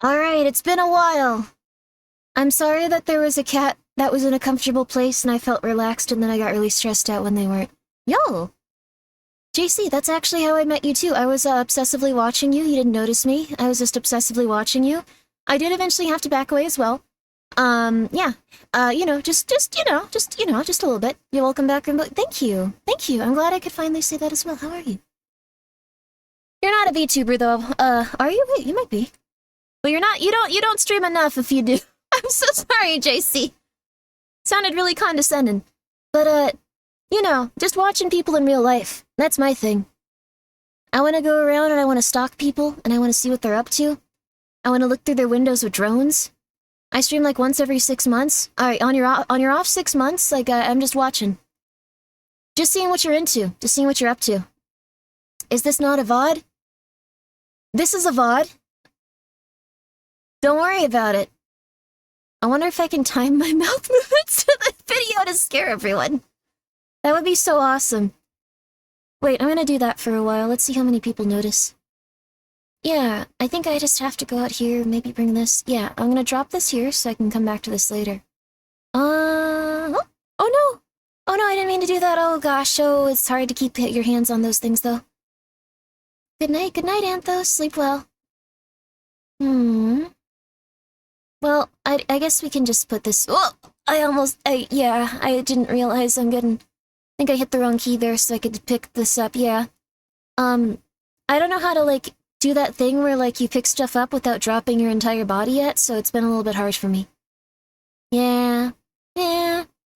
Alright, it's been a while. I'm sorry that there was a cat that was in a comfortable place and I felt relaxed and then I got really stressed out when they weren't. Yo! JC, that's actually how I met you too. I was obsessively watching you. You didn't notice me. I was just obsessively watching you. I did eventually have to back away as well. Yeah. Just a little bit. You're welcome back, Grimmi. Thank you. Thank you. I'm glad I could finally say that as well. How are you? You're not a VTuber though. Are you? Wait, you might be. Well, you're not. You don't stream enough if you do. I'm so sorry, JC. Sounded really condescending. But, just watching people in real life. That's my thing. I want to go around and I want to stalk people and I want to see what they're up to. I want to look through their windows with drones. I stream like once every 6 months. Alright, on your off 6 months, like, I'm just watching. Just seeing what you're into. Just seeing what you're up to. Is this not a VOD? This is a VOD. Don't worry about it. I wonder if I can time my mouth movements to the video to scare everyone. That would be so awesome. Wait, I'm gonna do that for a while. Let's see how many people notice. Yeah, I think I just have to go out here, maybe bring this. Yeah, I'm gonna drop this here so I can come back to this later. Oh no! Oh no, I didn't mean to do that. Oh gosh, it's hard to keep your hands on those things though. Good night, Anthos. Sleep well. Well, I guess we can just put this. Oh, I didn't realize I think I hit the wrong key there so I could pick this up, yeah. I don't know how to, like, do that thing where, like, you pick stuff up without dropping your entire body yet, so it's been a little bit hard for me. Yeah.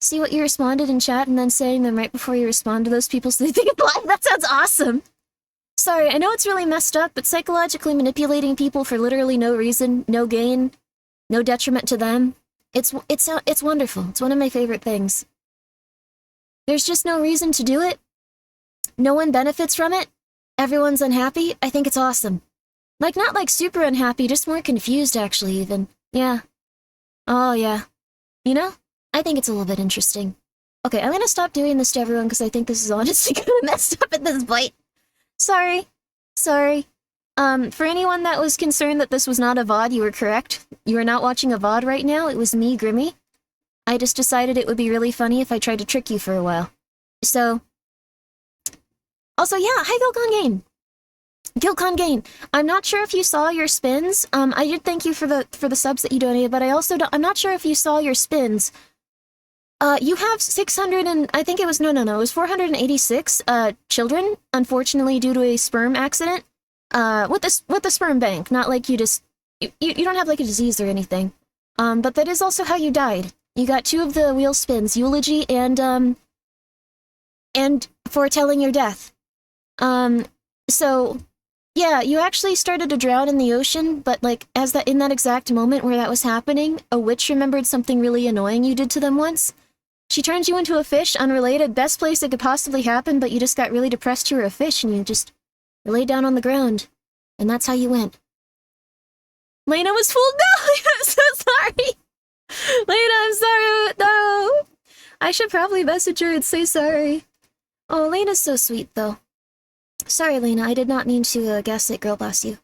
See what you responded in chat and then saying them right before you respond to those people so they think it's live? That sounds awesome! Sorry, I know it's really messed up, but psychologically manipulating people for literally no reason, no gain, no detriment to them, it's wonderful. It's one of my favorite things. There's just no reason to do it. No one benefits from it. Everyone's unhappy. I think it's awesome. Like, not like super unhappy, just more confused actually even. Yeah. Oh yeah. You know? I think it's a little bit interesting. Okay, I'm gonna stop doing this to everyone because I think this is honestly kinda messed up at this point. Sorry. For anyone that was concerned that this was not a VOD, you were correct. You are not watching a VOD right now. It was me, Grimmi. I just decided it would be really funny if I tried to trick you for a while. So... Also, yeah, hi Gilcon Gain. I'm not sure if you saw your spins. I did thank you for the subs that you donated, but I'm not sure if you saw your spins. You have 600 and... I think it was... No, it was 486, children, unfortunately due to a sperm accident. With the sperm bank, not like you just... You don't have, like, a disease or anything. But that is also how you died. You got 2 of the wheel spins, eulogy and foretelling your death. So... Yeah, you actually started to drown in the ocean, but, like, in that exact moment where that was happening, a witch remembered something really annoying you did to them once. She turned you into a fish, unrelated, best place it could possibly happen, but you just got really depressed you were a fish and you just laid down on the ground. And that's how you went. Lena was fooled? No! I'm so sorry! Lena, I'm sorry! No! I should probably message her and say sorry. Oh, Lena's so sweet, though. Sorry, Lena, I did not mean to gaslight girl boss you.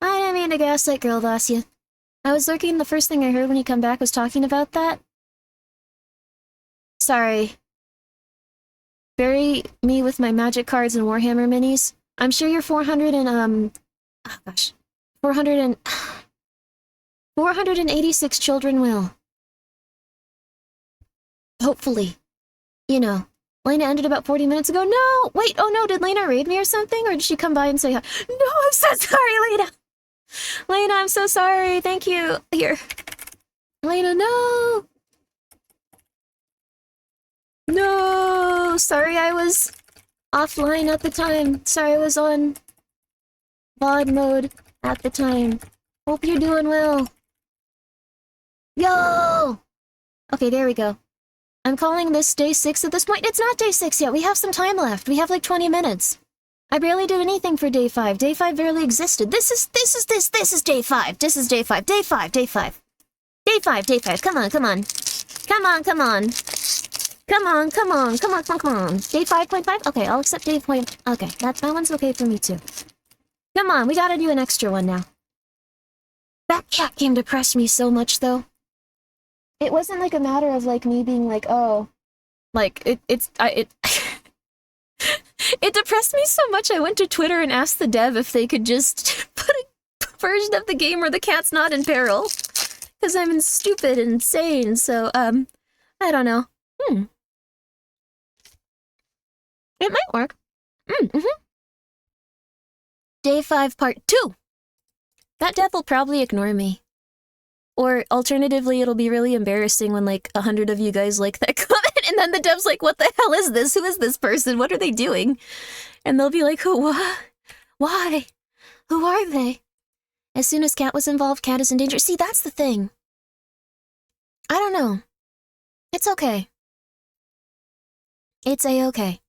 I didn't mean to gaslight girl boss you. I was lurking, the first thing I heard when you come back was talking about that. Sorry. Bury me with my magic cards and Warhammer minis. I'm sure you're 486 children will. Hopefully. You know. Lena ended about 40 minutes ago. No! Wait, oh no, did Lena raid me or something? Or did she come by and say hi? No, I'm so sorry, Lena! Lena, I'm so sorry. Thank you. Here. Lena, no! No! Sorry I was offline at the time. Sorry I was on VOD mode at the time. Hope you're doing well. Yo! Okay, there we go. I'm calling this day 6 at this point. It's not day 6 yet. We have some time left. We have like 20 minutes. I barely did anything for day 5. Day 5 barely existed. This is day 5. This is day 5. Day 5. Day 5. Come on. Come on. Day 5.5? Okay, I'll accept day point. Okay, that one's okay for me too. Come on, we gotta do an extra one now. That cat game depressed me so much, though. It wasn't like a matter of like me being like, oh, like it it depressed me so much I went to Twitter and asked the dev if they could just put a version of the game where the cat's not in peril. Because I'm stupid and insane, so, I don't know. It might work. Day 5, part 2. That dev will probably ignore me. Or, alternatively, it'll be really embarrassing when, like, 100 of you guys like that comment, and then the dev's like, what the hell is this? Who is this person? What are they doing? And they'll be like, who, what? Why? Who are they? As soon as Cat was involved, Cat is in danger. See, that's the thing. I don't know. It's okay. It's a-okay.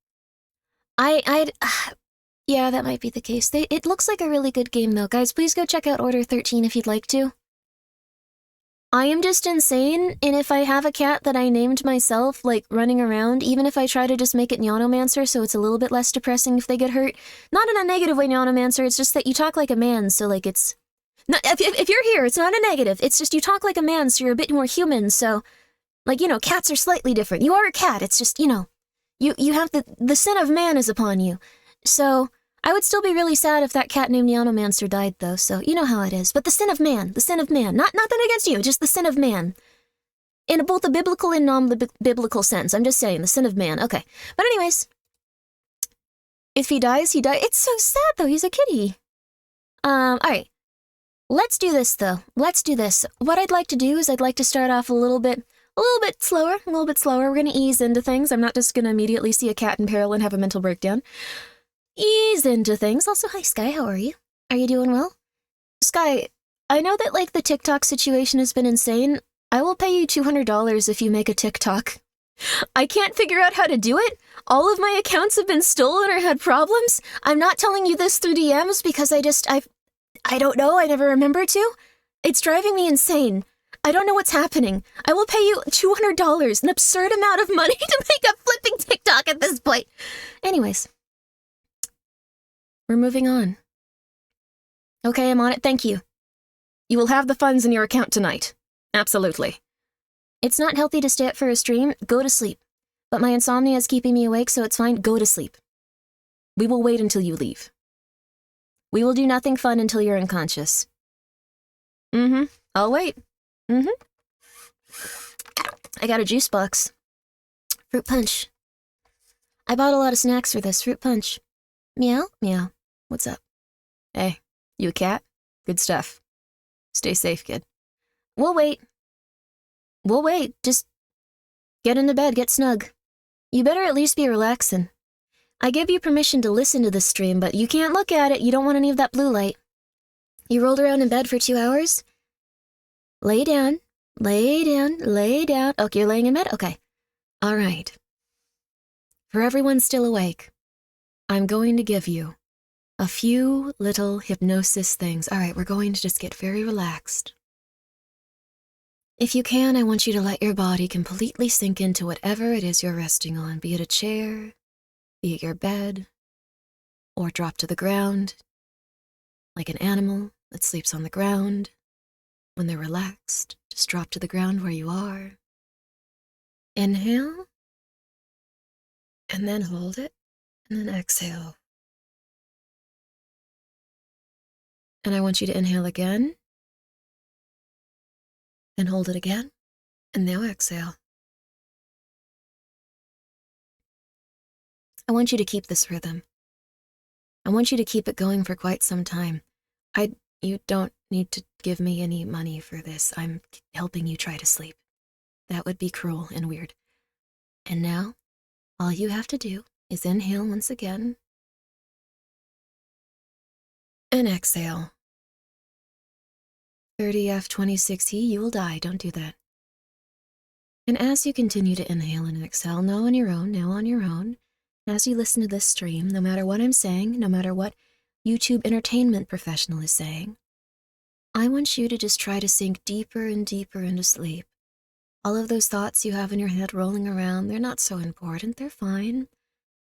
Yeah, that might be the case. It looks like a really good game, though. Guys, please go check out Order 13 if you'd like to. I am just insane, and if I have a cat that I named myself, like, running around, even if I try to just make it Nyanomancer so it's a little bit less depressing if they get hurt, not in a negative way, Nyanomancer, it's just that you talk like a man, so, like, it's... No, if you're here, it's not a negative, it's just you talk like a man, so you're a bit more human, so... Like, you know, cats are slightly different. You are a cat, it's just, you know... You have the sin of man is upon you. So, I would still be really sad if that cat named Nyanomancer died, though, so you know how it is. But the sin of man. Not nothing against you, just the sin of man. In both a biblical and non-biblical sense. I'm just saying, the sin of man. Okay. But anyways, if he dies, he dies. It's so sad, though. He's a kitty. Alright. Let's do this, though. Let's do this. What I'd like to do is I'd like to start off a little bit slower. We're gonna ease into things. I'm not just gonna immediately see a cat in peril and have a mental breakdown. Ease into things. Also, hi, Sky. How are you? Are you doing well? Sky, I know that, like, the TikTok situation has been insane. I will pay you $200 if you make a TikTok. I can't figure out how to do it. All of my accounts have been stolen or had problems. I'm not telling you this through DMs because I don't know. I never remember to. It's driving me insane. I don't know what's happening. I will pay you $200, an absurd amount of money to make a flipping TikTok at this point. Anyways. We're moving on. Okay, I'm on it. Thank you. You will have the funds in your account tonight. Absolutely. It's not healthy to stay up for a stream. Go to sleep. But my insomnia is keeping me awake, so it's fine. Go to sleep. We will wait until you leave. We will do nothing fun until you're unconscious. I'll wait. I got a juice box. Fruit punch. I bought a lot of snacks for this. Fruit punch. Meow? Meow. What's up? Hey, you a cat? Good stuff. Stay safe, kid. We'll wait. Just get into bed, get snug. You better at least be relaxing. I give you permission to listen to this stream, but you can't look at it. You don't want any of that blue light. You rolled around in bed for 2 hours? Lay down. Okay, you're laying in bed? Okay. All right. For everyone still awake, I'm going to give you a few little hypnosis things. All right, we're going to just get very relaxed. If you can, I want you to let your body completely sink into whatever it is you're resting on, be it a chair, be it your bed, or drop to the ground, like an animal that sleeps on the ground. When they're relaxed, just drop to the ground where you are. Inhale, and then hold it, and then exhale. And I want you to inhale again, and hold it again, and now exhale. I want you to keep this rhythm. I want you to keep it going for quite some time. You don't need to give me any money for this. I'm helping you try to sleep. That would be cruel and weird. And now, all you have to do is inhale once again. And exhale. 30F26E, you will die. Don't do that. And as you continue to inhale and exhale, now on your own, as you listen to this stream, no matter what I'm saying, no matter what YouTube entertainment professional is saying, I want you to just try to sink deeper and deeper into sleep. All of those thoughts you have in your head rolling around, they're not so important, they're fine.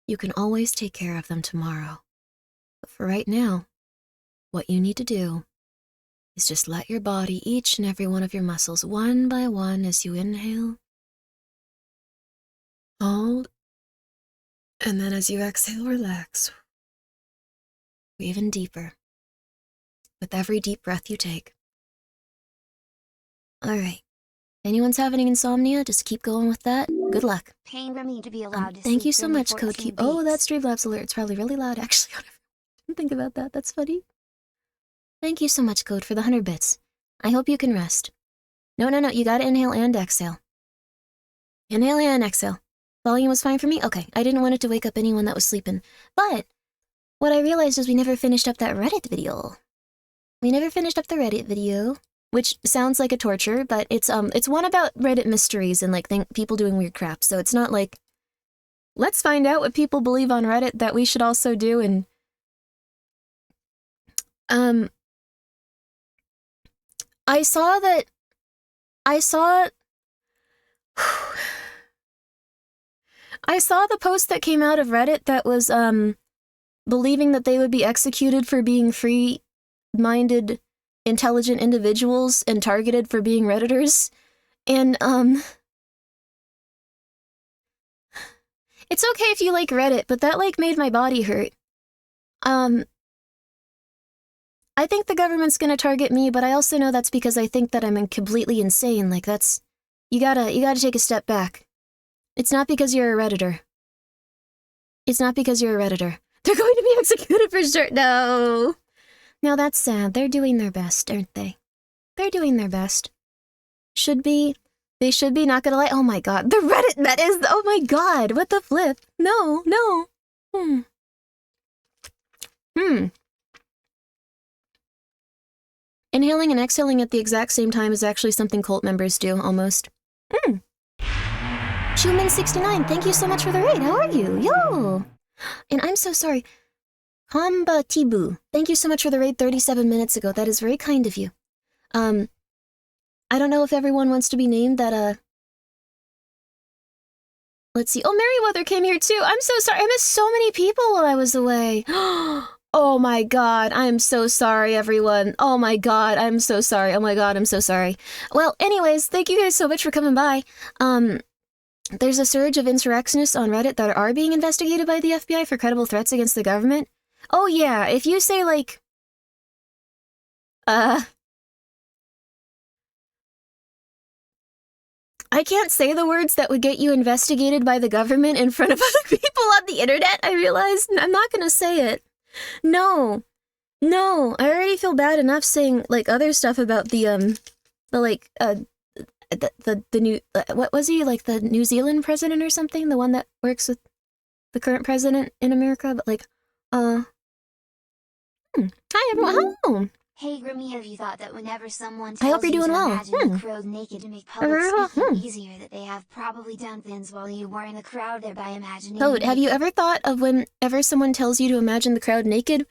You can always take care of them tomorrow. But for right now, what you need to do is just let your body, each and every one of your muscles, one by one, as you inhale, hold, and then as you exhale, relax. Even deeper with every deep breath you take. All right. Anyone's having insomnia? Just keep going with that. Good luck. Paying Grimmi to be allowed to thank sleep you so much, 14 Code Keep. beats. Oh, that Streamlabs alert. It's probably really loud, actually. I didn't think about that. That's funny. Thank you so much, Code, for the 100 bits. I hope you can rest. No, you gotta inhale and exhale. Inhale and exhale. Volume was fine for me? Okay, I didn't want it to wake up anyone that was sleeping. But what I realized is we never finished up that Reddit video. We never finished up the Reddit video, which sounds like a torture, but it's one about Reddit mysteries and like people doing weird crap. So it's not like, let's find out what people believe on Reddit that we should also do. And I saw the post that came out of Reddit that was believing that they would be executed for being free-minded, intelligent individuals and targeted for being Redditors. And it's okay if you like Reddit, but that like made my body hurt. I think the government's gonna target me, but I also know that's because I think that I'm completely insane. Like that's, you gotta take a step back. It's not because you're a Redditor. It's not because you're a Redditor. They're going to be executed for sure. No. No, that's sad. They're doing their best, aren't they? They're doing their best. Should be. They should be, not gonna lie. Oh my god. The Reddit, that is, oh my god. What the flip? No. Inhaling and exhaling at the exact same time is actually something cult members do, almost. Shuman69, thank you so much for the raid. How are you? Yo! And I'm so sorry. Kamba Tibu, thank you so much for the raid 37 minutes ago. That is very kind of you. I don't know if everyone wants to be named that, let's see. Oh, Merryweather came here too. I'm so sorry. I missed so many people while I was away. Oh my god, I'm so sorry, everyone. Oh my god, I'm so sorry. Oh my god, I'm so sorry. Well, anyways, thank you guys so much for coming by. There's a surge of insurrectionists on Reddit that are being investigated by the FBI for credible threats against the government. Oh yeah, if you say like... I can't say the words that would get you investigated by the government in front of other people on the internet, I realize. I'm not gonna say it. No, I already feel bad enough saying, like, other stuff about the new, what was he, like, the New Zealand president or something? The one that works with the current president in America, but, like, hi, everyone, hello! Hey Grimmi, have you thought that whenever someone I hope tells you're you doing to well. imagine the crowd naked to make public speaking easier, that they have probably done things while you were in the crowd, thereby imagining... Toad, have you ever thought of whenever someone tells you to imagine the crowd naked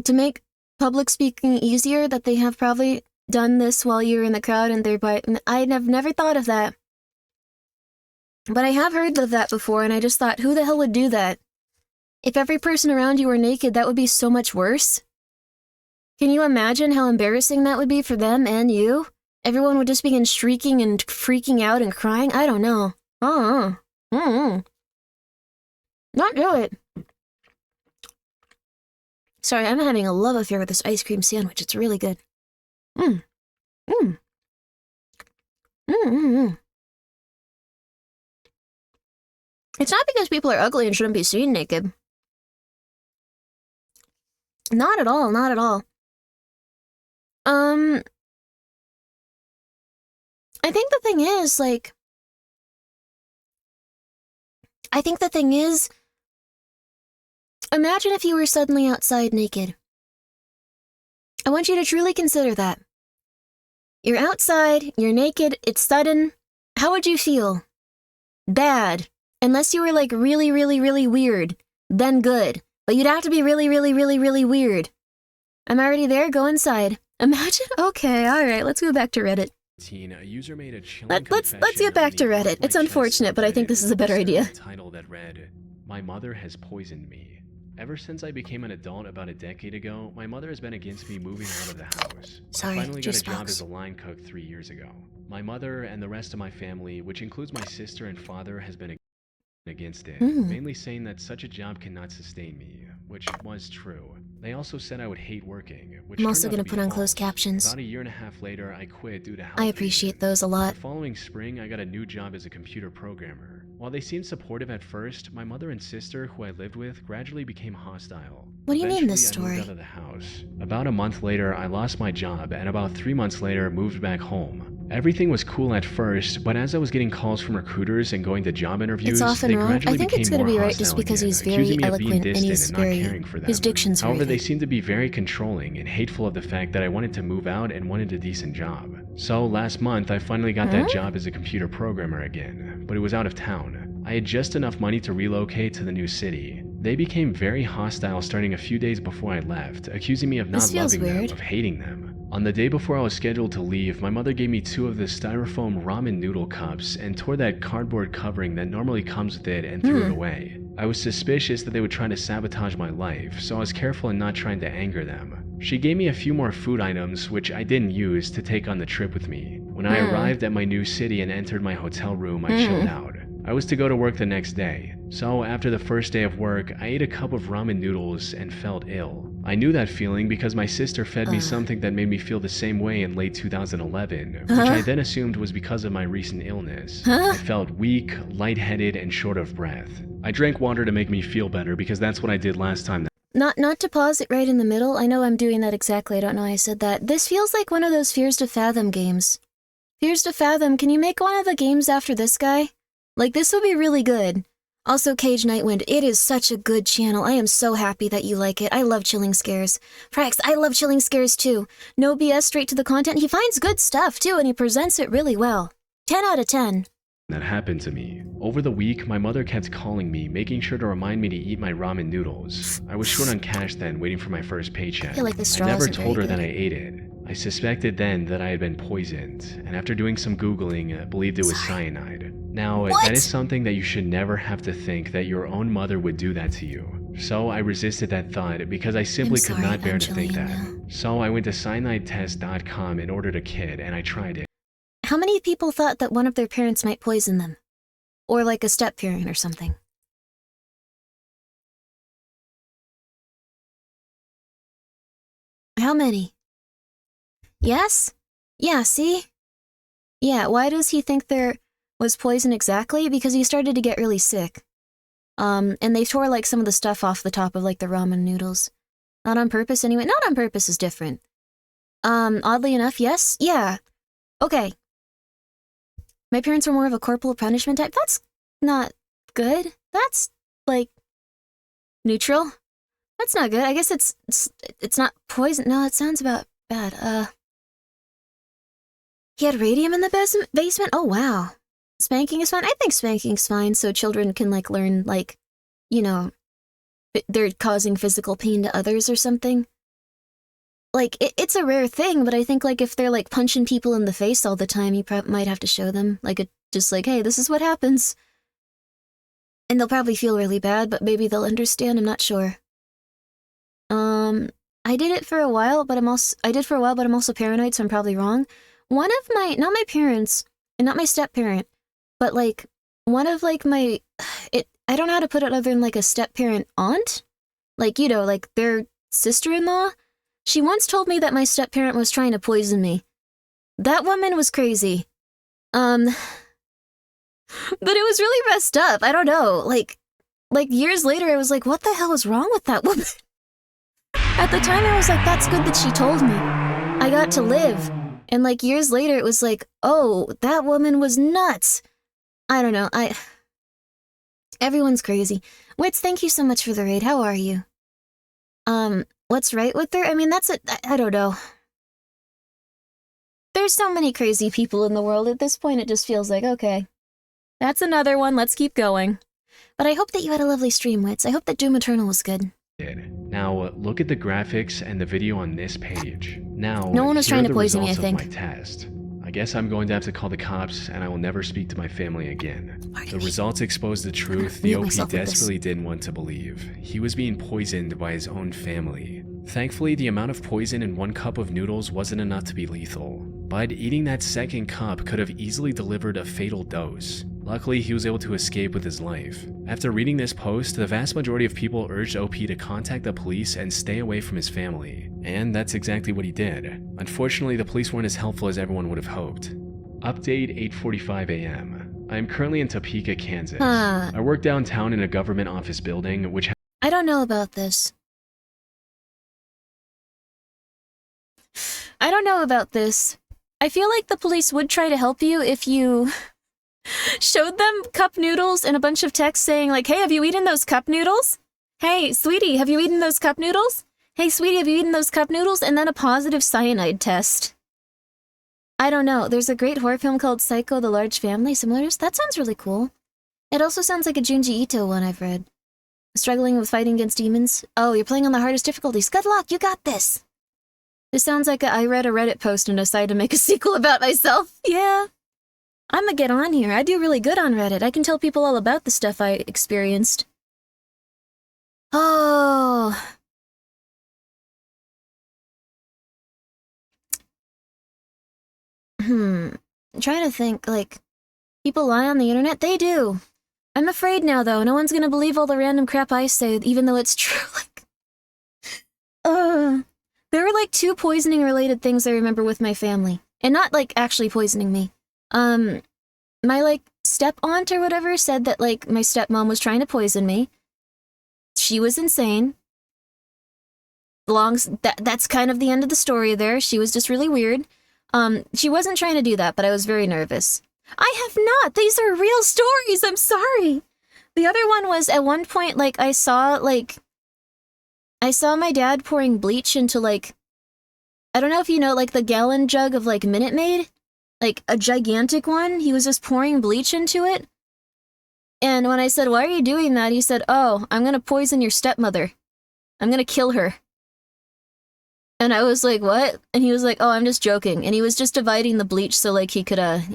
to make public speaking easier, that they have probably done this while you're in the crowd and thereby... I have never thought of that. But I have heard of that before, and I just thought, who the hell would do that? If every person around you were naked, that would be so much worse. Can you imagine how embarrassing that would be for them and you? Everyone would just begin shrieking and freaking out and crying? I don't know. Not do it. Sorry, I'm having a love affair with this ice cream sandwich. It's really good. It's not because people are ugly and shouldn't be seen naked. Not at all, not at all. I think the thing is, like... imagine if you were suddenly outside naked. I want you to truly consider that. You're outside, you're naked, it's sudden. How would you feel? Bad. Unless you were, like, really, really, really weird. Then good. But you'd have to be really, really, really, really weird. I'm already there, go inside. Imagine? Okay, alright, let's go back to Reddit. A user made a Let's get back to Reddit. It's unfortunate, but I think this is a better idea. Title that read, "My mother has poisoned me." Ever since I became an adult about a decade ago, my mother has been against me moving out of the house. Sorry, I finally got a juice job box. as a line cook 3 years ago. My mother and the rest of my family, which includes my sister and father, has been against it, mainly saying that such a job cannot sustain me, which was true. They also said I would hate working, which I'm turned also out to gonna be put on false. closed captions. About a year and a half later, I quit due to health I appreciate reasons. those a lot. The following spring, I got a new job as a computer programmer. While they seemed supportive at first, my mother and sister, who I lived with, gradually became hostile. What do you mean, this Eventually, I story? moved out of the house. About a month later, I lost my job, and about 3 months later, moved back home. Everything was cool at first, but as I was getting calls from recruiters and going to job interviews, It's often they wrong. gradually I think became it's gonna more be right just hostile because again, he's very accusing me of being eloquent and distant he's and not very... caring for them. his diction's very However, they good. seemed to be very controlling and hateful of the fact that I wanted to move out and wanted a decent job. So last month, I finally got that job as a computer programmer again, but it was out of town. I had just enough money to relocate to the new city. They became very hostile starting a few days before I left, accusing me of not This feels loving them, weird. of hating them. On the day before I was scheduled to leave, my mother gave me 2 of the styrofoam ramen noodle cups and tore that cardboard covering that normally comes with it and threw it away. I was suspicious that they would try to sabotage my life, so I was careful in not trying to anger them. She gave me a few more food items, which I didn't use, to take on the trip with me. When I arrived at my new city and entered my hotel room, I chilled out. I was to go to work the next day, so after the first day of work, I ate a cup of ramen noodles and felt ill. I knew that feeling because my sister fed me something that made me feel the same way in late 2011, which I then assumed was because of my recent illness. I felt weak, lightheaded, and short of breath. I drank water to make me feel better because that's what I did last time. Not to pause it right in the middle. I know I'm doing that exactly. I don't know why I said that. This feels like one of those Fears to Fathom games. Fears to Fathom, can you make one of the games after this guy? Like, this would be really good. Also, Cage Nightwind, it is such a good channel. I am so happy that you like it. I love chilling scares. Frax, I love chilling scares too. No BS, straight to the content. He finds good stuff too, and he presents it really well. 10 out of 10. That happened to me. Over the week, my mother kept calling me, making sure to remind me to eat my ramen noodles. I was short on cash then, waiting for my first paycheck. I feel like the straw I never isn't told her very that I good. ate it. I suspected then that I had been poisoned, and after doing some Googling, believed it was cyanide. Now, that is something that you should never have to think that your own mother would do that to you. So I resisted that thought because I simply could not bear to think that. So I went to cyanidetest.com and ordered a kit, and I tried it. How many people thought that one of their parents might poison them? Or like a step-parent or something? How many? Yes? Yeah, see? Yeah, why does he think there was poison exactly? Because he started to get really sick. And they tore like some of the stuff off the top of like the ramen noodles. Not on purpose anyway. Not on purpose is different. Oddly enough, yes? Yeah. Okay. My parents were more of a corporal punishment type. That's not good. That's, like, neutral. That's not good. I guess it's not poison. No, it sounds about bad. He had radium in the basement? Oh, wow. Spanking is fine? I think spanking's fine so children can, like, learn, like, you know, they're causing physical pain to others or something. Like, it's a rare thing, but I think, like, if they're, like, punching people in the face all the time, you might have to show them, like, just like, hey, this is what happens. And they'll probably feel really bad, but maybe they'll understand, I'm not sure. I did it for a while, but I'm also paranoid, so I'm probably wrong. One of my, not my parents, and not my step-parent, but, like, one of, like, I don't know how to put it other than, like, a step-parent aunt? Like, you know, like, their sister-in-law? She once told me that my step-parent was trying to poison me. That woman was crazy. But it was really messed up. I don't know. Like years later, I was like, what the hell is wrong with that woman? At the time, I was like, that's good that she told me. I got to live. And, like, years later, it was like, oh, that woman was nuts. I don't know. Everyone's crazy. Wits, thank you so much for the raid. How are you? What's right with her? I mean, that's it. I don't know. There's so many crazy people in the world. At this point, it just feels like, okay, that's another one. Let's keep going. But I hope that you had a lovely stream, Wits. I hope that Doom Eternal was good. Now, look at the graphics and the video on this page. Now, no one was trying to the poison me, I results of think. my test. I guess I'm going to have to call the cops, and I will never speak to my family again. The results exposed the truth the OP desperately didn't want to believe. He was being poisoned by his own family. Thankfully, the amount of poison in 1 cup of noodles wasn't enough to be lethal, but eating that second cup could have easily delivered a fatal dose. Luckily, he was able to escape with his life. After reading this post, the vast majority of people urged OP to contact the police and stay away from his family. And that's exactly what he did. Unfortunately, the police weren't as helpful as everyone would have hoped. Update 8:45 a.m. I am currently in Topeka, Kansas. I work downtown in a government office building, which I don't know about this. I don't know about this. I feel like the police would try to help you if you showed them cup noodles and a bunch of text saying like, hey, have you eaten those cup noodles? Hey, sweetie, have you eaten those cup noodles? Hey, sweetie, have you eaten those cup noodles? And then a positive cyanide test. I don't know. There's a great horror film called Psycho, the Large Family. Similar to that sounds really cool. It also sounds like a Junji Ito one I've read. Struggling with fighting against demons. Oh, you're playing on the hardest difficulties. Good luck, you got this. This sounds like I read a Reddit post and decided to make a sequel about myself. Yeah. I'm gonna get on here. I do really good on Reddit. I can tell people all about the stuff I experienced. Oh. I'm trying to think, like, people lie on the internet? They do. I'm afraid now, though. No one's gonna believe all the random crap I say, even though it's true. There were, like, 2 poisoning-related things I remember with my family. And not, like, actually poisoning me. My, like, step-aunt or whatever said that, like, my stepmom was trying to poison me. She was insane. That's kind of the end of the story there. She was just really weird. She wasn't trying to do that, but I was very nervous. I have not! These are real stories! I'm sorry! The other one was, at one point, like, I saw my dad pouring bleach into, like, I don't know if you know, like, the gallon jug of, like, Minute Maid? Like, a gigantic one. He was just pouring bleach into it. And when I said, why are you doing that? He said, oh, I'm gonna poison your stepmother. I'm gonna kill her. And I was like, what? And he was like, oh, I'm just joking. And he was just dividing the bleach so, like, he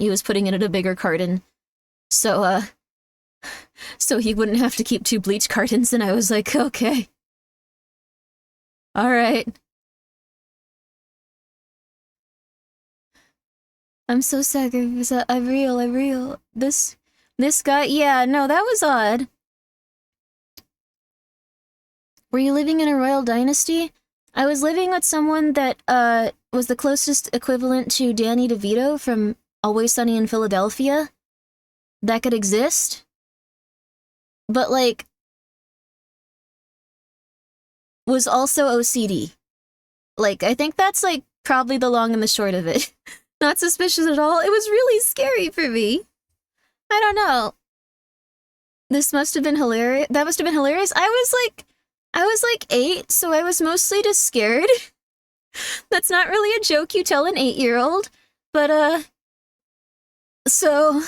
was putting it in a bigger carton. So he wouldn't have to keep 2 bleach cartons. And I was like, okay. Alright. I'm so sad. I'm real. This guy, yeah, no, that was odd. Were you living in a royal dynasty? I was living with someone that, was the closest equivalent to Danny DeVito from Always Sunny in Philadelphia that could exist. But, like, was also OCD. Like, I think that's, like, probably the long and the short of it. Not suspicious at all. It was really scary for me. I don't know. This must have been hilarious. That must have been hilarious. I was like 8, so I was mostly just scared. That's not really a joke you tell an 8-year-old. But, so...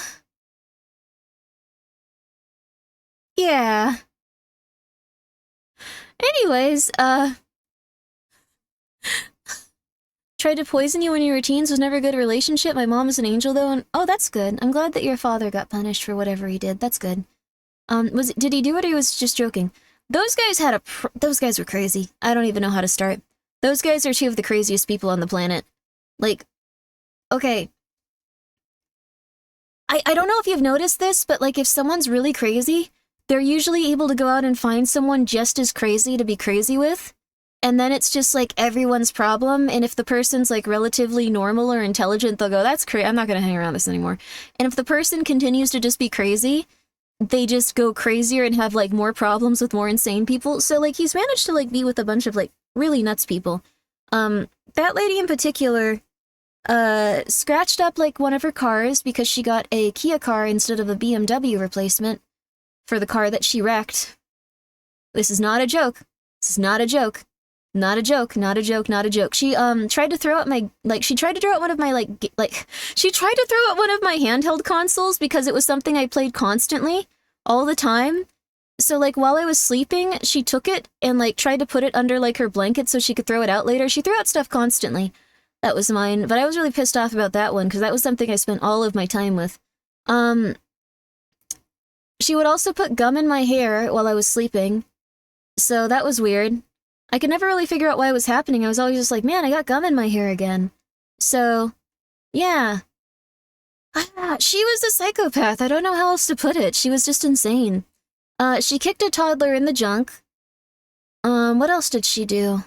yeah. Anyways, tried to poison you when you were teens, was never a good relationship. My mom is an angel, though, and oh, that's good. I'm glad that your father got punished for whatever he did. That's good. Did he do it or he was just joking? Those guys those guys were crazy. I don't even know how to start. Those guys are 2 of the craziest people on the planet. Like, okay. I don't know if you've noticed this, but, like, if someone's really crazy, they're usually able to go out and find someone just as crazy to be crazy with. And then it's just, like, everyone's problem, and if the person's, like, relatively normal or intelligent, they'll go, that's crazy, I'm not gonna hang around this anymore. And if the person continues to just be crazy, they just go crazier and have, like, more problems with more insane people. So, like, he's managed to, like, be with a bunch of, like, really nuts people. That lady in particular, scratched up, like, one of her cars because she got a Kia car instead of a BMW replacement for the car that she wrecked. This is not a joke. This is not a joke. Not a joke, not a joke, not a joke. She, tried to throw out my, like, she tried to throw out one of my, she tried to throw out one of my handheld consoles because it was something I played constantly, all the time. So, like, while I was sleeping, she took it and, like, tried to put it under, like, her blanket so she could throw it out later. She threw out stuff constantly. That was mine, but I was really pissed off about that one because that was something I spent all of my time with. She would also put gum in my hair while I was sleeping, so that was weird. I could never really figure out why it was happening. I was always just like, man, I got gum in my hair again. So, yeah. She was a psychopath. I don't know how else to put it. She was just insane. She kicked a toddler in the junk. What else did she do?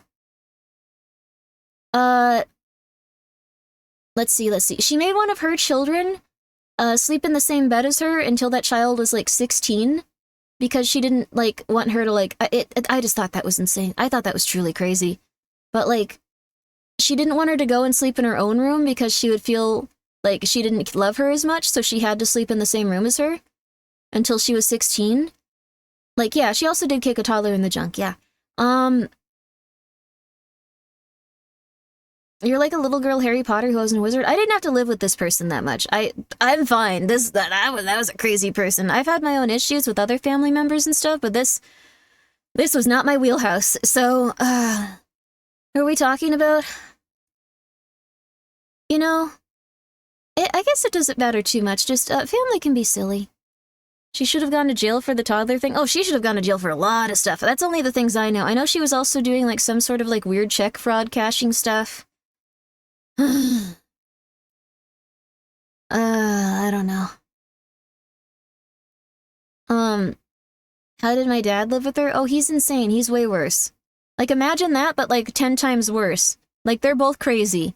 Let's see. She made one of her children, sleep in the same bed as her until that child was, like, 16. Because she didn't, like, want her to, like, I just thought that was insane. I thought that was truly crazy. But, like, she didn't want her to go and sleep in her own room because she would feel like she didn't love her as much, so she had to sleep in the same room as her until she was 16. Like, yeah, she also did kick a toddler in the junk, yeah. You're like a little girl Harry Potter who wasn't a wizard. I didn't have to live with this person that much. I'm fine. That was a crazy person. I've had my own issues with other family members and stuff, but this was not my wheelhouse. So, who are we talking about? You know, I guess it doesn't matter too much. Just, family can be silly. She should have gone to jail for the toddler thing. Oh, she should have gone to jail for a lot of stuff. That's only the things I know. I know she was also doing, like, some sort of, like, weird check fraud cashing stuff. I don't know. How did my dad live with her? Oh, he's insane. He's way worse. Like, imagine that, but, like, 10 times worse. Like, they're both crazy.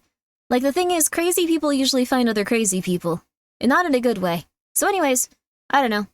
Like, the thing is, crazy people usually find other crazy people. And not in a good way. So anyways, I don't know.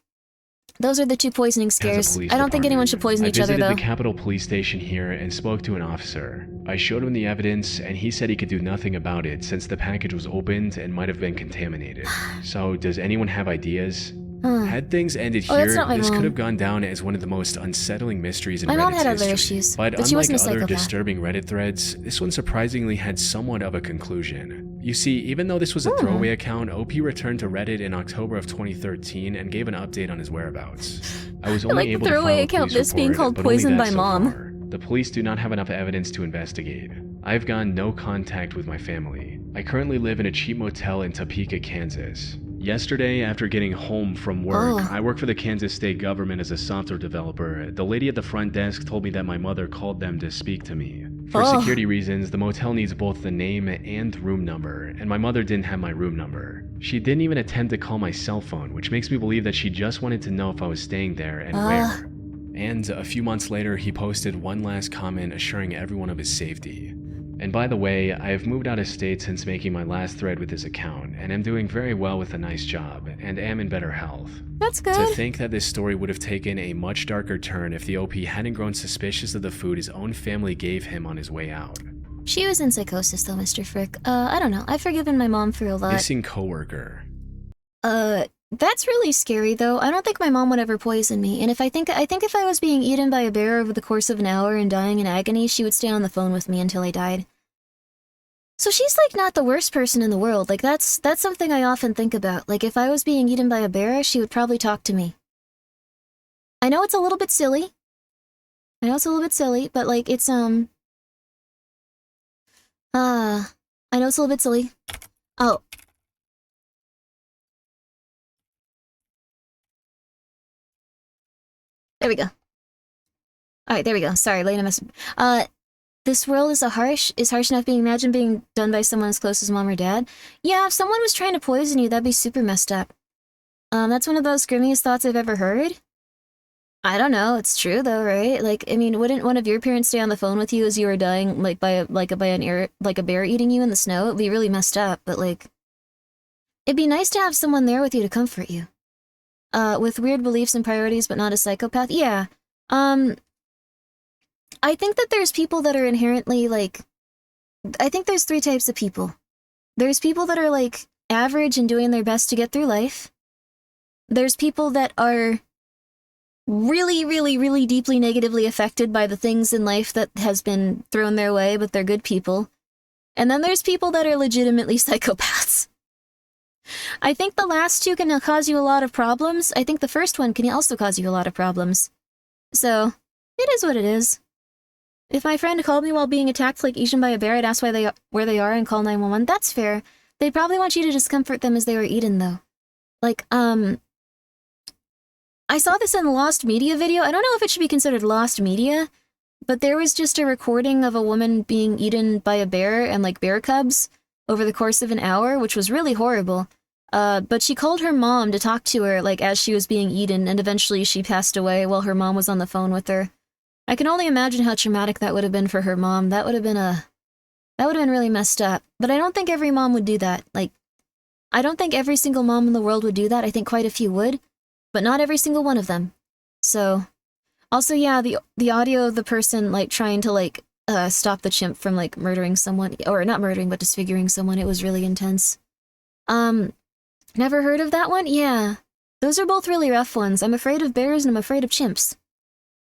Those are the two poisoning scares. I don't think anyone should poison each other, though. I visited the Capitol Police Station here and spoke to an officer. I showed him the evidence, and he said he could do nothing about it since the package was opened and might have been contaminated. So, does anyone have ideas? Had things ended here, this could have gone down as one of the most unsettling mysteries in Reddit's history. My mom had other issues, but she wasn't a psychopath. Unlike other disturbing Reddit threads, this one surprisingly had somewhat of a conclusion. You see, even though this was a throwaway account, OP returned to Reddit in October of 2013 and gave an update on his whereabouts. I was only able to file a police report, being called but poisoned only by that mom. so far. The police do not have enough evidence to investigate. I've gone no contact with my family. I currently live in a cheap motel in Topeka, Kansas. Yesterday, after getting home from work, I work for the Kansas state government as a software developer. The lady at the front desk told me that my mother called them to speak to me. For security reasons, the motel needs both the name and room number, and my mother didn't have my room number. She didn't even attempt to call my cell phone, which makes me believe that she just wanted to know if I was staying there and where. And a few months later, he posted one last comment assuring everyone of his safety. And by the way, I've moved out of state since making my last thread with this account, and am doing very well with a nice job, and am in better health. That's good. To think that this story would have taken a much darker turn if the OP hadn't grown suspicious of the food his own family gave him on his way out. She was in psychosis though, Mr. Frick. I don't know. I've forgiven my mom for a lot. Missing coworker. That's really scary though. I don't think my mom would ever poison me, and I think if I was being eaten by a bear over the course of an hour and dying in agony, she would stay on the phone with me until I died. So she's like not the worst person in the world. Like that's something I often think about. Like if I was being eaten by a bear, she would probably talk to me. I know it's a little bit silly. But like it's I know it's a little bit silly. Oh. There we go. Alright, there we go. Sorry, Lena must... This world is harsh enough being imagined being done by someone as close as mom or dad. Yeah, if someone was trying to poison you, that'd be super messed up. That's one of those grimmiest thoughts I've ever heard. I don't know, it's true though, right? Like, I mean, wouldn't one of your parents stay on the phone with you as you were dying, like by a bear eating you in the snow? It'd be really messed up, but like... It'd be nice to have someone there with you to comfort you. With weird beliefs and priorities, but not a psychopath? Yeah. I think that there's people that are inherently, like... I think there's 3 types of people. There's people that are, like, average and doing their best to get through life. There's people that are really, really, really deeply negatively affected by the things in life that has been thrown their way, but they're good people. And then there's people that are legitimately psychopaths. I think the last 2 can cause you a lot of problems. I think the first one can also cause you a lot of problems. So, it is what it is. If my friend called me while being attacked, like eaten by a bear, I'd ask where they are and call 911. That's fair. They'd probably want you to just comfort them as they were eaten, though. Like, I saw this in the Lost Media video. I don't know if it should be considered Lost Media, but there was just a recording of a woman being eaten by a bear and, like, bear cubs over the course of an hour, which was really horrible. But she called her mom to talk to her, like, as she was being eaten, and eventually she passed away while her mom was on the phone with her. I can only imagine how traumatic that would have been for her mom. That would have been really messed up. But I don't think every mom would do that. Like, I don't think every single mom in the world would do that. I think quite a few would, but not every single one of them. So, also, yeah, the audio of the person, like, trying to, like, stop the chimp from, like, murdering someone, or not murdering, but disfiguring someone, it was really intense. Never heard of that one? Yeah. Those are both really rough ones. I'm afraid of bears and I'm afraid of chimps.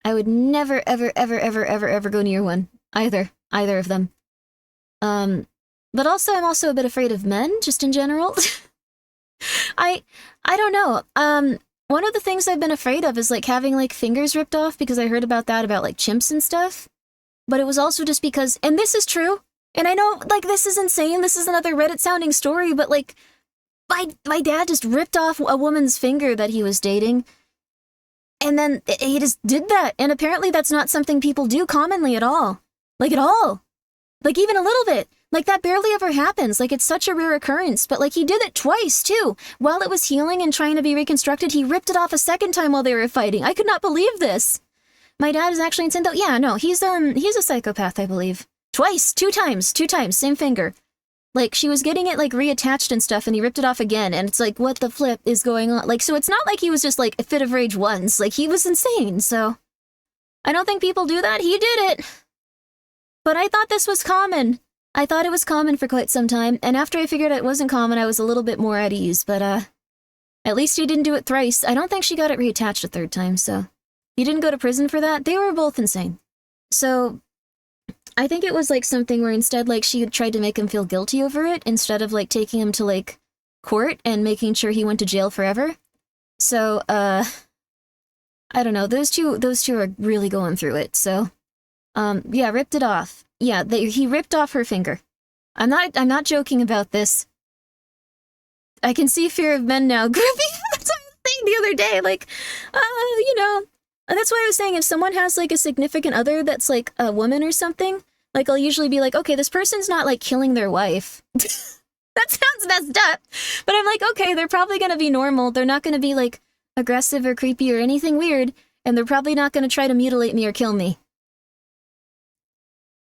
I would never, ever, ever, ever, ever, ever go near one. Either of them. But also, I'm also a bit afraid of men, just in general. I don't know. One of the things I've been afraid of is, like, having, like, fingers ripped off, because I heard about that about, like, chimps and stuff. But it was also just because, and this is true, and I know, like, this is insane, this is another Reddit-sounding story, but, like, my dad just ripped off a woman's finger that he was dating, and then he just did that, and apparently that's not something people do commonly at all. Like, at all. Like, even a little bit. Like, that barely ever happens. Like, it's such a rare occurrence. But, like, he did it twice, too. While it was healing and trying to be reconstructed, he ripped it off a second time while they were fighting. I could not believe this. My dad is actually insane, though. Yeah, no, he's a psychopath, I believe. Twice. Two times, same finger. Like, she was getting it, like, reattached and stuff, and he ripped it off again, and it's like, what the flip is going on? Like, so it's not like he was just, like, a fit of rage once. Like, he was insane, so... I don't think people do that. He did it! But I thought this was common. I thought it was common for quite some time, and after I figured it wasn't common, I was a little bit more at ease, but, at least he didn't do it thrice. I don't think she got it reattached a third time, so... He didn't go to prison for that. They were both insane. So... I think it was, like, something where instead, like, she had tried to make him feel guilty over it, instead of, like, taking him to, like, court and making sure he went to jail forever. So, I don't know, those two are really going through it, so... yeah, ripped it off. Yeah, he ripped off her finger. I'm not joking about this. I can see fear of men now. Grimmi, that's what I was saying the other day, like, you know... That's why I was saying, if someone has, like, a significant other that's, like, a woman or something, like, I'll usually be like, okay, this person's not, like, killing their wife. That sounds messed up. But I'm like, okay, they're probably gonna be normal. They're not gonna be, like, aggressive or creepy or anything weird, and they're probably not gonna try to mutilate me or kill me.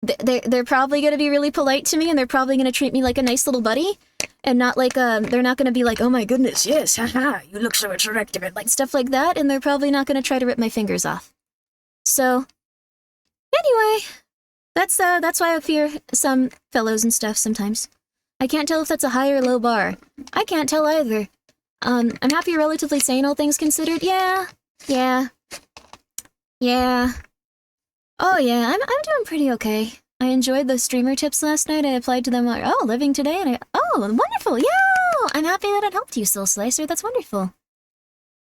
They're probably gonna be really polite to me, and they're probably gonna treat me like a nice little buddy, and not like, they're not gonna be like, oh my goodness, yes, haha, you look so attractive, and like stuff like that, and they're probably not gonna try to rip my fingers off. So, anyway, that's why I fear some fellows and stuff sometimes. I can't tell if that's a high or low bar. I can't tell either. I'm happy you're relatively sane, all things considered. Yeah. Oh yeah, I'm doing pretty okay. I enjoyed the streamer tips last night. I applied to them. Oh, living today, and oh, wonderful. Yeah, I'm happy that it helped you, Soul Slicer. That's wonderful.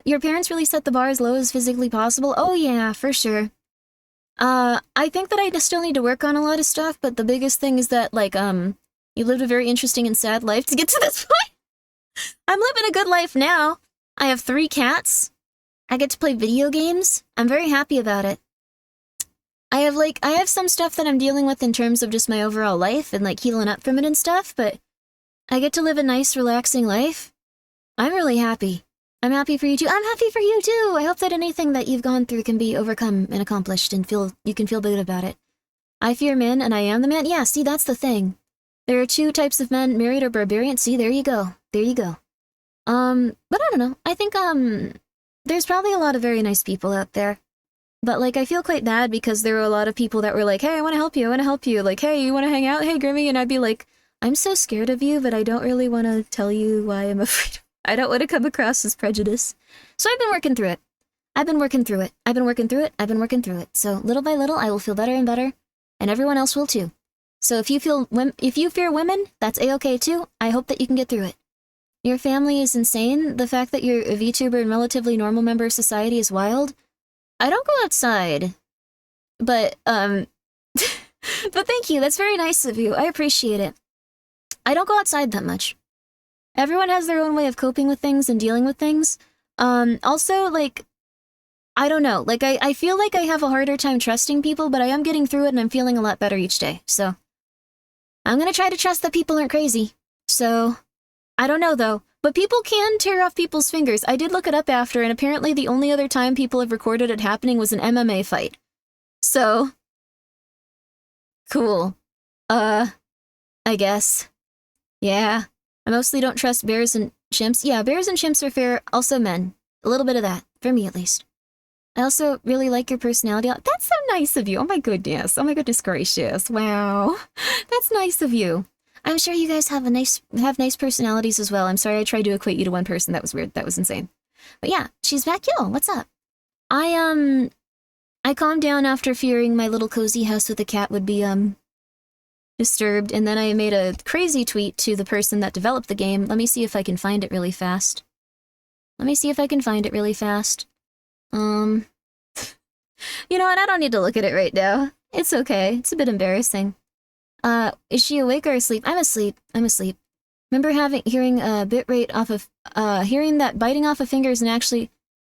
Your parents really set the bar as low as physically possible. Oh yeah, for sure. I think that I still need to work on a lot of stuff, but the biggest thing is that, like, you lived a very interesting and sad life to get to this point. I'm living a good life now. I have 3 cats. I get to play video games. I'm very happy about it. I have some stuff that I'm dealing with in terms of just my overall life and, like, healing up from it and stuff, but I get to live a nice, relaxing life. I'm really happy. I'm happy for you too. I'm happy for you too! I hope that anything that you've gone through can be overcome and accomplished and you can feel good about it. I fear men, and I am the man. Yeah, see, that's the thing. There are 2 types of men, married or barbarian. See, there you go. There you go. But I don't know. I think, there's probably a lot of very nice people out there. But, like, I feel quite bad because there were a lot of people that were like, hey, I want to help you, Like, hey, you want to hang out? Hey, Grimmi. And I'd be like, I'm so scared of you, but I don't really want to tell you why I'm afraid. I don't want to come across as prejudice. So I've been working through it. So, little by little, I will feel better and better. And everyone else will, too. So if you fear women, that's A-okay, too. I hope that you can get through it. Your family is insane. The fact that you're a VTuber and relatively normal member of society is wild. I don't go outside, but, But thank you, that's very nice of you. I appreciate it. I don't go outside that much. Everyone has their own way of coping with things and dealing with things. Also, like, I don't know. Like, I feel like I have a harder time trusting people, but I am getting through it and I'm feeling a lot better each day. So, I'm gonna try to trust that people aren't crazy. So, I don't know though. But people can tear off people's fingers. I did look it up after, and apparently the only other time people have recorded it happening was an MMA fight. So, cool. I guess. Yeah. I mostly don't trust bears and chimps. Yeah, bears and chimps are fair. Also men. A little bit of that. For me, at least. I also really like your personality. That's so nice of you. Oh my goodness. Oh my goodness gracious. Wow. That's nice of you. I'm sure you guys have nice personalities as well. I'm sorry I tried to equate you to one person. That was weird. That was insane. But yeah, she's back. Yo, what's up? I calmed down after fearing my little cozy house with a cat would be, disturbed, and then I made a crazy tweet to the person that developed the game. Let me see if I can find it really fast. You know what? I don't need to look at it right now. It's okay. It's a bit embarrassing. Is she awake or asleep? I'm asleep. Remember hearing a bit rate off of, hearing that biting off a finger isn't actually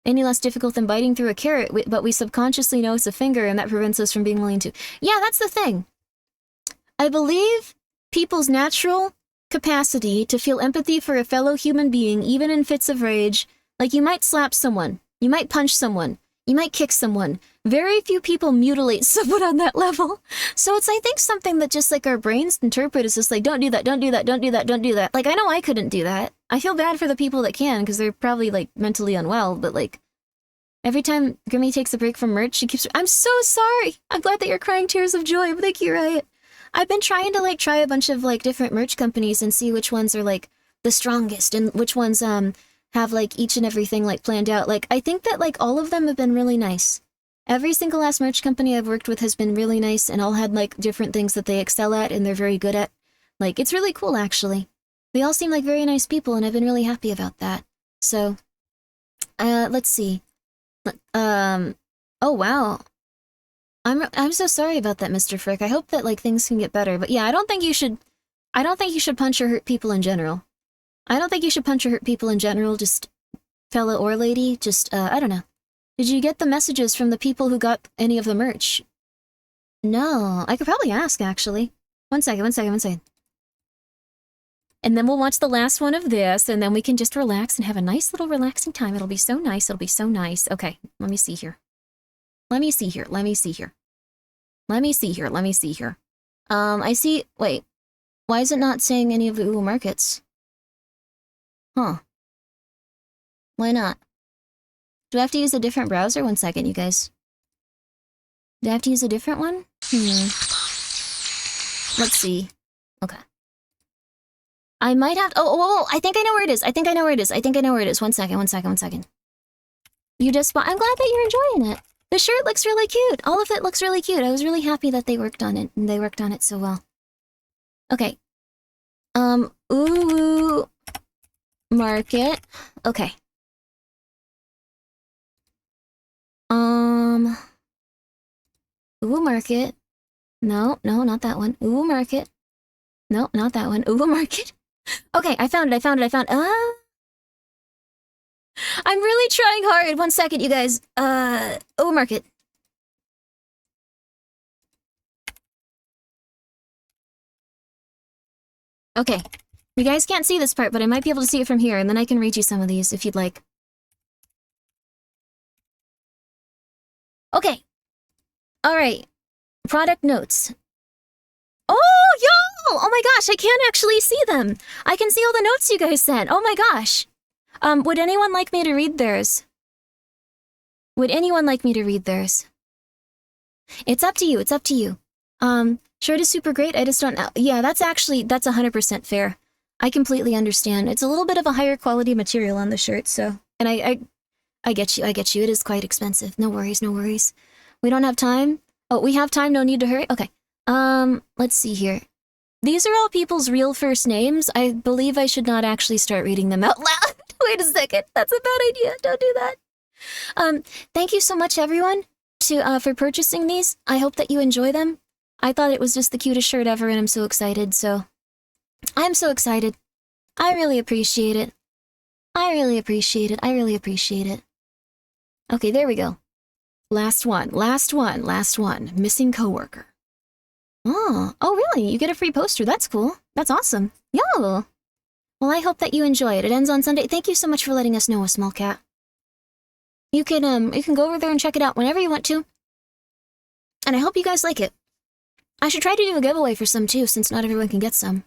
any less difficult than biting through a carrot, but we subconsciously know it's a finger, and that prevents us from being willing to. Yeah, that's the thing. I believe people's natural capacity to feel empathy for a fellow human being, even in fits of rage, like you might slap someone, you might punch someone, you might kick someone. Very few people mutilate someone on that level. So it's, I think, something that just like our brains interpret as just like, don't do that, don't do that, don't do that, don't do that. Like, I know I couldn't do that. I feel bad for the people that can, because they're probably like mentally unwell, but like, every time Grimmi takes a break from merch, she keeps, I'm so sorry. I'm glad that you're crying tears of joy. Thank you, Riot. I've been trying to like try a bunch of like different merch companies and see which ones are like the strongest and which ones have like each and everything like planned out. Like, I think that like all of them have been really nice. Every single last merch company I've worked with has been really nice, and all had like different things that they excel at and they're very good at. Like, it's really cool actually. They all seem like very nice people, and I've been really happy about that. So, let's see. Oh wow. I'm so sorry about that, Mr. Frick. I hope that like things can get better. But yeah, I don't think you should punch or hurt people in general. Just fella or lady, just I don't know. Did you get the messages from the people who got any of the merch? No, I could probably ask actually. One second. And then we'll watch the last one of this, and then we can just relax and have a nice little relaxing time. It'll be so nice. Okay, let me see here. I see, wait. Why is it not saying any of the Uwu markets? Huh. Why not? Do I have to use a different browser? One second, you guys. Do I have to use a different one? Let's see. Okay. I might have to, I think I know where it is. One second. You just, I'm glad that you're enjoying it. The shirt looks really cute. All of it looks really cute. I was really happy that they worked on it, and they worked on it so well. Okay. Uwu market. Okay. Uwu market. No, not that one. Uwu market. No, not that one. Uwu market. Okay, I found it. I'm really trying hard. One second, you guys. Uwu market. Okay. You guys can't see this part, but I might be able to see it from here, and then I can read you some of these if you'd like. Okay. Alright. Product notes. Oh, yo! Oh my gosh, I can't actually see them. I can see all the notes you guys sent. Oh my gosh. Would anyone like me to read theirs? It's up to you. Shirt is super great, I just don't know. Yeah, that's 100% fair. I completely understand. It's a little bit of a higher quality material on the shirt, so... And I get you. It is quite expensive. No worries. We don't have time? Oh, we have time, no need to hurry? Okay. Let's see here. These are all people's real first names. I believe I should not actually start reading them out loud. Wait a second. That's a bad idea. Don't do that. Thank you so much, everyone, for purchasing these. I hope that you enjoy them. I thought it was just the cutest shirt ever, and I'm so excited, so... I'm so excited. I really appreciate it. I really appreciate it. I really appreciate it. Okay, there we go. Last one. Missing coworker. Oh really? You get a free poster. That's cool. That's awesome. Yo! Well, I hope that you enjoy it. It ends on Sunday. Thank you so much for letting us know, a small cat. You can go over there and check it out whenever you want to. And I hope you guys like it. I should try to do a giveaway for some too, since not everyone can get some.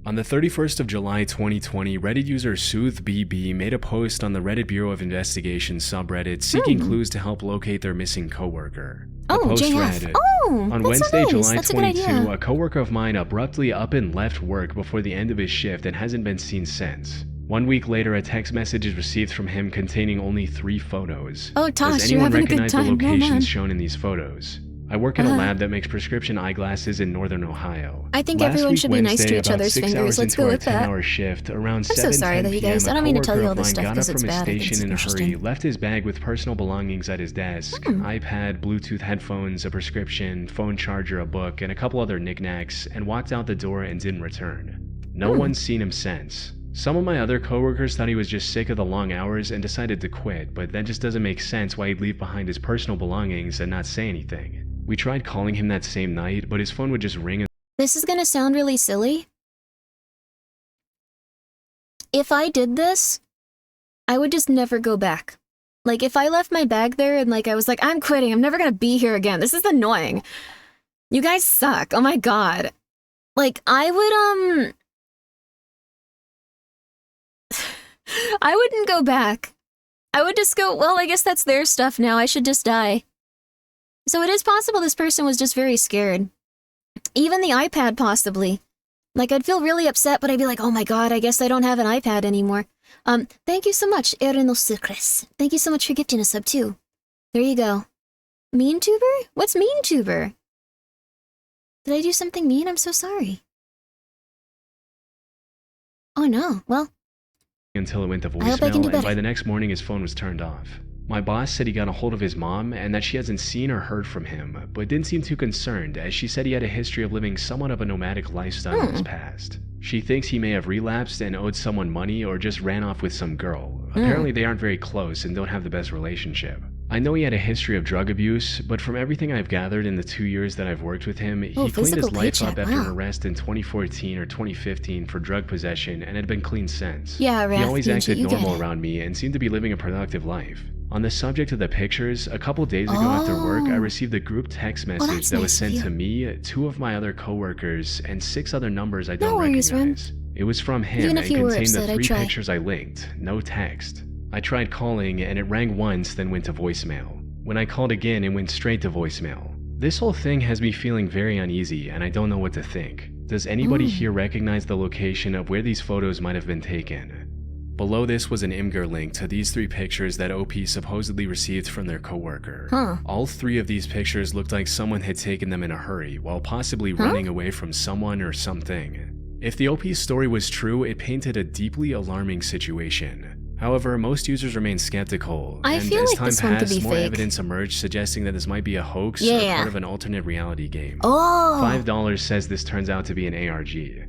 On the 31st of July 2020, Reddit user SoothBB made a post on the Reddit Bureau of Investigation subreddit seeking clues to help locate their missing coworker. The post JF. read, Oh, on that's Wednesday, so nice. July That's 22, a coworker of mine abruptly up and left work before the end of his shift and hasn't been seen since. 1 week later, a text message is received from him containing only 3 photos. Oh, Tosh, Does you're anyone having a good recognize the time. locations shown in these photos? I work in a lab that makes prescription eyeglasses in Northern Ohio. I think Last everyone week, should be nice to Wednesday, each about other's 6 fingers. hours Let's into go our with that. 10-hour shift, around I'm so 7:10 sorry though, you guys. PM, I don't mean to tell you all a this coworker of stuff mine got up because it's from his bad. I think station it's in a hurry, interesting. left his bag with personal belongings at his desk, iPad, Bluetooth headphones, a prescription, phone charger, a book, and a couple other knickknacks, and walked out the door and didn't return. No one's seen him since. Some of my other coworkers thought he was just sick of the long hours and decided to quit, but that just doesn't make sense why he'd leave behind his personal belongings and not say anything. We tried calling him that same night, but his phone would just ring. This is gonna sound really silly. If I did this, I would just never go back. Like, if I left my bag there and, like, I was like, I'm quitting, I'm never gonna be here again. This is annoying. You guys suck. Oh my god. Like, I would, I wouldn't go back. I would just go, well, I guess that's their stuff now. I should just die. So it is possible this person was just very scared. Even the iPad, possibly. Like, I'd feel really upset, but I'd be like, oh my god, I guess I don't have an iPad anymore. Thank you so much, Erenosicris. Thank you so much for gifting a sub, too. There you go. MeanTuber? What's MeanTuber? Did I do something mean? I'm so sorry. Oh no, well... Until it went to I hope I can voicemail, do and better. by the next morning his phone was turned off. My boss said he got a hold of his mom and that she hasn't seen or heard from him, but didn't seem too concerned as she said he had a history of living somewhat of a nomadic lifestyle in his past. She thinks he may have relapsed and owed someone money or just ran off with some girl. Apparently they aren't very close and don't have the best relationship. I know he had a history of drug abuse, but from everything I've gathered in the 2 years that I've worked with him, he cleaned his physical life paycheck, up after an wow. arrest in 2014 or 2015 for drug possession and had been clean since. Yeah, He Raph, always you acted get normal it. around me and seemed to be living a productive life. On the subject of the pictures, a couple days ago after work, I received a group text message that's that was nice of sent you. to me, 2 of my other coworkers, and 6 other numbers I No don't worries, Ren. recognize. It was from him Even and if you were contained upset, the I'd 3 try. pictures I linked, no text. I tried calling and it rang once, then went to voicemail. When I called again, it went straight to voicemail. This whole thing has me feeling very uneasy and I don't know what to think. Does anybody here recognize the location of where these photos might have been taken? Below this was an Imgur link to these 3 pictures that OP supposedly received from their coworker. All 3 of these pictures looked like someone had taken them in a hurry, while possibly running away from someone or something. If the OP story was true, it painted a deeply alarming situation. However, most users remain skeptical, I and feel as like time this one could passed, be more fake. evidence emerged suggesting that this might be a hoax or Yeah. part of an alternate reality game. Oh! $5 says this turns out to be an ARG.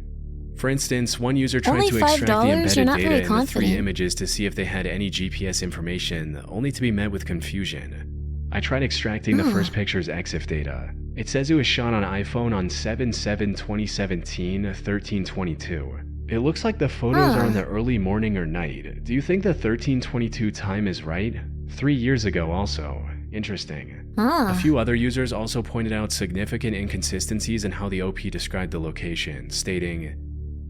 For instance, one user tried Only to extract the $5? You're embedded not data very in the 3 confident. images to see if they had any GPS information, only to be met with confusion. I tried extracting the first picture's EXIF data. It says it was shot on iPhone on 7/7/2017, 1322. It looks like the photos are in the early morning or night. Do you think the 1322 time is right? 3 years ago also. Interesting. A few other users also pointed out significant inconsistencies in how the OP described the location, stating,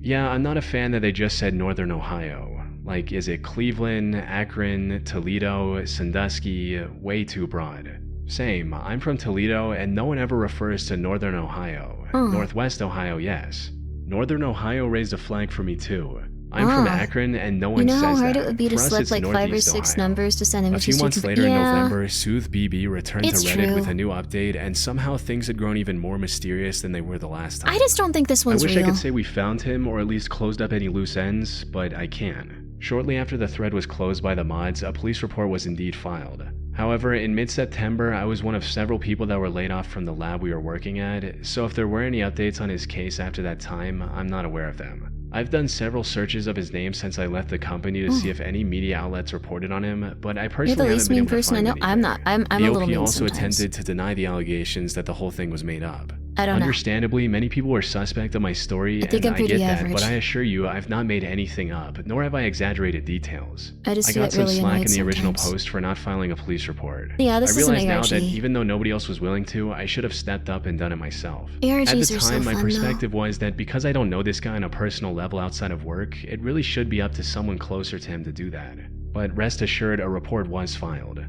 "Yeah, I'm not a fan that they just said Northern Ohio. Like, is it Cleveland, Akron, Toledo, Sandusky? Way too broad. Same, I'm from Toledo and no one ever refers to Northern Ohio. Northwest Ohio, yes. Northern Ohio raised a flag for me too. I'm from Akron and no one You know says how hard that. it would be to For us, select it's like 5 or Northeast 6 Ohio. numbers to send A images few to? months later in Yeah. November, SoothBB returned It's to Reddit true. with a new update, and somehow things had grown even more mysterious than they were the last time. I just don't think this I one's wish real. I could say we found him or at least closed up any loose ends, but I can't. Shortly after the thread was closed by the mods, a police report was indeed filed. However, in mid-September, I was one of several people that were laid off from the lab we were working at, so if there were any updates on his case after that time, I'm not aware of them. I've done several searches of his name since I left the company to see if any media outlets reported on him, but I personally haven't been able to find anything. I'm not. I'm the a little OP mean also sometimes. attempted to deny the allegations that the whole thing was made up. I don't know. Understandably, many people were suspect of my story, I think and I'm I get pretty that, average. but I assure you, I've not made anything up, nor have I exaggerated details. I just got get some really slack in annoyed the original sometimes. post for not filing a police report. Yeah, this I is an realize now that ARG. even though nobody else was willing to, I should have stepped up and done it myself. At ARGs the are so time, my fun, perspective was that because I don't know this guy on a personal level outside of work, it really should be up to someone closer to him to do that. But rest assured, a report was filed.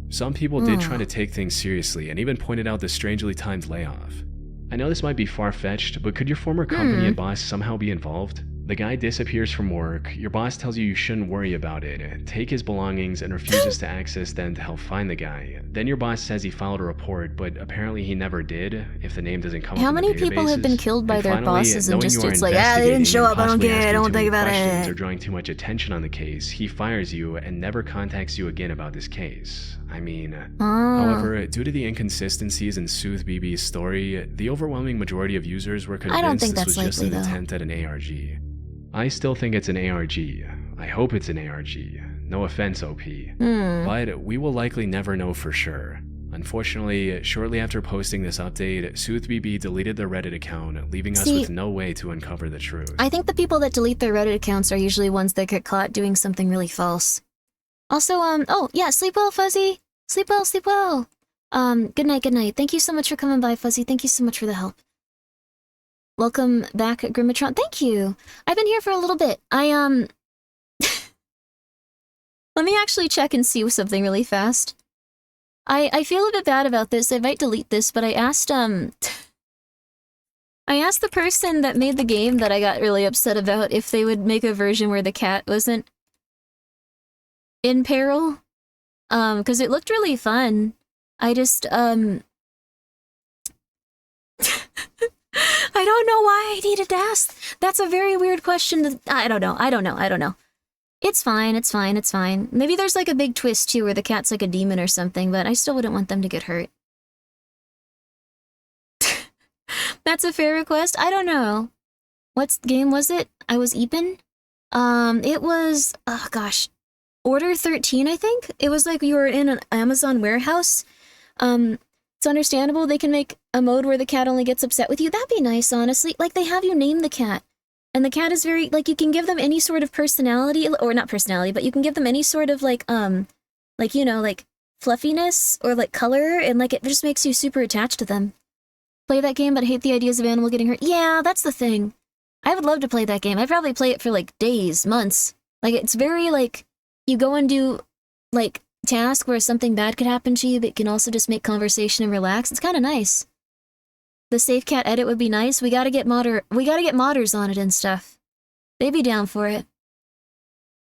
Some people did try to take things seriously and even pointed out the strangely timed layoff. I know this might be far-fetched, but could your former company and boss somehow be involved? The guy disappears from work, your boss tells you shouldn't worry about it, take his belongings, and refuses to access them to help find the guy. Then your boss says he filed a report, but apparently he never did, if the name doesn't come up How in the many people have been databases. killed by And their finally, bosses and knowing just you are it's like, they didn't investigating show and up, I don't possibly care, I asking don't too think many about questions it. or drawing too much attention on the case, he fires you and never contacts you again about this case. I mean, however, due to the inconsistencies in Sooth BB's story, the overwhelming majority of users were I don't convinced think this that's was just likely, an though. attempt at an ARG. I still think it's an ARG. I hope it's an ARG. No offense, OP. But we will likely never know for sure. Unfortunately, shortly after posting this update, SoothBB deleted their Reddit account, leaving us with no way to uncover the truth. I think the people that delete their Reddit accounts are usually ones that get caught doing something really false. Also, oh, yeah, sleep well, Fuzzy. Sleep well, sleep well. Good night, good night. Thank you so much for coming by, Fuzzy. Thank you so much for the help. Welcome back, Grimmitron. Thank you. I've been here for a little bit. Let me actually check and see something really fast. I feel a bit bad about this. I might delete this, but I asked the person that made the game that I got really upset about if they would make a version where the cat wasn't in peril. Because it looked really fun. I just, I don't know why I needed to ask. That's a very weird question to, I don't know. It's fine, it's fine, it's fine. Maybe there's like a big twist too where the cat's like a demon or something, but I still wouldn't want them to get hurt. That's a fair request? I don't know. What game was it? I was Eepin? It was, oh gosh, Order 13, I think? It was like you were in an Amazon warehouse. It's understandable they can make a mode where the cat only gets upset with you. That'd be nice, honestly. Like, they have you name the cat. And the cat is very, like, you can give them any sort of personality, or not personality, but you can give them any sort of, like, you know, like, fluffiness, or, like, color, and, like, it just makes you super attached to them. Play that game, but hate the ideas of animal getting hurt. Yeah, that's the thing. I would love to play that game. I'd probably play it for, like, days, months. Like, it's very, like, you go and do, like, task where something bad could happen to you, but it can also just make conversation and relax. It's kind of nice. The Safe Cat edit would be nice. We gotta get modders on it and stuff. They'd be down for it.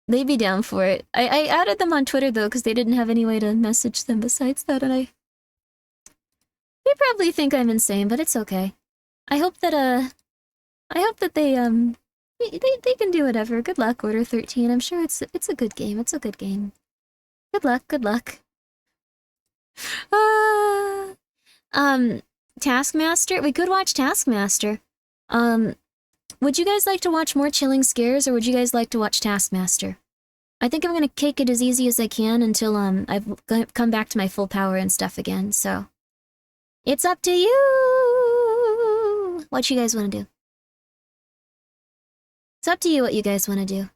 They'd be down for it. I added them on Twitter, though, because they didn't have any way to message them besides that, and they probably think I'm insane, but it's okay. I hope that they can do whatever. Good luck, Order 13. I'm sure it's a good game. It's a good game. Good luck, good luck. Taskmaster? We could watch Taskmaster. Would you guys like to watch more Chilling Scares, or would you guys like to watch Taskmaster? I think I'm gonna take it as easy as I can until, I've come back to my full power and stuff again, so. It's up to you! What you guys wanna do? It's up to you what you guys wanna do.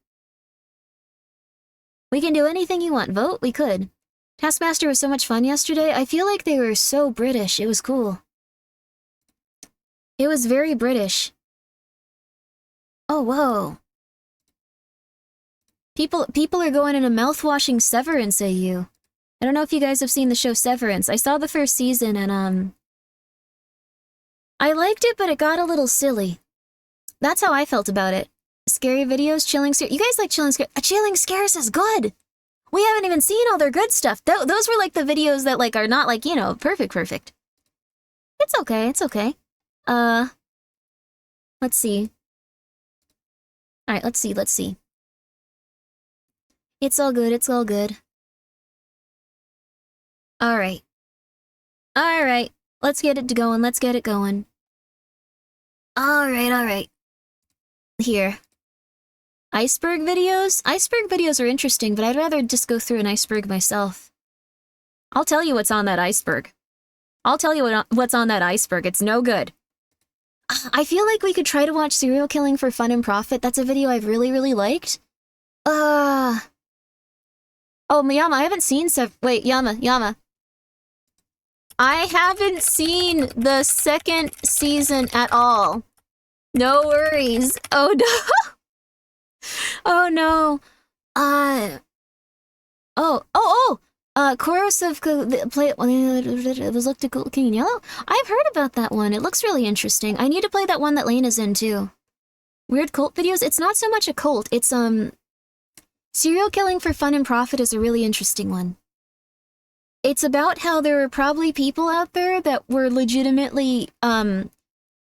We can do anything you want. Vote? We could. Taskmaster was so much fun yesterday. I feel like they were so British. It was cool. It was very British. Oh, whoa. People are going in a mouth-washing Severance, AU. I don't know if you guys have seen the show Severance. I saw the first season and, I liked it, but it got a little silly. That's how I felt about it. Scary videos, Chilling Scares. You guys like Chilling Scares? Chilling Scares is good! We haven't even seen all their good stuff. Those were like the videos that like are not like, you know, perfect. It's okay, it's okay. Let's see. Alright, let's see. It's all good, it's all good. Alright. Alright. Let's get it going. Let's get it going. Alright. Here. Iceberg videos? Iceberg videos are interesting, but I'd rather just go through an iceberg myself. I'll tell you what's on that iceberg. What's on that iceberg. It's no good. I feel like we could try to watch serial killing for fun and profit. That's a video I've really liked. Oh, Yama, I haven't seen wait, Yama. I haven't seen the second season at all. No worries. Oh no. Oh no. Chorus of play it was looked looking in yellow. I've heard about that one. It looks really interesting. I need to play that one that Lena's in too. Weird cult videos. It's not so much a cult. It's serial killing for fun and profit is a really interesting one. It's about how there were probably people out there that were legitimately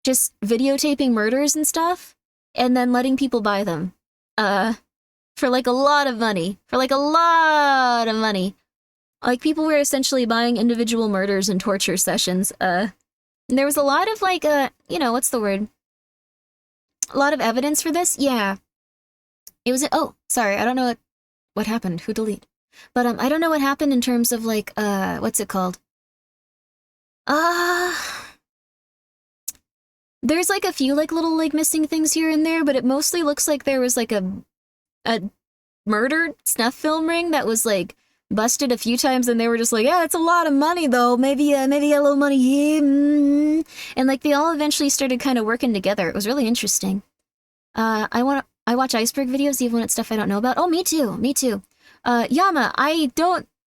just videotaping murders and stuff and then letting people buy them. For like a lot of money. Like, people were essentially buying individual murders and torture sessions. And there was a lot of, like, what's the word? A lot of evidence for this? Yeah. It was, oh, sorry, I don't know what happened. Who delete? But, I don't know what happened in terms of, like, what's it called? There's, like, a few, like, little, like, missing things here and there, but it mostly looks like there was, like, a murdered snuff film ring that was, like, busted a few times, and they were just like, yeah, it's a lot of money though. Maybe a little money here. And like they all eventually started kind of working together. It was really interesting. I watch iceberg videos even when it's stuff I don't know about. Oh, me too. Yama,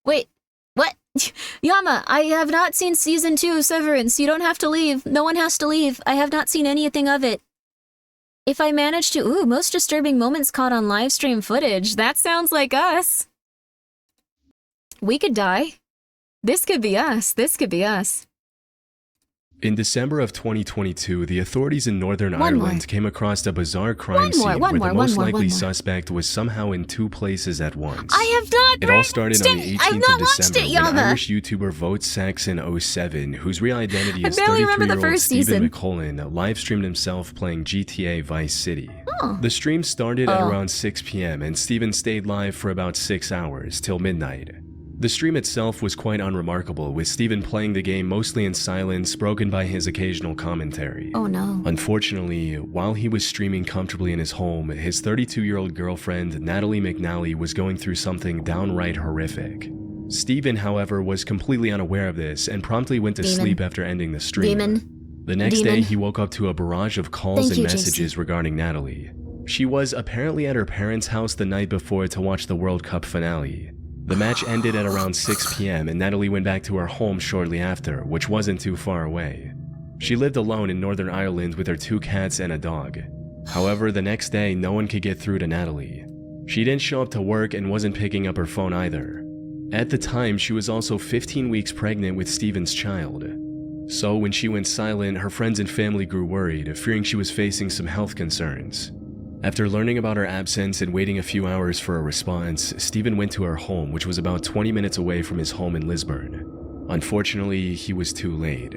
wait, what? Yama, I have not seen season 2 of Severance. You don't have to leave. No one has to leave. I have not seen anything of it. If I manage to, most disturbing moments caught on live stream footage. That sounds like us. We could die. This could be us. In December of 2022, the authorities in Northern Ireland came across a bizarre crime scene where the most likely suspect was somehow in 2 places at once. I have not. It all started on the 18th of December when Irish YouTuber VoteSaxon07, whose real identity is 33-year-old Stephen McCullen, live-streamed himself playing GTA Vice City. Oh. The stream started at around 6 p.m. and Stephen stayed live for about 6 hours, till midnight. The stream itself was quite unremarkable, with Stephen playing the game mostly in silence, broken by his occasional commentary. Oh no. Unfortunately, while he was streaming comfortably in his home, his 32-year-old girlfriend, Natalie McNally, was going through something downright horrific. Stephen, however, was completely unaware of this and promptly went to sleep after ending the stream. The next day, he woke up to a barrage of calls and messages regarding Natalie. She was apparently at her parents' house the night before to watch the World Cup finale. The match ended at around 6 p.m. and Natalie went back to her home shortly after, which wasn't too far away. She lived alone in Northern Ireland with her 2 cats and a dog. However, the next day, no one could get through to Natalie. She didn't show up to work and wasn't picking up her phone either. At the time, she was also 15 weeks pregnant with Stephen's child. So when she went silent, her friends and family grew worried, fearing she was facing some health concerns. After learning about her absence and waiting a few hours for a response, Stephen went to her home, which was about 20 minutes away from his home in Lisburn. Unfortunately, he was too late.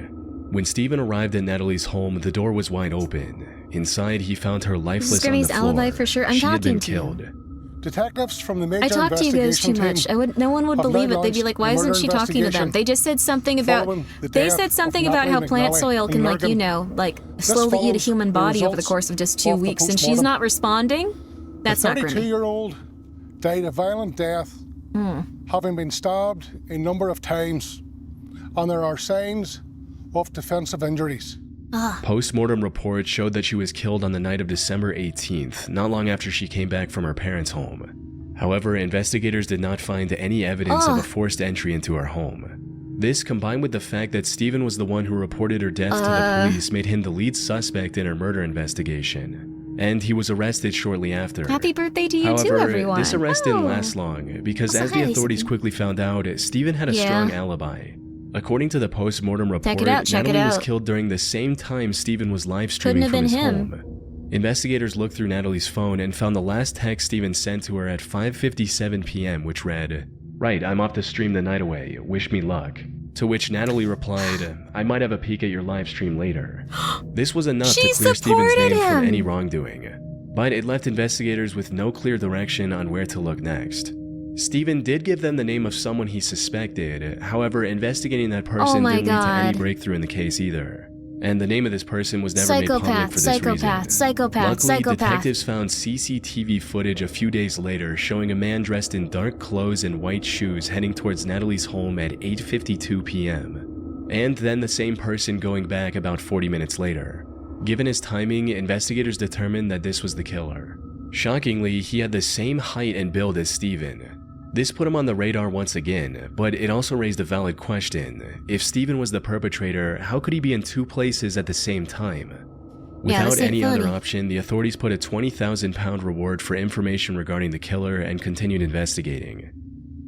When Stephen arrived at Natalie's home, the door was wide open. Inside, he found her lifeless on the floor. Alibi for sure. She had been killed. Detectives from the major I talk to you guys too much. No one would believe it. They'd be like, "Why isn't she talking to them?" They just said something about. They said something about how plant soil can, like, slowly eat a human body over the course of just 2 weeks, and she's not responding. That's not Grimmi. The 32-year-old died a violent death, having been stabbed a number of times, and there are signs of defensive injuries. Post-mortem reports showed that she was killed on the night of December 18th, not long after she came back from her parents' home. However, investigators did not find any evidence of a forced entry into her home. This, combined with the fact that Stephen was the one who reported her death to the police, made him the lead suspect in her murder investigation. And he was arrested shortly after. Happy birthday to you However, too, everyone. This arrest didn't last long, because as the authorities quickly found out, Stephen had a strong alibi. According to the post-mortem report, Natalie was killed during the same time Stephen was live streaming from his home. Investigators looked through Natalie's phone and found the last text Stephen sent to her at 5:57 p.m., which read, Right, I'm off to stream the night away. Wish me luck. To which Natalie replied, I might have a peek at your live stream later. This was enough to clear Steven's name from any wrongdoing, but it left investigators with no clear direction on where to look next. Steven did give them the name of someone he suspected, however, investigating that person didn't lead to any breakthrough in the case either. And the name of this person was never made public for this reason. Luckily, detectives found CCTV footage a few days later showing a man dressed in dark clothes and white shoes heading towards Natalie's home at 8:52 p.m. And then the same person going back about 40 minutes later. Given his timing, investigators determined that this was the killer. Shockingly, he had the same height and build as Steven. This put him on the radar once again, but it also raised a valid question. If Steven was the perpetrator, how could he be in two places at the same time? Without any other option, the authorities put a £20,000 reward for information regarding the killer and continued investigating.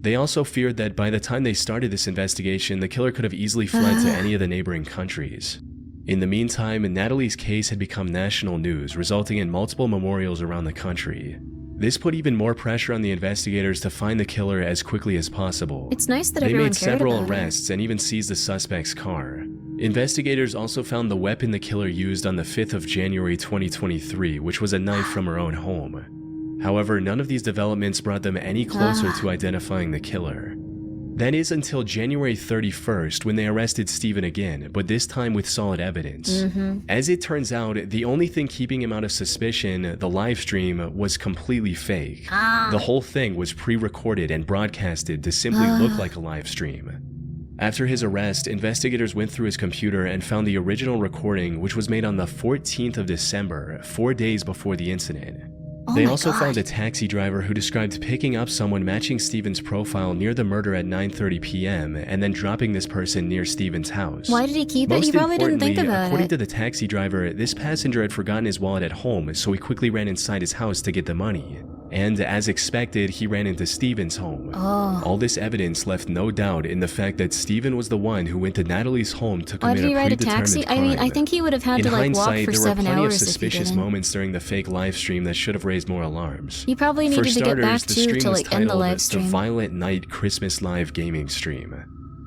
They also feared that by the time they started this investigation, the killer could have easily fled to any of the neighboring countries. In the meantime, Natalie's case had become national news, resulting in multiple memorials around the country. This put even more pressure on the investigators to find the killer as quickly as possible. It's nice that they everyone made several cared about arrests and even seized the suspect's car. Investigators also found the weapon the killer used on the 5th of January 2023, which was a knife from her own home. However, none of these developments brought them any closer to identifying the killer. That is until January 31st when they arrested Steven again, but this time with solid evidence. As it turns out, the only thing keeping him out of suspicion, the live stream, was completely fake. The whole thing was pre-recorded and broadcasted to simply look like a live stream. After his arrest, investigators went through his computer and found the original recording, which was made on the 14th of December, 4 days before the incident. They also found a taxi driver who described picking up someone matching Steven's profile near the murder at 9:30 p.m. and then dropping this person near Steven's house. Why did he keep it? He probably didn't think about it. According to the taxi driver, this passenger had forgotten his wallet at home, so he quickly ran inside his house to get the money. And as expected, he ran into Steven's home. All this evidence left no doubt in the fact that Steven was the one who went to Natalie's home to commit a predetermined crime. I mean, I think he would have had to like walk for 7 hours. In hindsight, there were plenty of if suspicious moments during the fake live stream that should have raised more alarms. He probably needed For starters, to get back the stream to was like end the live titled stream. The Violent Night Christmas Live Gaming Stream.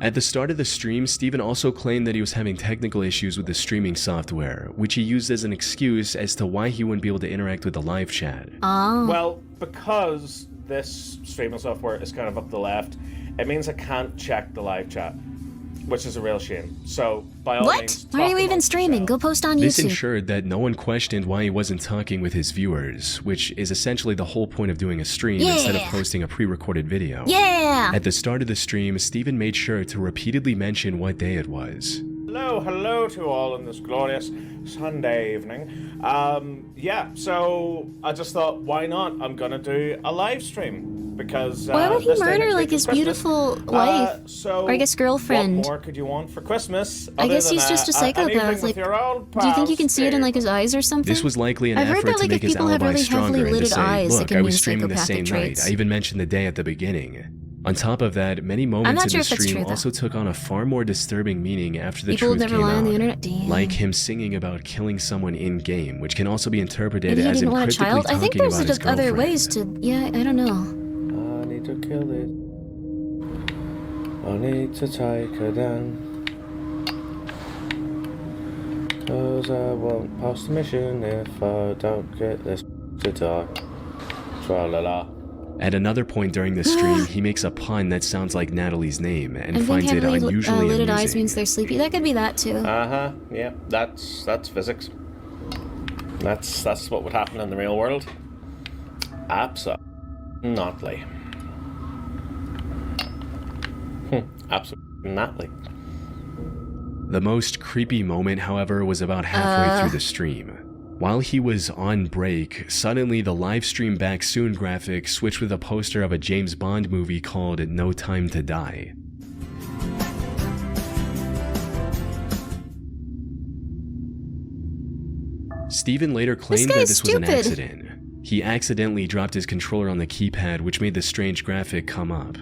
At the start of the stream, Steven also claimed that he was having technical issues with the streaming software, which he used as an excuse as to why he wouldn't be able to interact with the live chat. Well, because this streaming software is kind of up the left, it means I can't check the live chat, which is a real shame. So, by all means, why are you even streaming? Go post on YouTube. This ensured that no one questioned why he wasn't talking with his viewers, which is essentially the whole point of doing a stream instead of posting a pre-recorded video. At the start of the stream, Steven made sure to repeatedly mention what day it was. Hello to all on this glorious Sunday evening. So I just thought, why not? I'm gonna do a live stream because why would he murder like his beautiful wife? Or I guess girlfriend. What more could you want for Christmas? I guess he's just a psychopath. Like, do you think you can see it in like his eyes or something? This was likely an effort to make his alibi stronger and to say, look, I was streaming the same night. I even mentioned the day at the beginning. On top of that, many moments in the stream also took on a far more disturbing meaning after the truth came out. Like him singing about killing someone in-game, which can also be interpreted as him cryptically talking about his girlfriend. I think there's just other ways to... Yeah, I don't know. I need to kill it. I need to take her down. 'Cause I won't pass the mission if I don't get this to die. Tra-la-la. At another point during the stream, he makes a pun that sounds like Natalie's name and finds it unusually lidded amusing. eyes means they're sleepy. That could be that too. Yeah, that's physics. That's what would happen in the real world. Absolutely. Absolutely. The most creepy moment, however, was about halfway through the stream. While he was on break, suddenly the live stream back soon graphic switched with a poster of a James Bond movie called No Time to Die. Steven later claimed that this was an accident. He accidentally dropped his controller on the keypad, which made the strange graphic come up.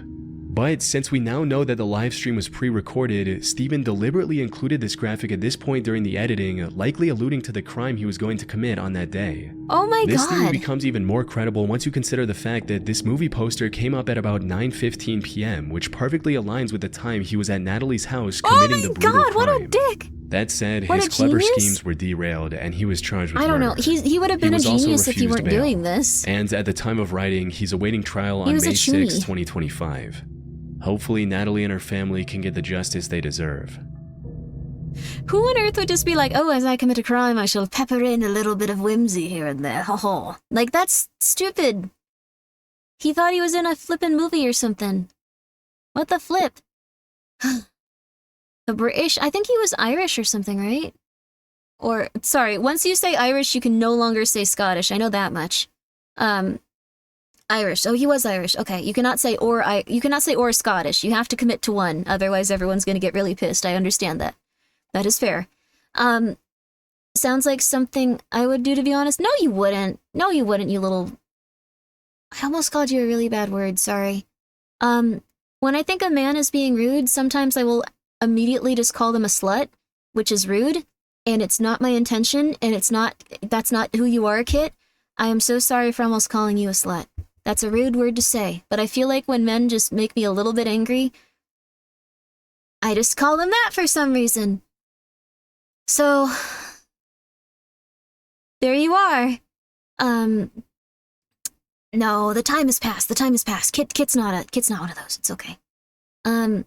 But since we now know that the live stream was pre-recorded, Steven deliberately included this graphic at this point during the editing, likely alluding to the crime he was going to commit on that day. Oh my This theory god. becomes even more credible once you consider the fact that this movie poster came up at about 9:15 p.m., which perfectly aligns with the time he was at Natalie's house committing the Oh my brutal god, what a crime. dick! That said, What his a clever genius. schemes were derailed and he was charged with I don't know. murder. He would have been a was also genius if he refused weren't bail. doing this. And at the time of writing, he's awaiting trial He on was a May 6, chuny. 2025. Hopefully, Natalie and her family can get the justice they deserve. Who on earth would just be like, oh, as I commit a crime, I shall pepper in a little bit of whimsy here and there. Ho ho. Like, that's stupid. He thought he was in a flippin' movie or something. What the flip? The British, I think he was Irish or something, right? Or, sorry, once you say Irish, you can no longer say Scottish. I know that much. Irish. Oh, he was Irish. Okay, you cannot say or Scottish. You have to commit to one, otherwise everyone's going to get really pissed. I understand that. That is fair. Sounds like something I would do, to be honest. No, you wouldn't. No, you wouldn't, you little... I almost called you a really bad word, sorry. When I think a man is being rude, sometimes I will immediately just call them a slut, which is rude, and it's not my intention, and that's not who you are, Kit. I am so sorry for almost calling you a slut. That's a rude word to say, but I feel like when men just make me a little bit angry, I just call them that for some reason. So, there you are. No, the time has passed. The time has passed. Kit's not one of those. It's okay. I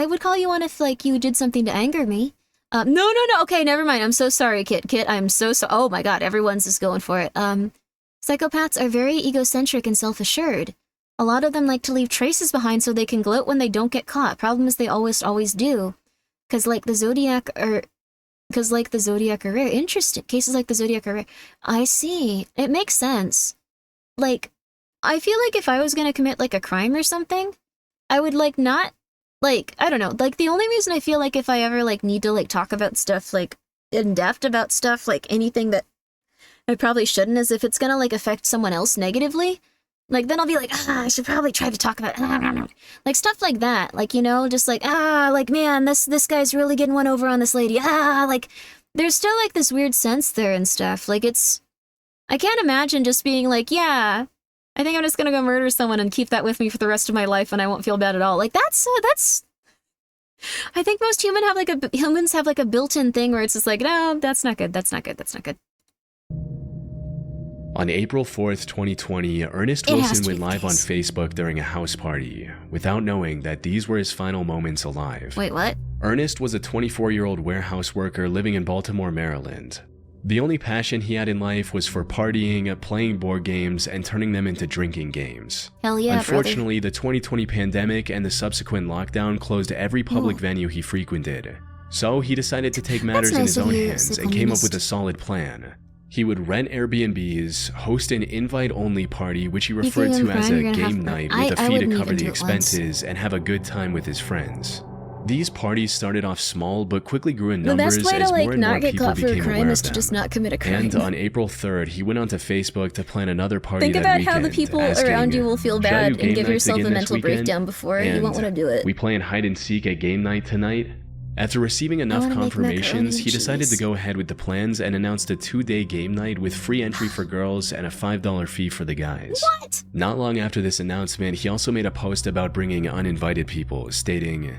would call you one if, like, you did something to anger me. No. Okay, never mind. I'm so sorry, Kit. I'm so. Oh my god, everyone's just going for it. Psychopaths are very egocentric and self-assured. A lot of them like to leave traces behind so they can gloat when they don't get caught. Problem is they always do. Cause like the Zodiac are rare. Interesting. Cases like the Zodiac are rare. I see. It makes sense. Like, I feel like if I was gonna commit like a crime or something, I would like not, like, I don't know, like the only reason I feel like if I ever like need to like talk about stuff like in depth about stuff, like anything that I probably shouldn't, is if it's gonna like affect someone else negatively. Like then I'll be like, I should probably try to talk about like stuff like that. Like, you know, just like, like man, this guy's really getting one over on this lady. Like there's still like this weird sense there and stuff. Like I can't imagine just being like, yeah, I think I'm just gonna go murder someone and keep that with me for the rest of my life and I won't feel bad at all. Like that's I think most humans have like a built-in thing where it's just like, no, that's not good. That's not good. On April 4th, 2020, Ernest It has Wilson to be went the live on case. Facebook during a house party, without knowing that these were his final moments alive. Wait, what? Ernest was a 24-year-old warehouse worker living in Baltimore, Maryland. The only passion he had in life was for partying, playing board games, and turning them into drinking games. Hell yeah, Unfortunately, the 2020 pandemic and the subsequent lockdown closed every public venue he frequented. So he decided to take matters in nice his of own you, hands so and came up with communist. a solid plan. He would rent Airbnbs, host an invite-only party, which he referred think to I'm as fine? a You're gonna game have- night I- with a I fee to wouldn't cover even the do it once. expenses and have a good time with his friends. These parties started off small but quickly grew in The numbers best way to as like more and more not get people caught for a became crime aware is of to them. just not commit a crime. And on April 3rd, he went onto Facebook to plan another party Think that about weekend, how the people asking, around you will feel "Should I bad do and game give nights yourself again a this mental weekend?" breakdown before. You And won't want to do it. we playing hide and seek at game night tonight? After receiving enough wanna make macaroni confirmations, and he decided to cheese. go ahead with the plans and announced a 2-day game night with free entry for girls and a $5 fee for the guys. What? Not long after this announcement, he also made a post about bringing uninvited people, stating,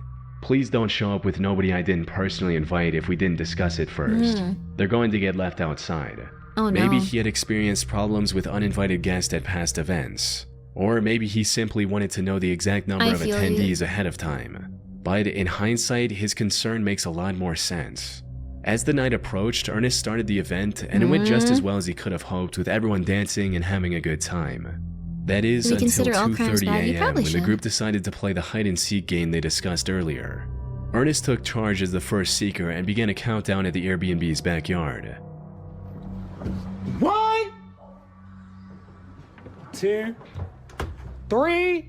"Please don't show up with nobody I didn't personally invite if we didn't discuss it first. They're going to get left outside." Oh no. Maybe he had experienced problems with uninvited guests at past events. Or maybe he simply wanted to know the exact number I of feel you. attendees ahead of time. But in hindsight, his concern makes a lot more sense. As the night approached, Ernest started the event, and it went just as well as he could have hoped, with everyone dancing and having a good time. That is Do we until consider all crimes 2:30 bad? You a.m. probably when the should. group decided to play the hide-and-seek game they discussed earlier. Ernest took charge as the first seeker and began a countdown at the Airbnb's backyard. 1, 2, 3,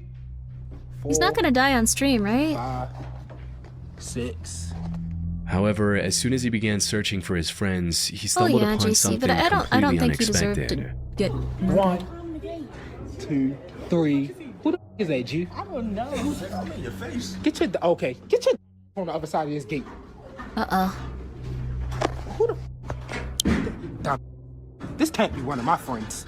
4, He's not gonna die on stream, right? 5, 6. However, as soon as he began searching for his friends, he Oh stumbled yeah, upon JC, something but I don't completely think you deserve unexpected. to get 1, 2, 3, Who the is that, G? I don't know. I'm in your face. Get your on the other side of this gate. Uh-oh. Who the This can't be one of my friends.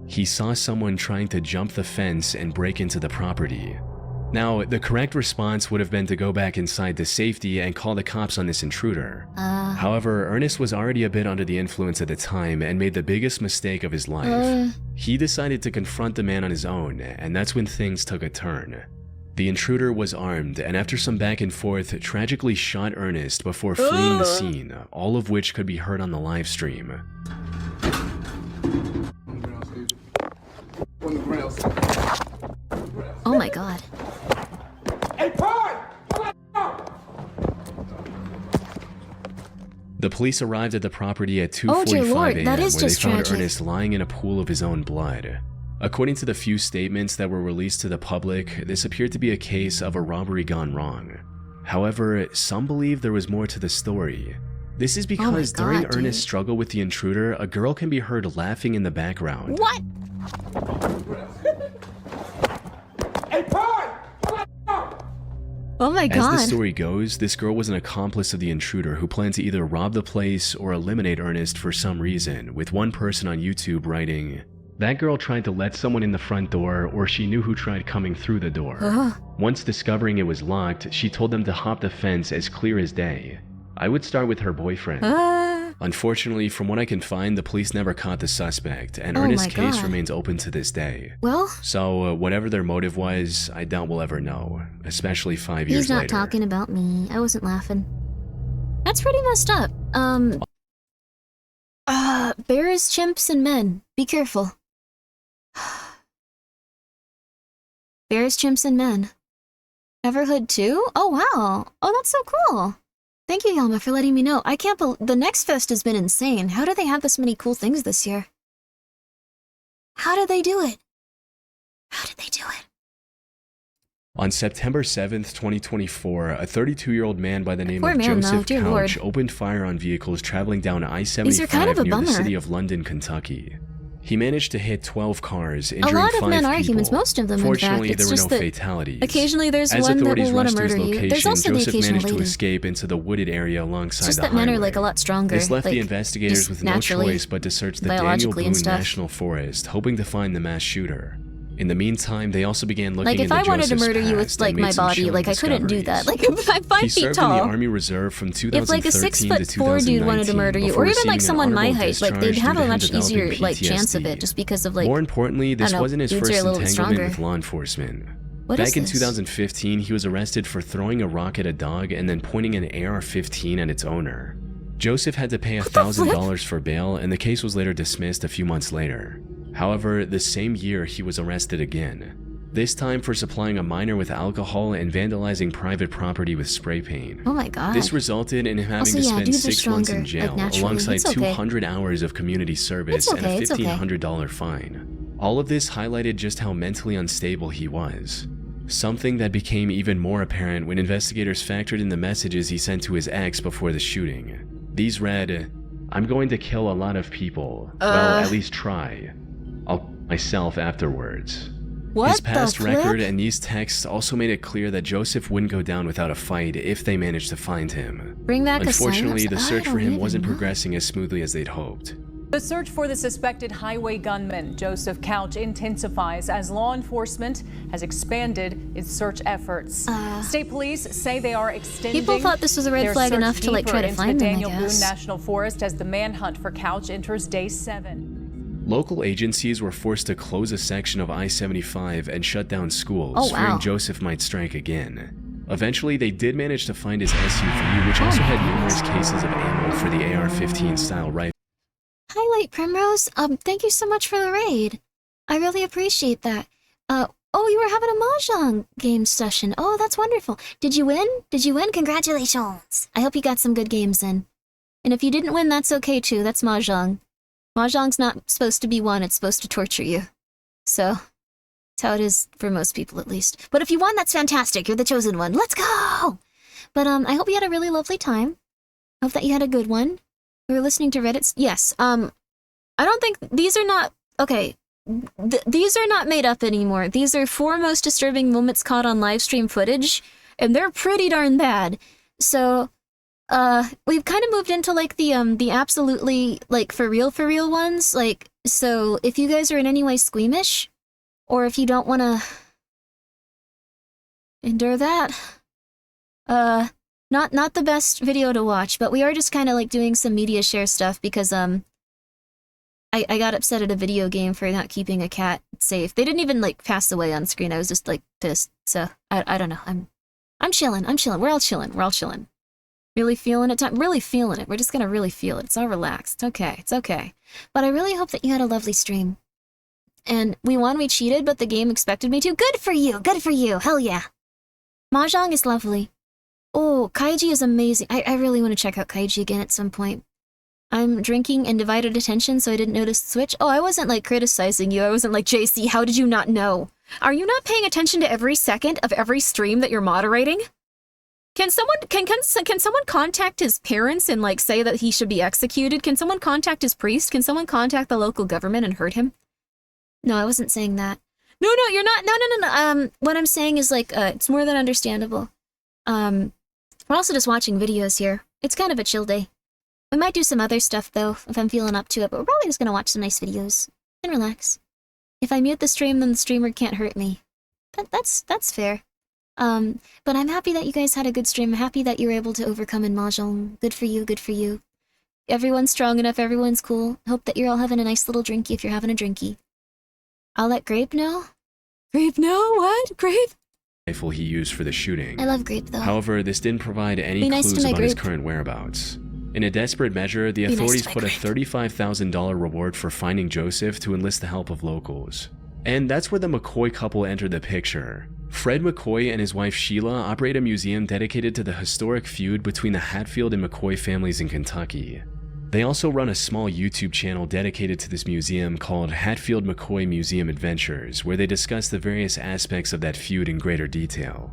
He saw someone trying to jump the fence and break into the property. Now, the correct response would have been to go back inside to safety and call the cops on this intruder. However, Ernest was already a bit under the influence at the time and made the biggest mistake of his life. He decided to confront the man on his own, and that's when things took a turn. The intruder was armed, and after some back and forth, tragically shot Ernest before fleeing the scene, all of which could be heard on the live stream. Oh my god. Hey, Pod! The police arrived at the property at Oh, dear 2:45 Lord, a.m. that where is they just found tragic. Ernest lying in a pool of his own blood. According to the few statements that were released to the public, this appeared to be a case of a robbery gone wrong. However, some believe there was more to the story. This is because during God, Ernest's dude. struggle with the intruder, a girl can be heard laughing in the background. What? Hey, Pod! Oh my As the god. story goes, this girl was an accomplice of the intruder who planned to either rob the place or eliminate Ernest for some reason, with one person on YouTube writing, "That girl tried to let someone in the front door, or she knew who tried coming through the door. Once discovering it was locked, she told them to hop the fence as clear as day. I would start with her boyfriend." Unfortunately, from what I can find, the police never caught the suspect, and Oh Ernest's my case God. remains open to this day. Well, So, whatever their motive was, I doubt we'll ever know, especially 5 years he's not later. talking about me. I wasn't laughing. That's pretty messed up. Bears, chimps, and men. Be careful. Bears, chimps, and men. Everhood 2? Oh, wow. Oh, that's so cool. Thank you, Yalma, for letting me know. I can't believe the Next Fest has been insane. How do they have this many cool things this year? How did they do it? How did they do it? On September 7th, 2024, a 32-year-old man by the name Poor of man, though, Joseph dear Couch Lord. opened fire on vehicles traveling down I-75 These are kind of a near the bummer. city of London, Kentucky. He managed to hit 12 cars, A injuring lot 5 of men people. are humans, most of them, in fact. Fortunately, It's there were just no that fatalities. occasionally there's As one that authorities will want to rushed to his murder you. There's location, also the Joseph occasional managed to lady. escape into the wooded area alongside It's just the that men highway. are like a lot stronger. This left like, the investigators just with no naturally, choice but to search the Daniel biologically Boone and stuff. National Forest, hoping to find the mass shooter. In the meantime, they also began looking Like if into I wanted to Joseph's murder you with past like and made my some body, chilling like I couldn't do that. discoveries. Like I'm 5 He feet served in the tall. Army Reserve from 2013 If like a to 6'4" dude wanted to 2019 murder you, before or even like receiving an someone my honorable height, like they'd discharge have due a to him much easier developing like chance of PTSD. it, just because of like. More importantly, this I don't know, wasn't his dudes first are a little bit entanglement stronger. with law enforcement. What is Back in this? 2015, he was arrested for throwing a rock at a dog and then pointing an AR-15 at its owner. Joseph had to pay $1,000 for bail, and the case was later dismissed a few months later. However, the same year he was arrested again. This time for supplying a minor with alcohol and vandalizing private property with spray paint. Oh my god. This resulted in him having Also, to yeah, spend dudes are 6 months in stronger, jail, like, naturally. alongside It's okay. 200 hours of community service It's okay, and it's a okay. $1,500 fine. All of this highlighted just how mentally unstable he was. Something that became even more apparent when investigators factored in the messages he sent to his ex before the shooting. These read, "I'm going to kill a lot of people. Well, at least try. I'll kill myself afterwards." What His past the record flip? and these texts also made it clear that Joseph wouldn't go down without a fight if they managed to find him. Bring back a Unfortunately, the silence? search I for don't him even wasn't know. progressing as smoothly as they'd hoped. The search for the suspected highway gunman, Joseph Couch, intensifies as law enforcement has expanded its search efforts. State police say they are extending. People thought this was a red their flag search enough to like deeper try to into find the them, I Daniel Boone guess. National Forest as the manhunt for Couch enters day 7. Local agencies were forced to close a section of I-75 and shut down schools, Oh, wow. fearing Joseph might strike again. Eventually, they did manage to find his SUV, which also had numerous cases of ammo for the AR-15 style rifle. Highlight Primrose, thank you so much for the raid. I really appreciate that. Oh, you were having a Mahjong game session. Oh, that's wonderful. Did you win? Did you win? Congratulations. I hope you got some good games in. And if you didn't win, that's okay too. That's Mahjong. Mahjong's not supposed to be won, it's supposed to torture you. So, that's how it is for most people at least. But if you won, that's fantastic. You're the chosen one. Let's go! But I hope you had a really lovely time. Hope that you had a good one. We were listening to Reddit. Yes, I don't think these are not okay. these are not made up anymore. These are 4 most disturbing moments caught on live stream footage, and they're pretty darn bad. So, we've kind of moved into like the absolutely like for real ones. Like, so if you guys are in any way squeamish, or if you don't want to endure that, not the best video to watch, but we are just kind of like doing some Mediashare stuff because I got upset at a video game for not keeping a cat safe. They didn't even like pass away on screen. I was just like pissed. So I don't know. I'm chilling. We're all chilling. Really feeling it. Really feeling it. We're just gonna really feel it. It's all relaxed. It's okay. But I really hope that you had a lovely stream. And we won. We cheated, but the game expected me to. Good for you. Hell yeah. Mahjong is lovely. Oh, Kaiji is amazing. I really want to check out Kaiji again at some point. I'm drinking and divided attention, so I didn't notice the switch. Oh, I wasn't like criticizing you. I wasn't like, JC, how did you not know? Are you not paying attention to every second of every stream that you're moderating? Can someone contact his parents and like say that he should be executed? Can someone contact his priest? Can someone contact the local government and hurt him? No, I wasn't saying that. No, you're not. No. What I'm saying is like, it's more than understandable. We're also just watching videos here. It's kind of a chill day. We might do some other stuff, though, if I'm feeling up to it, but we're probably just gonna watch some nice videos and relax. If I mute the stream, then the streamer can't hurt me. That's fair. But I'm happy that you guys had a good stream. I'm happy that you were able to overcome in Mahjong. Good for you. Everyone's strong enough, everyone's cool. Hope that you're all having a nice little drinky if you're having a drinky. I'll let Grape know. Grape know? What? Grape? Rifle he used for the shooting. I love Grape, though. However, this didn't provide any clues about his current whereabouts. In a desperate measure, the authorities put a $35,000 reward for finding Joseph to enlist the help of locals. And that's where the McCoy couple entered the picture. Fred McCoy and his wife Sheila operate a museum dedicated to the historic feud between the Hatfield and McCoy families in Kentucky. They also run a small YouTube channel dedicated to this museum called Hatfield McCoy Museum Adventures, where they discuss the various aspects of that feud in greater detail.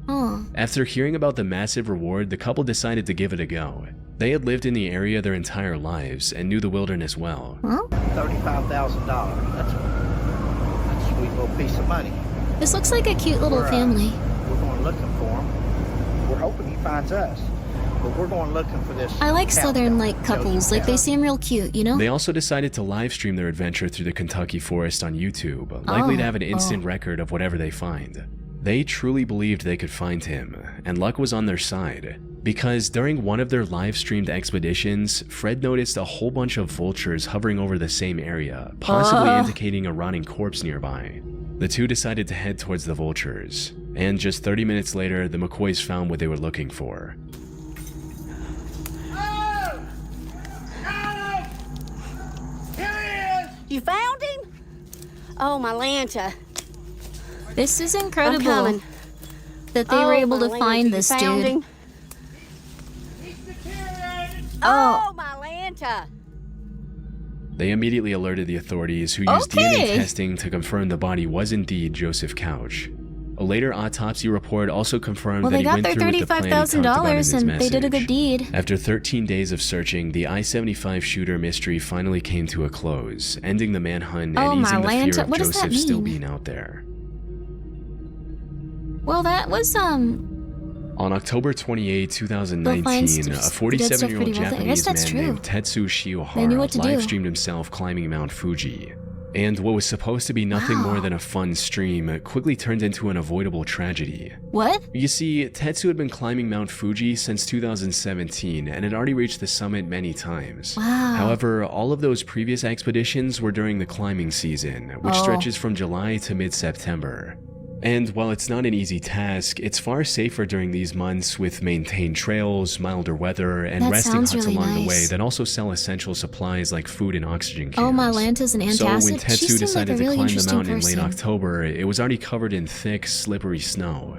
After hearing about the massive reward, the couple decided to give it a go. They had lived in the area their entire lives and knew the wilderness well. $35,000. That's a sweet little piece of money. This looks like a cute little family. We're going looking for him. We're hoping he finds us. But we're going looking for this. I like southern like couples. Like they seem real cute, you know? They also decided to live stream their adventure through the Kentucky forest on YouTube, likely to have an instant record of whatever they find. They truly believed they could find him, and luck was on their side, because during one of their live-streamed expeditions, Fred noticed a whole bunch of vultures hovering over the same area, possibly indicating a rotting corpse nearby. The two decided to head towards the vultures, and just 30 minutes later, the McCoys found what they were looking for. Oh! Got him! Here he is! You found him? Oh, my Lanta. This is incredible that they were able to find this dude. Oh, my Lanta. They immediately alerted the authorities, who used DNA testing to confirm the body was indeed Joseph Couch. A later autopsy report also confirmed that he went through with the plan he talked about in his message. And they did a good deed. After 13 days of searching, the I-75 shooter mystery finally came to a close, ending the manhunt and easing the fear of Joseph still being out there. Well, that was, On October 28, 2019, a 47-year-old Japanese man named Tetsu Shiohara live-streamed himself climbing Mount Fuji. And what was supposed to be nothing more than a fun stream quickly turned into an avoidable tragedy. What? You see, Tetsu had been climbing Mount Fuji since 2017 and had already reached the summit many times. Wow. However, all of those previous expeditions were during the climbing season, which stretches from July to mid-September. And while it's not an easy task, it's far safer during these months with maintained trails, milder weather, and resting huts along the way that also sell essential supplies like food and oxygen cans. Oh, my Lanta's an antacid. So when Tetsu decided to climb the mountain in late October, it was already covered in thick, slippery snow.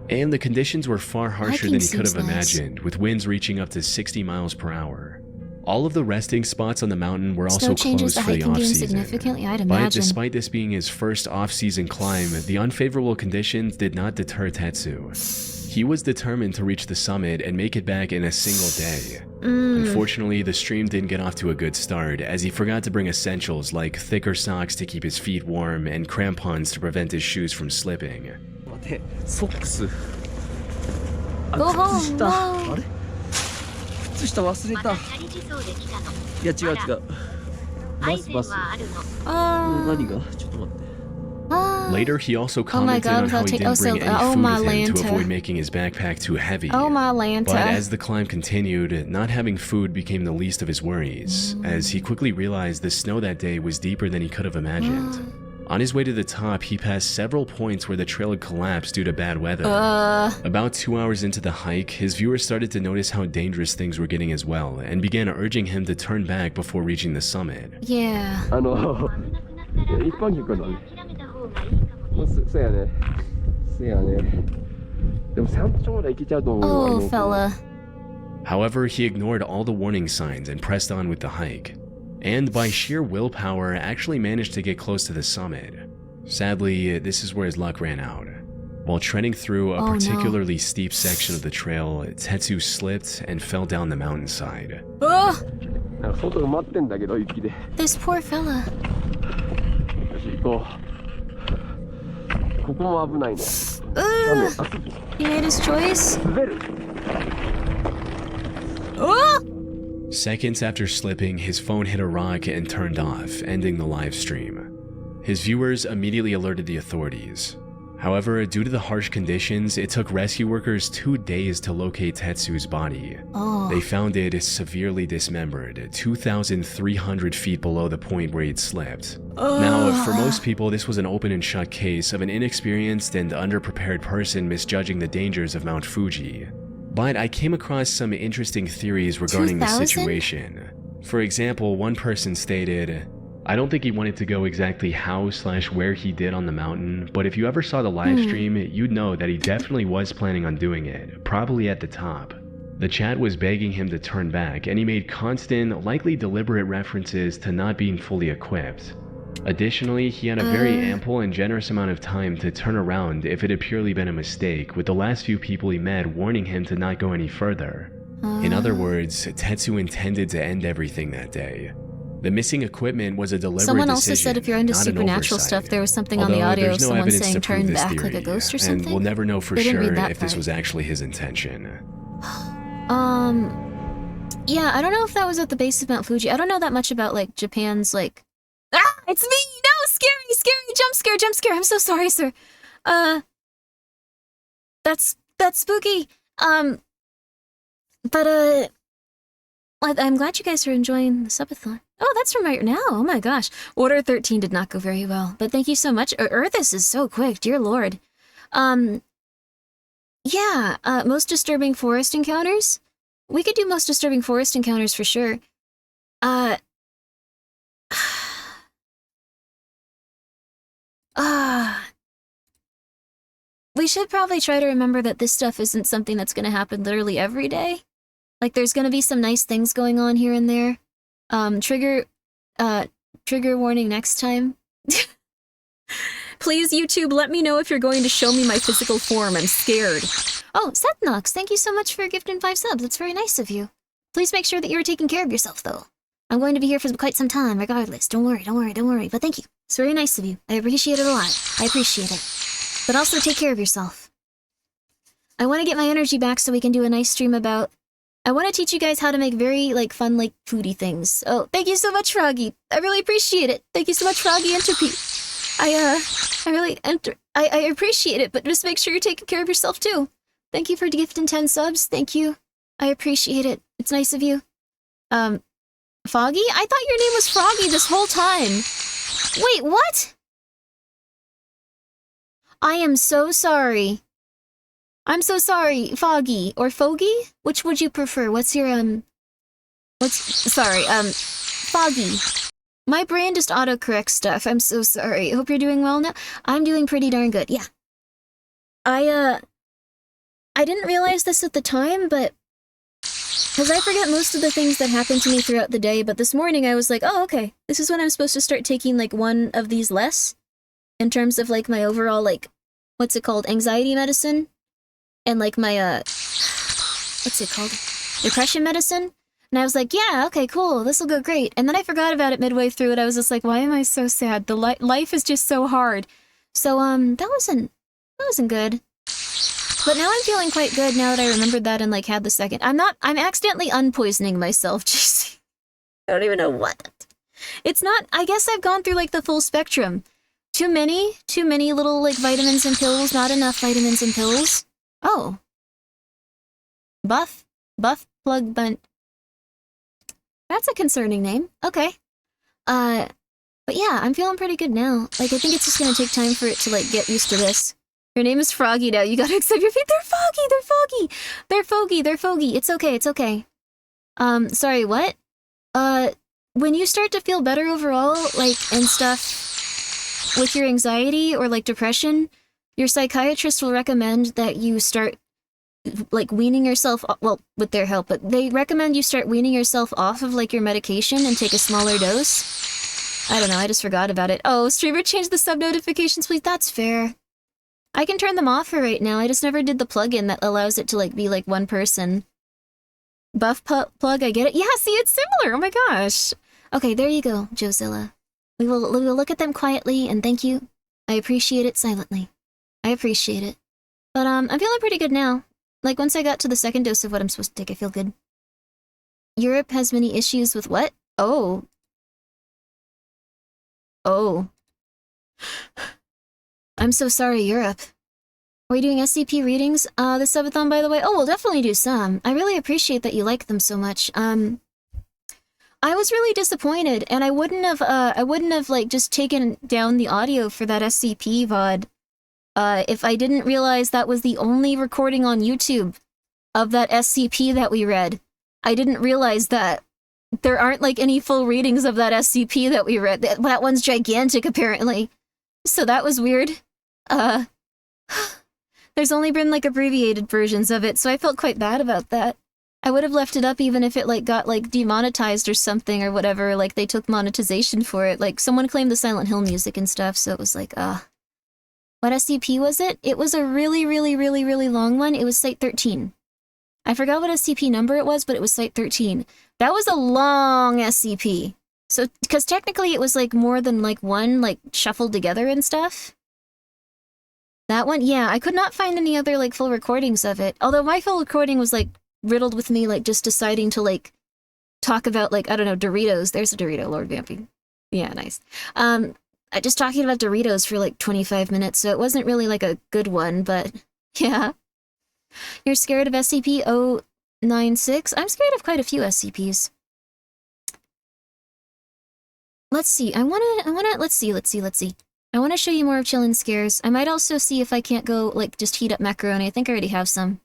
And the conditions were far harsher than he could have imagined, with winds reaching up to 60 miles per hour. All of the resting spots on the mountain were also closed for the off-season. But despite this being his first off-season climb, the unfavorable conditions did not deter Tetsu. He was determined to reach the summit and make it back in a single day. Unfortunately, the stream didn't get off to a good start, as he forgot to bring essentials like thicker socks to keep his feet warm and crampons to prevent his shoes from slipping. Go home, no. 靴下忘れた。いや違う違う。バスバス。何が？ちょっと待って。Later, he also commented on how he didn't bring any food with him to avoid making his backpack too heavy. But as the climb continued, not having food became the least of his worries, as he quickly realized the snow that day was deeper than he could have imagined. On his way to the top, he passed several points where the trail had collapsed due to bad weather. About 2 hours into the hike, his viewers started to notice how dangerous things were getting as well, and began urging him to turn back before reaching the summit. Yeah. 一般客なの。そやね。せやね。でも山頂まで行けちゃうと思う。Oh, fella. However, he ignored all the warning signs and pressed on with the hike, and by sheer willpower actually managed to get close to the summit. Sadly, this is where his luck ran out. While treading through a particularly steep section of the trail, Tetsu slipped and fell down the mountainside. This poor fella. He made his choice. Seconds after slipping, his phone hit a rock and turned off, ending the live stream. His viewers immediately alerted the authorities. However, due to the harsh conditions, it took rescue workers 2 days to locate Tetsu's body. They found it severely dismembered, 2,300 feet below the point where he'd slipped. Now, for most people, this was an open and shut case of an inexperienced and underprepared person misjudging the dangers of Mount Fuji. But I came across some interesting theories regarding the situation. For example, one person stated, I don't think he wanted to go exactly how/where he did on the mountain, but if you ever saw the live stream, you'd know that he definitely was planning on doing it, probably at the top. The chat was begging him to turn back, and he made constant, likely deliberate references to not being fully equipped. Additionally, he had a very ample and generous amount of time to turn around if it had purely been a mistake, with the last few people he met warning him to not go any further. In other words, Tetsu intended to end everything that day. The missing equipment was a deliberate Someone decision, also said if you're into not an supernatural oversight. stuff, there was something on Although the audio of there's no someone evidence saying to prove turn this back like a theory, ghost or and something. we'll never know for They didn't sure read that if this part. was actually his intention. Yeah, I don't know if that was at the base of Mount Fuji. I don't know that much about, like, Japan's, like... It's me! No! Scary! Jump scare! I'm so sorry, sir. That's spooky. But, I'm glad you guys are enjoying the Subathon. Oh, that's from right now. Oh my gosh. Order 13 did not go very well, but thank you so much. This is so quick, dear lord. Yeah, most disturbing forest encounters? We could do most disturbing forest encounters for sure. We should probably try to remember that this stuff isn't something that's gonna happen literally every day. Like, there's gonna be some nice things going on here and there. Trigger warning next time. Please, YouTube, let me know if you're going to show me my physical form. I'm scared. Oh, Sethnox, thank you so much for gifting 5 subs. That's very nice of you. Please make sure that you're taking care of yourself, though. I'm going to be here for quite some time, regardless. Don't worry. But thank you. It's very nice of you. I appreciate it a lot. I appreciate it. But also take care of yourself. I want to get my energy back so we can do a nice stream about... I want to teach you guys how to make very, like, fun, like, foodie things. Oh, thank you so much, Froggy. I really appreciate it. Thank you so much, Froggy Entropy. I appreciate it, but just make sure you're taking care of yourself, too. Thank you for gifting 10 subs. Thank you. I appreciate it. It's nice of you. Foggy? I thought your name was Froggy this whole time. Wait, what? I am so sorry. I'm so sorry, Foggy. Or Foggy? Which would you prefer? What's your, Foggy. My brain just autocorrects stuff. I'm so sorry. Hope you're doing well now. I'm doing pretty darn good, yeah. I didn't realize this at the time, but... Because I forget most of the things that happen to me throughout the day, but this morning I was like, oh, okay. This is when I'm supposed to start taking, like, one of these less. In terms of, like, my overall, like, what's it called? Anxiety medicine? and like my what's it called? Depression medicine. And I was like, yeah, okay, cool, this will go great. And then I forgot about it midway through, and I was just like, why am I so sad? The life is just so hard. So that wasn't good. But now I'm feeling quite good now that I remembered that and like had the second. I'm accidentally unpoisoning myself. Jeez. I don't even know what. It's not, I guess I've gone through like the full spectrum. Too many little like vitamins and pills, not enough vitamins and pills. Oh. Buff plug bunt. That's a concerning name. Okay. But yeah, I'm feeling pretty good now. Like, I think it's just gonna take time for it to, like, get used to this. Your name is Froggy now. You gotta accept your fate. They're foggy. They're foggy. It's okay. Sorry, what? When you start to feel better overall, like, and stuff with your anxiety or, like, depression, your psychiatrist will recommend that you start like weaning yourself, well, with their help, but they recommend you start weaning yourself off of like your medication and take a smaller dose. I don't know, I just forgot about it. Oh, streamer, change the sub notifications, please. That's fair. I can turn them off for right now. I just never did the plugin that allows it to like be like one person. Buff plug, I get it. Yeah, see, it's similar. Oh my gosh. Okay, there you go, Jozilla. We will look at them quietly and thank you. I appreciate it silently. I appreciate it. But I'm feeling pretty good now. Like, once I got to the second dose of what I'm supposed to take, I feel good. Europe has many issues with what? Oh. I'm so sorry, Europe. Are we doing SCP readings? The subathon, by the way? Oh, we'll definitely do some. I really appreciate that you like them so much. I was really disappointed, and I wouldn't have, like, just taken down the audio for that SCP VOD. If I didn't realize that was the only recording on YouTube of that SCP that we read. I didn't realize that there aren't, like, any full readings of that SCP that we read. That one's gigantic, apparently. So that was weird. There's only been, like, abbreviated versions of it, so I felt quite bad about that. I would have left it up even if it, like, got, like, demonetized or something or whatever, like, they took monetization for it. Like, someone claimed the Silent Hill music and stuff, so it was like, What SCP was it? It was a really long one. It was Site 13. I forgot what SCP number it was, but it was Site 13. That was a long SCP. So, because technically it was, like, more than, like, one, like, shuffled together and stuff. That one? Yeah, I could not find any other, like, full recordings of it. Although my full recording was, like, riddled with me, like, just deciding to, like, talk about, like, I don't know, Doritos. There's a Dorito, Lord Vampy. Yeah, nice. Just talking about Doritos for like 25 minutes, so it wasn't really like a good one, but yeah. You're scared of SCP-096? I'm scared of quite a few SCPs. Let's see, let's see. I wanna show you more of Chillin' Scares. I might also see if I can't go, like, just heat up macaroni. I think I already have some.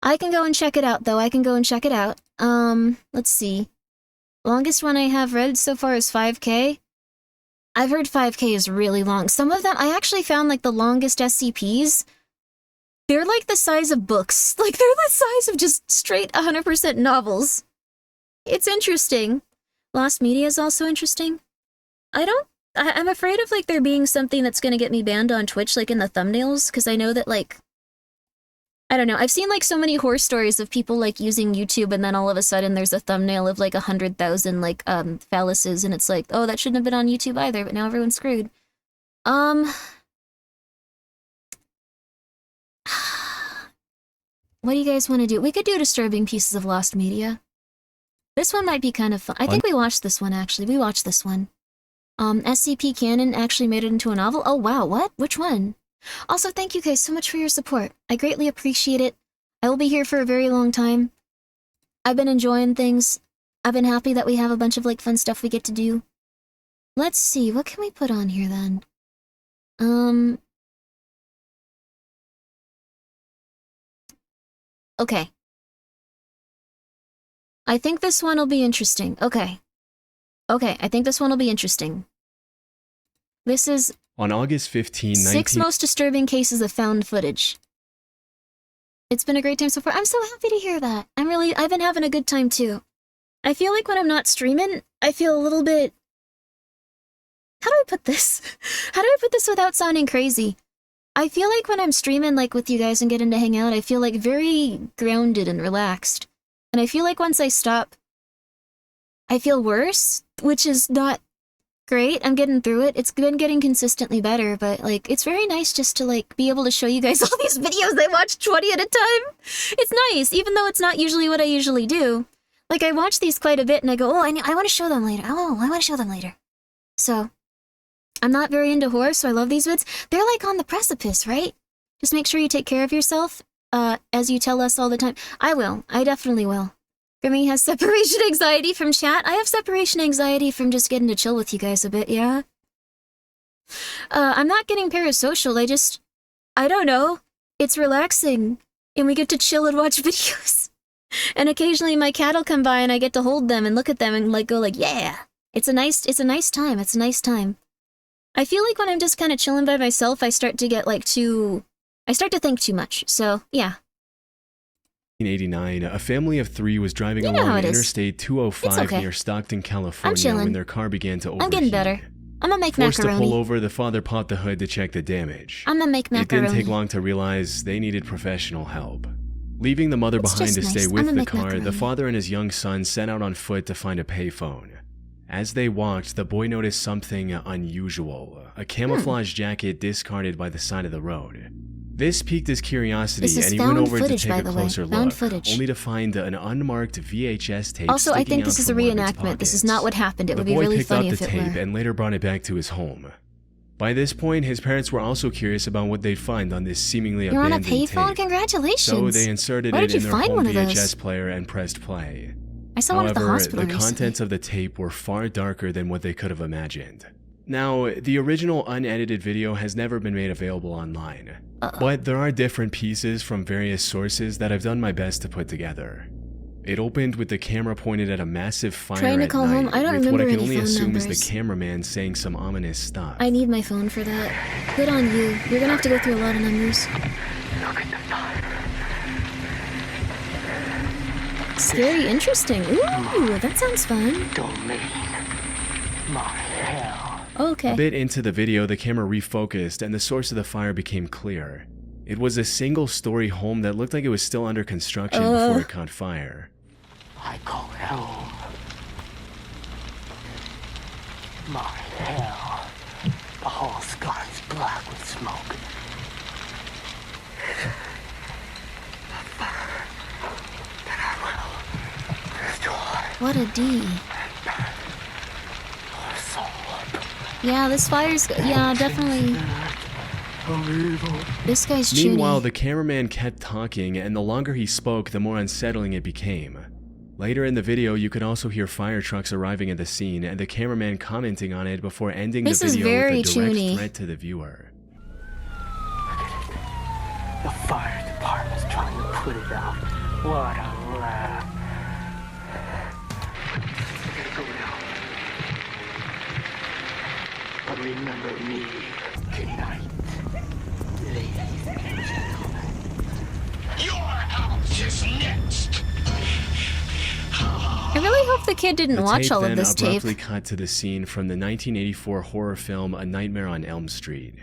I can go and check it out, though. Let's see. Longest one I have read so far is 5K. I've heard 5K is really long. Some of them, I actually found, like, the longest SCPs, they're, like, the size of books. Like, they're the size of just straight 100% novels. It's interesting. Lost Media is also interesting. I'm afraid of, like, there being something that's gonna get me banned on Twitch, like, in the thumbnails, because I know that, like, I don't know, I've seen, like, so many horror stories of people, like, using YouTube, and then all of a sudden there's a thumbnail of, like, 100,000, like, phalluses, and it's like, oh, that shouldn't have been on YouTube either, but now everyone's screwed. What do you guys want to do? We could do Disturbing Pieces of Lost Media. This one might be kind of fun. I think we watched this one, actually. We watched this one. SCP Canon actually made it into a novel? Oh, wow, what? Which one? Also, thank you guys so much for your support. I greatly appreciate it. I will be here for a very long time. I've been enjoying things. I've been happy that we have a bunch of, like, fun stuff we get to do. Let's see, what can we put on here, then? Okay. I think this one will be interesting. Okay, I think this one will be interesting. This is... On August 15, 6 most disturbing cases of found footage. It's been a great time so far. I'm so happy to hear that. I've been having a good time too. I feel like when I'm not streaming, I feel a little bit... How do I put this? How do I put this without sounding crazy? I feel like when I'm streaming like with you guys and getting to hang out, I feel like very grounded and relaxed. And I feel like once I stop, I feel worse, which is not great. I'm getting through it. It's been getting consistently better, but like it's very nice just to like be able to show you guys all these videos I watch 20 at a time. It's nice, even though it's not usually what I usually do. Like I watch these quite a bit and I go, oh, I want to show them later. Oh, I want to show them later. So I'm not very into horror, so I love these vids. They're like on the precipice, right? Just make sure you take care of yourself, as you tell us all the time. I will. I definitely will. Grimmi has separation anxiety from chat. I have separation anxiety from just getting to chill with you guys a bit, yeah? I'm not getting parasocial, I don't know. It's relaxing, and we get to chill and watch videos. And occasionally my cat will come by and I get to hold them and look at them and like go like, yeah! It's a nice time, it's a nice time. I feel like when I'm just kind of chilling by myself, I start to get like I start to think too much, so yeah. 1989, a family of 3 was driving along Interstate 205 near Stockton, California when their car began to overheat. I'm getting better. I'm gonna make Forced macaroni. to pull over, the father popped the hood to check the damage. I'm gonna make macaroni. It didn't take long to realize they needed professional help. Leaving the mother behind to stay with the car, the father and his young son set out on foot to find a payphone. As they walked, the boy noticed something unusual, a camouflage jacket discarded by the side of the road. This piqued his curiosity, and he went over to take a closer look, only to find an unmarked VHS tape. Also, I think this is a reenactment. This is not what happened. It would be really funny if it were. The boy picked up the tape and later brought it back to his home. By this point, his parents were also curious about what they'd find on this seemingly abandoned tape. You're on a payphone? Congratulations! So they inserted it in their home VHS player and pressed play. I saw one at the hospital the contents of the tape were far darker than what they could have imagined. Now, the original unedited video has never been made available online, but there are different pieces from various sources that I've done my best to put together. It opened with the camera pointed at a massive fire Trying to at call night, home. I don't with remember what I can any only phone assume numbers. is the cameraman saying some ominous stuff. I need my phone for that. Good on you. You're gonna have to go through a lot of numbers. Look at the fire. Scary, interesting. Ooh, that sounds fun. Domain. My hell. Okay. A bit into the video, the camera refocused and the source of the fire became clear. It was a single-story home that looked like it was still under construction before it caught fire. I call it home. My hell. The whole sky's black with smoke. A fire that I will destroy. What a D. Yeah, this fire's... Yeah, definitely. This guy's chuny. Meanwhile, the cameraman kept talking, and the longer he spoke, the more unsettling it became. Later in the video, you could also hear fire trucks arriving at the scene, and the cameraman commenting on it before ending the video with a direct threat to the viewer. Look at it. The fire department's trying to put it out. What a laugh. I gotta go now. But remember me. Good night, ladies and gentlemen. Your house is next. I really hope the kid didn't watch all of this tape. The tape then abruptly cut to the scene from the 1984 horror film A Nightmare on Elm Street.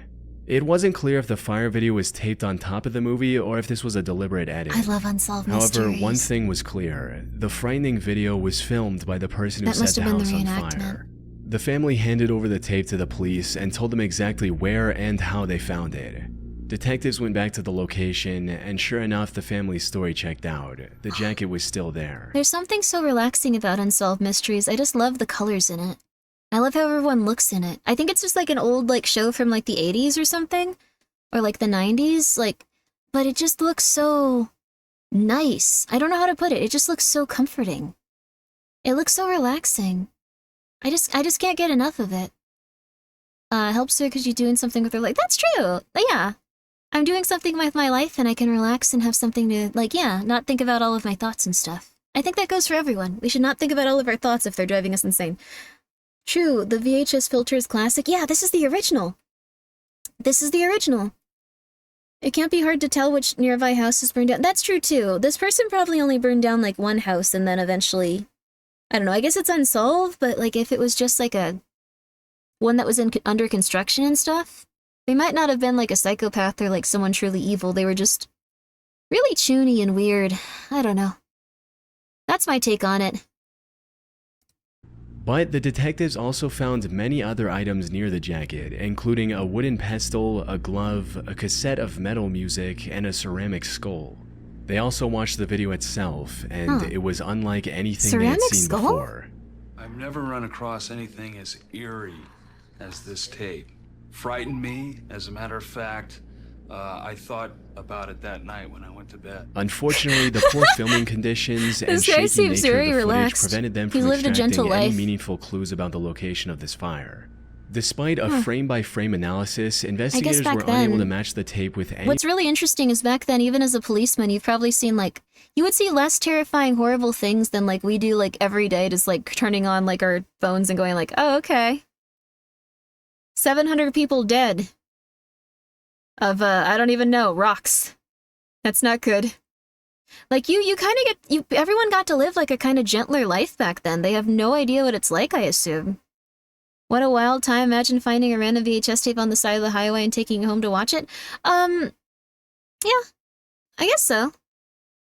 It wasn't clear if the fire video was taped on top of the movie or if this was a deliberate edit. I love unsolved mysteries. However, one thing was clear. The frightening video was filmed by the person who set the house on fire. The family handed over the tape to the police and told them exactly where and how they found it. Detectives went back to the location, and sure enough, the family's story checked out. The jacket was still there. There's something so relaxing about unsolved mysteries. I just love the colors in it. I love how everyone looks in it. I think it's just like an old show from the 80s or something, or the 90s, but it just looks so nice. I don't know how to put it. It just looks so comforting. It looks so relaxing. I just can't get enough of it. Helps her because you're doing something with her life. That's true. Yeah. I'm doing something with my life and I can relax and have something to, not think about all of my thoughts and stuff. I think that goes for everyone. We should not think about all of our thoughts if they're driving us insane. True, the VHS filter is classic. Yeah, this is the original. This is the original. It can't be hard to tell which nearby house is burned down. That's true too. This person probably only burned down one house and then eventually... I don't know, I guess it's unsolved, but if it was just a one that was under construction and stuff, They might not have been like a psychopath or like someone truly evil. They were just really choony and weird. I don't know. That's my take on it. But the detectives also found many other items near the jacket, including a wooden pestle, a glove, a cassette of metal music, and a ceramic skull. They also watched the video itself, and it was unlike anything they had seen before. I've never run across anything as eerie as this tape. Frightened me, as a matter of fact. I thought about it that night when I went to bed. Unfortunately, the poor filming conditions and This guy shaky seems nature very of the footage relaxed. prevented them He from lived a gentle extracting any life. meaningful clues about the location of this fire. Despite a frame-by-frame analysis, investigators back were unable to then- match the tape with any What's really interesting is back then, even as a policeman, you've probably seen like, you would see less terrifying, horrible things than like we do like every day, just like turning on like our phones and going like, oh, okay. 700 people dead. Of, I don't even know, rocks. That's not good. Like you kind of get, everyone got to live like a kind of gentler life back then. They have no idea what it's like, I assume. What a wild time. Imagine finding a random VHS tape on the side of the highway and taking it home to watch it. Yeah, I guess so.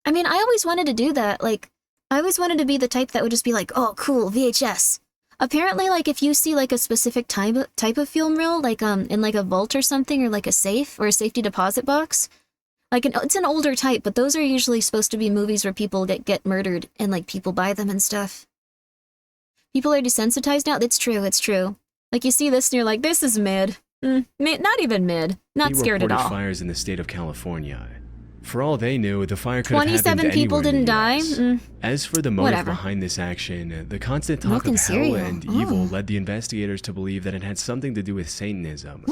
I mean, I always wanted to do that. Like, I always wanted to be the type that would just be like, oh, cool, VHS. Apparently, like, if you see, like, a specific type of film reel, like, in, like, a vault or something, or, like, a safe, or a safety deposit box, like, it's an older type, but those are usually supposed to be movies where people get murdered, and, like, people buy them and stuff. People are desensitized now? It's true, it's true. Like, you see this and you're like, this is mid. Not even mid. Not scared at all. fires in the state of California. For all they knew, the fire could have happened 27 people anywhere in didn't the die? US. As for the motive Whatever. behind this action, the constant talk Milk of and hell cereal. and evil led the investigators to believe that it had something to do with Satanism.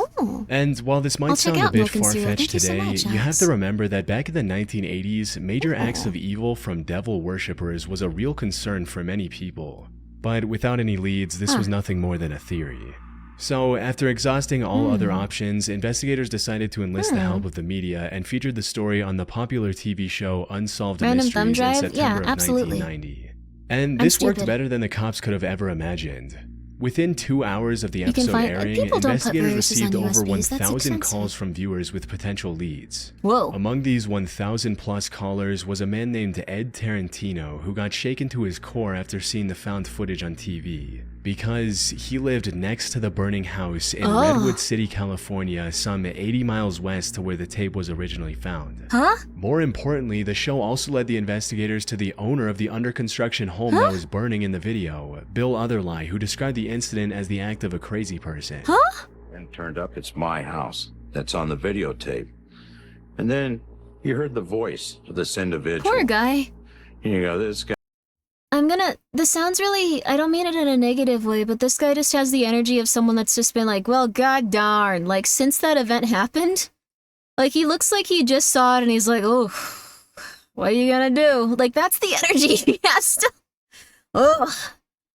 And while this might I'll check sound a out bit Milk and Cereal. far-fetched Thank you so today, much, you have Alex. to remember that back in the 1980s, major acts of evil from devil worshippers was a real concern for many people. But without any leads, this was nothing more than a theory. So, after exhausting all other options, investigators decided to enlist the help of the media and featured the story on the popular TV show Unsolved Random thumb Mysteries in drive? Yeah, September of absolutely. 1990. And I'm this worked stupid. better than the cops could have ever imagined. Within 2 hours of the can episode find- airing, people don't put investigators viruses on received over USBs. That's 1,000 expensive. calls from viewers with potential leads. Whoa. Among these 1,000 plus callers was a man named Ed Tarantino who got shaken to his core after seeing the found footage on TV. Because he lived next to the burning house in Redwood City, California, some 80 miles west to where the tape was originally found. Huh? More importantly, the show also led the investigators to the owner of the under-construction home that was burning in the video, Bill Otherlie, who described the incident as the act of a crazy person. Huh? And turned up, it's my house that's on the videotape. And then you heard the voice of this individual. Poor guy. And you go, this guy. This sounds really, I don't mean it in a negative way, but this guy just has the energy of someone that's just been like, well, god darn, like, since that event happened, like, he looks like he just saw it and he's like, oh, what are you gonna do? Like, that's the energy he has to, oh,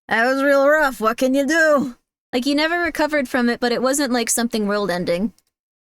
that was real rough, what can you do? Like, he never recovered from it, but it wasn't like something world-ending.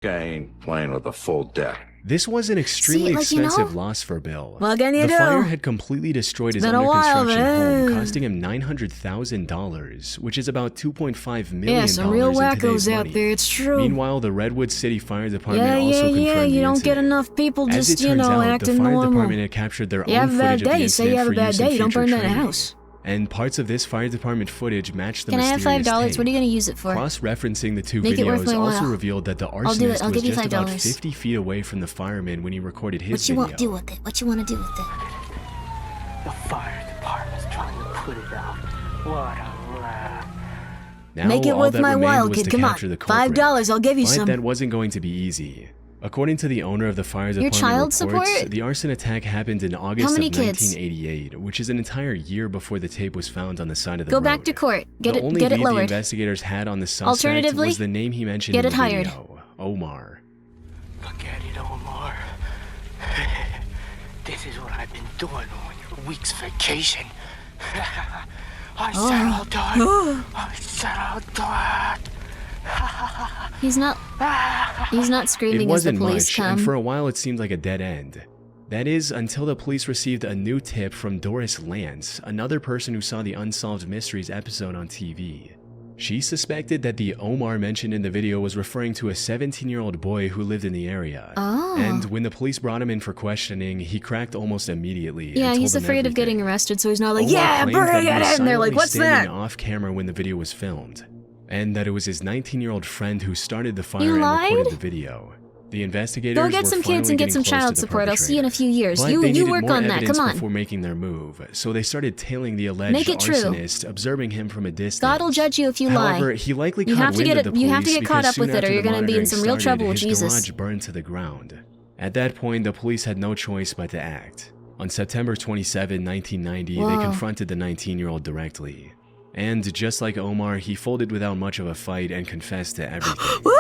Guy ain't playing with a full deck. This was an extremely See, like, you know, expensive loss for Bill. what can you The do? fire had completely destroyed his Been a while, under-construction home, man. costing him $900,000, which is about $2.5 million Yeah, some real in today's wackos out money. there, it's true. Meanwhile, the Redwood City Fire Department Yeah, also confirmed you the don't get incident. enough people As just, it turns out, the acting fire normal. department had captured their You own have a bad footage of the day, say you incident have a for bad use in day, you don't future burn down a training. house. And parts of this fire department footage matched the Can I have mysterious $5? tape. What are you gonna use it for? Cross-referencing the two Make it worth videos my also while. revealed that the I'll do it. arsonist I'll was give you just about $5. 50 feet away from the fireman when he recorded his What you video. want to do with it? What you want to do with it? The fire department's trying to put it out. What a laugh. Now, Make it all worth that my remained while, was kid. to Come on. capture the culprit. $5, I'll give you but some. that wasn't going to be easy. According to the owner of the fire department child reports, support? the arson attack happened in August many of kids? 1988, which is an entire year before the tape was found on the side of the Go road. back to court. Get the it only get it lead the lowered. investigators had on the suspect Alternatively, was the name he mentioned get in it the hired. video, Omar. Look at it, Omar. This is what I've been doing on your week's vacation. I said I'll do it. I said I'll do it. He's not It screaming as the wasn't police much, come. and for a while it seemed like a dead end. That is, until the police received a new tip from Doris Lance, another person who saw the Unsolved Mysteries episode on TV. She suspected that the Omar mentioned in the video was referring to a 17-year-old boy who lived in the area. Oh. And when the police brought him in for questioning, he cracked almost immediately. Yeah, he's afraid of getting arrested, so he's not like, yeah, bring it! And they're like, what's that? Off camera when the video was filmed, and that it was his 19-year-old friend who started the fire You and lied? recorded the video. The investigators Go get were some kids finally and get getting some close to child the support. I'll see you in a few years. But they You needed work more on that. evidence Come on. before making their move, so they started tailing the alleged Make it true. arsonist, observing him from a distance. God will judge you if you lie. However, he likely You caught have to wind get of it. the You have to police get caught because up with soon it, or after you're the going to be in some real monitoring trouble with started, his Jesus. garage burned to the ground. At that point, the police had no choice but to act. On September 27, 1990, Whoa. they confronted the 19-year-old directly. And just like Omar, he folded without much of a fight and confessed to everything.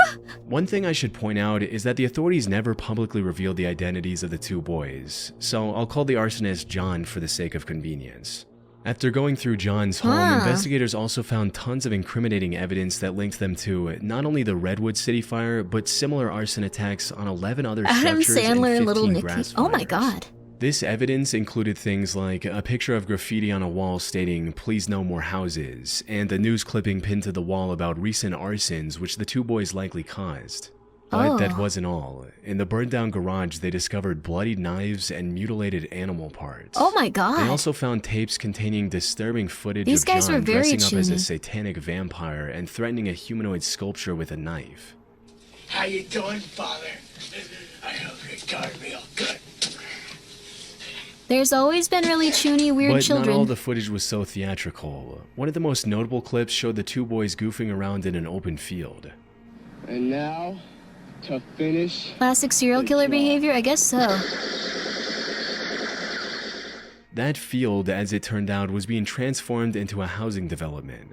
One thing I should point out is that the authorities never publicly revealed the identities of the two boys, so I'll call the arsonist John for the sake of convenience. After going through John's home, investigators also found tons of incriminating evidence that linked them to not only the Redwood City fire, but similar arson attacks on 11 other Adam structures Sandler, and Little 15 Nicky. grass Oh my fires. God. This evidence included things like a picture of graffiti on a wall stating, "Please no more houses," and a news clipping pinned to the wall about recent arsons which the two boys likely caused. But that wasn't all. In the burned down garage, they discovered bloodied knives and mutilated animal parts. Oh my God. They also found tapes containing disturbing footage These of guys John were very dressing up as a choony. satanic vampire and threatening a humanoid sculpture with a knife. How you doing, Father? I hope you're doing real good. There's always been really choony, weird But children. not all the footage was so theatrical. One of the most notable clips showed the two boys goofing around in an open field. And now, to finish. Classic serial killer behavior? I guess so. That field, as it turned out, was being transformed into a housing development.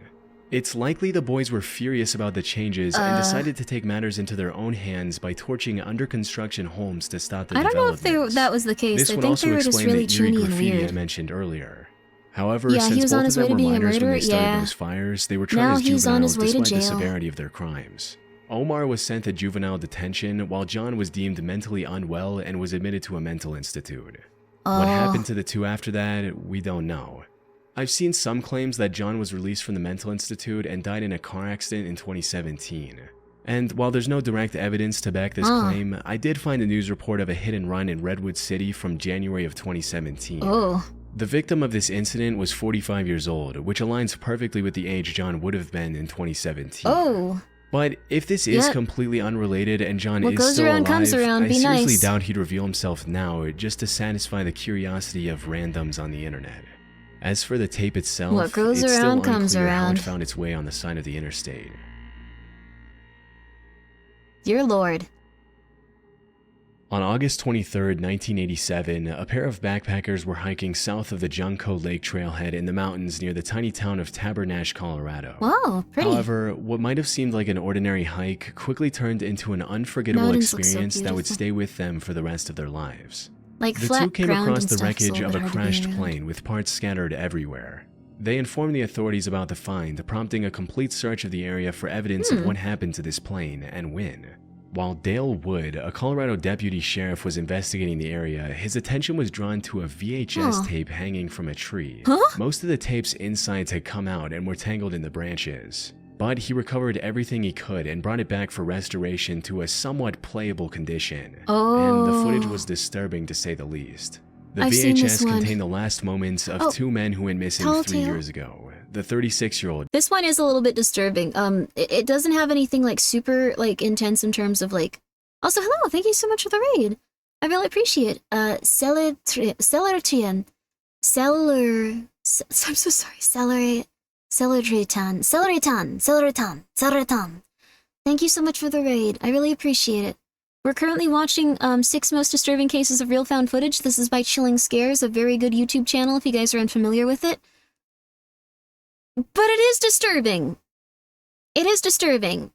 It's likely the boys were furious about the changes and decided to take matters into their own hands by torching under construction homes to stop the I don't know if development. that was the case. This I would think also they were just explain really the eerie choony and graffiti I weird. mentioned earlier. However, Yeah, he since was on both his of way them to were being a minors when they murderer, started yeah. those fires, they were tried Now as he's on juveniles his way to despite the jail. severity of their crimes. Omar was sent to juvenile detention, while John was deemed mentally unwell and was admitted to a mental institute. What happened to the two after that, we don't know. I've seen some claims that John was released from the mental institute and died in a car accident in 2017. And while there's no direct evidence to back this claim, I did find a news report of a hit and run in Redwood City from January of 2017. Oh. The victim of this incident was 45 years old, which aligns perfectly with the age John would have been in 2017. Oh. But if this is Yep. completely unrelated and John What is goes still around alive, comes around. I Be seriously nice. doubt he'd reveal himself now just to satisfy the curiosity of randoms on the internet. As for the tape itself, What goes it's around still comes unclear how around. it found its way on the side of the interstate. Dear Lord. On August 23, 1987, a pair of backpackers were hiking south of the Junco Lake trailhead in the mountains near the tiny town of Tabernash, Colorado. Wow, pretty. However, what might have seemed like an ordinary hike quickly turned into an unforgettable Mountains look so experience that would beautiful. stay with them for the rest of their lives. Like The flat two came ground across and the stuff is wreckage little of a bit hard to be crashed around. plane with parts scattered everywhere. They informed the authorities about the find, prompting a complete search of the area for evidence of what happened to this plane and when. While Dale Wood, a Colorado deputy sheriff, was investigating the area, his attention was drawn to a VHS tape hanging from a tree. Most of the tape's insides had come out and were tangled in the branches. But he recovered everything he could and brought it back for restoration to a somewhat playable condition. And the footage was disturbing to say the least. The I've seen this VHS one. contained the last moments of two men who went missing Tall 3 tale. years ago. The 36-year-old This one is a little bit disturbing. It doesn't have anything like super like intense in terms of like. Also, hello, thank you so much for the raid. I really appreciate. I'm so sorry. Celeryton. Thank you so much for the raid. I really appreciate it. We're currently watching 6 Most Disturbing Cases of Real Found Footage. This is by Chilling Scares, a very good YouTube channel if you guys are unfamiliar with it. But it is disturbing. It is disturbing.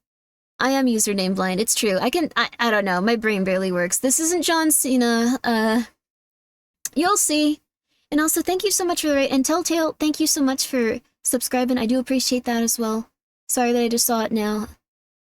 I am username blind, it's true. I don't know, my brain barely works. This isn't John Cena, you'll see. And also, thank you so much for the raid. And Telltale, thank you so much for subscribing. I do appreciate that as well. Sorry that I just saw it now.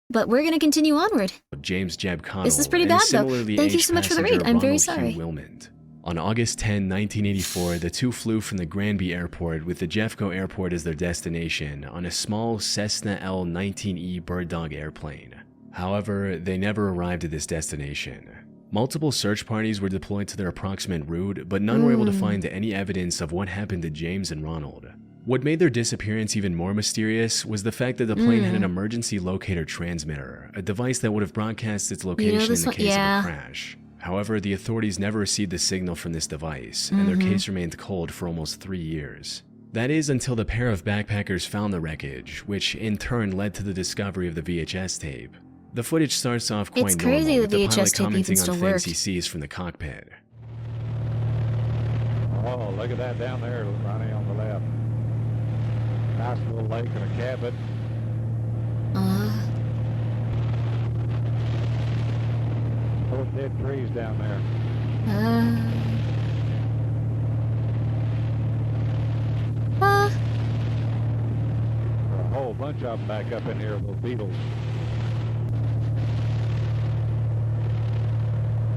But we're gonna continue onward. James Jeb Connell, This is pretty and bad, though. similarly Thank you aged so much for the passenger raid. I'm very Ronald sorry. Hugh Wilmond. On August 10, 1984, the two flew from the Granby airport with the Jeffco airport as their destination on a small Cessna L-19E Bird Dog airplane. However, they never arrived at this destination. Multiple search parties were deployed to their approximate route, but none were able to find any evidence of what happened to James and Ronald. What made their disappearance even more mysterious was the fact that the plane had an emergency locator transmitter, a device that would have broadcast its location in the case of a crash. However, the authorities never received the signal from this device, and their case remained cold for almost 3 years. That is until the pair of backpackers found the wreckage, which in turn led to the discovery of the VHS tape. The footage starts off quite normal, with the pilot commenting on things he sees from the cockpit. Oh, look at that down there, Ronnie, on the left. Nice little lake and a cabin. Those dead trees down there. A whole bunch of them back up in here, those beetles.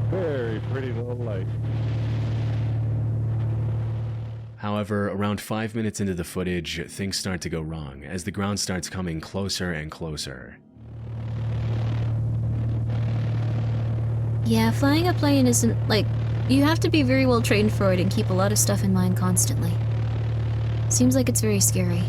Very pretty little lake. However, around 5 minutes into the footage, things start to go wrong as the ground starts coming closer and closer. Yeah, flying a plane isn't, like, you have to be very well trained for it and keep a lot of stuff in mind constantly. Seems like it's very scary.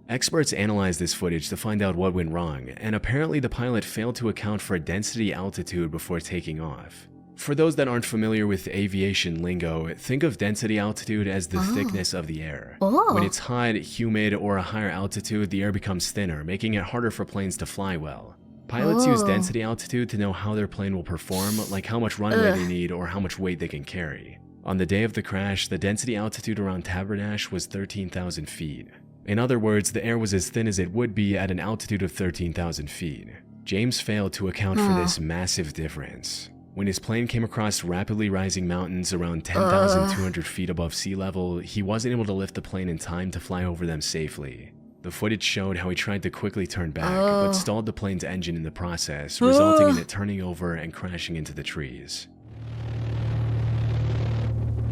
Experts analyzed this footage to find out what went wrong, and apparently the pilot failed to account for density altitude before taking off. For those that aren't familiar with aviation lingo, think of density altitude as the thickness of the air. When it's hot, humid, or a higher altitude, the air becomes thinner, making it harder for planes to fly well. Pilots use density altitude to know how their plane will perform, like how much runway they need or how much weight they can carry. On the day of the crash, the density altitude around Tabernash was 13,000 feet. In other words, the air was as thin as it would be at an altitude of 13,000 feet. James failed to account for this massive difference. When his plane came across rapidly rising mountains around 10,200 feet above sea level, he wasn't able to lift the plane in time to fly over them safely. The footage showed how he tried to quickly turn back, but stalled the plane's engine in the process, resulting in it turning over and crashing into the trees.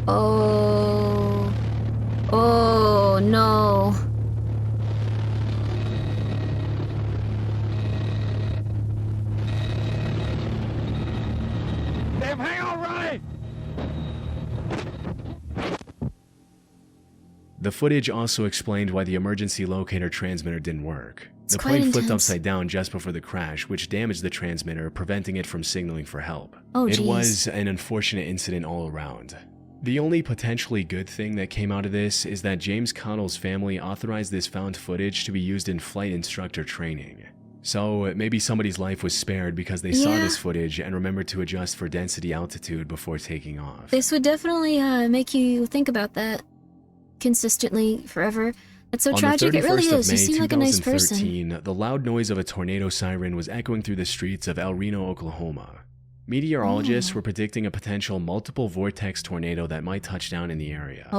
Oh no. Damn, hang on, Ronnie! The footage also explained why the emergency locator transmitter didn't work. It's the plane quite flipped intense. upside down just before the crash, which damaged the transmitter, preventing it from signaling for help. Oh, it geez. was an unfortunate incident all around. The only potentially good thing that came out of this is that James Cottle's family authorized this found footage to be used in flight instructor training. So maybe somebody's life was spared because they saw this footage and remembered to adjust for density altitude before taking off. This would definitely make you think about that consistently forever. It's so tragic, it really is. You seem like a nice person. 2013, the loud noise of a tornado siren was echoing through the streets of El Reno, Oklahoma. Meteorologists were predicting a potential multiple vortex tornado that might touch down in the area.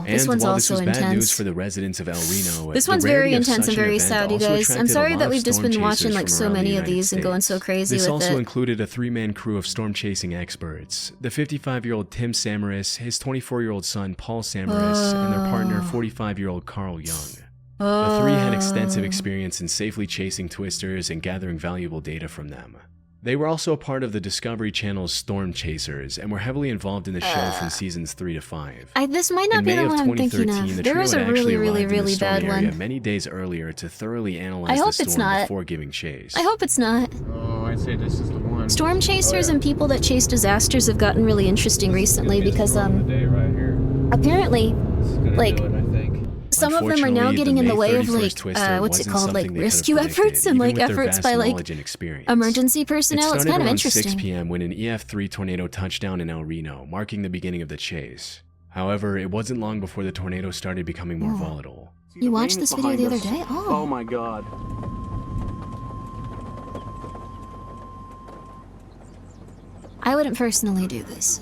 This one's while also this was bad news intense. for the residents of El Reno, This the one's rarity very of intense such and an very event sad, you also guys. I'm attracted a sorry lot that of we've just been storm watching chasers like from so around the many of United these and going so States. crazy This with also it. included a 3-man crew of storm chasing experts: the 55-year-old Tim Samaras, his 24-year-old son Paul Samaras, and their partner 45-year-old Carl Young. The three had extensive experience in safely chasing twisters and gathering valuable data from them. They were also a part of the Discovery Channel's Storm Chasers and were heavily involved in the show from seasons 3 to 5. This might not In be May the of one I'm thinking 2013, of. the There trio was had a actually really, arrived in the really storm bad area one. many days earlier to thoroughly I analyze hope the it's storm not. before giving chase. I hope it's not. Oh, I'd say this is the one. Storm chasers and people that chase disasters have gotten really interesting recently because apparently, like, some of them are now getting in the way of like what's it called, like rescue efforts and like efforts by like emergency personnel. It's kind of around interesting. 6 p.m. when an EF3 tornado touched down in El Reno, marking the beginning of the chase. However, it wasn't long before the tornado started becoming more volatile. You watched this video the other day? Oh my god. I wouldn't personally do this.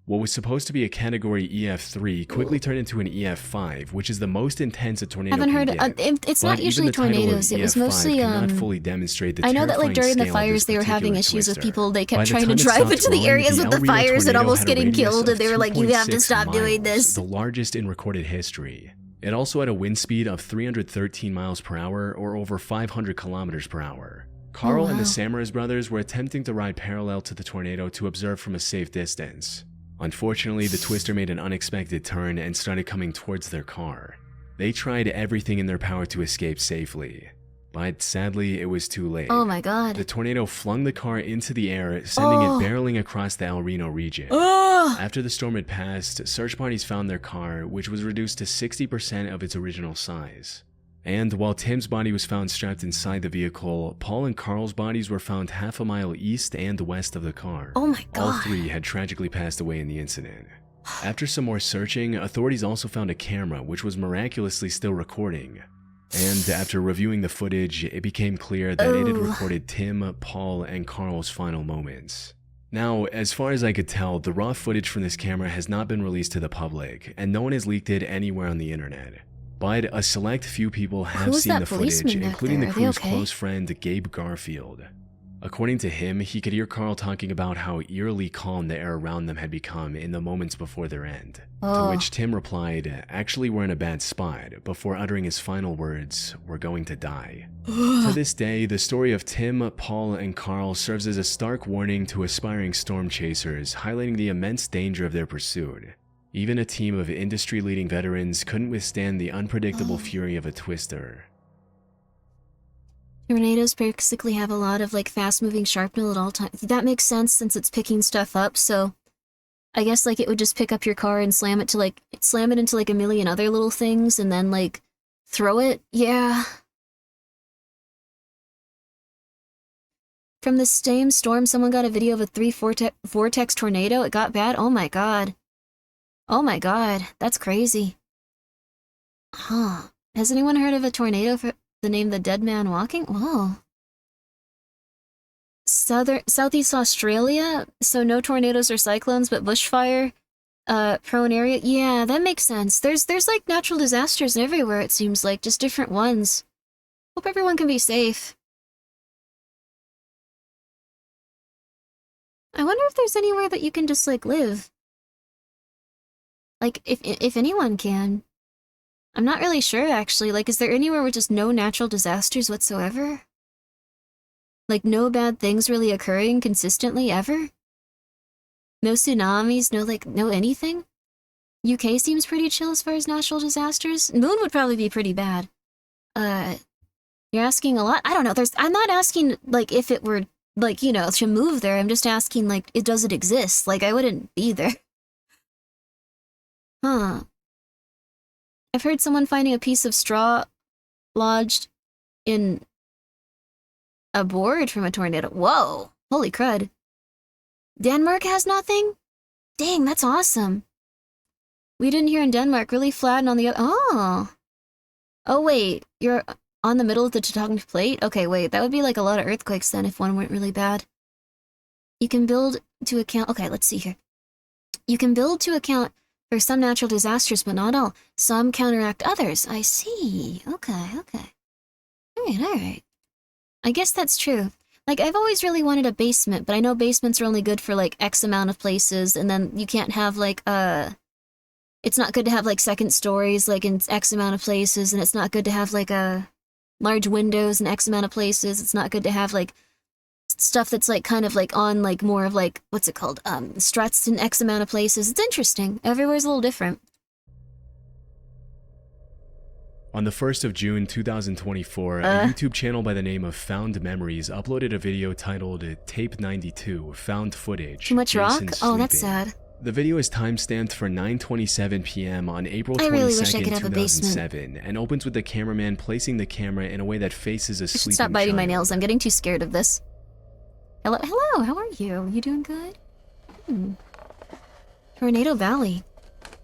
What was supposed to be a category EF3 quickly turned into an EF5, which is the most intense a tornado Haven't heard. can get. It's not usually tornadoes. It was mostly. Not fully demonstrate the I know that like during the terrifying scale of fires this they were having particular issues with twister. people. They By kept the trying to time it drive stopped into the rolling, areas with the El Reno fires and tornado almost had a getting radius killed, of and they were like, "You have to 2.6 stop doing miles, this." The largest in recorded history. It also had a wind speed of 313 miles per hour, or over 500 kilometers per hour. Carl and the Samaras brothers were attempting to ride parallel to the tornado to observe from a safe distance. Unfortunately, the twister made an unexpected turn and started coming towards their car. They tried everything in their power to escape safely, but sadly, it was too late. Oh my god. The tornado flung the car into the air, sending it barreling across the El Reno region. After the storm had passed, search parties found their car, which was reduced to 60% of its original size. And while Tim's body was found strapped inside the vehicle, Paul and Carl's bodies were found half a mile east and west of the car. Oh my god. All three had tragically passed away in the incident. After some more searching, authorities also found a camera which was miraculously still recording. And after reviewing the footage, it became clear that it had recorded Tim, Paul, and Carl's final moments. Now, as far as I could tell, the raw footage from this camera has not been released to the public, and no one has leaked it anywhere on the internet. But a select few people have seen the footage, including the crew's close friend Gabe Garfield. According to him, he could hear Carl talking about how eerily calm the air around them had become in the moments before their end. To which Tim replied, "Actually, we're in a bad spot," before uttering his final words, "We're going to die." To this day, the story of Tim, Paul, and Carl serves as a stark warning to aspiring storm chasers, highlighting the immense danger of their pursuit. Even a team of industry-leading veterans couldn't withstand the unpredictable fury of a twister. Tornadoes basically have a lot of like fast-moving shrapnel at all times. That makes sense since it's picking stuff up, so I guess like it would just pick up your car and slam it into like a million other little things and then like throw it. Yeah. From the same storm, someone got a video of a 3 vortex tornado. It got bad. Oh my god. Oh my god, that's crazy. Huh. Has anyone heard of a tornado for the name The Dead Man Walking? Whoa. Southeast Australia? So no tornadoes or cyclones, but bushfire prone area? Yeah, that makes sense. There's like natural disasters everywhere, it seems like, just different ones. Hope everyone can be safe. I wonder if there's anywhere that you can just like live. Like, if anyone can. I'm not really sure, actually. Like, is there anywhere with just no natural disasters whatsoever? Like, no bad things really occurring consistently, ever? No tsunamis, no anything? UK seems pretty chill as far as natural disasters. Moon would probably be pretty bad. You're asking a lot? I don't know, I'm not asking, like, if it were, like, you know, to move there. I'm just asking, like, does it exist? Like, I wouldn't be there. Huh. I've heard someone finding a piece of straw lodged in a board from a tornado. Whoa! Holy crud. Denmark has nothing? Dang, that's awesome. We didn't hear in Denmark, really flat and on the other. Oh! Oh wait, you're on the middle of the tectonic plate? Okay, wait, that would be like a lot of earthquakes then if one weren't really bad. You can build to account. Okay, let's see here. You can build to account for some natural disasters, but not all. Some counteract others. I see. Okay. Alright. I guess that's true. Like, I've always really wanted a basement, but I know basements are only good for, like, X amount of places, and then you can't have, like, it's not good to have, like, second stories, like, in X amount of places, and it's not good to have, like, large windows in X amount of places. It's not good to have, like, stuff that's like kind of like on like more of like what's it called struts in X amount of places. It's interesting. Everywhere's a little different. On the 1st of June 2024, a YouTube channel by the name of Found Memories uploaded a video titled Tape 92 Found Footage. Too much rock? Oh, that's Sleeping. sad. The video is timestamped for 9:27 p.m. on April 22nd, I really wish I could have a basement. 2007, and opens with the cameraman placing the camera in a way that faces a I sleeping should stop biting my child. nails. I'm getting too scared of this. Hello, how are you? You doing good? Tornado Valley.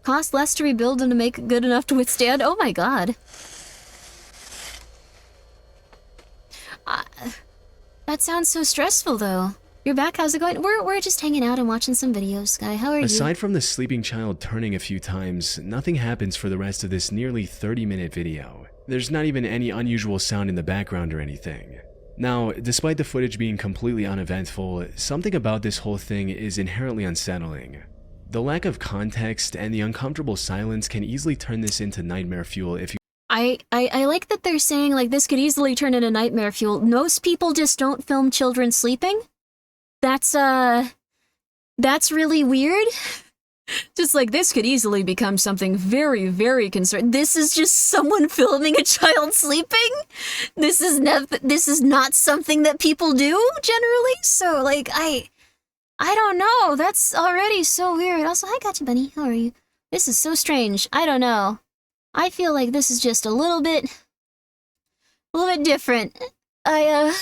Cost less to rebuild than to make it good enough to withstand? Oh my god. That sounds so stressful, though. You're back. How's it going? We're just hanging out and watching some videos, Sky. How are you? Aside from the sleeping child turning a few times, nothing happens for the rest of this nearly 30-minute video. There's not even any unusual sound in the background or anything. Now, despite the footage being completely uneventful, something about this whole thing is inherently unsettling. The lack of context and the uncomfortable silence can easily turn this into nightmare fuel if you— I like that they're saying, like, this could easily turn into nightmare fuel. Most people just don't film children sleeping. That's really weird. Just like, this could easily become something very, very concerning. This is just someone filming a child sleeping? This is not something that people do, generally? So, like, I don't know. That's already so weird. Also, hi, Gotcha Bunny. How are you? This is so strange. I don't know. I feel like this is just a little bit different. I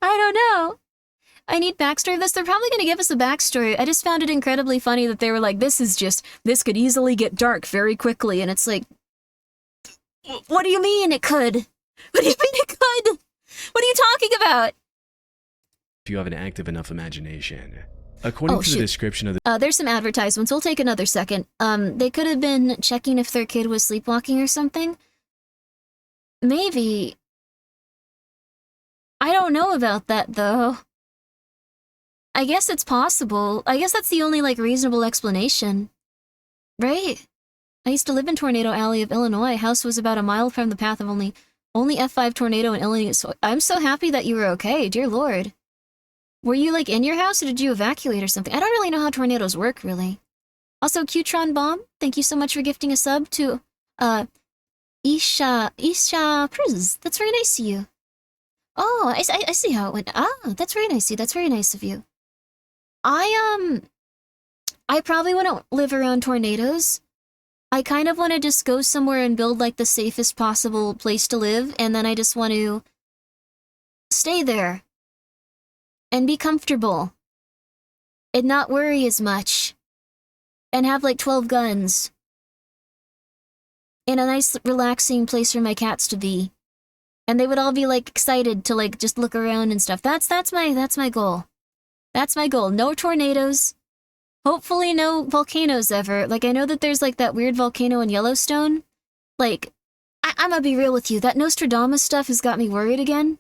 don't know. I need backstory of this. They're probably going to give us a backstory. I just found it incredibly funny that they were like, this could easily get dark very quickly. And it's like, what do you mean it could? What do you mean it could? What are you talking about? if you have an active enough imagination. According to the description of the— there's some advertisements. We'll take another second. They could have been checking if their kid was sleepwalking or something. Maybe. I don't know about that, though. I guess it's possible. I guess that's the only, like, reasonable explanation. Right? I used to live in Tornado Alley of Illinois. House was about a mile from the path of only F5 tornado in Illinois. So I'm so happy that you were okay, dear lord. Were you, like, in your house, or did you evacuate or something? I don't really know how tornadoes work, really. Also, Qtron Bomb, thank you so much for gifting a sub to, Isha Priz. That's very nice of you. Oh, I see how it went. Ah, that's very nice of you. That's very nice of you. I probably wouldn't live around tornadoes. I kind of want to just go somewhere and build, like, the safest possible place to live, and then I just want to stay there. And be comfortable. And not worry as much. And have, like, 12 guns. And a nice, relaxing place for my cats to be. And they would all be, like, excited to, like, just look around and stuff. That's my goal. That's my goal. No tornadoes. Hopefully no volcanoes ever. Like, I know that there's, like, that weird volcano in Yellowstone. Like, I'm gonna be real with you. That Nostradamus stuff has got me worried again.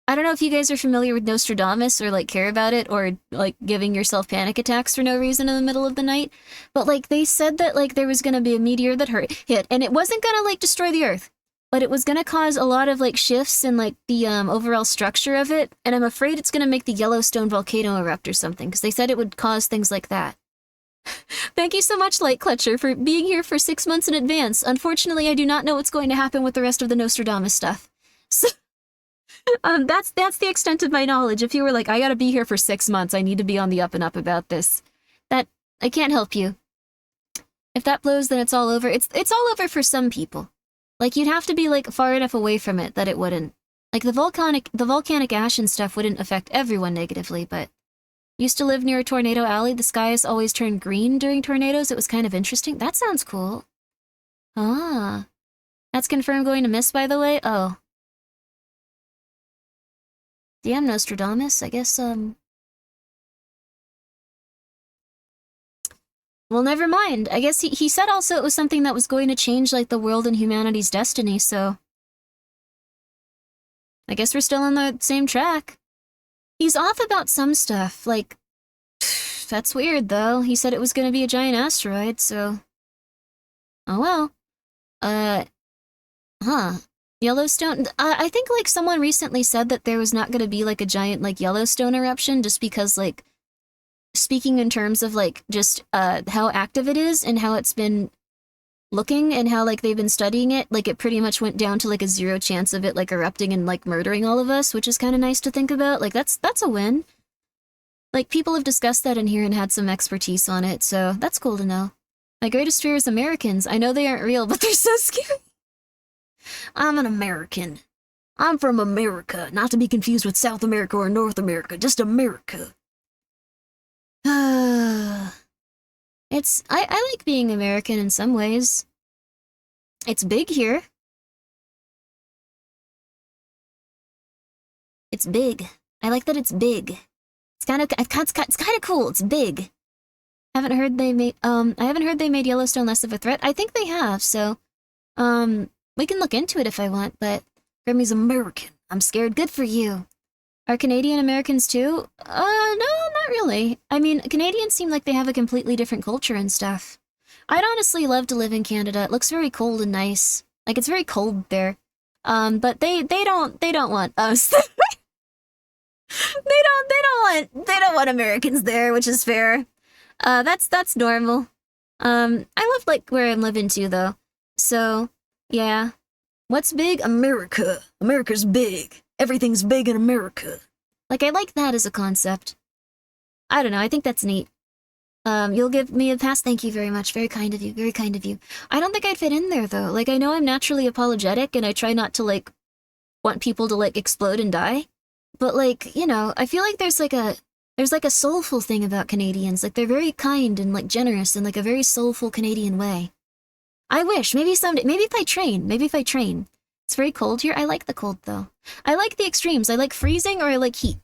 I don't know if you guys are familiar with Nostradamus or, like, care about it or, like, giving yourself panic attacks for no reason in the middle of the night. But, like, they said that, like, there was gonna be a meteor that hit, and it wasn't gonna, like, destroy the Earth. But it was gonna cause a lot of, like, shifts in, like, the, overall structure of it. And I'm afraid it's gonna make the Yellowstone volcano erupt or something, because they said it would cause things like that. Thank you so much, Light Clutcher, for being here for 6 months in advance. Unfortunately, I do not know what's going to happen with the rest of the Nostradamus stuff. So, that's the extent of my knowledge. If you were like, I gotta be here for 6 months, I need to be on the up and up about this. That, I can't help you. If that blows, then it's all over. It's all over for some people. Like, you'd have to be, like, far enough away from it that it wouldn't. Like, the volcanic ash and stuff wouldn't affect everyone negatively, but... Used to live near a tornado alley. The skies always turned green during tornadoes. It was kind of interesting. That sounds cool. Ah. That's confirmed going to miss, by the way? Oh. Damn, Nostradamus. I guess, Well, never mind. I guess he said also it was something that was going to change, like, the world and humanity's destiny, so... I guess we're still on the same track. He's off about some stuff, like... That's weird, though. He said it was gonna be a giant asteroid, so... Oh well. Yellowstone... I think, like, someone recently said that there was not gonna be, like, a giant, like, Yellowstone eruption, just because, like... Speaking in terms of, like, just, how active it is and how it's been looking and how, like, they've been studying it, like, it pretty much went down to, like, a 0 chance of it, like, erupting and, like, murdering all of us, which is kind of nice to think about. Like, that's a win. Like, people have discussed that in here and had some expertise on it, so that's cool to know. My greatest fear is Americans. I know they aren't real, but they're so scary. I'm an American. I'm from America, not to be confused with South America or North America, just America. I like being American in some ways. It's big here. It's big. I like that it's big. It's kind of cool. It's big. I haven't heard they made Yellowstone less of a threat. I think they have, so we can look into it if I want, but Grimmi's American. I'm scared. Good for you. Are Canadian Americans too? No, not really. I mean, Canadians seem like they have a completely different culture and stuff. I'd honestly love to live in Canada. It looks very cold and nice. Like, it's very cold there. But they don't want us. they don't want Americans there, which is fair. That's normal. I love, like, where I'm living too, though. So, yeah. What's big? America. America's big. Everything's big in America. Like, I like that as a concept. I don't know, I think that's neat. You'll give me a pass? Thank you very much. Very kind of you. Very kind of you. I don't think I'd fit in there, though. Like, I know I'm naturally apologetic, and I try not to, like, want people to, like, explode and die. But, like, you know, I feel like there's like a soulful thing about Canadians. Like, they're very kind and, like, generous in, like, a very soulful Canadian way. I wish. Maybe someday. Maybe if I train. It's very cold here. I like the cold, though. I like the extremes. I like freezing or I like heat.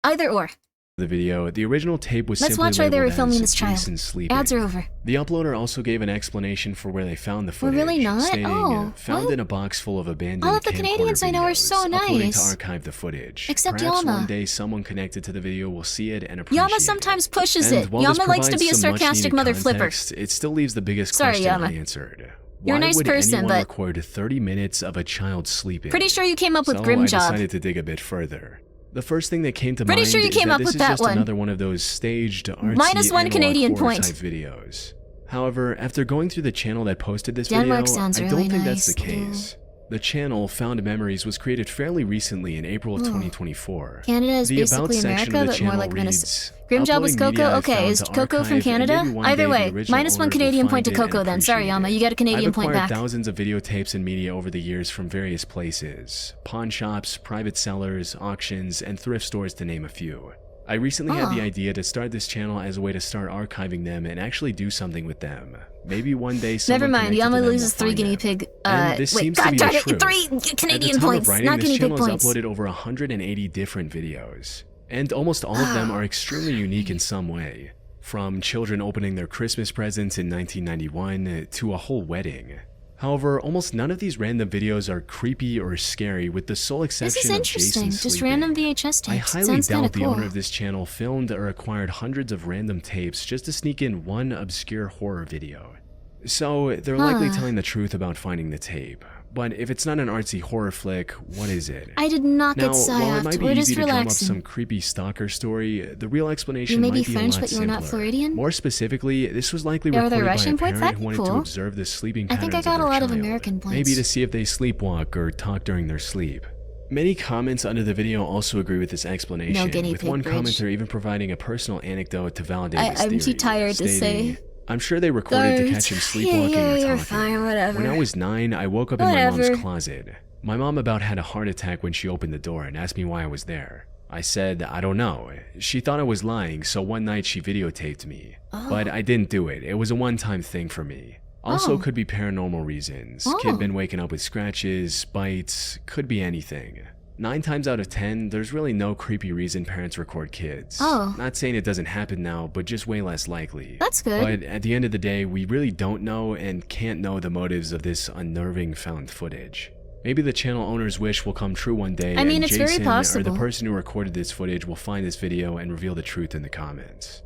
Either or. The video, the original tape was Let's simply watch why they were labeled filming as this child. Jason sleeping. Ads are over. The uploader also gave an explanation for where they found the We're footage, really not? stating, Oh, found what? in a box full of abandoned All of the camcorder Canadians I know are so videos, uploading nice. to archive the footage. Except Perhaps Yama. one day someone connected to the video will see it and appreciate Yama sometimes pushes it. it. While this Yama likes to provides be a some sarcastic much-needed mother flipper. context, it still leaves the biggest Sorry, question Yama. unanswered. You're a Why nice would person, anyone but- record 30 minutes of a child sleeping? Pretty sure you came up with So Grim I Job. decided to dig a bit further. The first thing that came to Pretty mind sure you is came that up this with is that just one. another one of those staged, artsy, -1 analog Canadian horror point. type videos. However, after going through the channel that posted this Denmark video, sounds I really don't think that's the nice. case. The channel, Found Memories, was created fairly recently in April of 2024. Canada is The About basically section America, of the but more channel like Minnesota. reads, Grim Job was "Uploading Coco? media I Okay, found is to Coco from archive, and Canada? maybe one Either day the way, original -1 owner will Canadian point find to it Coco and then. Sorry, appreciate Yama, it." you got a Canadian I've point acquired back. thousands of videotapes and media over the years from various places. Pawn shops, private sellers, auctions, and thrift stores to name a few. I recently had the idea to start this channel as a way to start archiving them and actually do something with them. Maybe one day someone Never mind, connected to Yama them loses will 3 find guinea them. pig. And this Wait, seems to God be darn the it, truth. 3 At the Canadian time points, of writing, not this guinea pig channel has points. uploaded over 180 different videos, and almost all of them are extremely unique in some way. From children opening their Christmas presents in 1991 to a whole wedding. However, almost none of these random videos are creepy or scary, with the sole This exception is of Jason interesting. Just sleeping. random VHS tapes. I It highly sounds kind doubt of the cool. owner of this channel filmed or acquired hundreds of random tapes just to sneak in one obscure horror video. So, they're likely telling the truth about finding the tape. But if it's not an artsy horror flick, what is it? I did not Now, get while it psyoped. might be We're easy just to drum up relaxing. some creepy stalker story, the real explanation You may might be be French, a lot but you are not simpler. Floridian? More specifically, this was likely Are there recorded by a Russian points? parent That'd who be wanted cool. to observe the sleeping I patterns think I got of a their lot of child, American points. maybe to see if they sleepwalk or talk during their sleep. Many comments under the video also agree with this explanation, No guinea with pig one bridge. commenter even providing a personal anecdote to validate this I'm theory, too tired to stating, say. "I'm sure they recorded to catch him sleepwalking yeah, or you're talking. fine, whatever. When I was 9, I woke up in my Whatever. mom's closet. My mom about had a heart attack when she opened the door and asked me why I was there. I said, I don't know. She thought I was lying, so one night she videotaped me. But I didn't do it. It was a one-time thing for me. Also could be paranormal reasons. Kid been waking up with scratches, bites, could be anything. 9 times out of 10, there's really no creepy reason parents record kids. Not saying it doesn't happen now, but just way less likely. That's good. But at the end of the day, we really don't know and can't know the motives of this unnerving found footage. Maybe the channel owner's wish will come true one day, I mean, and it's very Jason, or possible. the person who recorded this footage, will find this video and reveal the truth in the comments.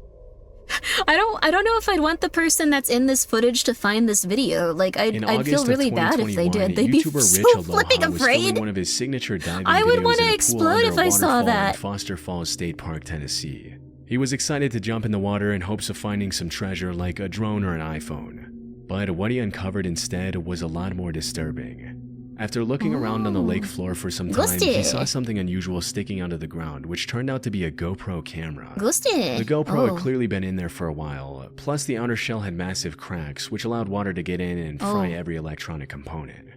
I don't know if I'd want the person that's in this footage to find this video. Like, I'd feel August really of bad if they 2021, did. They'd be YouTuber so Rich flipping Aloha was filming afraid. one of his signature diving I would videos wanna in a pool explode under if a I saw waterfall that. in Foster Falls State Park, Tennessee. He was excited to jump in the water in hopes of finding some treasure like a drone or an iPhone. But what he uncovered instead was a lot more disturbing. After looking around on the lake floor for some time, he Ghosted. saw something unusual sticking out of the ground, which turned out to be a GoPro camera. Ghosted. The GoPro Oh. had clearly been in there for a while, plus the outer shell had massive cracks, which allowed water to get in and fry every electronic component.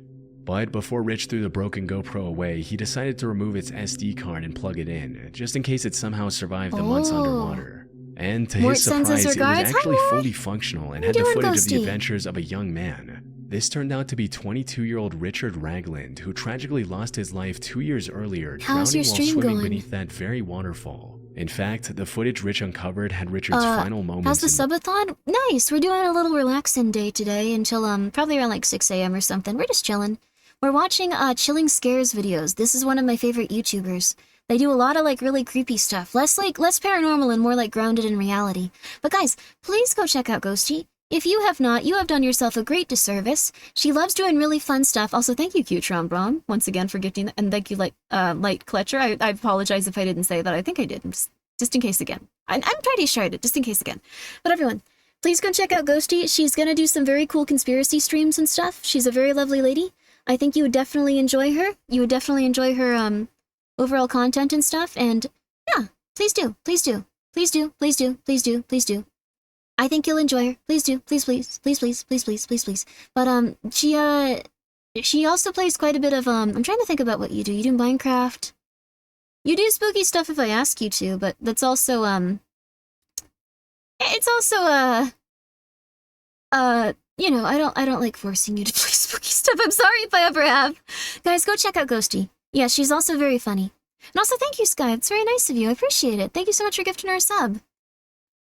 But before Rich threw the broken GoPro away, he decided to remove its SD card and plug it in, just in case it somehow survived the months underwater. And to Mort his sends his surprise, it was regards. Hi, actually Mort. fully functional and How had you the doing, footage of the Ghosty? adventures of a young man. This turned out to be 22-year-old Richard Ragland, who tragically lost his life 2 years earlier, How's drowning your while stream swimming going? beneath that very waterfall. In fact, the footage Rich uncovered had Richard's final moments. How's the subathon? Nice. We're doing a little relaxing day today until probably around like 6 a.m. or something. We're just chilling. We're watching Chilling Scares videos. This is one of my favorite YouTubers. They do a lot of like really creepy stuff. Less paranormal and more like grounded in reality. But guys, please go check out Ghosty. If you have not, you have done yourself a great disservice. She loves doing really fun stuff. Also, thank you, Cute Trombrom, once again for gifting, and thank you, Light Kletcher. I apologize if I didn't say that. I think I did, just in case again. I'm pretty sure I did, just in case again. But everyone, please go check out Ghosty. She's gonna do some very cool conspiracy streams and stuff. She's a very lovely lady. I think you would definitely enjoy her. You would definitely enjoy her overall content and stuff. And yeah, please do, please do, please do, please do, please do, please do. I think you'll enjoy her. Please do. Please, please, please, please, please, please, please, please. But she also plays quite a bit of I'm trying to think about what you do. You do Minecraft. You do spooky stuff if I ask you to, but that's also it's also you know, I don't like forcing you to play spooky stuff. I'm sorry if I ever have. Guys, go check out Ghosty. Yeah, she's also very funny. And also thank you, Sky. It's very nice of you. I appreciate it. Thank you so much for gifting her a sub.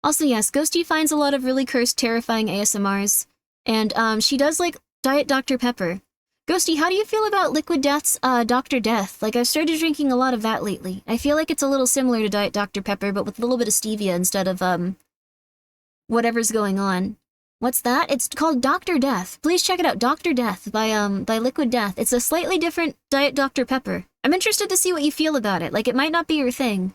Also, yes, Ghosty finds a lot of really cursed, terrifying ASMRs, and she does like Diet Dr. Pepper. Ghosty, how do you feel about Liquid Death's Dr. Death? Like, I've started drinking a lot of that lately. I feel like it's a little similar to Diet Dr. Pepper, but with a little bit of stevia instead of whatever's going on. What's that? It's called Dr. Death. Please check it out, Dr. Death by Liquid Death. It's a slightly different Diet Dr. Pepper. I'm interested to see what you feel about it. Like, it might not be your thing.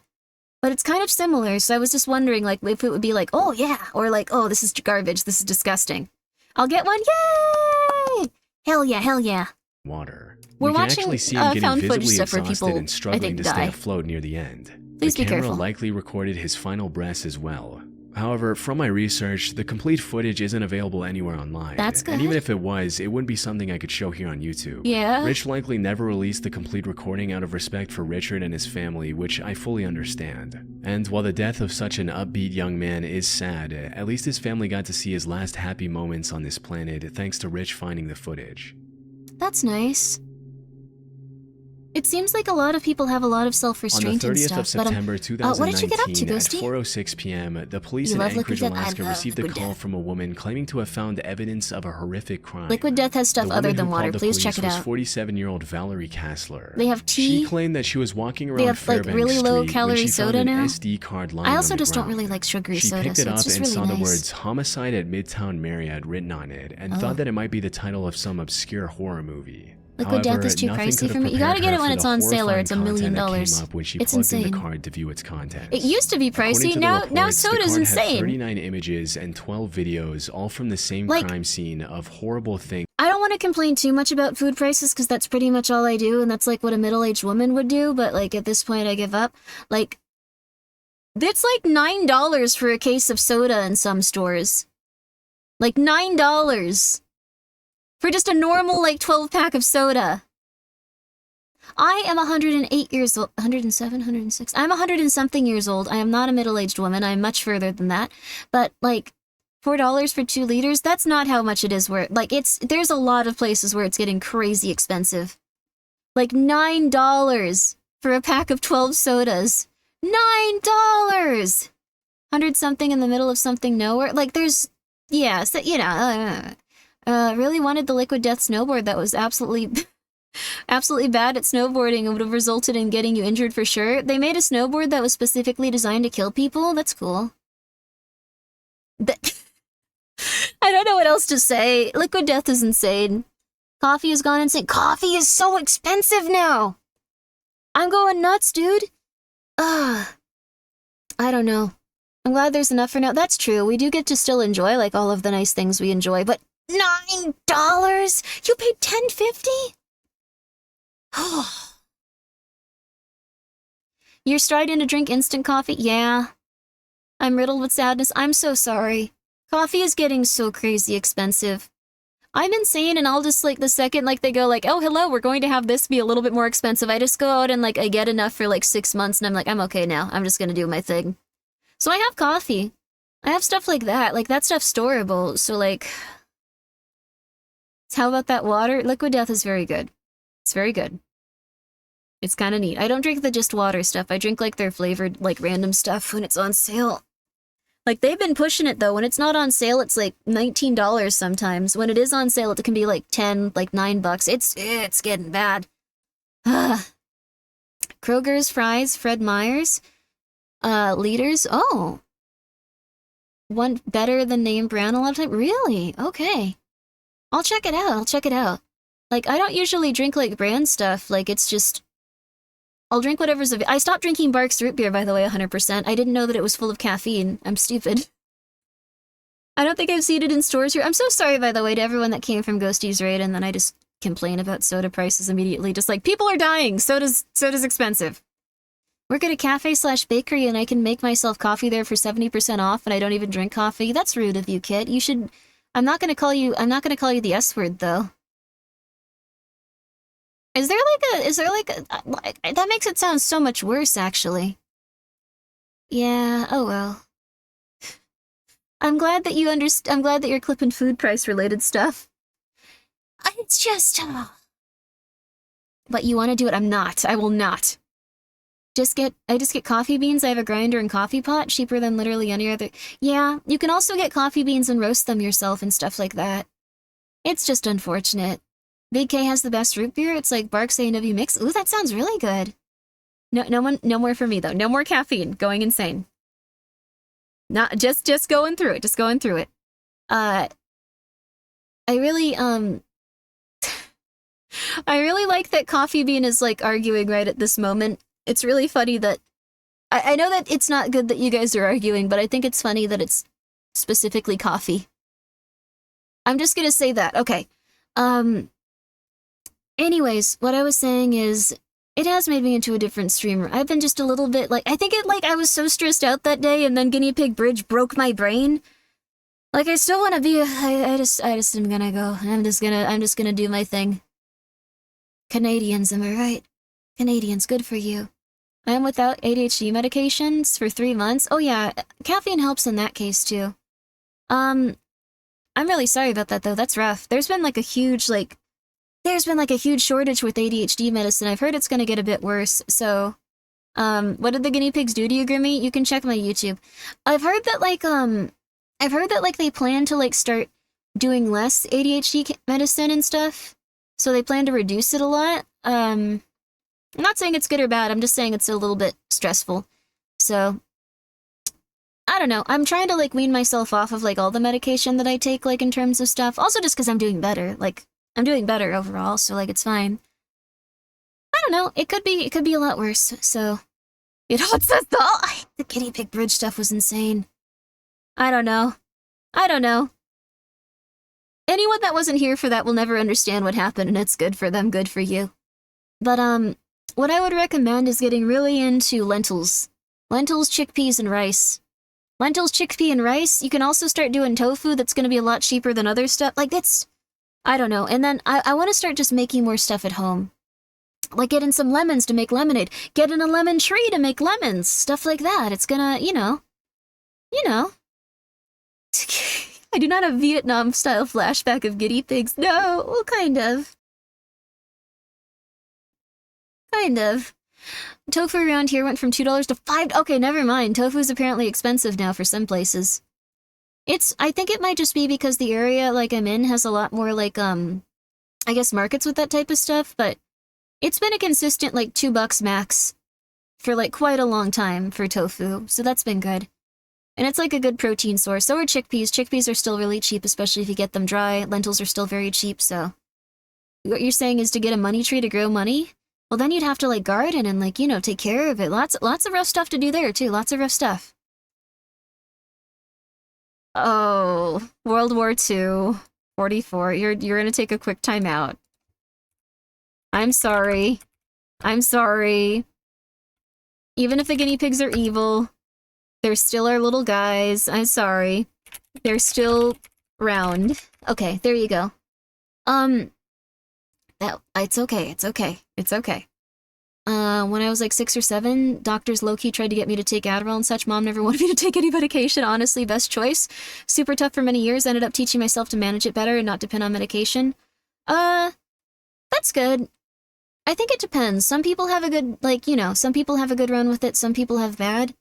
But it's kind of similar, so I was just wondering, like, if it would be like, oh, yeah, or like, oh, this is garbage, this is disgusting. I'll get one, yay! Hell yeah, hell yeah. Water. We're we can watching actually see him getting found footage visibly stuff where exhausted people, and struggling I think, to die. stay afloat near the end. Please the be camera careful. likely recorded his final breaths as well. However, from my research, the complete footage isn't available anywhere online. That's good. And even if it was, it wouldn't be something I could show here on YouTube. Yeah. Rich likely never released the complete recording out of respect for Richard and his family, which I fully understand. And while the death of such an upbeat young man is sad, at least his family got to see his last happy moments on this planet thanks to Rich finding the footage. That's nice. It seems like a lot of people have a lot of self-restraint On and the 30th stuff. of September but, 2019, what did you get up to, Ghosty? at 4:06 p.m., the police You in love Liquid Anchorage, Death? Alaska I love received a Liquid call Death. from a woman claiming to have found evidence of a horrific crime. Liquid Death has stuff The other woman than who water. called the Please police check it was out. 47-year-old Valerie Kassler. They have tea. She claimed that she was walking around They have like Fairbanks really low Street calorie when she soda found an now. SD card lying I also on the just don't ground. really like sugary She soda, picked so it up it's just and really saw nice. the words "Homicide at Midtown Marriott" written on it, and thought that it might be the title of some obscure horror movie. Liquid Death is too nothing pricey could for have me. You gotta prepared get her it when for it's the on sale or it's $1 horrifying million. content that came up when she It's plugged in insane. the card to view its contents. It used to be According pricey. to the Now reports, the soda's card insane. had 39 images and 12 videos, all from the same Like- crime scene of horrible things. I don't want to complain too much about food prices because that's pretty much all I do, and that's like what a middle-aged woman would do. But like at this point, I give up. Like, it's like $9 for a case of soda in some stores. Like $9 for just a normal like 12-pack of soda. I am 108 years old, 107, 106. I'm 100 and something years old. I am not a middle-aged woman. I'm much further than that. But like $4 for 2 liters, that's not how much it is worth. Like there's a lot of places where it's getting crazy expensive. Like $9 for a pack of 12 sodas. $9! 100 something in the middle of something nowhere. Like there's, yeah, so, you know, really wanted the Liquid Death snowboard that was absolutely absolutely bad at snowboarding and would have resulted in getting you injured for sure. They made a snowboard that was specifically designed to kill people. That's cool. I don't know what else to say. Liquid Death is insane. Coffee has gone insane. Coffee is so expensive now. I'm going nuts, dude. I don't know. I'm glad there's enough for now. That's true. We do get to still enjoy like all of the nice things we enjoy, but $9? You paid $10.50? You're starting to drink instant coffee? Yeah. I'm riddled with sadness. I'm so sorry. Coffee is getting so crazy expensive. I'm insane, and I'll just, like, the second, like, they go, like, oh, hello, we're going to have this be a little bit more expensive, I just go out and, like, I get enough for, like, 6 months, and I'm like, I'm okay now. I'm just gonna do my thing. So I have coffee. I have stuff like that. Like, that stuff's storable, so, like... How about that water? Liquid Death is very good. It's very good. It's kind of neat. I don't drink the just water stuff. I drink like their flavored, like random stuff when it's on sale. Like they've been pushing it though. When it's not on sale, it's like $19 sometimes. When it is on sale, it can be like 10, like $9. It's getting bad. Kroger's fries, Fred Meyer's, liters. Oh, one better than name brand a lot of time. Really? Okay. I'll check it out. I'll check it out. Like, I don't usually drink, like, brand stuff. Like, it's just... I'll drink whatever's... I stopped drinking Barks root beer, by the way, 100%. I didn't know that it was full of caffeine. I'm stupid. I don't think I've seen it in stores here. I'm so sorry, by the way, to everyone that came from Ghosties Raid, and then I just complain about soda prices immediately. Just like, people are dying! Soda's expensive. Work at a cafe/bakery, and I can make myself coffee there for 70% off, and I don't even drink coffee. That's rude of you, kid. You should... I'm not gonna call you the S word, though. Is there like a, that makes it sound so much worse, actually. Yeah, oh well. I'm glad that you're clipping food price related stuff. It's just, but you want to do it? I'm not. I will not. I just get coffee beans. I have a grinder and coffee pot, cheaper than literally any other. Yeah, you can also get coffee beans and roast them yourself and stuff like that. It's just unfortunate. Big K has the best root beer. It's like Barks A&W mix. Ooh, that sounds really good. No more for me though. No more caffeine. Going insane. Not just going through it. Just going through it. I really I really like that Coffee Bean is like arguing right at this moment. It's really funny that I know that it's not good that you guys are arguing, but I think it's funny that it's specifically coffee. I'm just gonna say that. Okay. Anyways, what I was saying is, it has made me into a different streamer. I've been just a little bit like, I was so stressed out that day, and then Guinea Pig Bridge broke my brain. Like, I still want to be, I just am gonna go. I'm just gonna do my thing. Canadians, am I right? Canadians, good for you. I am without ADHD medications for 3 months. Oh yeah, caffeine helps in that case too. I'm really sorry about that though, that's rough. There's been like a huge shortage with ADHD medicine. I've heard it's gonna get a bit worse, so... what did the guinea pigs do to you, Grimmi? You can check my YouTube. I've heard that they plan to like start doing less ADHD medicine and stuff. So they plan to reduce it a lot. I'm not saying it's good or bad, I'm just saying it's a little bit stressful. So, I don't know. I'm trying to like wean myself off of like all the medication that I take like in terms of stuff. Also just because I'm doing better. Like, I'm doing better overall, so like it's fine. I don't know. It could be a lot worse. So, it says the guinea pig bridge stuff was insane. I don't know. Anyone that wasn't here for that will never understand what happened, and it's good for them, good for you. But what I would recommend is getting really into lentils. Lentils, chickpeas, and rice. Lentils, chickpea, and rice. You can also start doing tofu. That's going to be a lot cheaper than other stuff. Like, that's... I don't know. And then I want to start just making more stuff at home. Like getting some lemons to make lemonade. Getting a lemon tree to make lemons. Stuff like that. It's gonna, you know. I do not have Vietnam-style flashback of guinea pigs. No, well, kind of. Tofu around here went from $2 to $5. Okay, never mind. Tofu's apparently expensive now for some places. I think it might just be because the area like I'm in has a lot more like I guess markets with that type of stuff, but it's been a consistent like $2 max for like quite a long time for tofu, so that's been good. And it's like a good protein source. So are chickpeas. Chickpeas are still really cheap, especially if you get them dry. Lentils are still very cheap, so what you're saying is to get a money tree to grow money? Well, then you'd have to like garden and like, take care of it. Lots of rough stuff to do there too. Lots of rough stuff. Oh, World War II, 44. You're gonna take a quick time out. I'm sorry. Even if the guinea pigs are evil, they're still our little guys. I'm sorry. They're still round. Okay, there you go. It's okay. When I was like 6 or 7, doctors low-key tried to get me to take Adderall and such. Mom never wanted me to take any medication, honestly, best choice. Super tough for many years, ended up teaching myself to manage it better and not depend on medication. That's good. I think it depends. Some people have a good, like, you know, some people have a good run with it, some people have bad.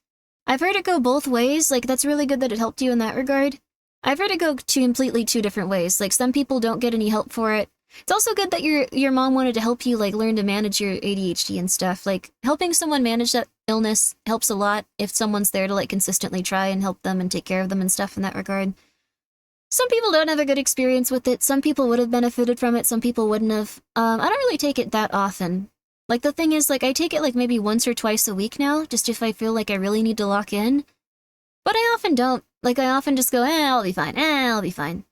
I've heard it go both ways, like, that's really good that it helped you in that regard. I've heard it go completely two different ways, like, some people don't get any help for it. It's also good that your mom wanted to help you, like, learn to manage your ADHD and stuff. Like, helping someone manage that illness helps a lot if someone's there to, like, consistently try and help them and take care of them and stuff in that regard. Some people don't have a good experience with it. Some people would have benefited from it. Some people wouldn't have. I don't really take it that often. Like, the thing is, like, I take it, like, maybe once or twice a week now, just if I feel like I really need to lock in. But I often don't. Like, I often just go, I'll be fine. I'll be fine.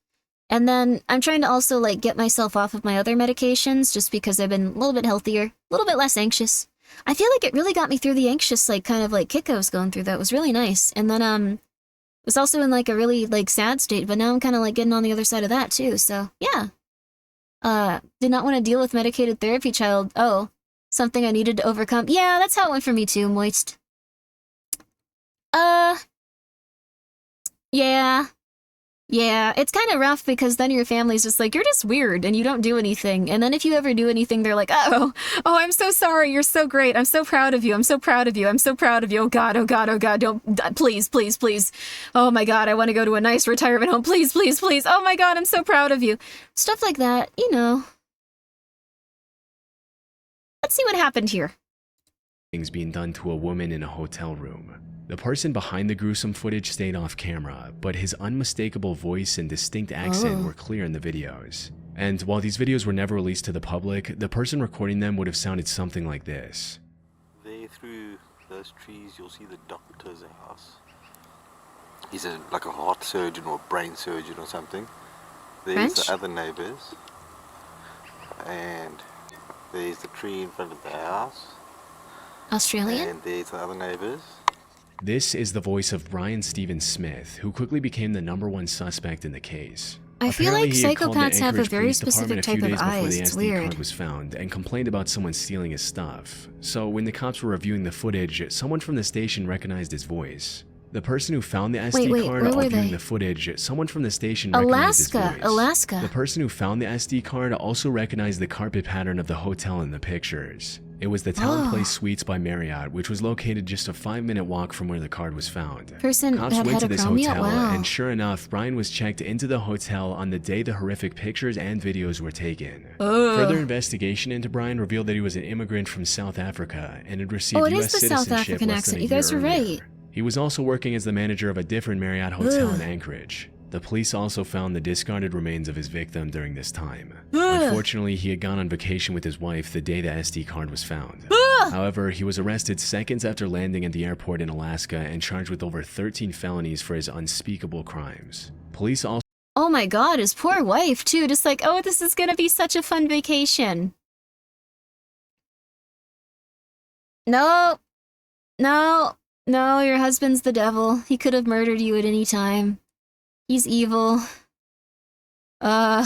And then I'm trying to also, like, get myself off of my other medications just because I've been a little bit healthier, a little bit less anxious. I feel like it really got me through the anxious, like, kind of, like, kick I was going through. That was really nice. And then, was also in, like, a really, like, sad state, but now I'm kind of, like, getting on the other side of that, too, so, yeah. Did not want to deal with medicated therapy, child. Oh, something I needed to overcome. Yeah, that's how it went for me, too, Moist. Yeah. Yeah, it's kind of rough because then your family's just like, you're just weird and you don't do anything. And then if you ever do anything, they're like, oh, I'm so sorry. You're so great. I'm so proud of you. I'm so proud of you. I'm so proud of you. Oh God, oh God, oh God. Don't, please, please, please. Oh my God, I want to go to a nice retirement home. Please, please, please. Oh my God, I'm so proud of you. Stuff like that, you know. Let's see what happened here. Things being done to a woman in a hotel room. The person behind the gruesome footage stayed off camera, but his unmistakable voice and distinct accent were clear in the videos. And while these videos were never released to the public, the person recording them would have sounded something like this. There through those trees, you'll see the doctor's house. He's like a heart surgeon or a brain surgeon or something. There's the other neighbors. And there's the tree in front of the house. Australian? And there's the other neighbors. This is the voice of Brian Stephen Smith, who quickly became the #1 suspect in the case. I feel like Apparently, he had called the psychopaths have a Anchorage very Police specific Department a few type of days before eyes. the It's SD weird. card was found and complained about someone stealing his stuff. So when the cops were reviewing the footage, someone from the station recognized his voice. The person who found the SD card where were reviewing they? the footage, someone from the station recognized his voice. Alaska. The person who found the SD card also recognized the carpet pattern of the hotel in the pictures. It was the Talon Place Suites by Marriott, which was located just a 5-minute walk from where the card was found. Person Cops had went to this heterochromia? hotel, Wow. and sure enough, Brian was checked into the hotel on the day the horrific pictures and videos were taken. Further investigation into Brian revealed that he was an immigrant from South Africa and had received Oh, it U.S. is the South citizenship African less accent. than a You guys year were earlier. right. He was also working as the manager of a different Marriott hotel in Anchorage. The police also found the discarded remains of his victim during this time. Unfortunately, he had gone on vacation with his wife the day the SD card was found. However, he was arrested seconds after landing at the airport in Alaska and charged with over 13 felonies for his unspeakable crimes. Police also Oh my God, his poor wife too. Just like, oh, this is gonna be such a fun vacation. No. No. No, your husband's the devil. He could have murdered you at any time. He's evil. Yeah.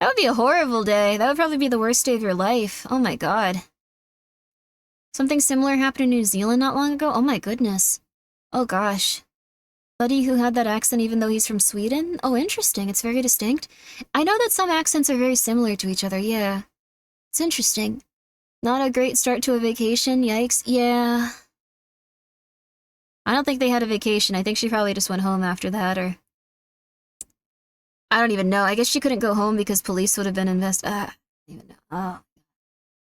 That would be a horrible day. That would probably be the worst day of your life. Oh my God. Something similar happened in New Zealand not long ago? Oh my goodness. Oh gosh. Buddy who had that accent even though he's from Sweden? Oh, interesting. It's very distinct. I know that some accents are very similar to each other, yeah. It's interesting. Not a great start to a vacation, yikes. Yeah. I don't think they had a vacation. I think she probably just went home after that, or... I don't even know. I guess she couldn't go home because police would have been I don't even know. Oh.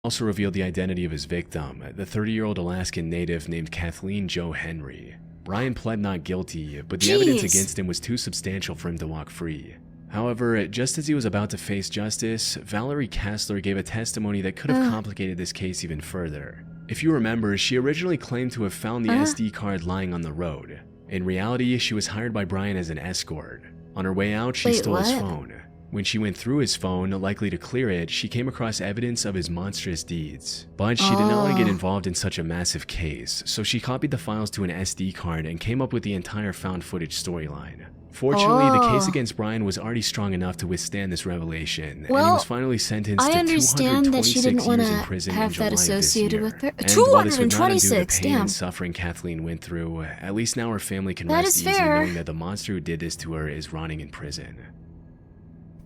also revealed the identity of his victim, the 30-year-old Alaskan native named Kathleen Jo Henry. Brian pled not guilty, but the evidence against him was too substantial for him to walk free. However, just as he was about to face justice, Valerie Kastler gave a testimony that could have complicated this case even further. If you remember, she originally claimed to have found the SD card lying on the road. In reality, she was hired by Brian as an escort. On her way out, she stole his phone. When she went through his phone, likely to clear it, she came across evidence of his monstrous deeds. But she did not want to get involved in such a massive case, so she copied the files to an SD card and came up with the entire found footage storyline. Fortunately, the case against Brian was already strong enough to withstand this revelation, and he was finally sentenced I to understand that she 226 didn't want years in to prison in have July that of this associated year. with her. And while this would not undo the 226, pain damn. and suffering Kathleen went through, at least now her family can That rest is easy fair. knowing that the monster who did this to her is rotting in prison.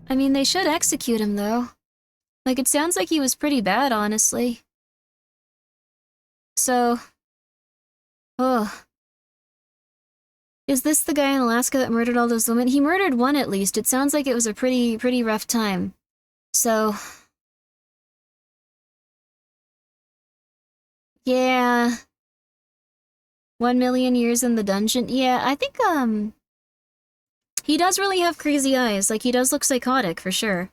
I mean, they should execute him, though. Like, it sounds like he was pretty bad, honestly. So... Ugh. Is this the guy in Alaska that murdered all those women? He murdered one at least. It sounds like it was a pretty rough time. So... Yeah... 1 million years in the dungeon? Yeah, I think, he does really have crazy eyes. Like, he does look psychotic, for sure.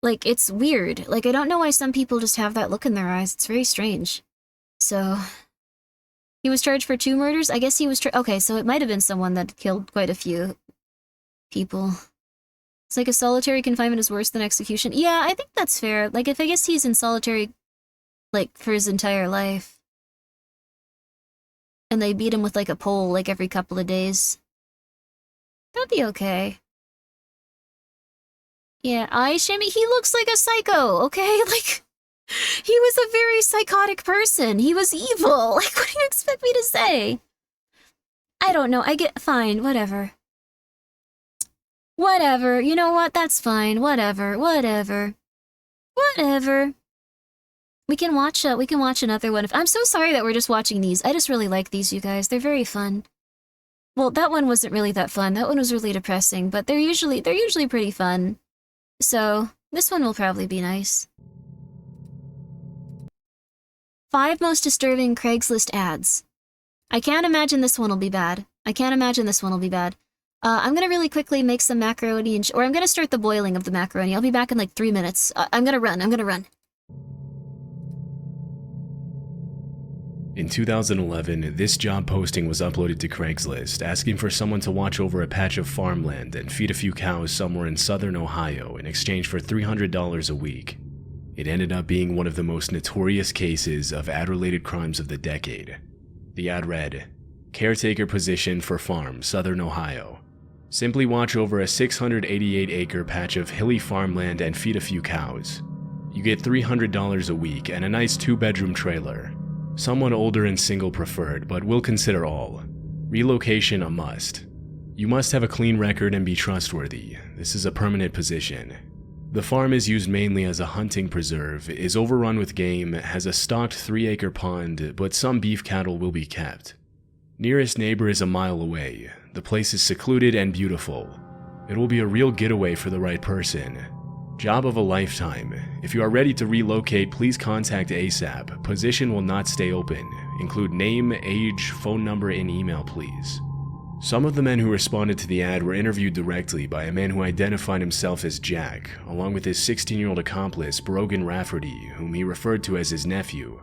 Like, it's weird. Like, I don't know why some people just have that look in their eyes. It's very strange. So... He was charged for 2 murders? I guess he was okay, so it might have been someone that killed quite a few people. It's like a solitary confinement is worse than execution. Yeah, I think that's fair. Like, if I guess he's in solitary, like, for his entire life. And they beat him with, like, a pole, like, every couple of days. That'd be okay. Yeah, Shimmy, he looks like a psycho, okay? Like... He was a very psychotic person. He was evil. Like, what do you expect me to say? I don't know. Fine, whatever. Whatever. You know what? That's fine. Whatever. Whatever. We can watch another one. I'm so sorry that we're just watching these. I just really like these, you guys. They're very fun. Well, that one wasn't really that fun. That one was really depressing, but they're usually pretty fun. So, this one will probably be nice. 5 most disturbing Craigslist ads. I can't imagine this one will be bad. I'm gonna really quickly make some macaroni or I'm gonna start the boiling of the macaroni. I'll be back in like 3 minutes. I'm gonna run. In 2011, this job posting was uploaded to Craigslist, asking for someone to watch over a patch of farmland and feed a few cows somewhere in southern Ohio in exchange for $300 a week. It ended up being one of the most notorious cases of ad-related crimes of the decade. The ad read, "Caretaker position for farm, southern Ohio. Simply watch over a 688-acre patch of hilly farmland and feed a few cows. You get $300 a week and a nice 2-bedroom trailer. Someone older and single preferred, but we'll consider all. Relocation a must. You must have a clean record and be trustworthy. This is a permanent position. The farm is used mainly as a hunting preserve, is overrun with game, has a stocked 3-acre pond, but some beef cattle will be kept. Nearest neighbor is a mile away. The place is secluded and beautiful. It will be a real getaway for the right person. Job of a lifetime. If you are ready to relocate, please contact ASAP. Position will not stay open. Include name, age, phone number, and email, please." Some of the men who responded to the ad were interviewed directly by a man who identified himself as Jack, along with his 16-year-old accomplice, Brogan Rafferty, whom he referred to as his nephew.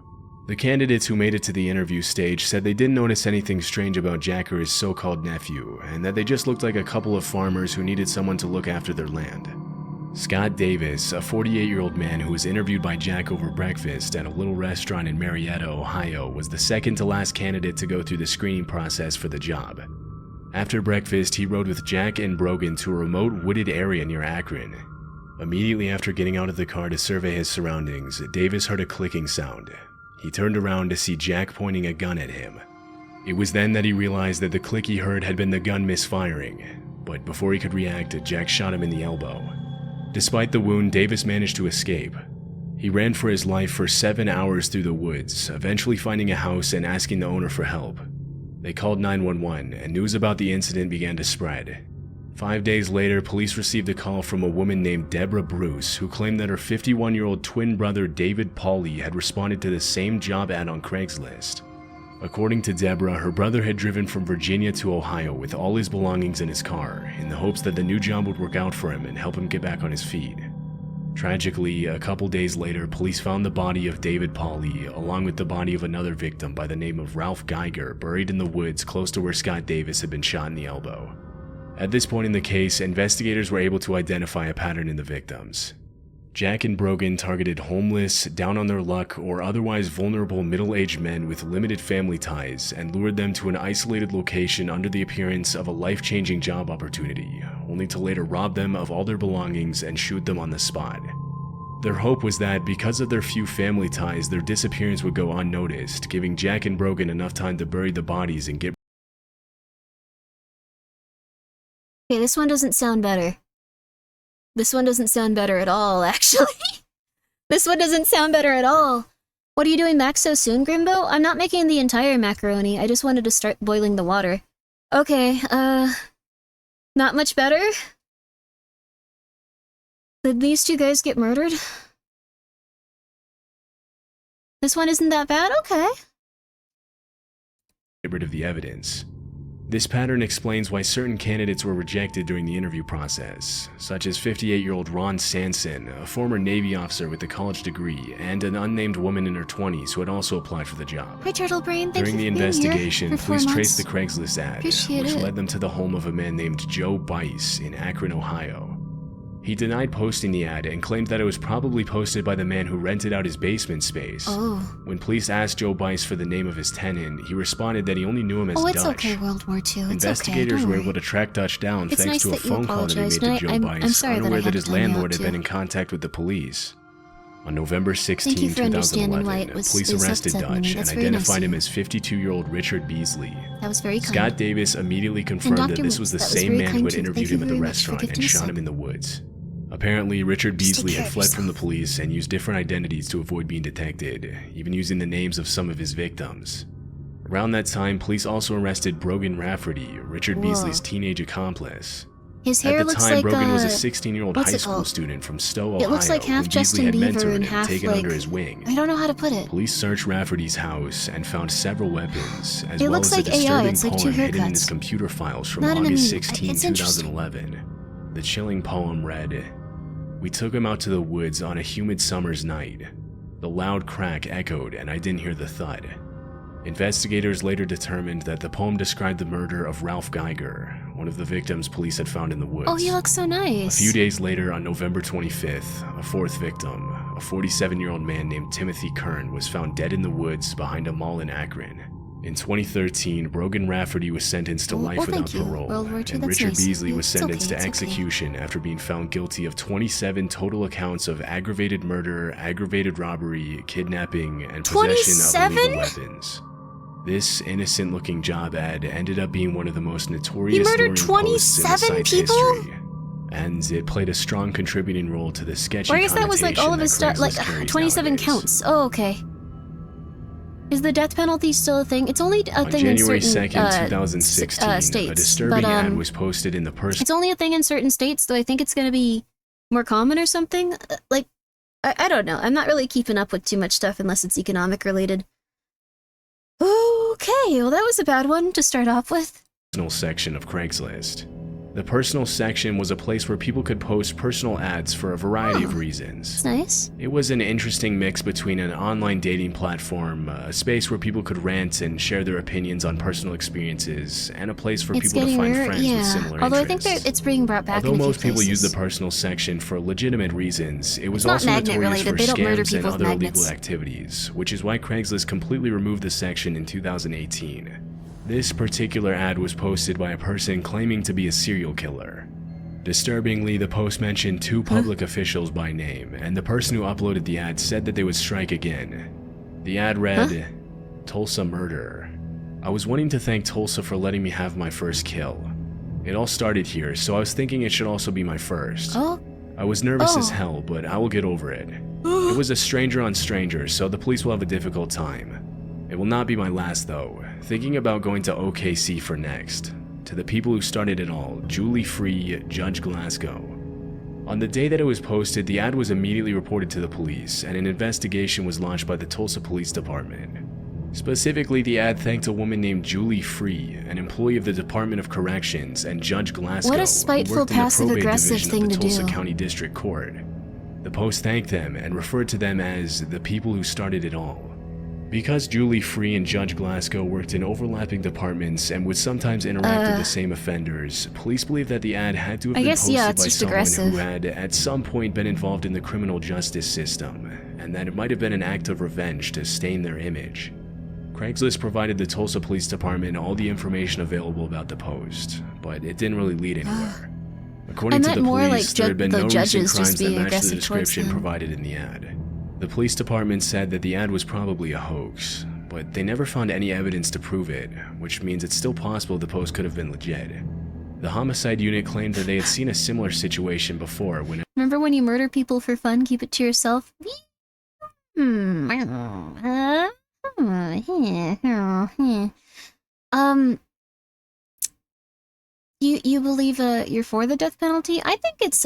The candidates who made it to the interview stage said they didn't notice anything strange about Jack or his so-called nephew, and that they just looked like a couple of farmers who needed someone to look after their land. Scott Davis, a 48-year-old man who was interviewed by Jack over breakfast at a little restaurant in Marietta, Ohio, was the second to last candidate to go through the screening process for the job. After breakfast, he rode with Jack and Brogan to a remote wooded area near Akron. Immediately after getting out of the car to survey his surroundings, Davis heard a clicking sound. He turned around to see Jack pointing a gun at him. It was then that he realized that the click he heard had been the gun misfiring, but before he could react, Jack shot him in the elbow. Despite the wound, Davis managed to escape. He ran for his life for 7 hours through the woods, eventually finding a house and asking the owner for help. They called 911, and news about the incident began to spread. 5 days later, police received a call from a woman named Deborah Bruce, who claimed that her 51-year-old twin brother David Pauly had responded to the same job ad on Craigslist. According to Deborah, her brother had driven from Virginia to Ohio with all his belongings in his car, in the hopes that the new job would work out for him and help him get back on his feet. Tragically, a couple days later, police found the body of David Pauly, along with the body of another victim by the name of Ralph Geiger, buried in the woods close to where Scott Davis had been shot in the elbow. At this point in the case, investigators were able to identify a pattern in the victims. Jack and Brogan targeted homeless, down on their luck, or otherwise vulnerable middle-aged men with limited family ties and lured them to an isolated location under the appearance of a life-changing job opportunity, only to later rob them of all their belongings and shoot them on the spot. Their hope was that because of their few family ties, their disappearance would go unnoticed, giving Jack and Brogan enough time to bury the bodies and get... Okay, this one doesn't sound better. This one doesn't sound better at all, actually. This one doesn't sound better at all. What are you doing back so soon, Grimbo? I'm not making the entire macaroni. I just wanted to start boiling the water. Okay, not much better? Did these two guys get murdered? This one isn't that bad? Okay. Get rid of the evidence. This pattern explains why certain candidates were rejected during the interview process, such as 58-year-old Ron Sanson, a former Navy officer with a college degree, and an unnamed woman in her 20s who had also applied for the job. Hi, Turtle Brain. Thank During the you for being here investigation, for 4 police months. traced the Craigslist ad, Appreciate which it. led them to the home of a man named Joe Bice in Akron, Ohio. He denied posting the ad and claimed that it was probably posted by the man who rented out his basement space. Oh. When police asked Joe Bice for the name of his tenant, he responded that he only knew him as Oh, it's Dutch. okay, World War II. It's Investigators okay, were don't able to track Dutch down It's thanks nice to a that you phone call that he made apologized, to and Joe I'm Bice, sorry that I unaware had that to his tell you out landlord had too. been in contact with the police. On November Thank 16, you for understanding why 2011, it was police it was arrested upsetting me. Dutch and That's very nice identified of him you. as 52-year-old Richard Beasley. That was very Scott kind. Davis immediately confirmed that Dr. this was the Moose, that was same very man who kind had too. interviewed Thank you him at the very much for restaurant and gifting shot us him in the woods. Apparently, Richard Beasley care had of fled from the police and used different identities to avoid being detected, even using the names of some of his victims. Around that time, police also arrested Brogan Rafferty, Richard Whoa. Beasley's teenage accomplice. His hair At the looks time, like Brogan was a 16-year-old what's high it school called? student from Stowe, It Ohio, looks like half whom Beasley Justin had Bieber mentored and and half taken like under his wing. I don't know how to put it. Police searched Rafferty's house and found several weapons, as It well looks as like a AI, disturbing it's like two poem hidden in haircuts. his computer files from Not in a August mean- 16, it's interesting. 2011. The chilling poem read, "We took him out to the woods on a humid summer's night. The loud crack echoed and I didn't hear the thud." Investigators later determined that the poem described the murder of Ralph Geiger, one of the victims police had found in the woods. Oh, he looks so nice. A few days later, on November 25th, a fourth victim, a 47-year-old man named Timothy Kern, was found dead in the woods behind a mall in Akron. In 2013, Brogan Rafferty was sentenced to life without thank you. parole, World War II, and that's Richard nice. Beasley was It's okay, sentenced to it's okay. execution after being found guilty of 27 total accounts of aggravated murder, aggravated robbery, kidnapping, and possession of illegal weapons. This innocent-looking job ad ended up being one of the most notorious murdered luring posts in the 27 site's people? history, and it played a strong contributing role to the sketchy Or I guess that was like all of connotation his stuff, that like Craigslist carries 27 nowadays. counts. Oh, okay. Is the death penalty still a thing? It's only a On thing in January certain 2nd, 2016, states. a disturbing but, ad was posted in the personal... It's only a thing in certain states, though I think it's going to be more common or something. Like, I don't know. I'm not really keeping up with too much stuff unless it's economic related. Okay, well that was a bad one to start off with. section of Craigslist. The personal section was a place where people could post personal ads for a variety of reasons. It's nice. It was an interesting mix between an online dating platform, a space where people could rant and share their opinions on personal experiences, and a place for It's people to getting find rare, friends yeah. with similar Although interests. I think it's being brought back Although in a few most people use places. the personal section for legitimate reasons, it was not also magnet notorious related. for They don't murder scams people and with other magnets. illegal activities, which is why Craigslist completely removed the section in 2018. This particular ad was posted by a person claiming to be a serial killer. Disturbingly, the post mentioned two public officials by name, and the person who uploaded the ad said that they would strike again. The ad read, "Tulsa Murder. I was wanting to thank Tulsa for letting me have my first kill. It all started here, so I was thinking it should also be my first. Oh. I was nervous as Oh. hell, but I will get over it. It was a stranger on stranger, so the police will have a difficult time. It will not be my last though. Thinking about going to OKC for next. To the people who started it all, Julie Free, Judge Glasgow." On the day that it was posted, the ad was immediately reported to the police, and an investigation was launched by the Tulsa Police Department. Specifically, the ad thanked a woman named Julie Free, an employee of the Department of Corrections, and Judge Glasgow, What a who spiteful, worked in the probate passive-aggressive division thing of the to Tulsa do. County District Court. The post thanked them and referred to them as the people who started it all. Because Julie Free and Judge Glasgow worked in overlapping departments and would sometimes interact with the same offenders, police believe that the ad had to have been posted by someone who had at some point been involved in the criminal justice system, and that it might have been an act of revenge to stain their image. Craigslist provided the Tulsa Police Department all the information available about the post, but it didn't really lead anywhere. According to the police, there had been no recent crimes that matched the description provided in the ad. The police department said that the ad was probably a hoax, but they never found any evidence to prove it, which means it's still possible the post could have been legit. The homicide unit claimed that they had seen a similar situation before when— Remember when you murder people for fun, keep it to yourself? You believe you're for the death penalty? I think it's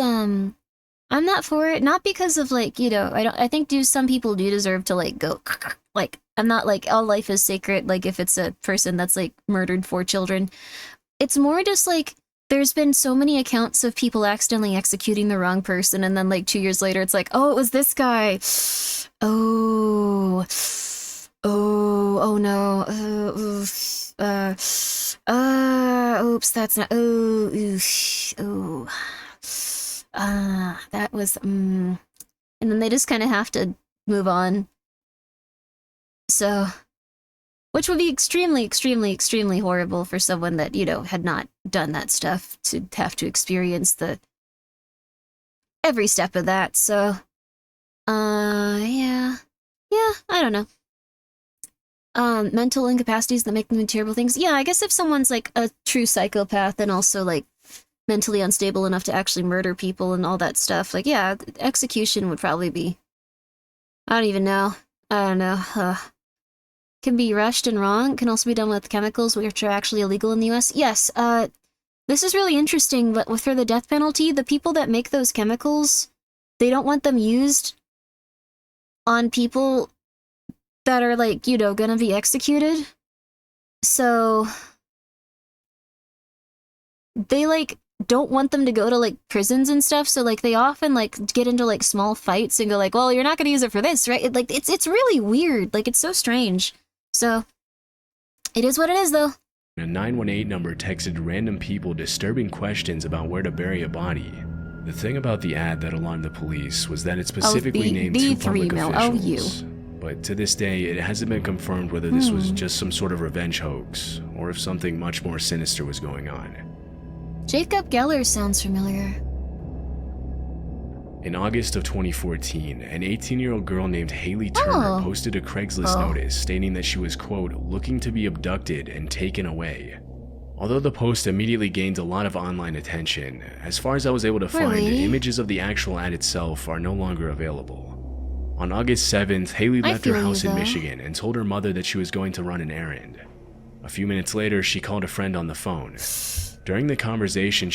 I'm not for it, not because of like, you know, I think some people do deserve to like go like, I'm not like all life is sacred like if it's a person that's like murdered 4 children. It's more just like there's been so many accounts of people accidentally executing the wrong person and then like 2 years later it's like, oh, it was this guy. Oh no. Oops, that's not. That was. And then they just kind of have to move on. So, which would be extremely, extremely, extremely horrible for someone that, you know, had not done that stuff to have to experience every step of that. So, yeah, I don't know. Mental incapacities that make them do terrible things. Yeah, I guess if someone's like a true psychopath and also like mentally unstable enough to actually murder people and all that stuff, like, yeah, execution would probably be, I don't even know. I don't know. Can be rushed and wrong. Can also be done with chemicals which are actually illegal in the US. Yes, this is really interesting, but for the death penalty, the people that make those chemicals, they don't want them used on people that are like, you know, gonna be executed. So they like don't want them to go to like prisons and stuff, so like they often like get into like small fights and go like, well, you're not gonna use it for this, right? Like it's really weird, like it's so strange. So it is what it is though. A 918 number texted random people disturbing questions about where to bury a body. The thing about the ad that alarmed the police was that it specifically named 2 public officials. But to this day, it hasn't been confirmed whether this was just some sort of revenge hoax, or if something much more sinister was going on. Jacob Geller sounds familiar. In August of 2014, an 18-year-old girl named Haley Turner posted a Craigslist notice stating that she was, quote, looking to be abducted and taken away. Although the post immediately gained a lot of online attention, as far as I was able to find, images of the actual ad itself are no longer available. On August 7th, Haley left her house in Michigan and told her mother that she was going to run an errand. A few minutes later, she called a friend on the phone. During the conversation,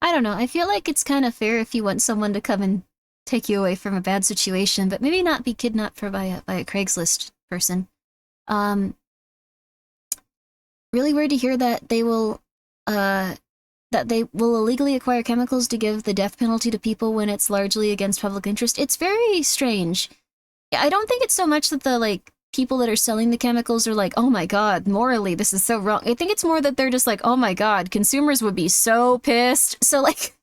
I don't know, I feel like it's kind of fair if you want someone to come and take you away from a bad situation, but maybe not be kidnapped by a Craigslist person. Really weird to hear that they will illegally acquire chemicals to give the death penalty to people when it's largely against public interest. It's very strange. I don't think it's so much that the, like, people that are selling the chemicals are like, oh my god, morally, this is so wrong. I think it's more that they're just like, oh my god, consumers would be so pissed. So, like,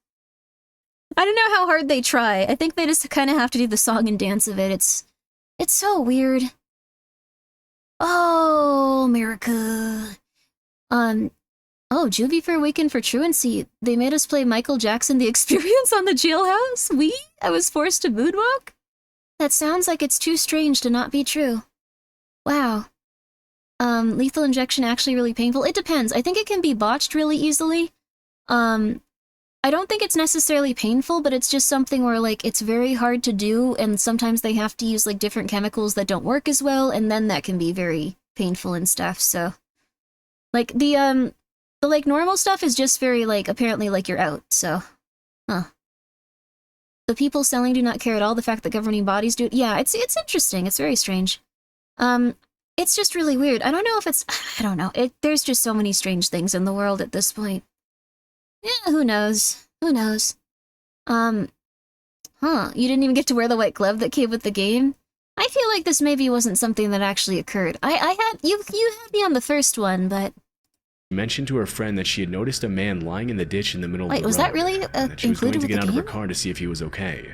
I don't know how hard they try. I think they just kind of have to do the song and dance of it. It's so weird. Oh, America. Oh, Juvie for Awaken for Truancy. They made us play Michael Jackson The Experience on the Jailhouse? I was forced to moonwalk? That sounds like it's too strange to not be true. Wow. Lethal injection actually really painful? It depends. I think it can be botched really easily. I don't think it's necessarily painful, but it's just something where, like, it's very hard to do, and sometimes they have to use, like, different chemicals that don't work as well, and then that can be very painful and stuff, so... Like, the like, normal stuff is just very, like, apparently, like, you're out, so... Huh. The people selling do not care at all, the fact that governing bodies do... Yeah, it's interesting, it's very strange. It's just really weird. I don't know if it's... I don't know. There's just so many strange things in the world at this point. Yeah, who knows? Who knows? You didn't even get to wear the white glove that came with the game? I feel like this maybe wasn't something that actually occurred. You had me on the first one, but mentioned to her friend that she had noticed a man lying in the ditch in the middle of the road. wait, was that really and that she was going included to with get the out of her game? car to see if he was okay.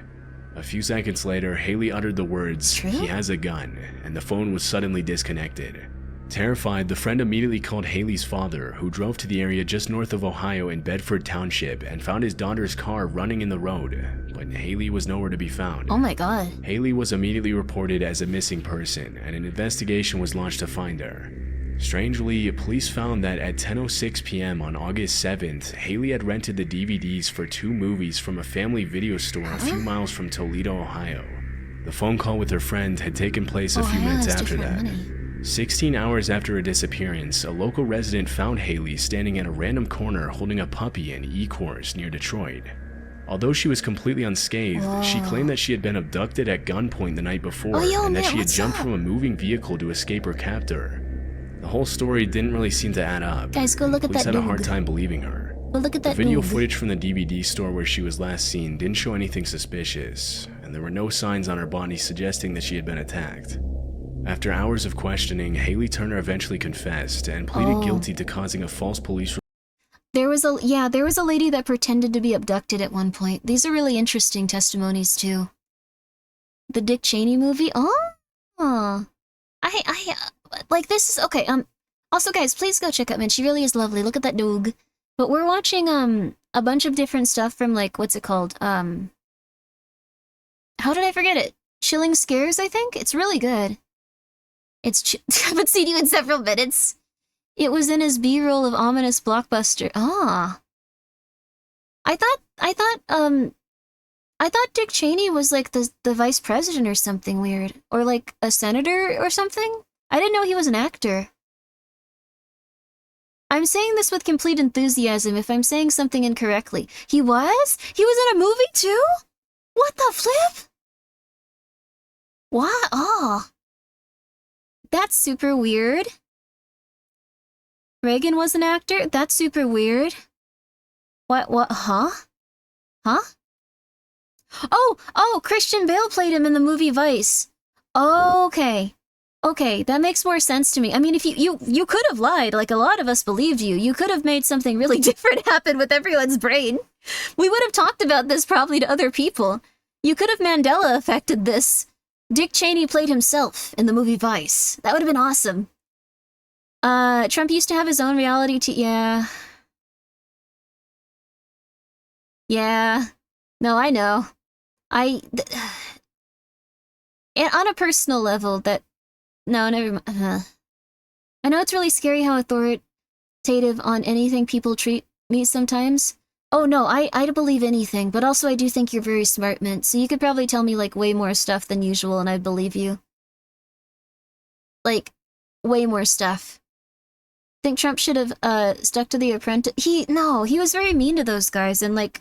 A few seconds later, Haley uttered the words, "He has a gun," and the phone was suddenly disconnected. Terrified, the friend immediately called Haley's father, who drove to the area just north of Ohio in Bedford Township and found his daughter's car running in the road, but Haley was nowhere to be found. Oh my god. Haley was immediately reported as a missing person, and an investigation was launched to find her. Strangely, police found that at 10:06 p.m. on August 7th, Haley had rented the DVDs for 2 movies from a family video store a few miles from Toledo, Ohio. The phone call with her friend had taken place a few minutes after that. 16 hours after her disappearance, a local resident found Haley standing at a random corner holding a puppy in Ecorse near Detroit. Although she was completely unscathed, she claimed that she had been abducted at gunpoint the night before and that she had jumped from a moving vehicle to escape her captor. The whole story didn't really seem to add up. Guys, go look at Police that had a hard dog. time believing her. Go look at that The video dog. footage from the DVD store where she was last seen didn't show anything suspicious, and there were no signs on her body suggesting that she had been attacked. After hours of questioning, Haley Turner eventually confessed and pleaded guilty to causing a false police There was a lady that pretended to be abducted at one point. These are really interesting testimonies too. The Dick Cheney movie? Like this is okay. Also guys, please go check out Man. She really is lovely. Look at that dog. But we're watching a bunch of different stuff from like what's it called? How did I forget it? Chilling Scares, I think. It's really good. Haven't seen you in several minutes. It was in his B-roll of ominous blockbuster. I thought Dick Cheney was like the vice president or something weird, or like a senator or something. I didn't know he was an actor. I'm saying this with complete enthusiasm if I'm saying something incorrectly. He was? He was in a movie too? What the flip? What? Oh. That's super weird. Reagan was an actor? That's super weird. What, huh? Oh, Christian Bale played him in the movie Vice. Okay, that makes more sense to me. I mean, if you could have lied, like a lot of us believed you. You could have made something really different happen with everyone's brain. We would have talked about this probably to other people. You could have Mandela affected this. Dick Cheney played himself in the movie Vice. That would have been awesome. Trump used to have his own reality yeah. Yeah. No, I know. And on a personal level, no, never mind. I know it's really scary how authoritative on anything people treat me sometimes. Oh no, I believe anything, but also I do think you're very smart, Mint, so you could probably tell me like way more stuff than usual and I'd believe you. Like, way more stuff. Think Trump should have stuck to The Apprentice. He was very mean to those guys, and like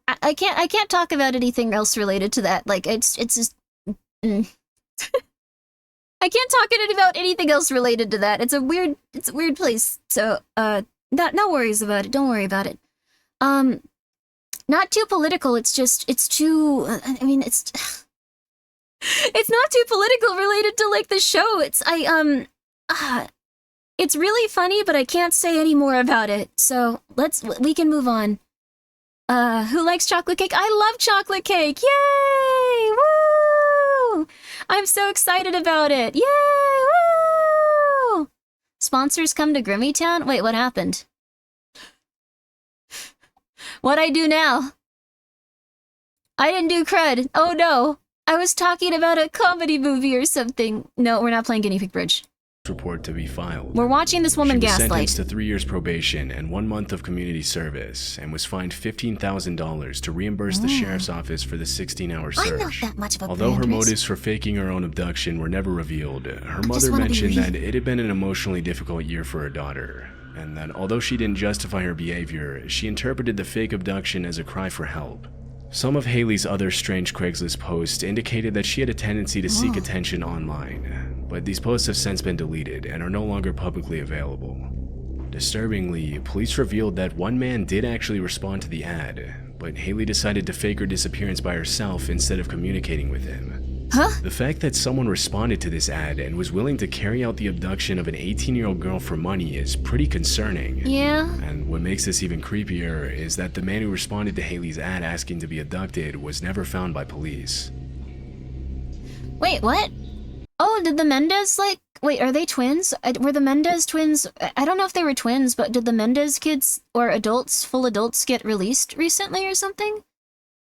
I can't talk about anything else related to that. Like it's just I can't talk about anything else related to that. It's a weird place. So no worries about it. Don't worry about it. Not too political. It's too I mean it's not too political related to like the show. It's really funny, but I can't say any more about it. So we can move on. Who likes chocolate cake? I love chocolate cake! Yay! Woo! I'm so excited about it! Yay! Woo! Sponsors come to Grimmi Town? Wait, what happened? What'd I do now? I didn't do crud. Oh no. I was talking about a comedy movie or something. No, we're not playing Guinea Pig Bridge. report to be filed. We're watching this woman She was gaslight. sentenced to 3 years probation and 1 month of community service, and was fined $15,000 to reimburse the sheriff's office for the 16-hour search. I'm not that much of a Although her brand risk. motives for faking her own abduction were never revealed, her just mother wanna be mentioned real. that it had been an emotionally difficult year for her daughter, and that although she didn't justify her behavior, she interpreted the fake abduction as a cry for help. Some of Haley's other strange Craigslist posts indicated that she had a tendency to seek attention online, but these posts have since been deleted and are no longer publicly available. Disturbingly, police revealed that one man did actually respond to the ad, but Haley decided to fake her disappearance by herself instead of communicating with him. Huh? The fact that someone responded to this ad and was willing to carry out the abduction of an 18-year-old girl for money is pretty concerning. Yeah. And what makes this even creepier is that the man who responded to Haley's ad asking to be abducted was never found by police. Wait, what? Oh, did the Mendez, like... Wait, are they twins? Were the Mendez twins... I don't know if they were twins, but did the Mendez kids, or adults, full adults, get released recently or something?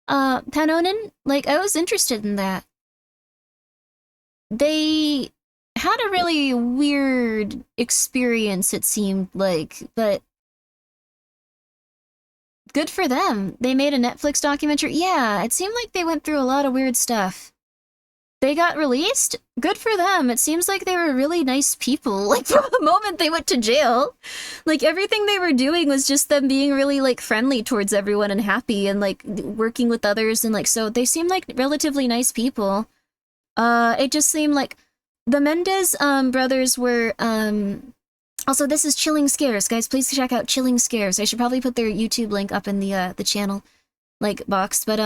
Panonin? Like, I was interested in that. They had a really weird experience, it seemed like, but good for them. They made a Netflix documentary. Yeah, it seemed like they went through a lot of weird stuff. They got released? Good for them. It seems like they were really nice people. Like, from the moment they went to jail, like, everything they were doing was just them being really, like, friendly towards everyone and happy and, like, working with others, and, like, so they seemed like relatively nice people. It just seemed like the Mendez brothers were also, this is Chilling Scares, guys. Please check out Chilling Scares. I should probably put their YouTube link up in the channel like box, but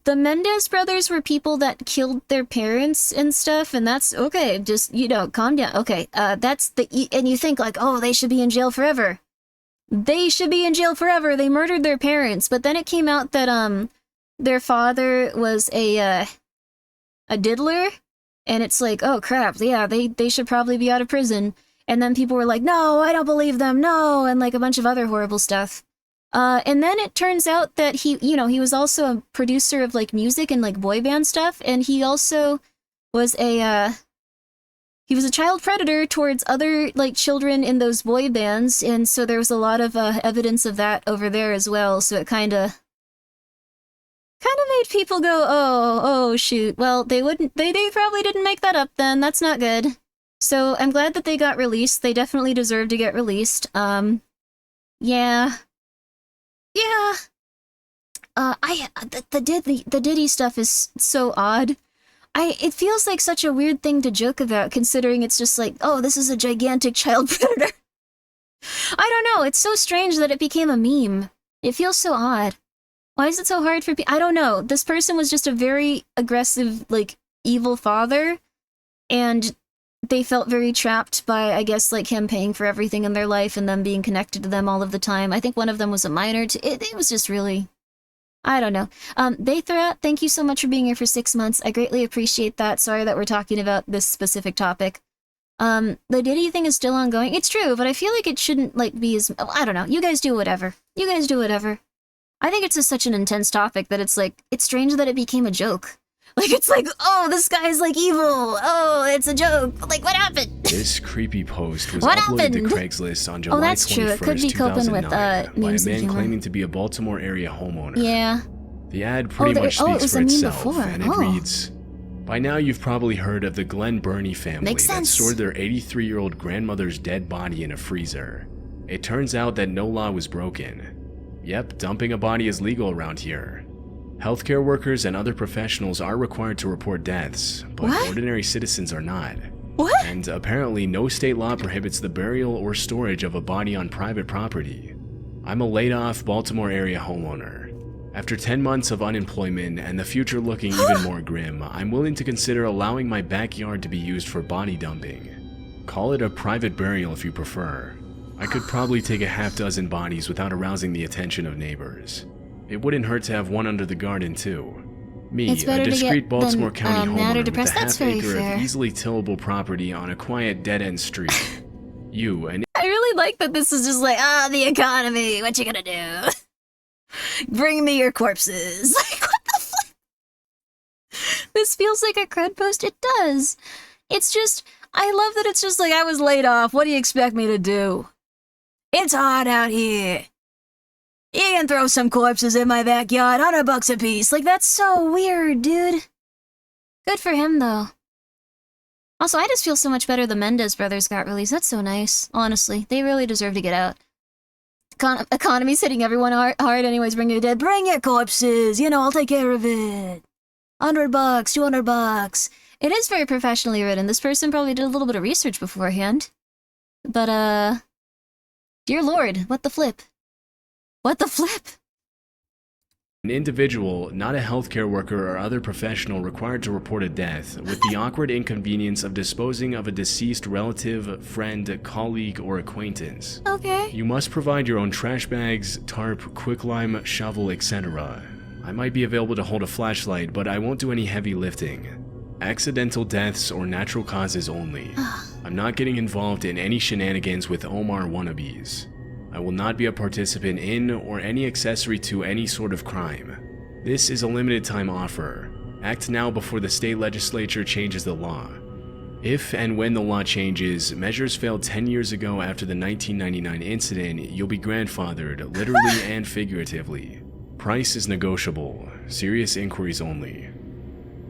the Mendez brothers were people that killed their parents and stuff, and that's okay. Just, you know, calm down. Okay, that's and you think like, oh, they should be in jail forever. They should be in jail forever. They murdered their parents, but then it came out that their father was a diddler, and it's like, oh crap, yeah, they should probably be out of prison. And then people were like, no, I don't believe them, no, and like a bunch of other horrible stuff. And then it turns out that he was also a producer of like music and like boy band stuff, and he also was a child predator towards other like children in those boy bands, and so there was a lot of evidence of that over there as well, so it kind of made people go, oh shoot, well, they probably didn't make that up then, that's not good. So I'm glad that they got released. They definitely deserve to get released. Yeah. The Diddy stuff is so odd. It feels like such a weird thing to joke about, considering it's just like, oh, this is a gigantic child predator. I don't know, it's so strange that it became a meme. It feels so odd. Why is it so hard for people? I don't know. This person was just a very aggressive, like, evil father, and they felt very trapped by, I guess, like, him paying for everything in their life and them being connected to them all of the time. I think one of them was a minor. It was just really... I don't know. Baithra, thank you so much for being here for 6 months. I greatly appreciate that. Sorry that we're talking about this specific topic. The Diddy thing is still ongoing. It's true, but I feel like it shouldn't, like, be as... I don't know. You guys do whatever. You guys do whatever. I think it's just such an intense topic that it's like, it's strange that it became a joke. Like, it's like, oh, this guy's like evil. Oh, it's a joke. Like, what happened? This creepy post was uploaded to Craigslist on July 21st, true. It could be coping with, 2009 by a memes and man humor. claiming to be a Baltimore area homeowner. Yeah. The ad pretty much it speaks was for a meme itself, before. and it reads, by now you've probably heard of the Glen Burney family Makes that sense. stored their 83-year-old grandmother's dead body in a freezer. It turns out that no law was broken. Yep, dumping a body is legal around here. Healthcare workers and other professionals are required to report deaths, but ordinary citizens are not. What? And apparently no state law prohibits the burial or storage of a body on private property. I'm a laid-off Baltimore area homeowner. After 10 months of unemployment and the future looking even more grim, I'm willing to consider allowing my backyard to be used for body dumping. Call it a private burial if you prefer. I could probably take a half-dozen bodies without arousing the attention of neighbors. It wouldn't hurt to have one under the garden too. Me, It's a better to discreet get Baltimore than, County mad or homeowner with depressed. a That's very half-acre fair. of easily tillable property on a quiet dead-end street. You, an I really like that this is just like, the economy, what you gonna do? Bring me your corpses. Like, what the flip? This feels like a cred post. It does. It's just, I love that it's just like, I was laid off. What do you expect me to do? It's hot out here. You can throw some corpses in my backyard, $100 a piece. Like, that's so weird, dude. Good for him, though. Also, I just feel so much better the Mendez brothers got released. That's so nice, honestly. They really deserve to get out. Economy's hitting everyone hard anyways. Bring your dead. Bring your corpses. You know, I'll take care of it. $100, $200. It is very professionally written. This person probably did a little bit of research beforehand. But, dear Lord, what the flip? What the flip? An individual, not a healthcare worker or other professional required to report a death, with the awkward inconvenience of disposing of a deceased relative, friend, colleague, or acquaintance. Okay. You must provide your own trash bags, tarp, quicklime, shovel, etc. I might be available to hold a flashlight, but I won't do any heavy lifting. Accidental deaths or natural causes only. I'm not getting involved in any shenanigans with Omar wannabes. I will not be a participant in or any accessory to any sort of crime. This is a limited time offer. Act now before the state legislature changes the law. If and when the law changes, measures failed 10 years ago after the 1999 incident, you'll be grandfathered, literally and figuratively. Price is negotiable. Serious inquiries only.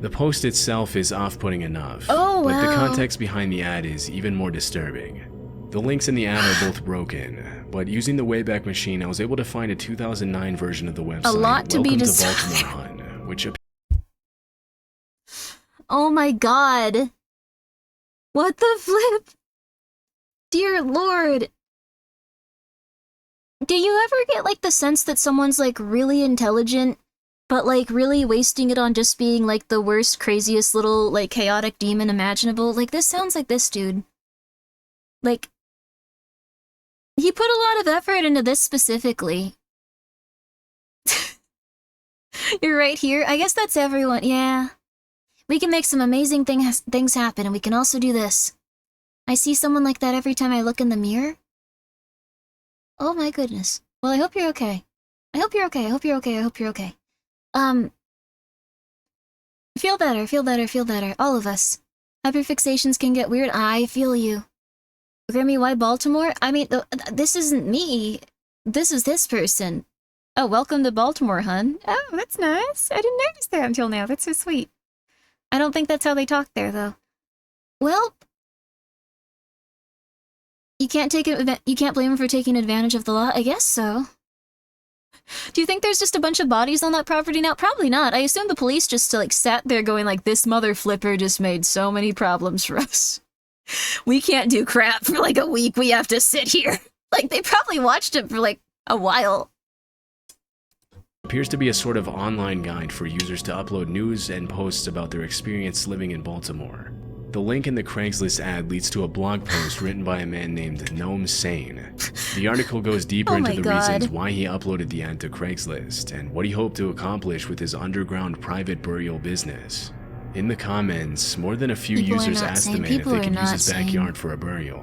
The post itself is off-putting enough, but the context behind the ad is even more disturbing. The links in the ad are both broken, but using the Wayback Machine, I was able to find a 2009 version of the website, A lot to be Welcome to disturbing. Baltimore Hun, which Oh my god. What the flip? Dear lord. Do you ever get like the sense that someone's like really intelligent, but like really wasting it on just being like the worst, craziest little like chaotic demon imaginable? Like this sounds like this dude. Like, he put a lot of effort into this specifically. You're right here. I guess that's everyone. Yeah. We can make some amazing things happen, and we can also do this. I see someone like that every time I look in the mirror. Oh my goodness. Well, I hope you're okay. I hope you're okay. I hope you're okay. I hope you're okay. Feel better, feel better, feel better. All of us. Hyperfixations can get weird. I feel you. Grimmi, why Baltimore? I mean, this isn't me. This is this person. Oh, welcome to Baltimore, hun. Oh, that's nice. I didn't notice that until now. That's so sweet. I don't think that's how they talk there, though. Well, you can't blame him for taking advantage of the law. I guess so. Do you think there's just a bunch of bodies on that property now? Probably not. I assume the police just like sat there going like, this mother flipper just made so many problems for us. We can't do crap for like a week. We have to sit here. Like, they probably watched it for like a while. appears to be a sort of online guide for users to upload news and posts about their experience living in Baltimore. The link in the Craigslist ad leads to a blog post written by a man named Gnome Sane. The article goes deeper into the reasons why he uploaded the ad to Craigslist and what he hoped to accomplish with his underground private burial business. In the comments, more than a few users asked the man if they could use his backyard for a burial.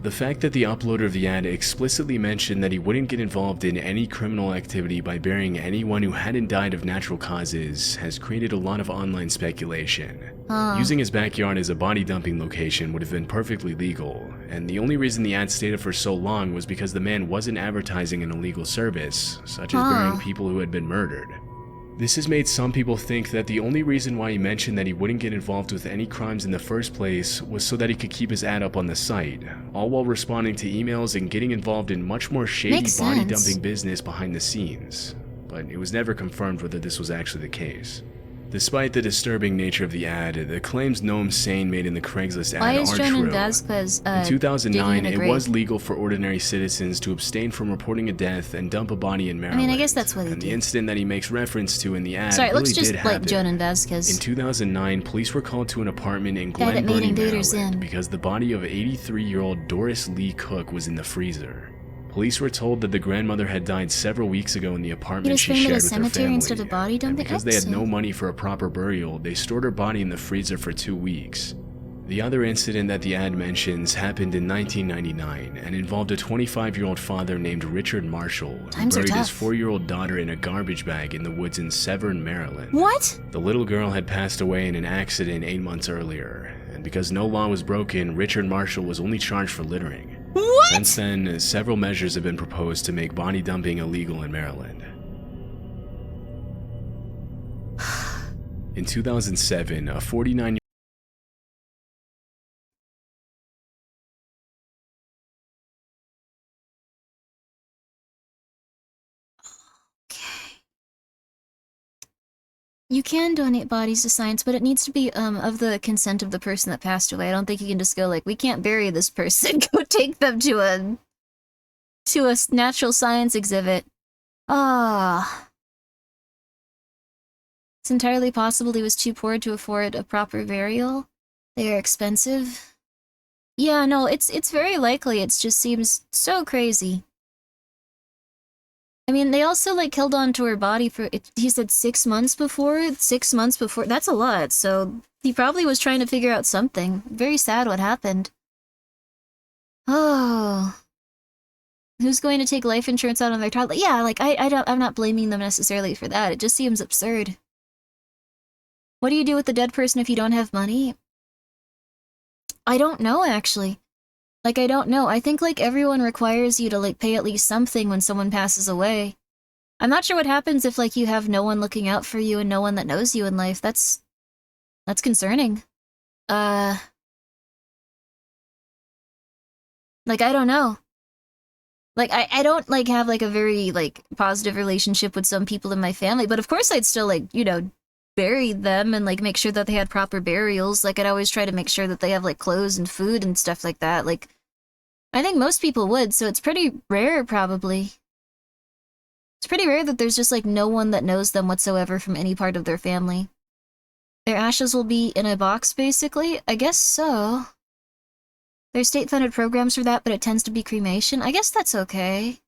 The fact that the uploader of the ad explicitly mentioned that he wouldn't get involved in any criminal activity by burying anyone who hadn't died of natural causes has created a lot of online speculation. Using his backyard as a body dumping location would have been perfectly legal, and the only reason the ad stayed for so long was because the man wasn't advertising an illegal service, such as burying people who had been murdered. This has made some people think that the only reason why he mentioned that he wouldn't get involved with any crimes in the first place was so that he could keep his ad up on the site, all while responding to emails and getting involved in much more shady body dumping business behind the scenes. But it was never confirmed whether this was actually the case. Despite the disturbing nature of the ad, the claims Gnome Sane made in the Craigslist ad are true. In 2009, it was legal for ordinary citizens to abstain from reporting a death and dump a body in Maryland. I mean, I guess that's what he did. The incident that he makes reference to in the ad Sorry, really let's just did happen. like Jonan Vasquez. In 2009, police were called to an apartment in Glen Burnie, Maryland, because the body of 83-year-old Doris Lee Cook was in the freezer. Police were told that the grandmother had died several weeks ago in the apartment she shared with her family, instead of body dumping? and because they had no money for a proper burial, they stored her body in the freezer for 2 weeks. The other incident that the ad mentions happened in 1999 and involved a 25-year-old father named Richard Marshall who buried his 4-year-old daughter in a garbage bag in the woods in Severn, Maryland. What? The little girl had passed away in an accident 8 months earlier, and because no law was broken, Richard Marshall was only charged for littering. What? Since then, several measures have been proposed to make body dumping illegal in Maryland. In 2007, a 49-year-old You can donate bodies to science, but it needs to be of the consent of the person that passed away. I don't think you can just go like, we can't bury this person. Go take them to a natural science exhibit. It's entirely possible he was too poor to afford a proper burial. They are expensive. Yeah, no, it's very likely. It just seems so crazy. I mean, they also, like, held on to her body for, he said 6 months before? 6 months before? That's a lot, so he probably was trying to figure out something. Very sad what happened. Oh. Who's going to take life insurance out on their child? Yeah, like, I'm not blaming them necessarily for that. It just seems absurd. What do you do with the dead person if you don't have money? I don't know, actually. Like, I don't know. I think, like, everyone requires you to, like, pay at least something when someone passes away. I'm not sure what happens if, like, you have no one looking out for you and no one that knows you in life. That's concerning. Like, I don't know. Like, I don't, like, have, like, a very, like, positive relationship with some people in my family, but of course I'd still, like, you know, bury them and, like, make sure that they had proper burials. Like, I'd always try to make sure that they have, like, clothes and food and stuff like that. Like, I think most people would, so it's pretty rare, probably. It's pretty rare that there's just, like, no one that knows them whatsoever from any part of their family. Their ashes will be in a box, basically? I guess so. There's state-funded programs for that, but it tends to be cremation. I guess that's okay.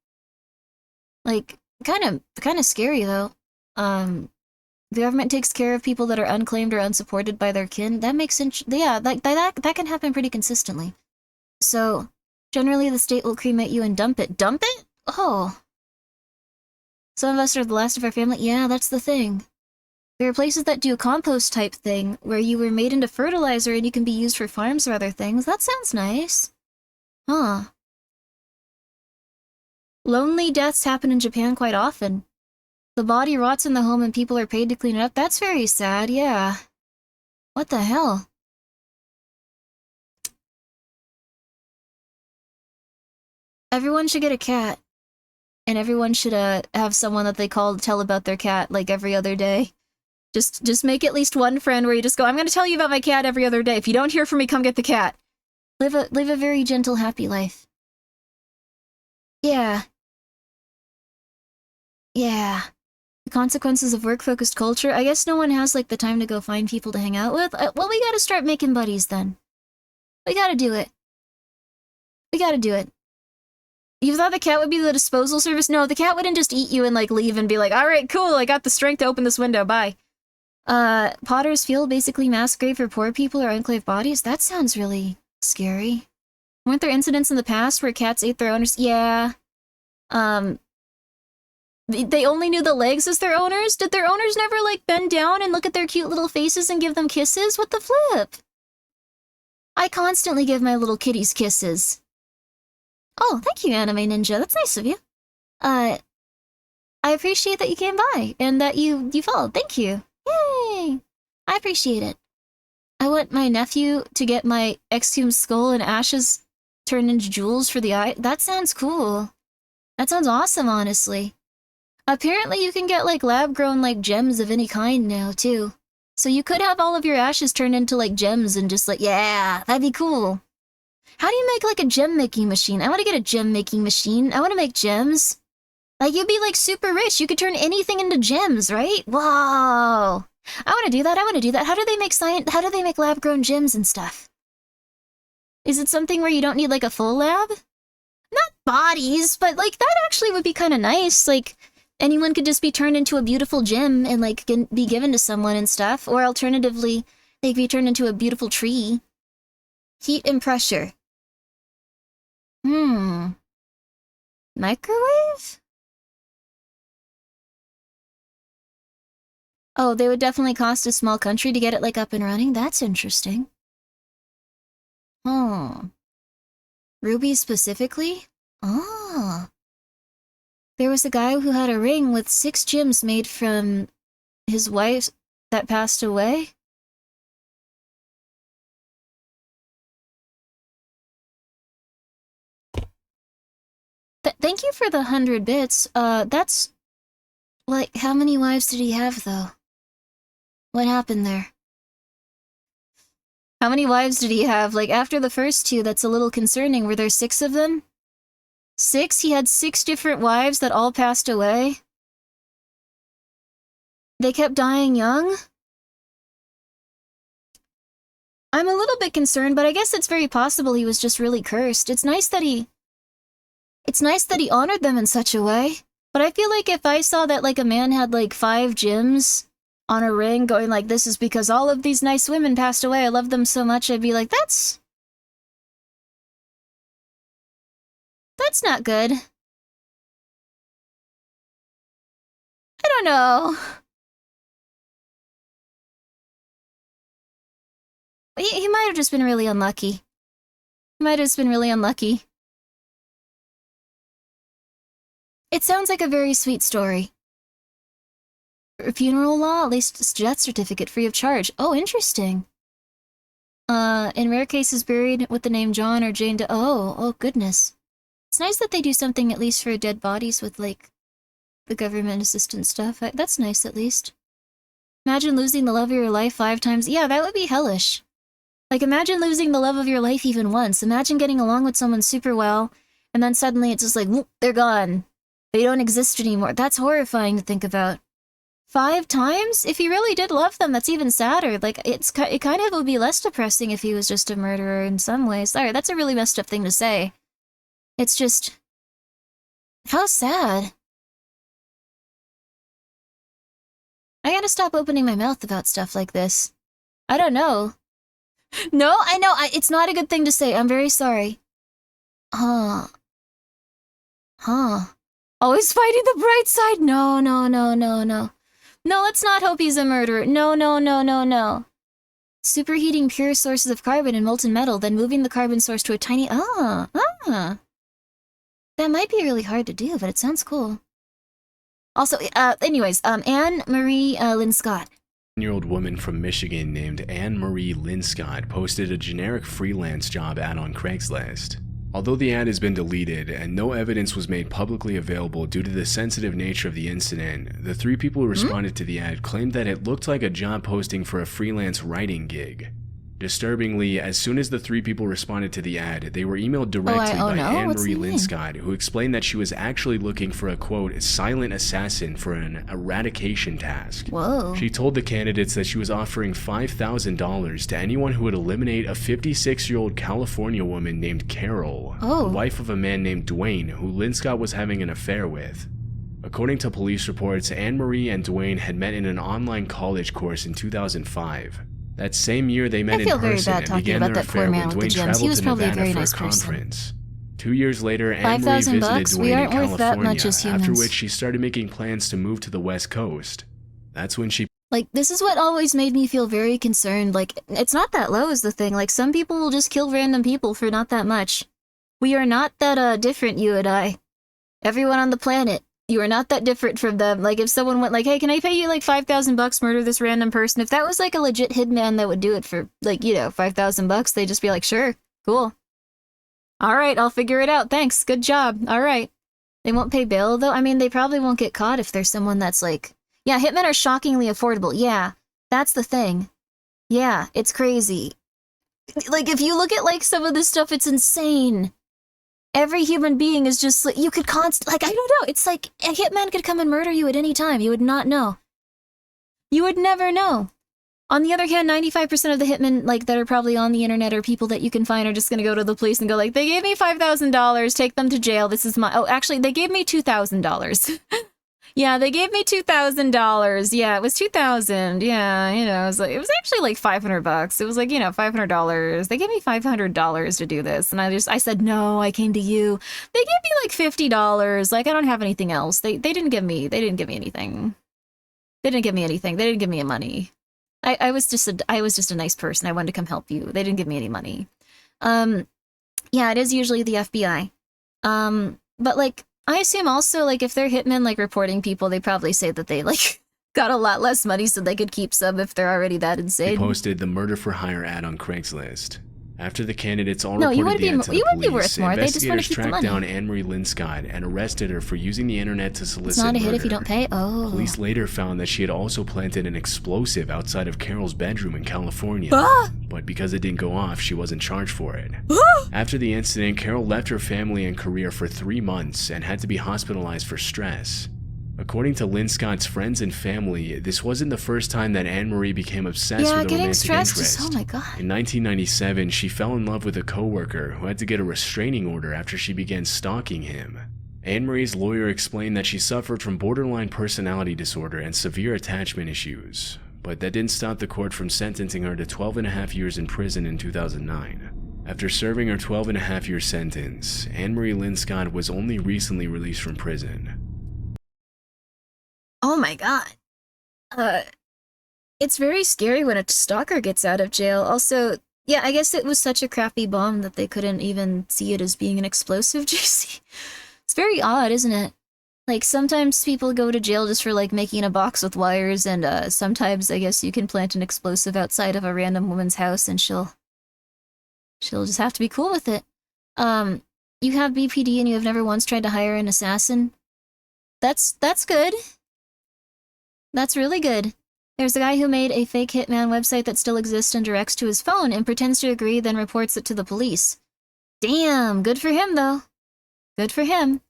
Like, kind of scary, though. The government takes care of people that are unclaimed or unsupported by their kin. That makes sense. Yeah, that can happen pretty consistently. So, generally the state will cremate you and dump it. Dump it? Oh. Some of us are the last of our family. Yeah, that's the thing. There are places that do a compost type thing, where you were made into fertilizer and you can be used for farms or other things. That sounds nice. Huh. Lonely deaths happen in Japan quite often. The body rots in the home and people are paid to clean it up. That's very sad, yeah. What the hell? Everyone should get a cat. And everyone should have someone that they call to tell about their cat, like, every other day. Just make at least one friend where you just go, I'm gonna tell you about my cat every other day. If you don't hear from me, come get the cat. Live a very gentle, happy life. Yeah. Yeah. The consequences of work-focused culture. I guess no one has, like, the time to go find people to hang out with. Well, we gotta start making buddies, then. We gotta do it. We gotta do it. You thought the cat would be the disposal service? No, the cat wouldn't just eat you and, like, leave and be like, alright, cool, I got the strength to open this window, bye. Potter's Field, basically mass grave for poor people or unclaimed bodies? That sounds really scary. Weren't there incidents in the past where cats ate their owners? Yeah. They only knew the legs as their owners? Did their owners never, like, bend down and look at their cute little faces and give them kisses? What the flip? I constantly give my little kitties kisses. Oh, thank you, Anime Ninja. That's nice of you. I appreciate that you came by and that you followed. Thank you. Yay! I appreciate it. I want my nephew to get my exhumed skull and ashes turned into jewels for the eye. That sounds cool. That sounds awesome, honestly. Apparently you can get, like, lab-grown, like, gems of any kind now, too. So you could have all of your ashes turned into, like, gems and just, like, yeah, that'd be cool. How do you make, like, a gem-making machine? I want to get a gem-making machine. I want to make gems. Like, you'd be, like, super rich. You could turn anything into gems, right? Whoa! I want to do that. I want to do that. How do they make lab-grown gems and stuff? Is it something where you don't need, like, a full lab? Not bodies, but, like, that actually would be kind of nice. Like, anyone could just be turned into a beautiful gem and, like, be given to someone and stuff. Or alternatively, they could be turned into a beautiful tree. Heat and pressure. Microwave? Oh, they would definitely cost a small country to get it, like, up and running? That's interesting. Rubies specifically? Oh. There was a guy who had a ring with 6 gems made from his wife that passed away. Thank you for the 100 bits. That's... Like, how many wives did he have, though? What happened there? How many wives did he have? Like, after the first 2, that's a little concerning. Were there 6 of them? 6? He had 6 different wives that all passed away? They kept dying young? I'm a little bit concerned, but I guess it's very possible he was just really cursed. It's nice that he honored them in such a way. But I feel like if I saw that like a man had like 5 gems on a ring going like, this is because all of these nice women passed away, I love them so much, I'd be like, that's not good. I don't know. He might have just been really unlucky. He might have just been really unlucky. It sounds like a very sweet story. Funeral law, at least death certificate free of charge. Oh, interesting. In rare cases buried with the name John or Jane Doe. Oh goodness. It's nice that they do something at least for dead bodies with, like, the government assistance stuff. That's nice, at least. Imagine losing the love of your life 5 times. Yeah, that would be hellish. Like, imagine losing the love of your life even once. Imagine getting along with someone super well, and then suddenly it's just like, whoop, they're gone. They don't exist anymore. That's horrifying to think about. 5 times? If he really did love them, that's even sadder. Like, it kind of would be less depressing if he was just a murderer in some ways. Sorry, that's a really messed up thing to say. It's just... how sad. I gotta stop opening my mouth about stuff like this. I don't know. No, I know, it's not a good thing to say. I'm very sorry. Huh. Always fighting the bright side? No. No, let's not hope he's a murderer. No. Superheating pure sources of carbon and molten metal, then moving the carbon source to a tiny... That might be really hard to do, but it sounds cool. Also, anyways, Anne Marie Lynn Scott. 10-year-old woman from Michigan named Anne Marie Lynn Scott posted a generic freelance job ad on Craigslist. Although the ad has been deleted and no evidence was made publicly available due to the sensitive nature of the incident, the 3 people who responded to the ad claimed that it looked like a job posting for a freelance writing gig. Disturbingly, as soon as the 3 people responded to the ad, they were emailed directly by Anne Marie Lynn Scott, who explained that she was actually looking for a, quote, silent assassin for an eradication task. Whoa. She told the candidates that she was offering $5,000 to anyone who would eliminate a 56-year-old California woman named Carol, the wife of a man named Dwayne, who Lynn Scott was having an affair with. According to police reports, Anne Marie and Dwayne had met in an online college course in 2005. That same year, they met in person and began their affair when Dwayne traveled to Nevada for a conference. 2 years later, Anne Marie visited Dwayne in California, after which she started making plans to move to the West Coast. That's when she... Like, this is what always made me feel very concerned. Like, it's not that low is the thing. Like, some people will just kill random people for not that much. We are not that, different, you and I. Everyone on the planet. You are not that different from them. Like, if someone went like, hey, can I pay you like $5,000 murder this random person? If that was like a legit hitman that would do it for like, you know, $5,000, they'd just be like, sure, cool. All right, I'll figure it out. Thanks. Good job. All right. They won't pay bail though. I mean, they probably won't get caught if there's someone that's like, yeah, hitmen are shockingly affordable. Yeah, that's the thing. Yeah, it's crazy. Like, if you look at like some of this stuff, it's insane. Every human being is just like, you could like, I don't know, it's like a hitman could come and murder you at any time. You would not know. You would never know. On the other hand, 95% of the hitmen, like, that are probably on the internet or people that you can find are just gonna go to the police and go like, they gave me $5,000, take them to jail, this is my, oh, actually, they gave me $2,000. Yeah, they gave me $2,000. Yeah, it was $2,000. Yeah, you know, it was actually like $500. It was like, you know, $500. They gave me $500 to do this, and I said no. I came to you. They gave me like $50. Like, I don't have anything else. They didn't give me anything. They didn't give me anything. They didn't give me any money. I was just a nice person. I wanted to come help you. They didn't give me any money. Yeah, it is usually the FBI. But like, I assume also, like, if they're hitmen, like, reporting people, they probably say that they, like, got a lot less money so they could keep some if they're already that insane. They posted the murder for hire ad on Craigslist. After the candidates all reported the ad to the police, investigators tracked down Anne Marie Lynn Scott and arrested her for using the internet to solicit It's not a hit murder. if you don't pay? Oh. Police later found that she had also planted an explosive outside of Carol's bedroom in California. But because it didn't go off, she wasn't charged for it. After the incident, Carol left her family and career for 3 months and had to be hospitalized for stress. According to Lynn Scott's friends and family, this wasn't the first time that Anne-Marie became obsessed with a getting romantic stressed interest. oh my god. In 1997, she fell in love with a coworker who had to get a restraining order after she began stalking him. Anne-Marie's lawyer explained that she suffered from borderline personality disorder and severe attachment issues, but that didn't stop the court from sentencing her to 12.5 years in prison in 2009. After serving her 12.5-year sentence, Anne-Marie Lynn Scott was only recently released from prison. Oh my god. It's very scary when a stalker gets out of jail. Also, yeah, I guess it was such a crappy bomb that they couldn't even see it as being an explosive, JC. It's very odd, isn't it? Like, sometimes people go to jail just for, like, making a box with wires, and, sometimes, I guess, you can plant an explosive outside of a random woman's house, and she'll just have to be cool with it. You have BPD and you have never once tried to hire an assassin? That's good. That's really good. There's a guy who made a fake hitman website that still exists and directs to his phone and pretends to agree, then reports it to the police. Damn, good for him, though. Good for him.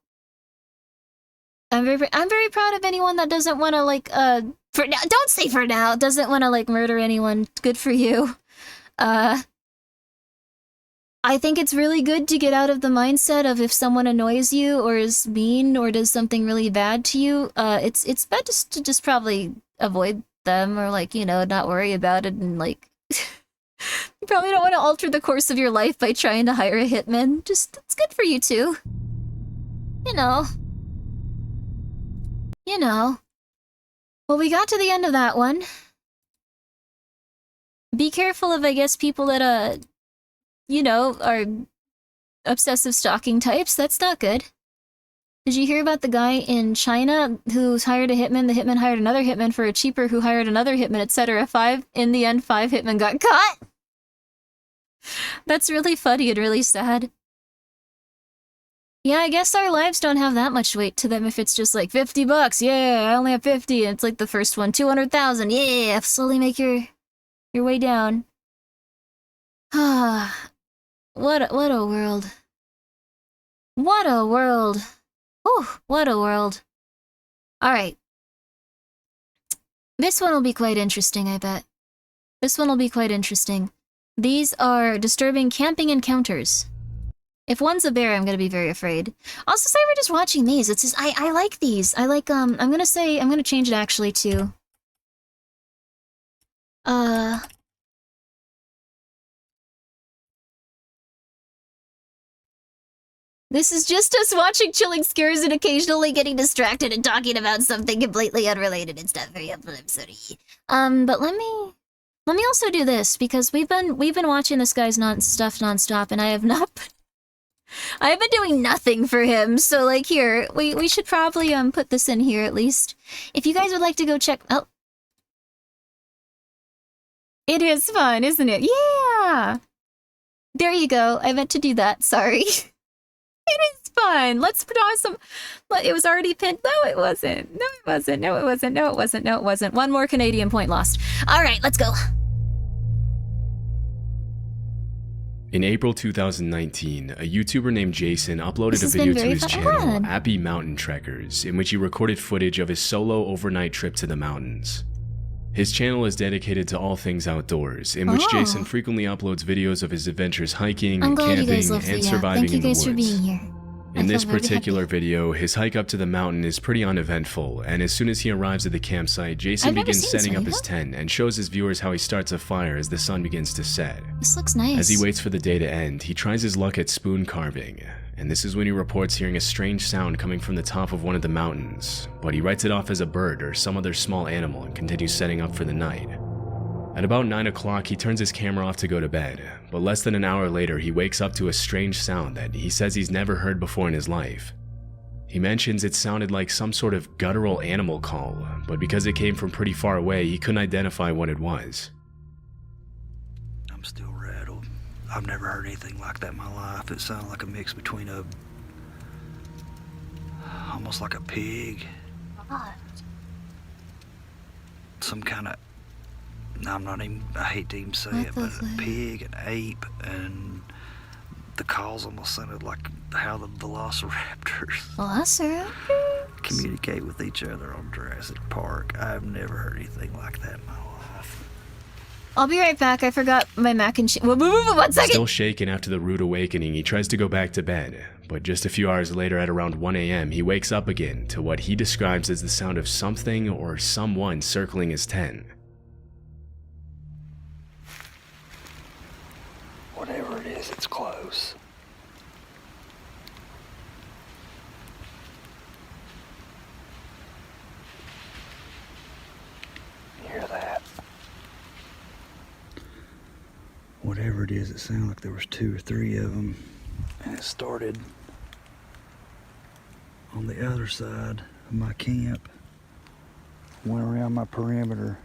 I'm very proud of anyone that doesn't want to, like, for now, don't say for now, doesn't want to, like, murder anyone. Good for you. I think it's really good to get out of the mindset of if someone annoys you or is mean or does something really bad to you, it's best to just probably avoid them or, like, you know, not worry about it and, like, you probably don't want to alter the course of your life by trying to hire a hitman. Just, it's good for you too. You know. You know. Well, we got to the end of that one. Be careful of, I guess, people that, you know, are obsessive stalking types. That's not good. Did you hear about the guy in China who's hired a hitman? The hitman hired another hitman for a cheaper who hired another hitman, etc. In the end, 5 hitmen got caught. That's really funny and really sad. Yeah, I guess our lives don't have that much weight to them if it's just like $50. Yeah, I only have 50. And it's like the first one, 200,000. Yeah, slowly make your way down. Ah. What a world. What a world. Whew, what a world. Alright. This one will be quite interesting, I bet. This one will be quite interesting. These are disturbing camping encounters. If one's a bear, I'm gonna be very afraid. Also, say we're just watching these. It's just, I like these. I like, I'm gonna change it actually to... This is just us watching chilling scares and occasionally getting distracted and talking about something completely unrelated. It's not very helpful, I'm sorry. But let me also do this, because we've been watching this guy's stuff nonstop, and I have been doing nothing for him, so like here, we should probably put this in here at least. If you guys would like to go check it is fun, isn't it? Yeah! There you go, I meant to do that, sorry. It is fun. Let's put on some... It was already pinned. No, it wasn't. No, it wasn't. No, it wasn't. No, it wasn't. No, it wasn't. One more Canadian point lost. All right, let's go. In April 2019, a YouTuber named Jason uploaded a video to his channel, Appy Mountain Trekkers, in which he recorded footage of his solo overnight trip to the mountains. His channel is dedicated to all things outdoors, in which Jason frequently uploads videos of his adventures hiking, camping, and surviving in the woods. Thank you guys for being here. In this particular video, his hike up to the mountain is pretty uneventful, and as soon as he arrives at the campsite, Jason begins setting up his tent and shows his viewers how he starts a fire as the sun begins to set. This looks nice. As he waits for the day to end, he tries his luck at spoon carving, and this is when he reports hearing a strange sound coming from the top of one of the mountains, but he writes it off as a bird or some other small animal and continues setting up for the night. At about 9 o'clock, he turns his camera off to go to bed, but less than an hour later, he wakes up to a strange sound that he says he's never heard before in his life. He mentions it sounded like some sort of guttural animal call, but because it came from pretty far away, he couldn't identify what it was. I'm still rattled. I've never heard anything like that in my life. It sounded like a mix between almost like a pig. Some kind of... I hate to even say it, but a pig, an ape, and the calls almost sounded like how the velociraptors. Velociraptor? communicate with each other on Jurassic Park. I've never heard anything like that in my life. I'll be right back. I forgot my mac and cheese. 1 second. Still shaken after the rude awakening, he tries to go back to bed. But just a few hours later at around 1 a.m., he wakes up again to what he describes as the sound of something or someone circling his tent. Whatever it is, it's close. You hear that? Whatever it is, it sounded like there was 2 or 3 of them, and it started on the other side of my camp, went around my perimeter.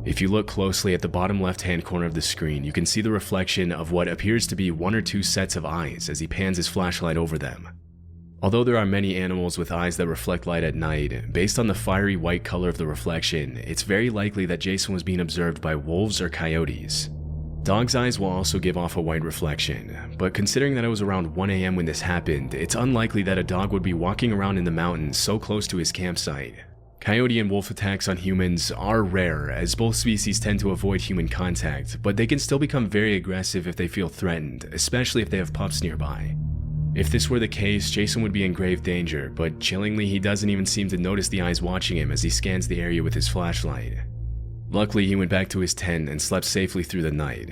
If you look closely at the bottom left-hand corner of the screen, you can see the reflection of what appears to be 1 or 2 sets of eyes as he pans his flashlight over them. Although there are many animals with eyes that reflect light at night, based on the fiery white color of the reflection, it's very likely that Jason was being observed by wolves or coyotes. Dog's eyes will also give off a white reflection, but considering that it was around 1 a.m. when this happened, it's unlikely that a dog would be walking around in the mountains so close to his campsite. Coyote and wolf attacks on humans are rare, as both species tend to avoid human contact, but they can still become very aggressive if they feel threatened, especially if they have pups nearby. If this were the case, Jason would be in grave danger, but chillingly he doesn't even seem to notice the eyes watching him as he scans the area with his flashlight. Luckily, he went back to his tent and slept safely through the night.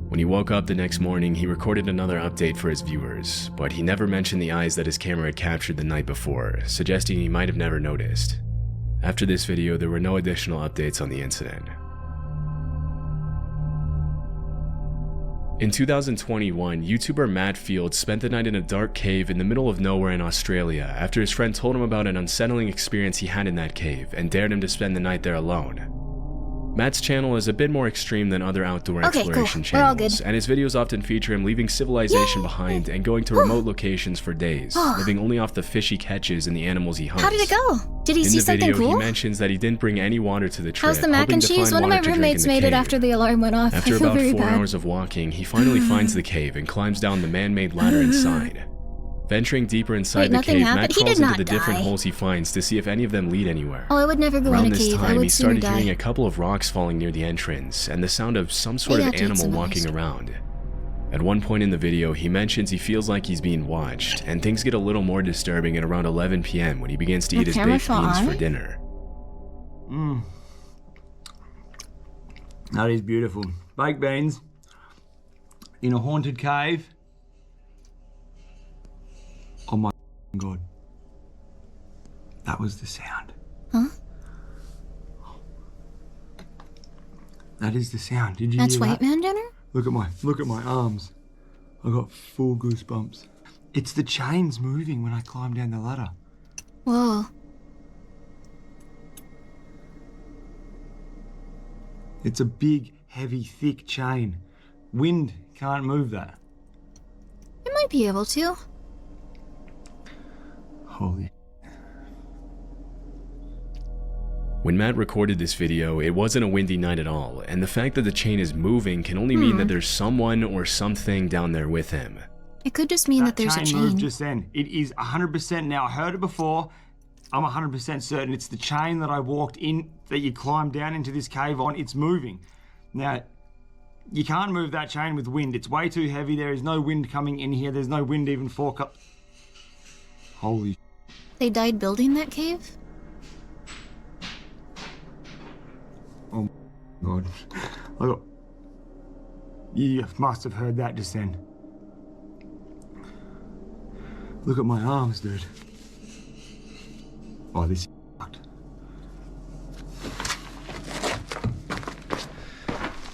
When he woke up the next morning, he recorded another update for his viewers, but he never mentioned the eyes that his camera had captured the night before, suggesting he might have never noticed. After this video, there were no additional updates on the incident. In 2021, YouTuber Matt Field spent the night in a dark cave in the middle of nowhere in Australia after his friend told him about an unsettling experience he had in that cave and dared him to spend the night there alone. Matt's channel is a bit more extreme than other outdoor exploration channels, and his videos often feature him leaving civilization behind and going to remote locations for days, living only off the fish he catches and the animals he hunts. How did it go? Did he see something cool? In the video, he mentions that he didn't bring any water to the trip. How's the mac and cheese? One of my roommates made it after the alarm went off. After about 4 hours of walking, he finally finds the cave and climbs down the man-made ladder inside. Venturing deeper inside the cave, Matt crawls into the different holes he finds to see if any of them lead anywhere. Oh, I would never go in a cave. I would he started hearing a couple of rocks falling near the entrance and the sound of some sort of animal walking around. At one point in the video, he mentions he feels like he's being watched, and things get a little more disturbing at around 11 p.m. when he begins to eat his baked beans for dinner. That is beautiful. Baked beans in a haunted cave. Oh my God. That was the sound. Huh? That is the sound. Did you That's hear white that? man dinner? Look at my arms. I got full goosebumps. It's the chains moving when I climb down the ladder. Whoa. It's a big, heavy, thick chain. Wind can't move that. It might be able to. Holy. When Matt recorded this video, it wasn't a windy night at all, and the fact that the chain is moving can only mean that there's someone or something down there with him. It could just mean that there's a chain. Moved just then. It is 100% now. I heard it before. I'm 100% certain it's the chain that I walked in, that you climbed down into this cave on. It's moving. Now, you can't move that chain with wind. It's way too heavy. There is no wind coming in here. There's no wind even forecast. Holy. They died building that cave? Oh my God. Look. You must have heard that just then. Look at my arms, dude. Oh, this is fucked.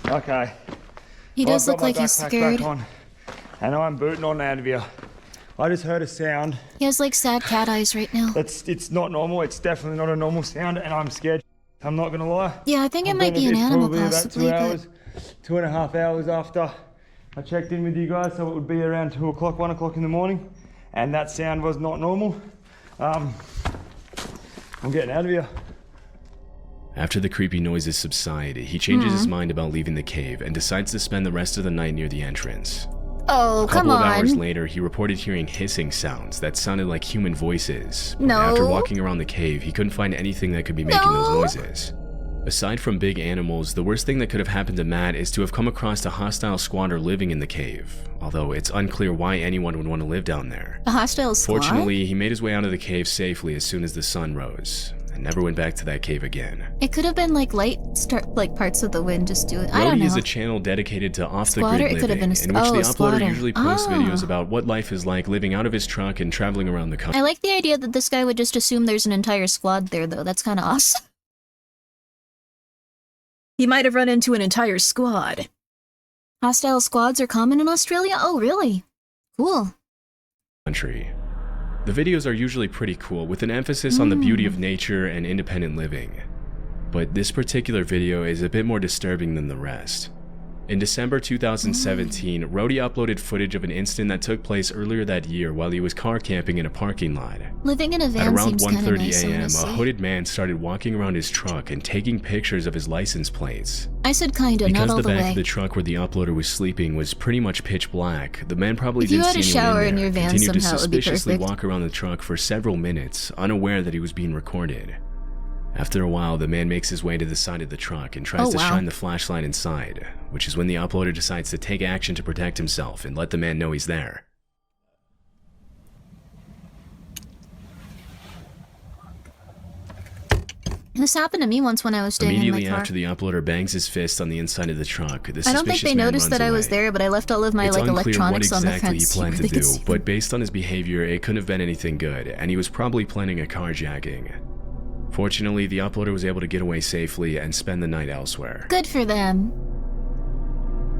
Okay. He does look like he's scared. And I'm booting on out of here. I just heard a sound. He has like sad cat eyes right now. It's not normal. It's definitely not a normal sound, and I'm scared. I'm not gonna lie. Yeah, I think it might be an animal possibly. About 2.5 hours after I checked in with you guys, so it would be around 2 o'clock, 1 o'clock in the morning, and that sound was not normal. I'm getting out of here. After the creepy noises subside, he changes his mind about leaving the cave and decides to spend the rest of the night near the entrance. Oh, come on. A couple of hours later, he reported hearing hissing sounds that sounded like human voices. But No. after walking around the cave, he couldn't find anything that could be making those noises. Aside from big animals, the worst thing that could have happened to Matt is to have come across a hostile squatter living in the cave, although it's unclear why anyone would want to live down there. A hostile squad? Fortunately, he made his way out of the cave safely as soon as the sun rose, and never went back to that cave again. It could have been like like parts of the wind just do it. I don't Roadie know. is a channel dedicated to Squatter? off-the-grid It could have living, been in which the uploader squatter. usually posts Ah. videos about what life is like living out of his truck and traveling around the country. I like the idea that this guy would just assume there's an entire squad there, though. That's kind of awesome. He might have run into an entire squad. Hostile squads are common in Australia? Oh, really? Cool. The videos are usually pretty cool, with an emphasis on the beauty of nature and independent living. But this particular video is a bit more disturbing than the rest. In December 2017, Roadie uploaded footage of an incident that took place earlier that year while he was car camping in a parking lot. Living in a At van around seems kind of 1:30 nice, a.m., a honestly. hooded man started walking around his truck and taking pictures of his license plates. I said kinda, not Because all the the back way. of the truck where the uploader was sleeping was pretty much pitch black, the man probably If you didn't had a see anyone shower in in there, your van continued to somehow, it would be suspiciously perfect. walk around the truck for several minutes, unaware that he was being recorded. After a while, the man makes his way to the side of the truck and tries Oh, to wow. shine the flashlight inside, which is when the uploader decides to take action to protect himself and let the man know he's there. This happened to me once when I was staying in my Immediately car. after the uploader bangs his fist on the inside of the truck, the I don't think suspicious they man noticed runs that I was away. there, but I left all of my It's like unclear what electronics on the exactly front he seat planned where to they could do, see them. but based on his behavior, it couldn't have been anything good, and he was probably planning a carjacking. Fortunately, the uploader was able to get away safely and spend the night elsewhere. Good for them.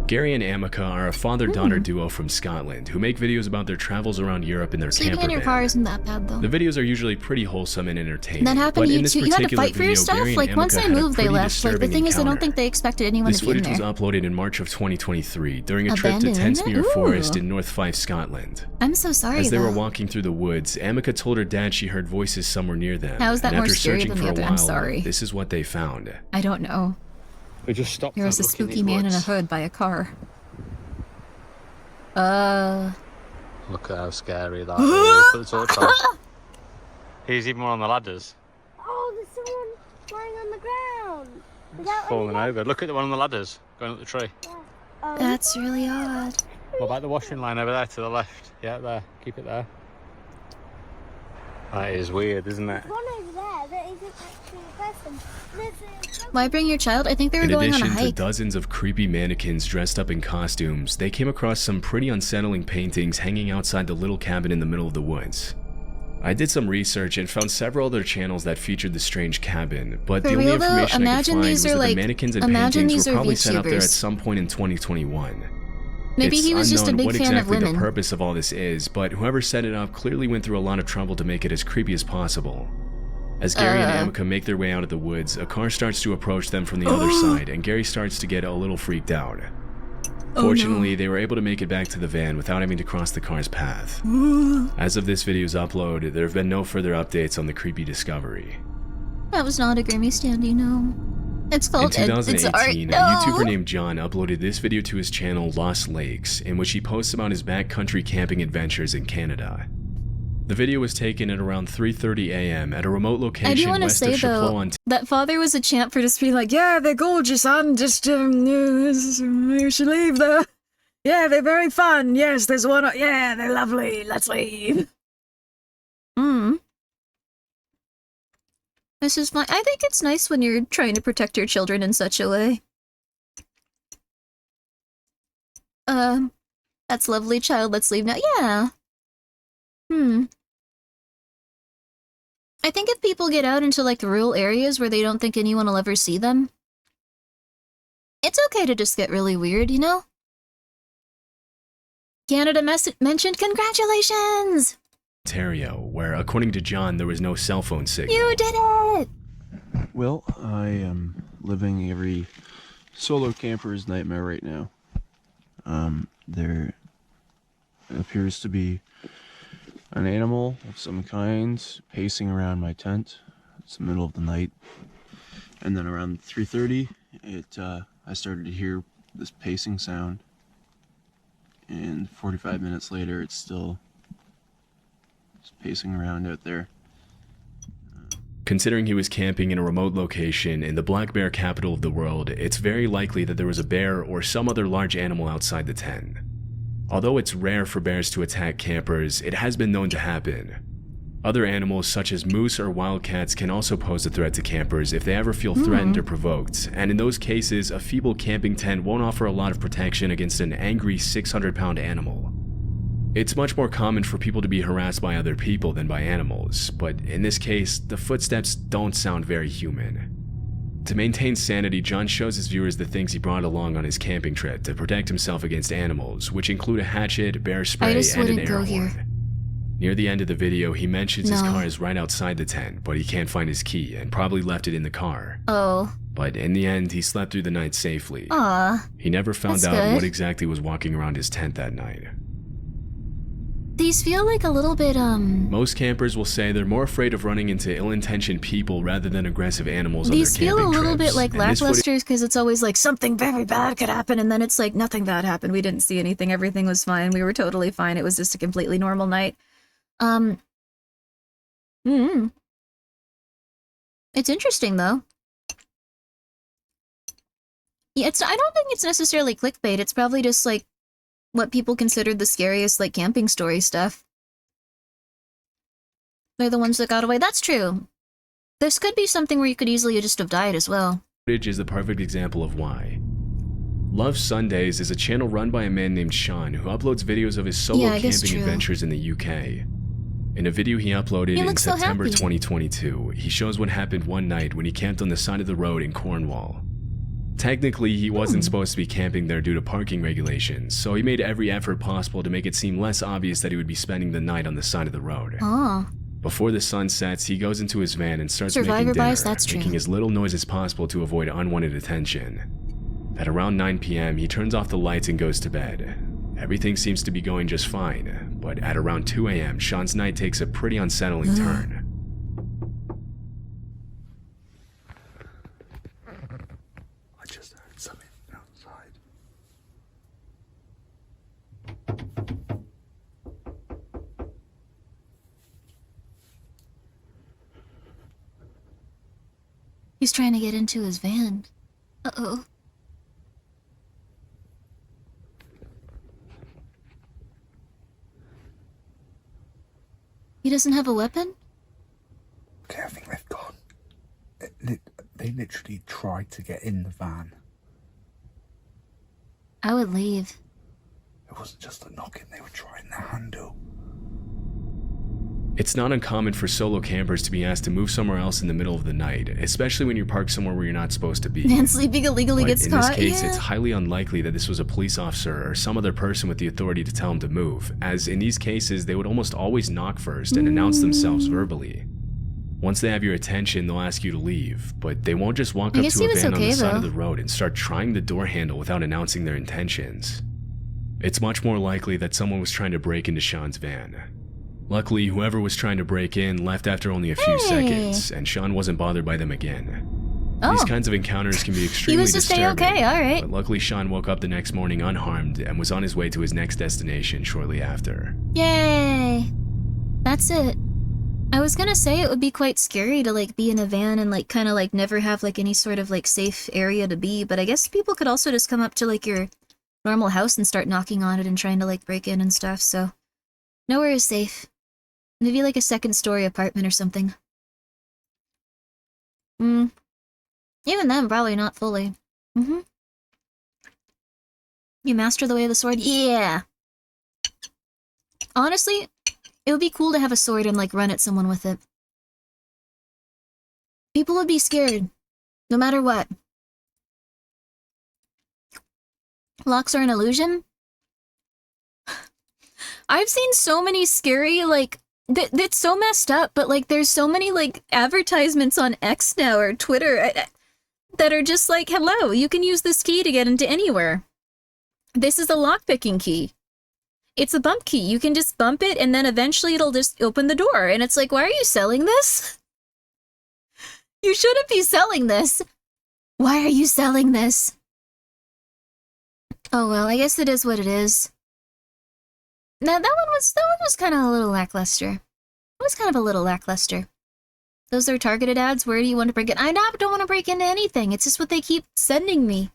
Gary and Amica are a father-daughter duo from Scotland who make videos about their travels around Europe in their Sleeping camper in your van. car isn't that bad, though. The videos are usually pretty wholesome and entertaining. That happened but to in you this too. You had to particular fight for your video, stuff? Gary and Like, once Amica I had a moved, they pretty left. Like, the disturbing thing is, I don't encounter. think they expected anyone This to be in footage there. was uploaded in March of 2023 during a trip to Abandoned? Tensmere Forest Ooh. in North Fife, Scotland. I'm so sorry, As they though. were walking through the woods, Amica told her dad she heard voices somewhere near them. How is that and more after scary searching than for the a other? while, I'm sorry. this is what they found. I don't know. We just stopped. There was a spooky man in a hood by a car. Look at how scary that is. Put the torch on. He's even more on the ladders. Oh, there's someone lying on the ground. Falling over. Look at the one on the ladders going up the tree. That's really odd. What about the washing line over there to the left? Yeah, there. Keep it there. That is weird, isn't it? One over there that isn't actually a person. Why bring your child? I think they were In going on a addition to hike. dozens of creepy mannequins dressed up in costumes, they came across some pretty unsettling paintings hanging outside the little cabin in the middle of the woods. I did some research and found several other channels that featured the strange cabin, but For the only real, though? information I could Imagine find these was are that like- the mannequins and imagine paintings these were are probably set up there at VTubers. some point in 2021. Maybe It's he was just a unknown big what fan of exactly women. the purpose of all this is, but whoever set it up clearly went through a lot of trouble to make it as creepy as possible. As Gary and Amica make their way out of the woods, a car starts to approach them from the other side, and Gary starts to get a little freaked out. Fortunately, they were able to make it back to the van without having to cross the car's path. As of this video's upload, there have been no further updates on the creepy discovery. That was not a Grimmy standee, no. It's In called it's art. 2018, No! a YouTuber named John uploaded this video to his channel Lost Lakes, in which he posts about his backcountry camping adventures in Canada. The video was taken at around 3:30 a.m. at a remote I do location want to west say, of Chapleau, though, Ontario. that father was a champ for just being like, yeah, they're gorgeous, son, just, you should leave, though. Yeah, they're very fun. Yes, there's one, yeah, they're lovely. Let's leave. This is fine. I think it's nice when you're trying to protect your children in such a way. That's lovely, child. Let's leave now. Yeah. I think if people get out into, like, rural areas where they don't think anyone will ever see them, it's okay to just get really weird, you know? Canada mentioned congratulations! Ontario, where, according to John, there was no cell phone signal. You did it! Well, I am living every solo camper's nightmare right now. There appears to be an animal of some kind pacing around my tent. It's the middle of the night. And then around 3:30, I started to hear this pacing sound. and 45 minutes later it's still just pacing around out there. Considering he was camping in a remote location in the black bear capital of the world, it's very likely that there was a bear or some other large animal outside the tent. Although it's rare for bears to attack campers, it has been known to happen. Other animals such as moose or wildcats can also pose a threat to campers if they ever feel threatened or provoked, and in those cases, a feeble camping tent won't offer a lot of protection against an angry 600-pound animal. It's much more common for people to be harassed by other people than by animals, but in this case, the footsteps don't sound very human. To maintain sanity, John shows his viewers the things he brought along on his camping trip to protect himself against animals, which include a hatchet, bear spray, and an air horn. Near the end of the video, he mentions his car is right outside the tent, but he can't find his key and probably left it in the car. Oh. But in the end, he slept through the night safely. Aw. He never found That's out good. what exactly was walking around his tent that night. These feel like a little bit, Most campers will say they're more afraid of running into ill-intentioned people rather than aggressive animals on their These camping feel a little trips, bit like and this lackluster because it's always like something very bad could happen and then it's like nothing bad happened. We didn't see anything. Everything was fine. We were totally fine. It was just a completely normal night. It's interesting though. Yeah, I don't think it's necessarily clickbait. It's probably just like what people considered the scariest like camping story stuff. They're the ones that got away. That's true. This could be something where you could easily just have died as well. footage is the perfect example of why. Love Sundays is a channel run by a man named Sean who uploads videos of his solo camping adventures in the UK. In a video he uploaded in September 2022, he shows what happened one night when he camped on the side of the road in Cornwall. Technically, he wasn't supposed to be camping there due to parking regulations, so he made every effort possible to make it seem less obvious that he would be spending the night on the side of the road. Before the sun sets, he goes into his van and starts making dinner, making as little noise as possible to avoid unwanted attention. At around 9 p.m., he turns off the lights and goes to bed. Everything seems to be going just fine, but at around 2 a.m., Sean's night takes a pretty unsettling turn. I just heard something outside. He's trying to get into his van. Uh-oh. He doesn't have a weapon? Okay, I think they've gone. They literally tried to get in the van. I would leave. It wasn't just a knocking, they were trying their handle. It's not uncommon for solo campers to be asked to move somewhere else in the middle of the night, especially when you're parked somewhere where you're not supposed to be. And sleeping illegally But gets in caught. this case, it's highly unlikely that this was a police officer or some other person with the authority to tell him to move, as in these cases, they would almost always knock first and announce themselves verbally. Once they have your attention, they'll ask you to leave, but they won't just walk up to a van on the side of the road and start trying the door handle without announcing their intentions. It's much more likely that someone was trying to break into Sean's van. Luckily, whoever was trying to break in left after only a few seconds, and Sean wasn't bothered by them again. These kinds of encounters can be extremely disturbing, but luckily Sean woke up the next morning unharmed and was on his way to his next destination shortly after. Yay! That's it. I was gonna say it would be quite scary to like be in a van and like kind of like never have like any sort of like safe area to be, but I guess people could also just come up to like your normal house and start knocking on it and trying to like break in and stuff, so nowhere is safe. Maybe like a second-story apartment or something. Even then, probably not fully. You master the way of the sword? Yeah! Honestly, it would be cool to have a sword and like run at someone with it. People would be scared, no matter what. Locks are an illusion? I've seen so many scary, like, that's so messed up, but like there's so many like advertisements on X now or Twitter that are just like, hello, you can use this key to get into anywhere. This is a lockpicking key. It's a bump key. You can just bump it and then eventually it'll just open the door. And it's like, why are you selling this? You shouldn't be selling this. Why are you selling this? Oh well, I guess it is what it is. Now that one was kind of a little lackluster. It was kind of a little lackluster. Those are targeted ads. Where do you want to break in? I don't want to break into anything. It's just what they keep sending me.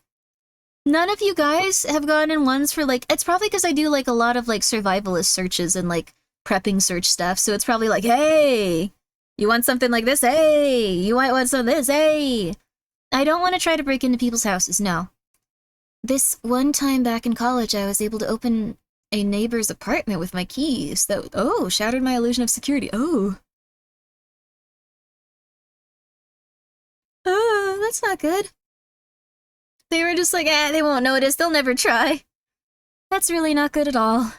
None of you guys have gone in ones for like, it's probably because I do like a lot of like survivalist searches and like prepping search stuff. So it's probably like, hey, you want something like this? Hey, you might want some of this? Hey. I don't want to try to break into people's houses. No. This one time back in college, I was able to open a neighbor's apartment with my keys. That, oh, shattered my illusion of security. Oh. Oh, that's not good. They were just like, they won't notice. They'll never try. That's really not good at all.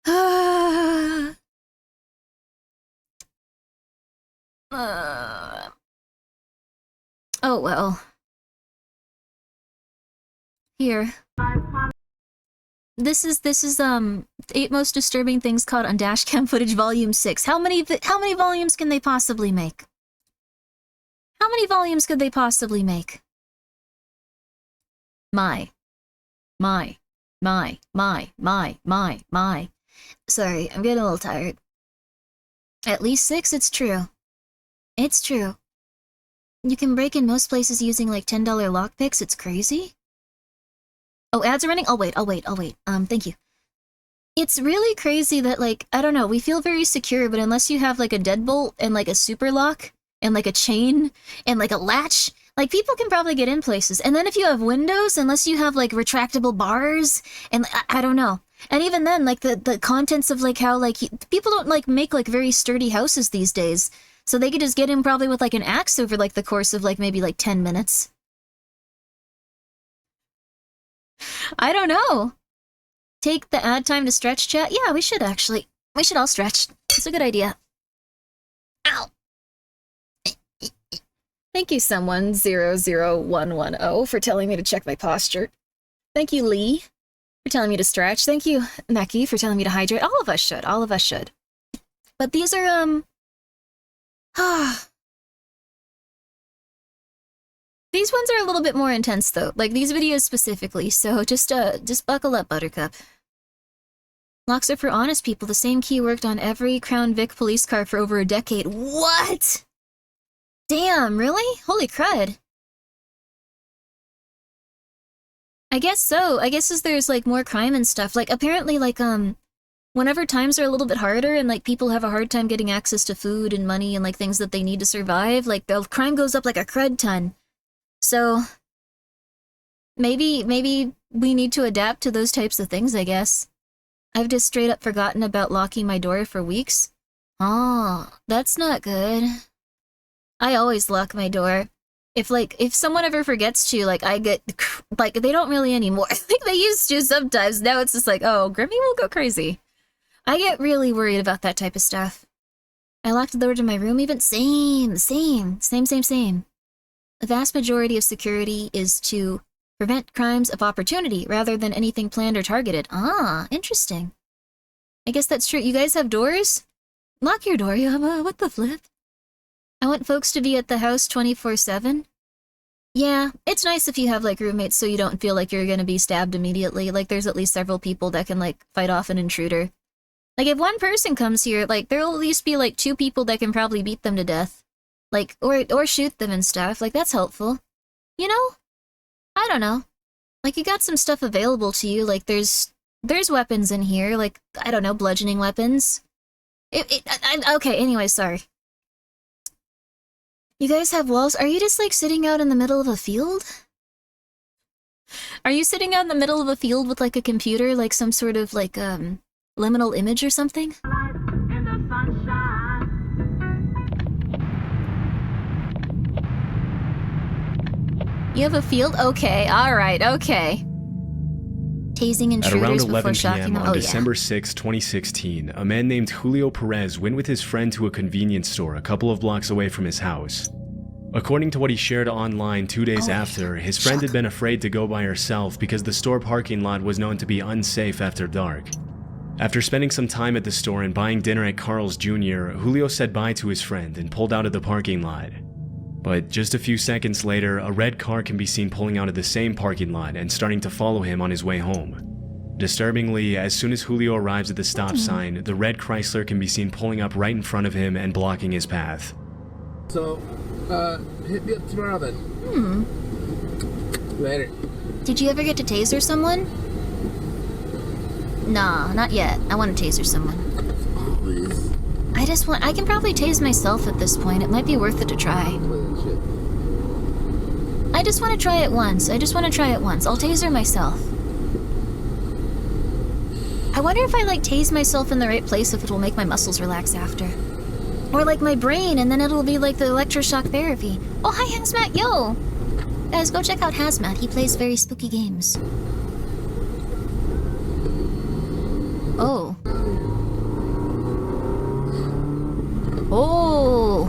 Oh well. Here. This is 8 most disturbing things caught on dashcam footage volume 6. How many volumes can they possibly make? How many volumes could they possibly make? My. Sorry, I'm getting a little tired. At least 6, it's true. It's true. You can break in most places using like $10 lockpicks, it's crazy. Oh, ads are running? I'll wait. Thank you. It's really crazy that like, I don't know, we feel very secure, but unless you have like a deadbolt and like a super lock and like a chain and like a latch, like people can probably get in places. And then if you have windows, unless you have like retractable bars and I don't know. And even then, like the contents of like how like people don't like make like very sturdy houses these days. So they could just get in probably with like an axe over like the course of like maybe like 10 minutes. I don't know. Take the ad time to stretch chat? Yeah, we should actually. We should all stretch. It's a good idea. Ow! Thank you, someone 00110, for telling me to check my posture. Thank you, Lee, for telling me to stretch. Thank you, Meki, for telling me to hydrate. All of us should. All of us should. But these are, these ones are a little bit more intense, though. Like, these videos specifically, so just buckle up, Buttercup. Locks are for honest people. The same key worked on every Crown Vic police car for over a decade. What? Damn, really? Holy crud. I guess so. I guess as there's, like, more crime and stuff. Like, apparently, like, whenever times are a little bit harder and, like, people have a hard time getting access to food and money and, like, things that they need to survive, like, the crime goes up like a crud ton. So, maybe we need to adapt to those types of things, I guess. I've just straight up forgotten about locking my door for weeks. Oh, that's not good. I always lock my door. If someone ever forgets to, like, I get, like, they don't really anymore. I think they used to sometimes. Now it's just like, oh, Grimmi will go crazy. I get really worried about that type of stuff. I locked the door to my room even. Same. The vast majority of security is to prevent crimes of opportunity rather than anything planned or targeted. Ah, interesting. I guess that's true. You guys have doors? Lock your door, Yama. What the flip? I want folks to be at the house 24/7. Yeah, it's nice if you have, like, roommates so you don't feel like you're gonna be stabbed immediately. Like, there's at least several people that can, like, fight off an intruder. Like, if one person comes here, like, there'll at least be, like, 2 people that can probably beat them to death. Like, or shoot them and stuff. Like, that's helpful. You know? I don't know. Like, you got some stuff available to you. Like, there's weapons in here. Like, I don't know, bludgeoning weapons. Okay, anyway, sorry. You guys have walls? Are you just, like, sitting out in the middle of a field? Are you sitting out in the middle of a field with, like, a computer, like some sort of, like, liminal image or something? You have a field? Okay, alright, okay. Tasing At around intruders 11 before shocking p.m. them. on Oh, December 6, 2016, a man named Julio Perez went with his friend to a convenience store a couple of blocks away from his house. According to what he shared online 2 days after, his friend had been afraid to go by herself because the store parking lot was known to be unsafe after dark. After spending some time at the store and buying dinner at Carl's Jr., Julio said bye to his friend and pulled out of the parking lot. But just a few seconds later, a red car can be seen pulling out of the same parking lot and starting to follow him on his way home. Disturbingly, as soon as Julio arrives at the stop sign, the red Chrysler can be seen pulling up right in front of him and blocking his path. So, hit me up tomorrow then. Later. Did you ever get to taser someone? Nah, not yet. I want to taser someone. Please. I can probably tase myself at this point. It might be worth it to try. I just want to try it once. I'll taser myself. I wonder if I like tase myself in the right place, if it will make my muscles relax after. Or like my brain, and then it'll be like the electroshock therapy. Oh, hi Hazmat, yo! Guys, go check out Hazmat. He plays very spooky games. Oh. Oh!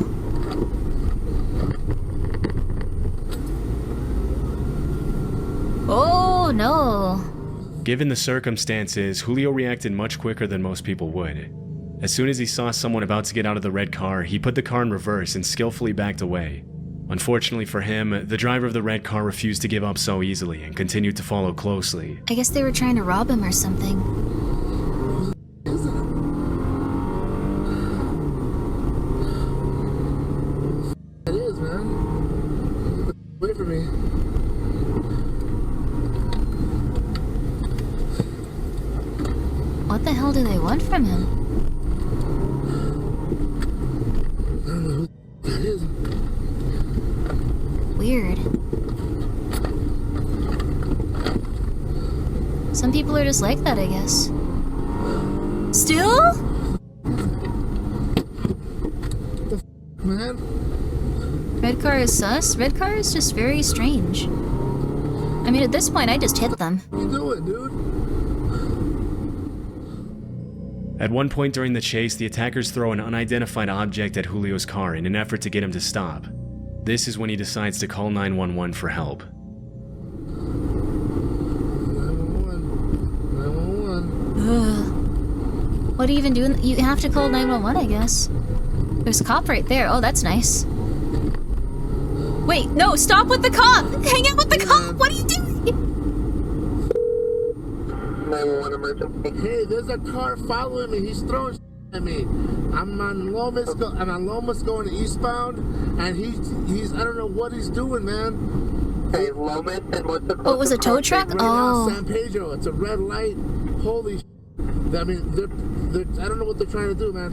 Oh, no. Given the circumstances, Julio reacted much quicker than most people would. As soon as he saw someone about to get out of the red car, he put the car in reverse and skillfully backed away. Unfortunately for him, the driver of the red car refused to give up so easily and continued to follow closely. I guess they were trying to rob him or something. It is, man. Wait for me. What the hell do they want from him? I don't know who that is. Weird. Some people are just like that, I guess. Still? Man. Red car is sus? Red car is just very strange. I mean, at this point, I just hit them. What you doing, dude? At one point during the chase, the attackers throw an unidentified object at Julio's car in an effort to get him to stop. This is when he decides to call 911 for help. 911. What are you even doing? You have to call 911, I guess. There's a cop right there. Oh, that's nice. Wait, no, stop with the cop! Hang out with the cop! What are you doing? 911 emergency. Hey, there's a car following me. He's throwing at me. I'm on Lomas going eastbound, and he's I don't know what he's doing, man. Hey, Lomas, and what's the Oh, it was a tow truck? Right Oh. now, San Pedro. It's a red light. Holy I mean, they're I don't know what they're trying to do, man.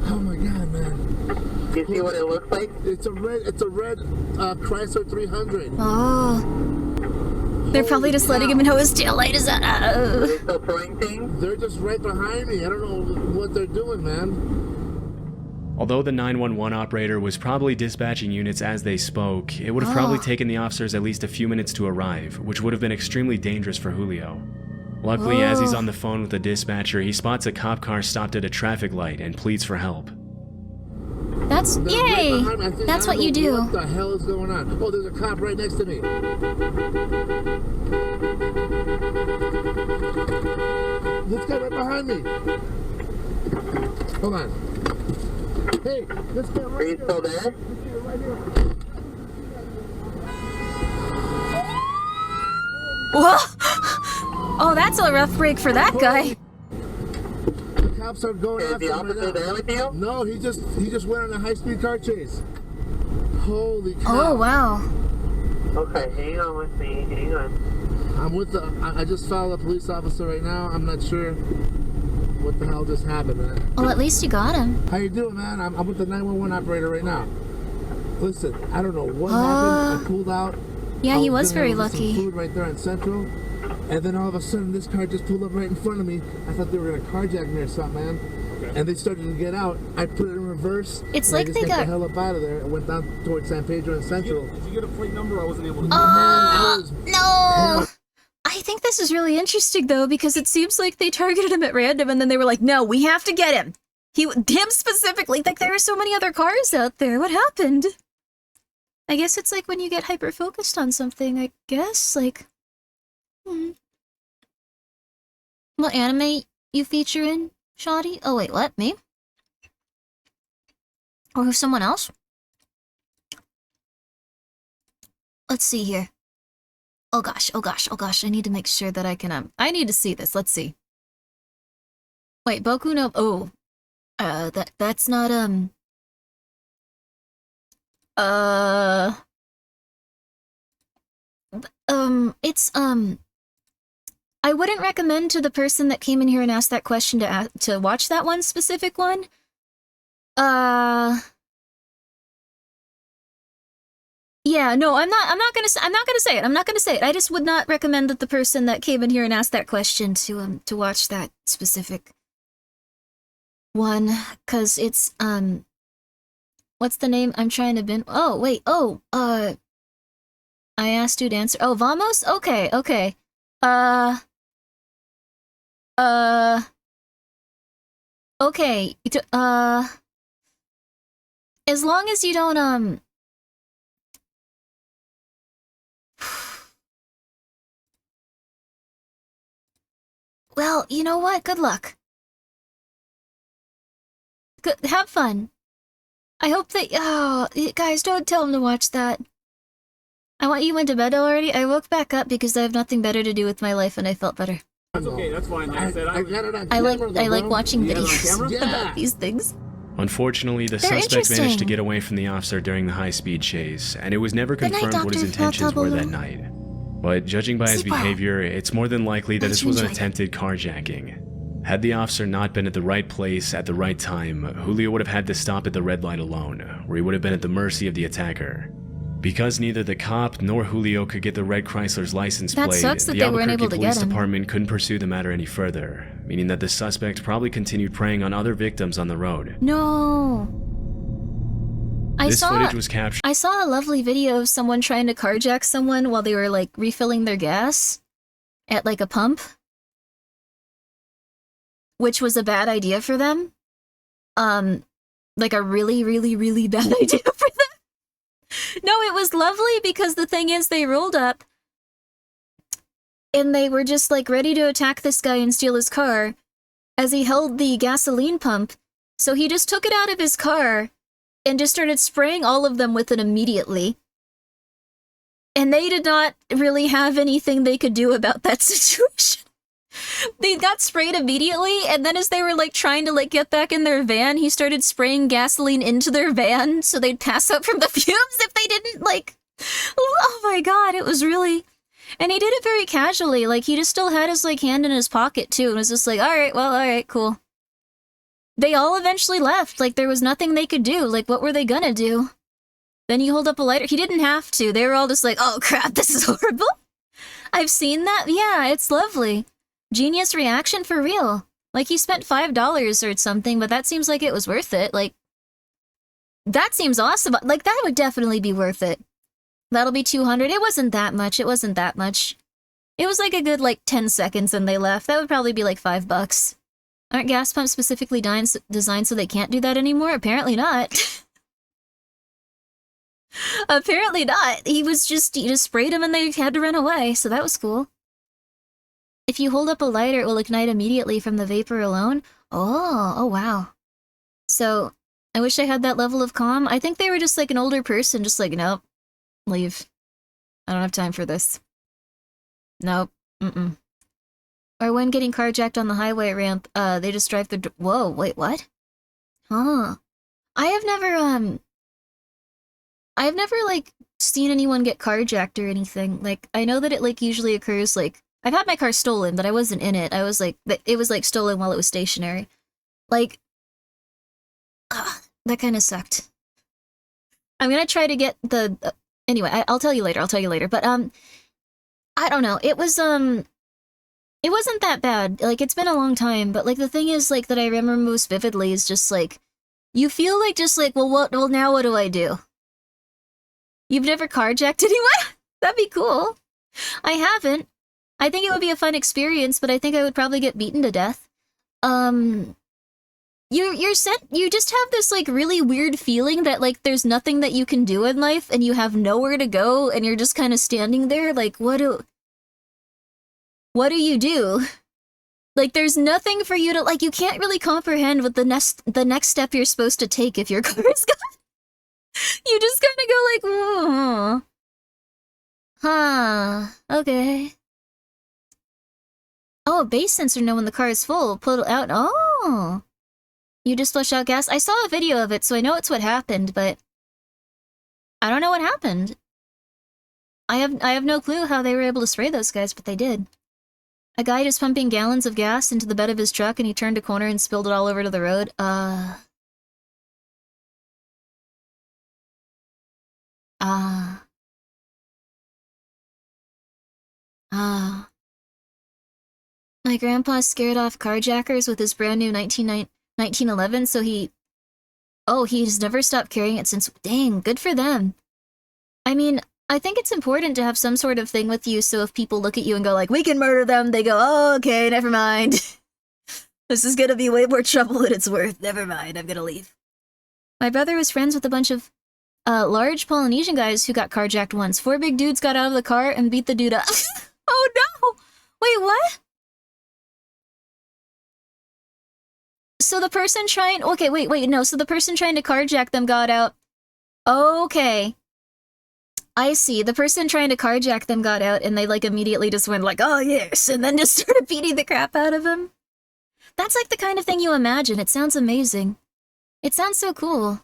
Oh my god, man. You see what it looks like? It's a red Chrysler 300. Oh. They're probably just letting him know his taillight is out. Are they still throwing things? They're just right behind me. I don't know what they're doing, man. Although the 911 operator was probably dispatching units as they spoke, it would have probably taken the officers at least a few minutes to arrive, which would have been extremely dangerous for Julio. Luckily, as he's on the phone with the dispatcher, he spots a cop car stopped at a traffic light and pleads for help. That's yay! That's what you do. What the hell is going on? Oh, there's a cop right next to me. This guy right behind me. Hold on. Hey, this guy right here. Are you still there? This guy right here. Whoa! Oh, that's a rough break for that guy. The cops are going after him right now. There with you? No, he just went on a high-speed car chase. Holy cow. Oh, wow. Okay, hang on with me. Hang on. I'm with I just followed a police officer right now. I'm not sure what the hell just happened, man. Well, at least you got him. How you doing, man? I'm with the 911 operator right now. Listen, I don't know what happened. I pulled out. Yeah, he was very Some lucky. food right there on Central. And then all of a sudden, this car just pulled up right in front of me. I thought they were gonna carjack me or something, man. Okay. And they started to get out. I put it in reverse. It's and like I they just got got the hell up out of there and went down towards San Pedro and Central. Did you get a plate number? I wasn't able to. No! I think this is really interesting though, because it seems like they targeted him at random, and then they were like, "No, we have to get him." Him specifically. Like there are so many other cars out there. What happened? I guess it's like when you get hyper focused on something. I guess like. What anime you feature in, Shoddy? Oh wait, what? Me? Or someone else? Let's see here. Oh gosh, oh gosh, oh gosh, I need to make sure that I can, I need to see this, let's see. Wait, Boku no, oh. That's not, it's, I wouldn't recommend to the person that came in here and asked that question to watch that one specific one. Yeah, no, I'm not gonna say it. I'm not gonna say it. I just would not recommend that the person that came in here and asked that question to watch that specific one, cause it's, what's the name? I'm trying to bin. Oh, wait, I asked you to answer. Oh, Vamos? Okay, okay. Okay, as long as you don't, well, you know what? Good luck. Good, have fun. I hope that, oh, guys, don't tell him to watch that. You went to bed already? I woke back up because I have nothing better to do with my life and I felt better. That's okay, that's fine. Like I said, I got it on I camera, like watching You got it on videos camera? about these things. Unfortunately, the They're suspect managed to interesting. get away from the officer during the high-speed chase, and it was never Good night, confirmed what his Dr. intentions were that Faltabolo. night. But judging by his Sleep well. behavior, it's more than likely that Glad this you was an enjoyed it. attempted carjacking. Had the officer not been at the right place at the right time, Julio would have had to stop at the red light alone, where he would have been at the mercy of the attacker. Because neither the cop nor Julio could get the red Chrysler's license That plate, sucks that the they weren't Albuquerque able to Police get him. Department couldn't pursue the matter any further, meaning that the suspect probably continued preying on other victims on the road. No. This footage was captured. I saw a lovely video of someone trying to carjack someone while they were like refilling their gas at like a pump, which was a bad idea for them. Like a really, really, really bad idea for them. No, it was lovely because the thing is they rolled up and they were just like ready to attack this guy and steal his car as he held the gasoline pump. So he just took it out of his car and just started spraying all of them with it immediately. And they did not really have anything they could do about that situation. They got sprayed immediately, and then as they were like trying to like get back in their van, he started spraying gasoline into their van so they'd pass out from the fumes if they didn't like. Oh my god, it was really. And he did it very casually, like he just still had his like hand in his pocket too, and was just like, alright, cool. They all eventually left, like there was nothing they could do, like what were they gonna do? Then you hold up a lighter. He didn't have to, they were all just like, oh crap, this is horrible. I've seen that, yeah, it's lovely. Genius reaction for real. Like he spent $5 or something, but that seems like it was worth it. Like, that seems awesome. Like that would definitely be worth it. That'll be 200. It wasn't that much. It wasn't that much. It was like a good like 10 seconds and they left. That would probably be like $5. Aren't gas pumps specifically designed so they can't do that anymore? Apparently not. Apparently not. He just sprayed them and they had to run away, so that was cool. If you hold up a lighter, it will ignite immediately from the vapor alone. Oh wow. So, I wish I had that level of calm. I think they were just like an older person, just like, nope, leave. I don't have time for this. Nope, Or when getting carjacked on the highway ramp, they just drive the whoa, wait, what? Huh. I've never, like, seen anyone get carjacked or anything. Like, I know that it, like, usually occurs, like, I've had my car stolen, but I wasn't in it. I was, like, it was, like, stolen while it was stationary. Like, that kind of sucked. I'm gonna try to get the, anyway, I'll tell you later, but, I don't know, it wasn't that bad. Like, it's been a long time, but, like, the thing is, like, that I remember most vividly is just, like, you feel like, just, like, well, now what do I do? You've never carjacked anyone? That'd be cool. I haven't. I think it would be a fun experience, but I think I would probably get beaten to death. You just have this, like, really weird feeling that, like, there's nothing that you can do in life, and you have nowhere to go, and you're just kind of standing there, like, what do you do? Like, there's nothing for you to, like, you can't really comprehend what the next step you're supposed to take if your car is gone. You just kind of go like, Huh. Okay. Oh, a base sensor know when the car is full. Pull it out. Oh. You just flush out gas? I saw a video of it, so I know it's what happened, but I don't know what happened. I have no clue how they were able to spray those guys, but they did. A guy just pumping gallons of gas into the bed of his truck and he turned a corner and spilled it all over to the road. My grandpa scared off carjackers with his brand new 1911, so he's never stopped carrying it since. Dang, good for them. I mean, I think it's important to have some sort of thing with you, so if people look at you and go like, we can murder them, they go, oh, okay, never mind. This is gonna be way more trouble than it's worth. Never mind, I'm gonna leave. My brother was friends with a bunch of large Polynesian guys who got carjacked once. 4 big dudes got out of the car and beat the dude up. Oh no! Wait, what? So the person trying... Okay, wait, no. So the person trying to carjack them got out. Okay. I see. The person trying to carjack them got out and they, like, immediately just went like, oh, yes, and then just started beating the crap out of him. That's like the kind of thing you imagine. It sounds amazing. It sounds so cool.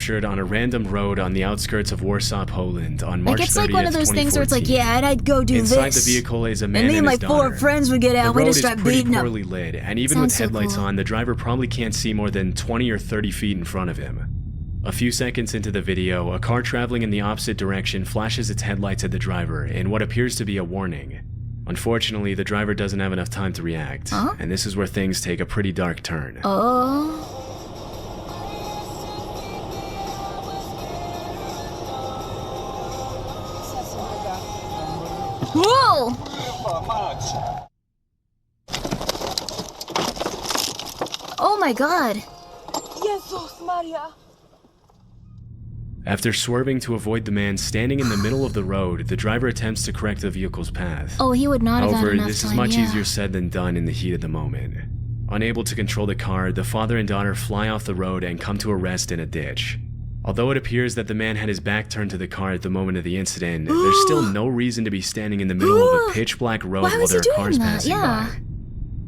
On a random road on the outskirts of Warsaw, Poland on March 30th, Like, it's like one of those things where it's like, yeah, and I'd go do Inside this. the vehicle is a man and me and my his 4 daughter. friends would get out. The We road just is start pretty beating them. poorly lit, and even with Sounds so headlights cool. on, the driver probably can't see more than 20 or 30 feet in front of him. A few seconds into the video, a car traveling in the opposite direction flashes its headlights at the driver in what appears to be a warning. Unfortunately, the driver doesn't have enough time to react, and this is where things take a pretty dark turn. Oh. Whoa! Oh my god. Jesus Maria. After swerving to avoid the man standing in the middle of the road, the driver attempts to correct the vehicle's path. Oh, he would not have had However, enough this time, is much yeah. easier said than done in the heat of the moment. Unable to control the car, the father and daughter fly off the road and come to a rest in a ditch. Although it appears that the man had his back turned to the car at the moment of the incident, there's still no reason to be standing in the middle of a pitch-black road while there are cars passing by.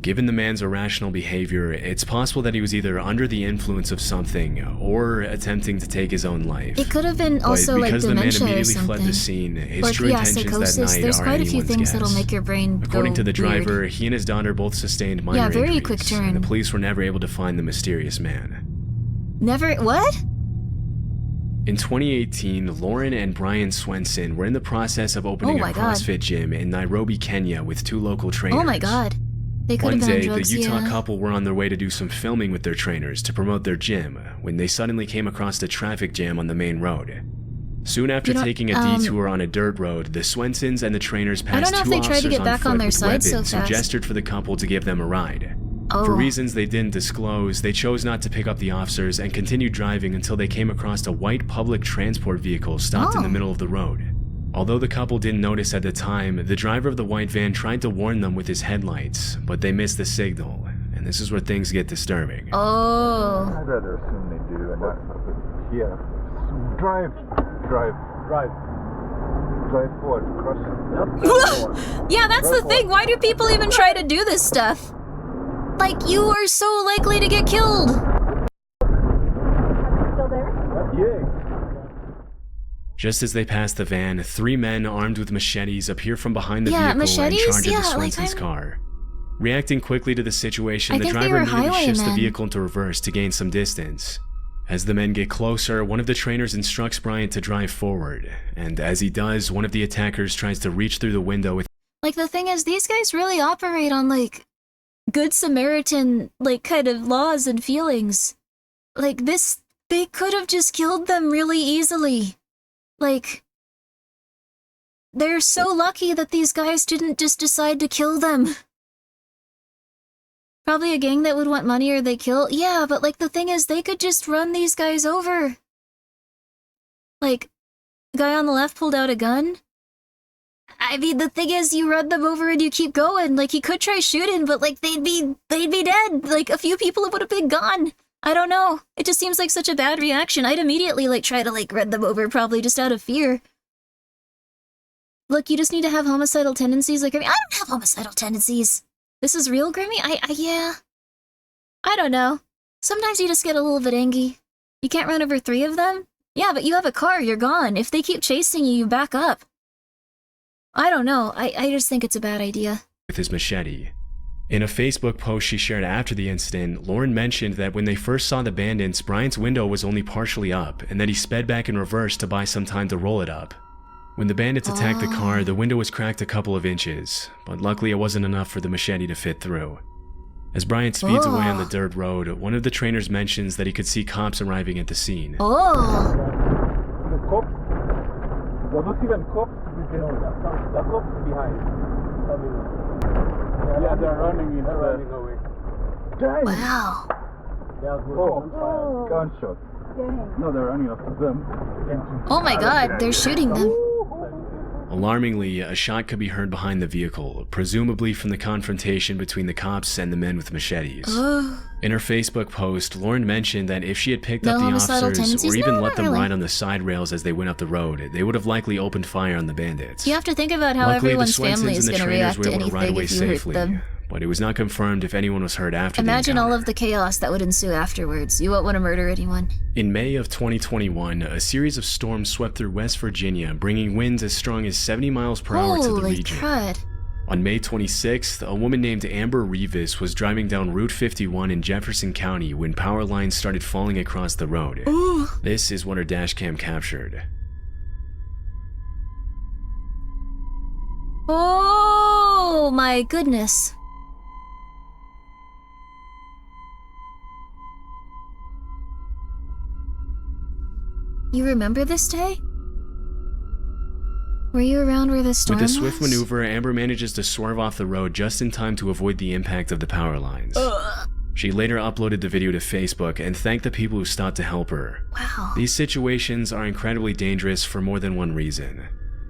Given the man's irrational behavior, it's possible that he was either under the influence of something or attempting to take his own life. It could have been also But like because the man dementia or immediately something. fled the scene, his Or, true yeah, intentions psychosis. that night There's are quite a few anyone's things guess. that'll make your brain According go to the weird. driver, he and his daughter both sustained minor very injuries, quick turn. and the police were never able to find the mysterious man. Never. What? In 2018, Lauren and Brian Swenson were in the process of opening Oh a my God. CrossFit gym in Nairobi, Kenya with 2 local trainers. Oh my god. They could One have been on day, drugs, the Utah yeah. couple were on their way to do some filming with their trainers to promote their gym when they suddenly came across a traffic jam on the main road. Soon after You know, taking a detour on a dirt road, the Swensons and the trainers I don't passed know if 2 they tried to officers get on back on foot their with side so weapons who fast. gestured for the couple to give them a ride. Oh. For reasons they didn't disclose, they chose not to pick up the officers and continued driving until they came across a white public transport vehicle stopped in the middle of the road. Although the couple didn't notice at the time, the driver of the white van tried to warn them with his headlights, but they missed the signal, and this is where things get disturbing. Oh. I'd rather assume they do. Yeah. Drive forward. Cross. Yeah, that's the thing. Why do people even try to do this stuff? Like, you are so likely to get killed. Still there? Yeah. Just as they pass the van, 3 men armed with machetes appear from behind the Yeah, vehicle machetes? and charge Yeah, at the like, Swenson's car. Reacting quickly to the situation, I the think they driver were immediately shifts the highwaymen. vehicle into reverse to gain some distance. As the men get closer, one of the trainers instructs Brian to drive forward, and as he does, one of the attackers tries to reach through the window with Like, the thing is, these guys really operate on, like, Good Samaritan, like, kind of laws and feelings. Like, this, they could have just killed them really easily. Like, they're so lucky that these guys didn't just decide to kill them. Probably a gang that would want money or they kill. Yeah, but, like, the thing is, they could just run these guys over. Like, the guy on the left pulled out a gun. I mean, the thing is, you run them over and you keep going. Like, he could try shooting, but, like, they'd be dead. Like, a few people would have been gone. I don't know. It just seems like such a bad reaction. I'd immediately, like, try to, like, run them over, probably just out of fear. Look, you just need to have homicidal tendencies like Grimmi. I don't have homicidal tendencies. This is real, Grimmi? Yeah. I don't know. Sometimes you just get a little bit angry. You can't run over 3 of them? Yeah, but you have a car, you're gone. If they keep chasing you, you back up. I don't know. I just think it's a bad idea. With his machete. In a Facebook post she shared after the incident, Lauren mentioned that when they first saw the bandits, Brian's window was only partially up, and that he sped back in reverse to buy some time to roll it up. When the bandits attacked the car, the window was cracked a couple of inches, but luckily it wasn't enough for the machete to fit through. As Brian speeds away on the dirt road, one of the trainers mentions that he could see cops arriving at the scene. The cops? You're not even cops? The cops behind. Yeah, they're running away. Dang! Wow. Oh, gunshots. No, they're running after them. Oh my god, they're shooting them. Alarmingly, a shot could be heard behind the vehicle, presumably from the confrontation between the cops and the men with machetes. In her Facebook post, Lauren mentioned that if she had picked up the officers or even let them ride on the side rails as they went up the road, they would have likely opened fire on the bandits. You have to think about how Luckily, everyone's the family is and the going to trainers react were to able to ride anything away if you hurt safely, them. but it was not confirmed if anyone was hurt after Imagine the all encounter. of the chaos that would ensue afterwards. You won't want to murder anyone. In May of 2021, a series of storms swept through West Virginia, bringing winds as strong as 70 miles per hour to the Holy region. crud. On May 26th, a woman named Amber Rivas was driving down Route 51 in Jefferson County when power lines started falling across the road. Ooh. This is what her dashcam captured. Oh my goodness. You remember this day? Were you around where the storm With was? a swift maneuver, Amber manages to swerve off the road just in time to avoid the impact of the power lines. She later uploaded the video to Facebook and thanked the people who stopped to help her. Wow. These situations are incredibly dangerous for more than one reason.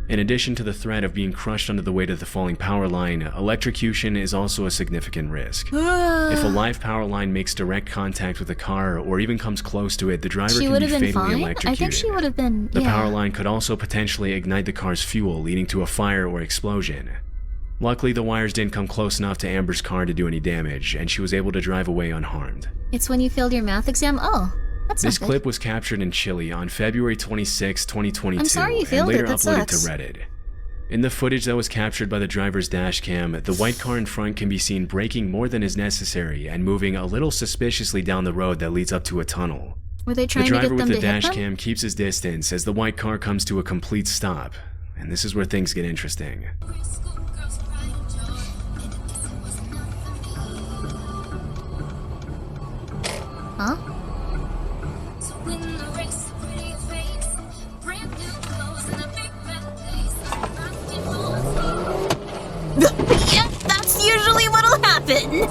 In addition to the threat of being crushed under the weight of the falling power line, electrocution is also a significant risk. If a live power line makes direct contact with a car or even comes close to it, the driver She can would be have been fatally fine? electrocuted. I think she would have been, The yeah. power line could also potentially ignite the car's fuel, leading to a fire or explosion. Luckily, the wires didn't come close enough to Amber's car to do any damage, and she was able to drive away unharmed. It's when you failed your math exam? Oh, that's This not good. clip was captured in Chile on February 26, 2022, I'm sorry you and failed later it, that uploaded sucks. to Reddit. In the footage that was captured by the driver's dash cam, the white car in front can be seen braking more than is necessary and moving a little suspiciously down the road that leads up to a tunnel. Were they trying The to driver get with them the to hit dash them? cam keeps his distance as the white car comes to a complete stop. And this is where things get interesting. Huh? Yeah, that's usually what'll happen.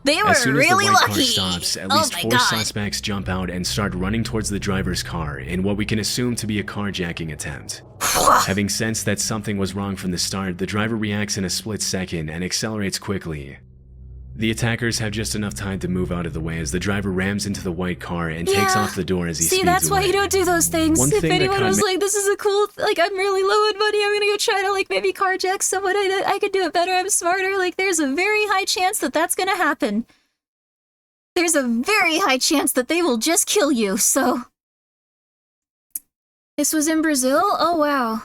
They were As soon as really the white lucky. car stops, at Oh least my 4 God. suspects jump out and start running towards the driver's car in what we can assume to be a carjacking attempt. Having sensed that something was wrong from the start, the driver reacts in a split second and accelerates quickly. The attackers have just enough time to move out of the way as the driver rams into the white car and takes off the door as he See, speeds that's away. why you don't do those things. One If thing that anyone kinda was ma- like, this is a cool, like, I'm really low in money, I'm gonna go try to, like, maybe carjack someone, I could do it better, I'm smarter, like, there's a very high chance that that's gonna happen. There's a very high chance that they will just kill you, so... This was in Brazil? Oh, wow.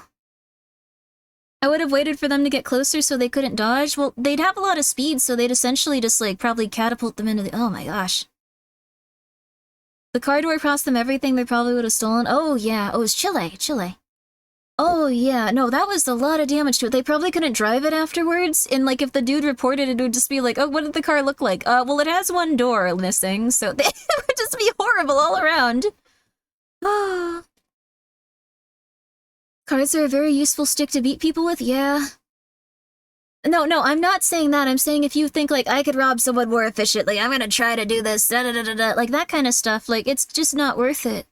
I would have waited for them to get closer so they couldn't dodge. Well, they'd have a lot of speed, so they'd essentially just, like, probably catapult them into the... Oh my gosh. The car door cost them everything they probably would have stolen. Oh, yeah. Oh, it was Chile. Oh, yeah. No, that was a lot of damage to it. They probably couldn't drive it afterwards. And, like, if the dude reported it, it would just be like, oh, what did the car look like? Well, it has one door missing, so it would just be horrible all around. Ah. Cards are a very useful stick to beat people with, yeah. No, I'm not saying that. I'm saying if you think, like, I could rob someone more efficiently, I'm gonna try to do this, da-da-da-da-da, like, that kind of stuff, like, it's just not worth it.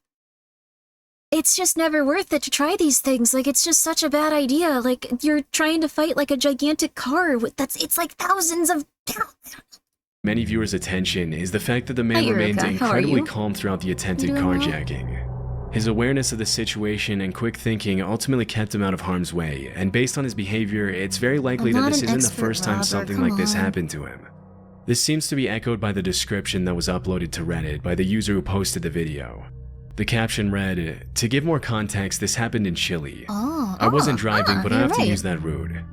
It's just never worth it to try these things, like, it's just such a bad idea, like, you're trying to fight, like, a gigantic car with, it's like thousands of pounds. Many viewers' attention is the fact that the man Hi, remained Eureka. How are incredibly you? calm throughout the attempted You doing well? carjacking. His awareness of the situation and quick thinking ultimately kept him out of harm's way, and based on his behavior, it's very likely that this isn't the first time something like this happened to him. This seems to be echoed by the description that was uploaded to Reddit by the user who posted the video. The caption read, "To give more context, this happened in Chile. I wasn't driving, but I have to use that road.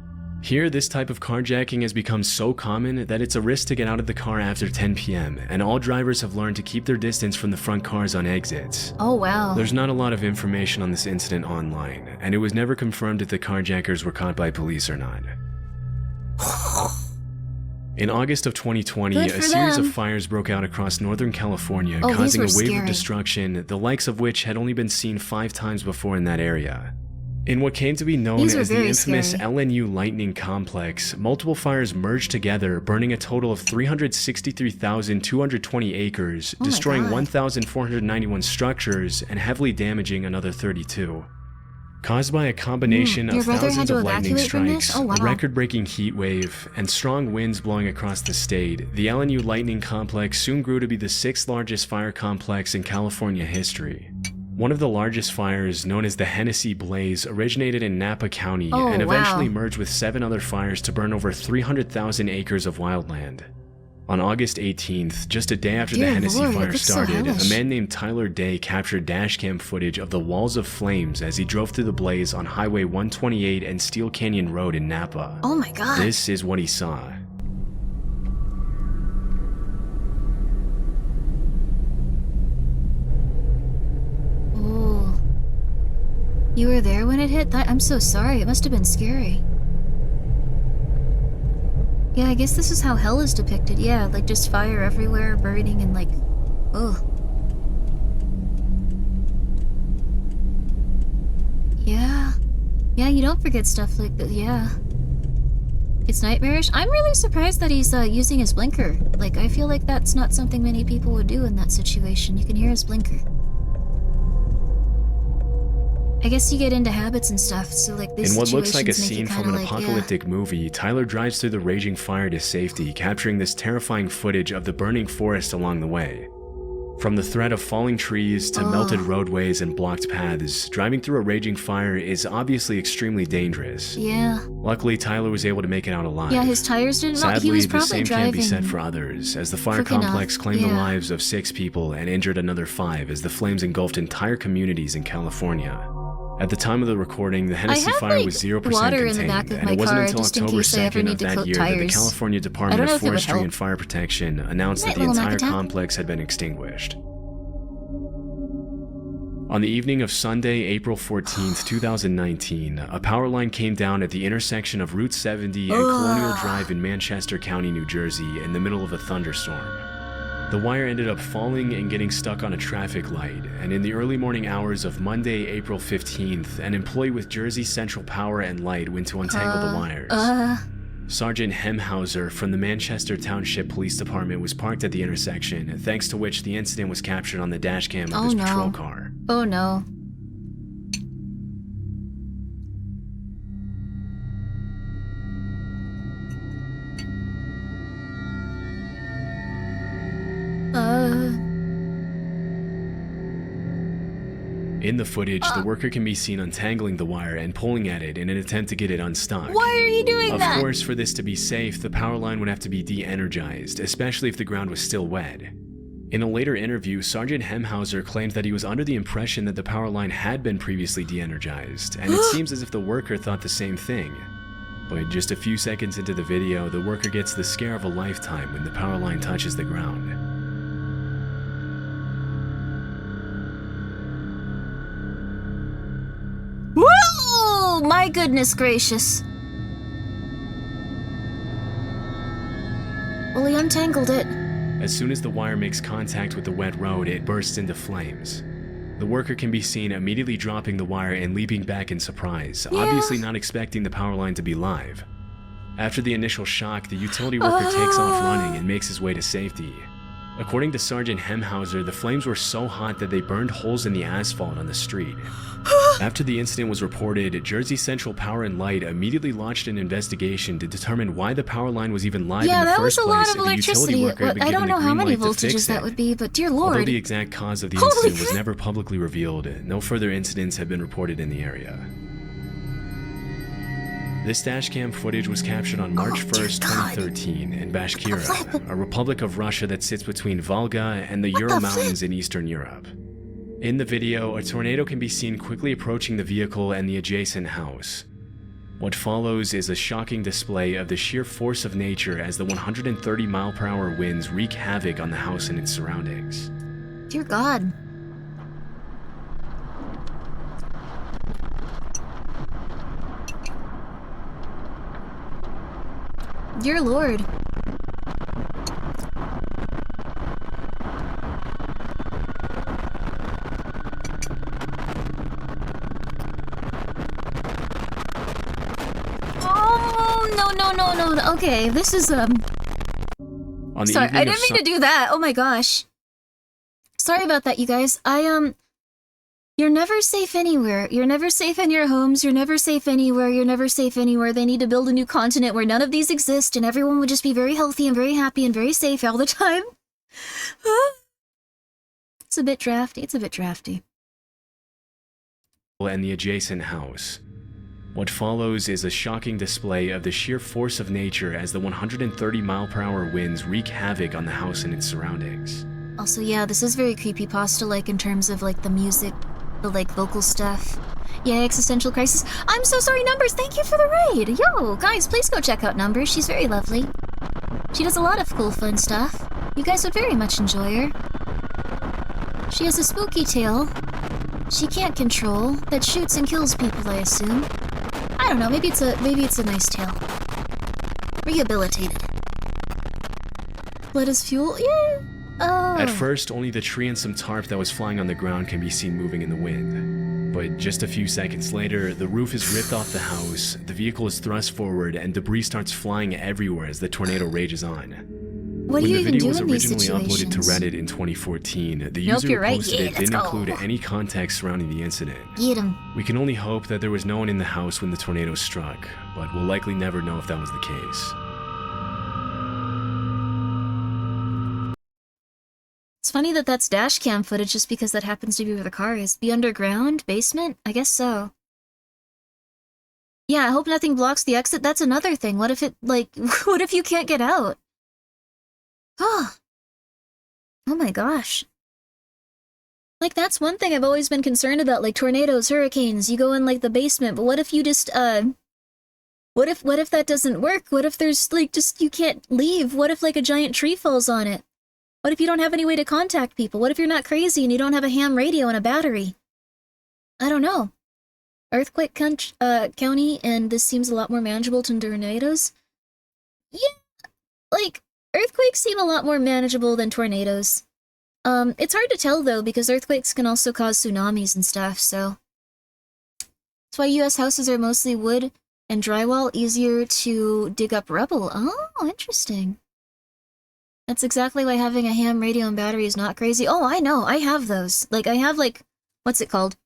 Here, this type of carjacking has become so common that it's a risk to get out of the car after 10 p.m., and all drivers have learned to keep their distance from the front cars on exits." Oh, wow. There's not a lot of information on this incident online, and it was never confirmed if the carjackers were caught by police or not. In August of 2020, a series of fires broke out across Northern California, causing a wave of destruction, the likes of which had only been seen 5 times before in that area. In what came to be known as the infamous LNU lightning complex, multiple fires merged together, burning a total of 363,220 acres, destroying 1,491 structures, and heavily damaging another 32. Caused by a combination of thousands of lightning strikes, a record-breaking heat wave, and strong winds blowing across the state, the LNU lightning complex soon grew to be the 6th largest fire complex in California history. One of the largest fires, known as the Hennessy Blaze, originated in Napa County and eventually merged with 7 other fires to burn over 300,000 acres of wildland. On August 18th, just a day after the Hennessy fire started, a man named Tyler Day captured dashcam footage of the walls of flames as he drove through the blaze on Highway 128 and Steel Canyon Road in Napa. Oh my god. This is what he saw. Oh. You were there when it hit? I'm so sorry. It must have been scary. Yeah, I guess this is how hell is depicted. Yeah, like just fire everywhere, burning, and like, ugh. Yeah. Yeah, you don't forget stuff like that, yeah. It's nightmarish. I'm really surprised that he's using his blinker. Like, I feel like that's not something many people would do in that situation. You can hear his blinker. I guess you get into habits and stuff, so like these In what looks like a situations scene from an apocalyptic movie, Tyler drives through the raging fire to safety, capturing this terrifying footage of the burning forest along the way. From the threat of falling trees to melted roadways and blocked paths, driving through a raging fire is obviously extremely dangerous. Yeah. Luckily, Tyler was able to make it out alive. Yeah, his tires didn't melt. Sadly, He was the probably same driving. can't be said for others, as the fire complex claimed the lives of 6 people and injured another 5 as the flames engulfed entire communities in California. At the time of the recording, the Hennessy fire was 0% contained, and it wasn't until October 2nd of that year that the California Department of Forestry and Fire Protection announced that the entire complex had been extinguished. On the evening of Sunday, April 14th, 2019, a power line came down at the intersection of Route 70 and Colonial Drive in Manchester County, New Jersey, in the middle of a thunderstorm. The wire ended up falling and getting stuck on a traffic light, and in the early morning hours of Monday, April 15th, an employee with Jersey Central Power and Light went to untangle the wires. Sergeant Hemhauser from the Manchester Township Police Department was parked at the intersection, thanks to which the incident was captured on the dashcam of his patrol car. Oh no. In the footage, the worker can be seen untangling the wire and pulling at it in an attempt to get it unstuck. Why are you doing that? Of course, for this to be safe, the power line would have to be de-energized, especially if the ground was still wet. In a later interview, Sergeant Hemhauser claimed that he was under the impression that the power line had been previously de-energized, and it seems as if the worker thought the same thing. But just a few seconds into the video, the worker gets the scare of a lifetime when the power line touches the ground. Whoa! My goodness gracious. Well, he untangled it. As soon as the wire makes contact with the wet road, it bursts into flames. The worker can be seen immediately dropping the wire and leaping back in surprise, obviously not expecting the power line to be live. After the initial shock, the utility worker takes off running and makes his way to safety. According to Sergeant Hemhauser, the flames were so hot that they burned holes in the asphalt on the street. After the incident was reported, Jersey Central Power and Light immediately launched an investigation to determine why the power line was even live in the first place. Yeah, that was a lot of if the utility electricity. worker had been I don't given know the how green many light to fix voltages that it. would be, but dear Although lord. the exact cause of the Holy incident was crap. never publicly revealed, no further incidents have been reported in the area. This dashcam footage was captured on March 1st, 2013 in Bashkira, a republic of Russia that sits between Volga and the Ural Mountains in Eastern Europe. In the video, a tornado can be seen quickly approaching the vehicle and the adjacent house. What follows is a shocking display of the sheer force of nature as the 130-mile-per-hour winds wreak havoc on the house and its surroundings. Dear God. Dear Lord. Oh, no. Okay, this is, On the sorry, evening I of didn't mean to do that. Oh my gosh. Sorry about that, you guys. You're never safe anywhere. You're never safe in your homes. You're never safe anywhere. You're never safe anywhere. They need to build a new continent where none of these exist and everyone would just be very healthy and very happy and very safe all the time. It's a bit drafty. It's a bit drafty. And the adjacent house. What follows is a shocking display of the sheer force of nature as the 130-mile-per-hour winds wreak havoc on the house and its surroundings. Also, yeah, this is very creepypasta-like in terms of, like, the music, the, like, vocal stuff. Yeah, existential crisis. I'm so sorry, Numbers! Thank you for the raid! Yo, guys, please go check out Numbers. She's very lovely. She does a lot of cool, fun stuff. You guys would very much enjoy her. She has a spooky tale she can't control that shoots and kills people, I assume. I don't know, maybe it's a nice tale. Rehabilitated. Blood is fuel? Yeah. At first, only the tree and some tarp that was flying on the ground can be seen moving in the wind. But just a few seconds later, the roof is ripped off the house, the vehicle is thrust forward, and debris starts flying everywhere as the tornado rages on. What do you even do in these When the video was originally uploaded situations? to Reddit in 2014, the Nope, user you're who right. posted Yeah, it let's didn't go. include any context surrounding the incident. Get him. We can only hope that there was no one in the house when the tornado struck, but we'll likely never know if that was the case. It's funny that that's dash cam footage just because that happens to be where the car is. Be underground? Basement? I guess so. Yeah, I hope nothing blocks the exit. That's another thing. What if it, like, what if you can't get out? Oh. Oh my gosh. Like, that's one thing I've always been concerned about, like tornadoes, hurricanes, you go in, like, the basement, but what if you just, what if that doesn't work? What if there's, like, just, you can't leave? What if, like, a giant tree falls on it? What if you don't have any way to contact people? What if you're not crazy and you don't have a ham radio and a battery? I don't know. Earthquake county, and this seems a lot more manageable than tornadoes? Yeah, like, earthquakes seem a lot more manageable than tornadoes. It's hard to tell, though, because earthquakes can also cause tsunamis and stuff, so... That's why US houses are mostly wood and drywall, easier to dig up rubble. Oh, interesting. That's exactly why having a ham radio and battery is not crazy. Oh, I know, I have those. Like, I have, like, what's it called?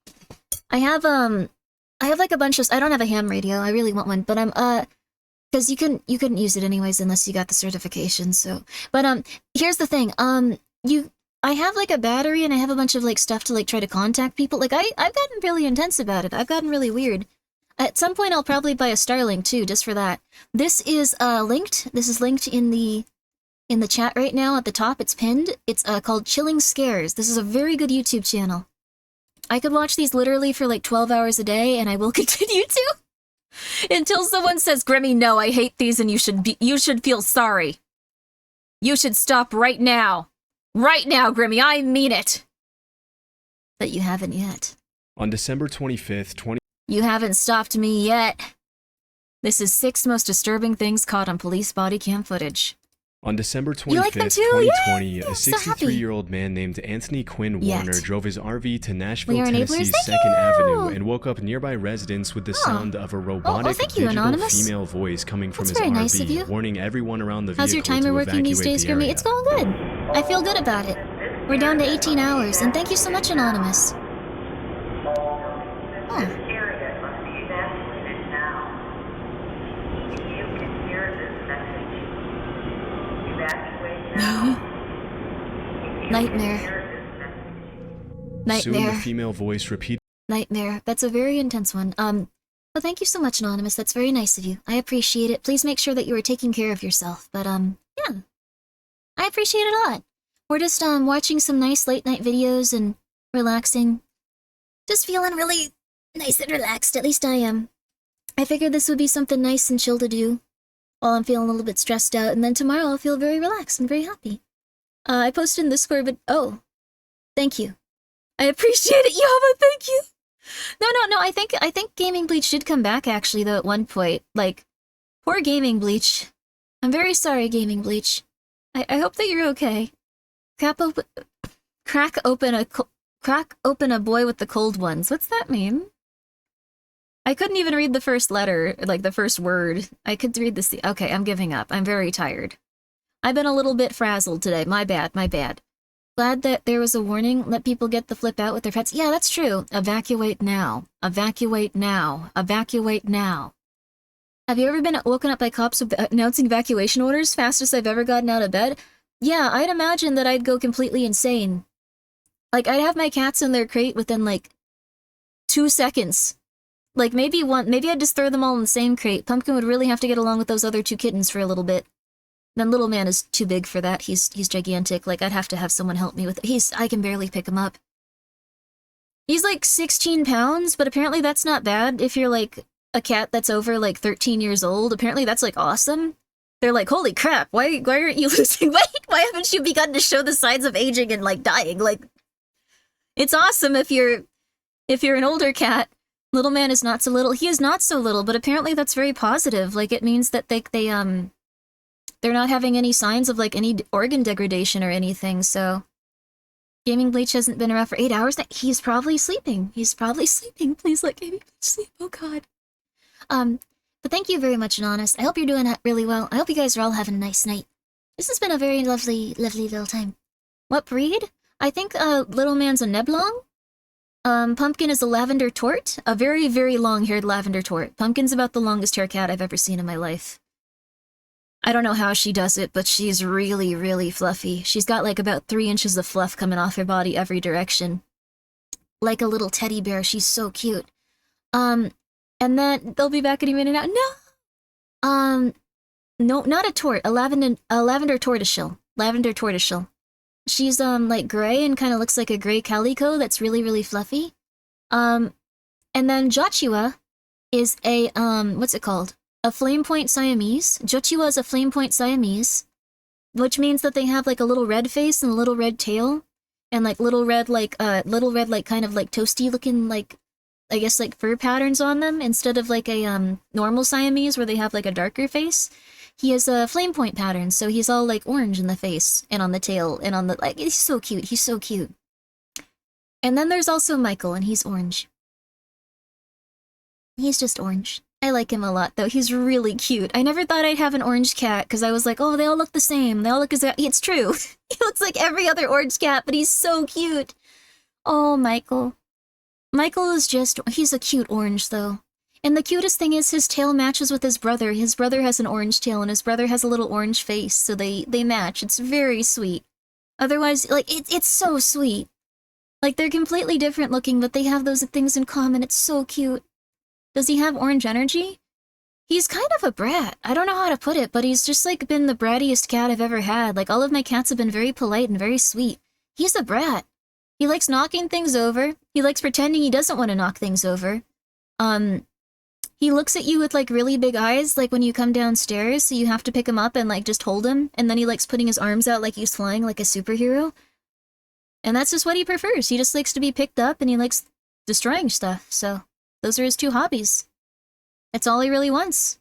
I have, like, a bunch of... I don't have a ham radio, I really want one, but because you couldn't use it anyways unless you got the certification, so... But, here's the thing, I have, like, a battery and I have a bunch of, like, stuff to, like, try to contact people. Like, I've gotten really intense about it. I've gotten really weird. At some point, I'll probably buy a Starlink, too, just for that. This is, linked. This is linked in the chat right now. At the top, it's pinned. It's, called Chilling Scares. This is a very good YouTube channel. I could watch these literally for, like, 12 hours a day, and I will continue to. Until someone says, Grimmi, no, I hate these, and you should feel sorry. You should stop right now. Right now, Grimmi, I mean it! But you haven't yet. On December 25th, You haven't stopped me yet. This is 6 most disturbing things caught on police body cam footage. On December You like 25th, them too? 2020, Yay! a I'm so happy. 63-year-old man named Anthony Quinn Warner Yet. drove his RV to We Nashville, are enablers. Tennessee's Thank 2nd you! Avenue and woke up nearby residents with the sound of a robotic thank you, digital Anonymous. female voice coming from That's his very RV, nice of you. warning everyone around the vehicle How's your timer to working these evacuate days, the Grimmi? area. It's going good. I feel good about it. We're down to 18 hours, and thank you so much, Anonymous. Nightmare. Soon the Nightmare. female voice repeated. Nightmare. That's a very intense one. Well, thank you so much, Anonymous. That's very nice of you. I appreciate it. Please make sure that you are taking care of yourself. But, yeah. I appreciate it a lot. We're just, watching some nice late-night videos and relaxing. Just feeling really nice and relaxed. At least I am. I figured this would be something nice and chill to do while I'm feeling a little bit stressed out, and then tomorrow I'll feel very relaxed and very happy. I posted in Discord, but oh, thank you. I appreciate it, Yama. Thank you. No. I think Gaming Bleach did come back actually though at one point. Like, poor Gaming Bleach. I'm very sorry, Gaming Bleach. I hope that you're okay. Crack open a boy with the cold ones. What's that mean? I couldn't even read the first letter, like the first word. I could read this. Okay, I'm giving up. I'm very tired. I've been a little bit frazzled today. My bad. Glad that there was a warning. Let people get the flip out with their pets. Yeah, that's true. Evacuate now. Evacuate now. Evacuate now. Have you ever been woken up by cops announcing evacuation orders? Fastest I've ever gotten out of bed? Yeah, I'd imagine that I'd go completely insane. Like, I'd have my cats in their crate within, like, 2 seconds. Like, maybe I'd just throw them all in the same crate. Pumpkin would really have to get along with those other 2 kittens for a little bit. Then Little Man is too big for that. He's gigantic. Like, I'd have to have someone help me with it. I can barely pick him up. He's like 16 pounds, but apparently that's not bad if you're like a cat that's over like 13 years old. Apparently that's like awesome. They're like, holy crap, why aren't you losing weight? Why haven't you begun to show the signs of aging and like dying? Like, it's awesome if you're an older cat. Little Man is not so little. He is not so little, but apparently that's very positive. Like, it means that they're not having any signs of like any organ degradation or anything. So Gaming Bleach hasn't been around for 8 hours. He's probably sleeping. Please let Gaming Bleach sleep. Oh god. But thank you very much, Anonymous. I hope you're doing really well. I hope you guys are all having a nice night. This has been a very lovely little time. What breed? I think Little Man's a Neblong. Pumpkin is a lavender tort. A very, very long-haired lavender tort. Pumpkin's about the longest hair cat I've ever seen in my life. I don't know how she does it, but she's really, really fluffy. She's got like about 3 inches of fluff coming off her body every direction. Like a little teddy bear. She's so cute. And then they'll be back any minute now. No! No, not a tort. A lavender tortoiseshell. Lavender tortoiseshell. She's, like gray and kind of looks like a gray calico that's really, really fluffy. And then Joshua is a, what's it called? A flame point Siamese. Joshua is a flame point Siamese, which means that they have like a little red face and a little red tail, and like little red kind of like toasty looking, like, I guess like fur patterns on them, instead of like a, normal Siamese where they have like a darker face. He has a flame point pattern, so he's all like orange in the face and on the tail and on the, like, he's so cute. He's so cute. And then there's also Michael, and he's orange. He's just orange. I like him a lot, though. He's really cute. I never thought I'd have an orange cat, because I was like, oh, they all look the same. They all look it's true. He looks like every other orange cat, but he's so cute. Oh, Michael. Michael is he's a cute orange, though. And the cutest thing is his tail matches with his brother. His brother has an orange tail, and his brother has a little orange face, so they match. It's very sweet. Otherwise, like, it's so sweet. Like, they're completely different looking, but they have those things in common. It's so cute. Does he have orange energy? He's kind of a brat. I don't know how to put it, but he's just, like, been the brattiest cat I've ever had. Like, all of my cats have been very polite and very sweet. He's a brat. He likes knocking things over. He likes pretending he doesn't want to knock things over. He looks at you with, like, really big eyes, like, when you come downstairs, so you have to pick him up and, like, just hold him, and then he likes putting his arms out like he's flying like a superhero. And that's just what he prefers. He just likes to be picked up, and he likes destroying stuff, so those are his 2 hobbies. That's all he really wants.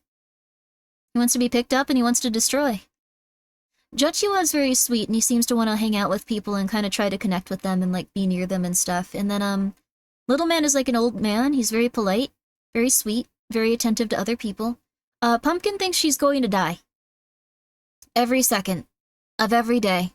He wants to be picked up, and he wants to destroy. Jochiwa is very sweet, and he seems to want to hang out with people and kind of try to connect with them and, like, be near them and stuff. And then, Little Man is like an old man. He's very polite, very sweet, very attentive to other people. Pumpkin thinks she's going to die. Every second. Of every day.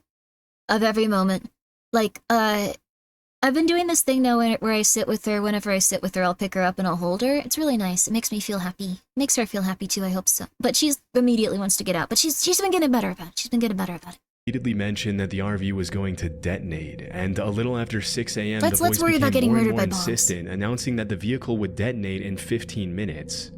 Of every moment. Like, I've been doing this thing now where I sit with her. Whenever I sit with her, I'll pick her up and I'll hold her. It's really nice. It makes me feel happy. Makes her feel happy too, I hope so. But she's immediately wants to get out. But she's been getting better about it. She's been getting better about it. Repeatedly mentioned that the RV was going to detonate, and a little after 6 a.m. the Let's voice worry about became getting more and murdered more by bombs. insistent, announcing that the vehicle would detonate in 15 minutes.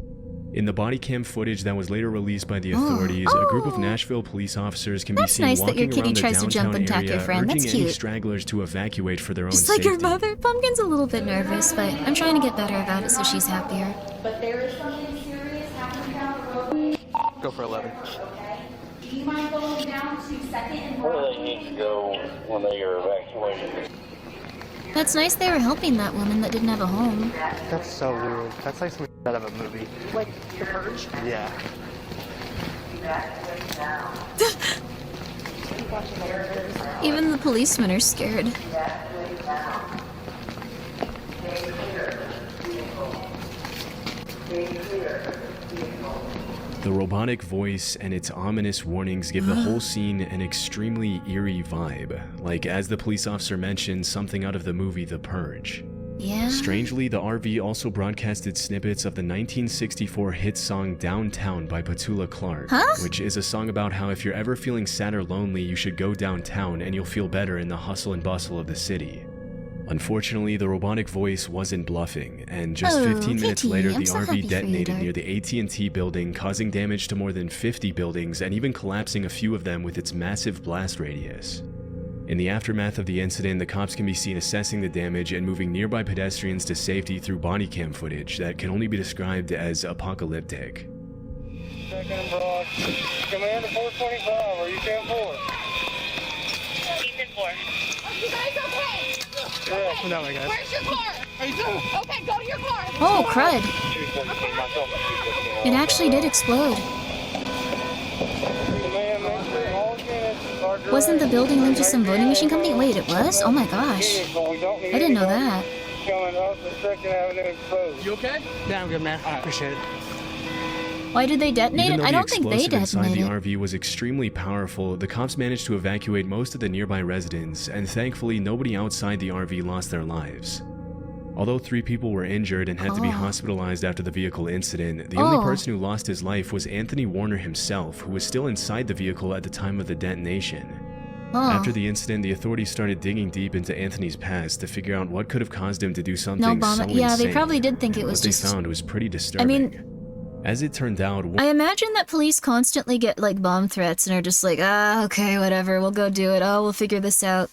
In the body cam footage that was later released by the authorities, a group of Nashville police officers can be That's seen nice that walking your kitty around the tries to jump downtown and attack area, your friend. urging That's any cute. stragglers to evacuate for their own Just safety. like your mother. Pumpkin's a little bit nervous, but I'm trying to get better about it so she's happier. But there is something serious happening down the road. Go for 11. Do you mind going down to Second and Where they need to go when they are evacuated. That's nice they were helping that woman that didn't have a home. That's so weird. That's like something out of a movie. Like The Purge? Yeah. Even the policemen are scared. The robotic voice and its ominous warnings give the whole scene an extremely eerie vibe, like, as the police officer mentioned, something out of the movie The Purge. Yeah. Strangely, the RV also broadcasted snippets of the 1964 hit song Downtown by Petula Clark, which is a song about how if you're ever feeling sad or lonely, you should go downtown and you'll feel better in the hustle and bustle of the city. Unfortunately, the robotic voice wasn't bluffing, and just 15 minutes later, the RV detonated near the AT&T building, causing damage to more than 50 buildings and even collapsing a few of them with its massive blast radius. In the aftermath of the incident, the cops can be seen assessing the damage and moving nearby pedestrians to safety through body cam footage that can only be described as apocalyptic. Second Broad. Command 425, are you 10-4? He's in 4. Are you guys okay? Yeah. No, my guys. Where's your car? How you doing? Okay, go to your car. Oh, crud. It actually did explode. Wasn't the building linked to some voting machine company? Wait, it was? Oh my gosh. I didn't know that. You okay? Yeah, I'm good, man. I appreciate it. Why did they detonate Even it? though I the don't think they explosive inside detonated. the RV was extremely powerful, the cops managed to evacuate most of the nearby residents, and thankfully nobody outside the RV lost their lives. Although 3 people were injured and had to be hospitalized after the vehicle incident, the only person who lost his life was Anthony Warner himself, who was still inside the vehicle at the time of the detonation. After the incident, the authorities started digging deep into Anthony's past to figure out what could have caused him to do something No bomb. so Yeah, insane. they probably did think it was What just. they found was pretty disturbing. mean, as it turned out, I imagine that police constantly get like bomb threats and are just like, okay, whatever, we'll go do it. Oh, we'll figure this out.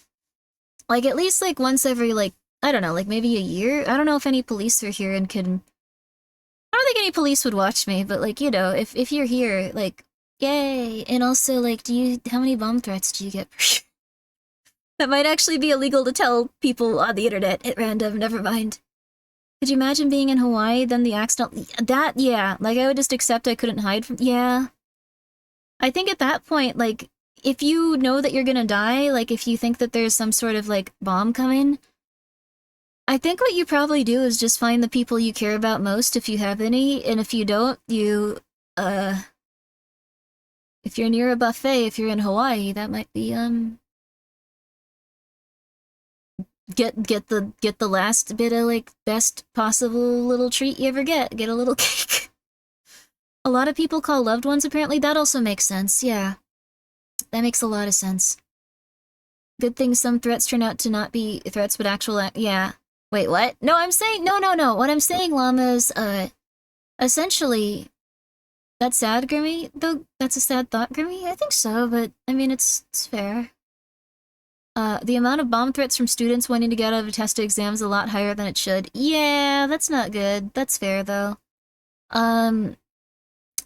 Like at least like once every like, I don't know, like maybe a year. I don't know if any police are here and can. I don't think any police would watch me, but like, you know, if you're here, like, yay. And also like, how many bomb threats do you get per year? That might actually be illegal to tell people on the internet at random, never mind. Could you imagine being in Hawaii, then the accident? Yeah, like I would just accept I couldn't hide from, yeah. I think at that point, like, if you know that you're gonna die, like if you think that there's some sort of like bomb coming, I think what you probably do is just find the people you care about most if you have any, and if you don't, you, if you're near a buffet, if you're in Hawaii, that might be, get the last bit of like best possible little treat you ever get. Get a little cake. A lot of people call loved ones apparently. That also makes sense. Yeah. That makes a lot of sense. Good thing some threats turn out to not be threats but actual yeah. Wait, what? No, I'm saying no. What I'm saying, Llama, is essentially that's sad, Grimmi. Though that's a sad thought, Grimmi. I think so, but I mean it's fair. The amount of bomb threats from students wanting to get out of a test exam is a lot higher than it should. Yeah, that's not good. That's fair, though.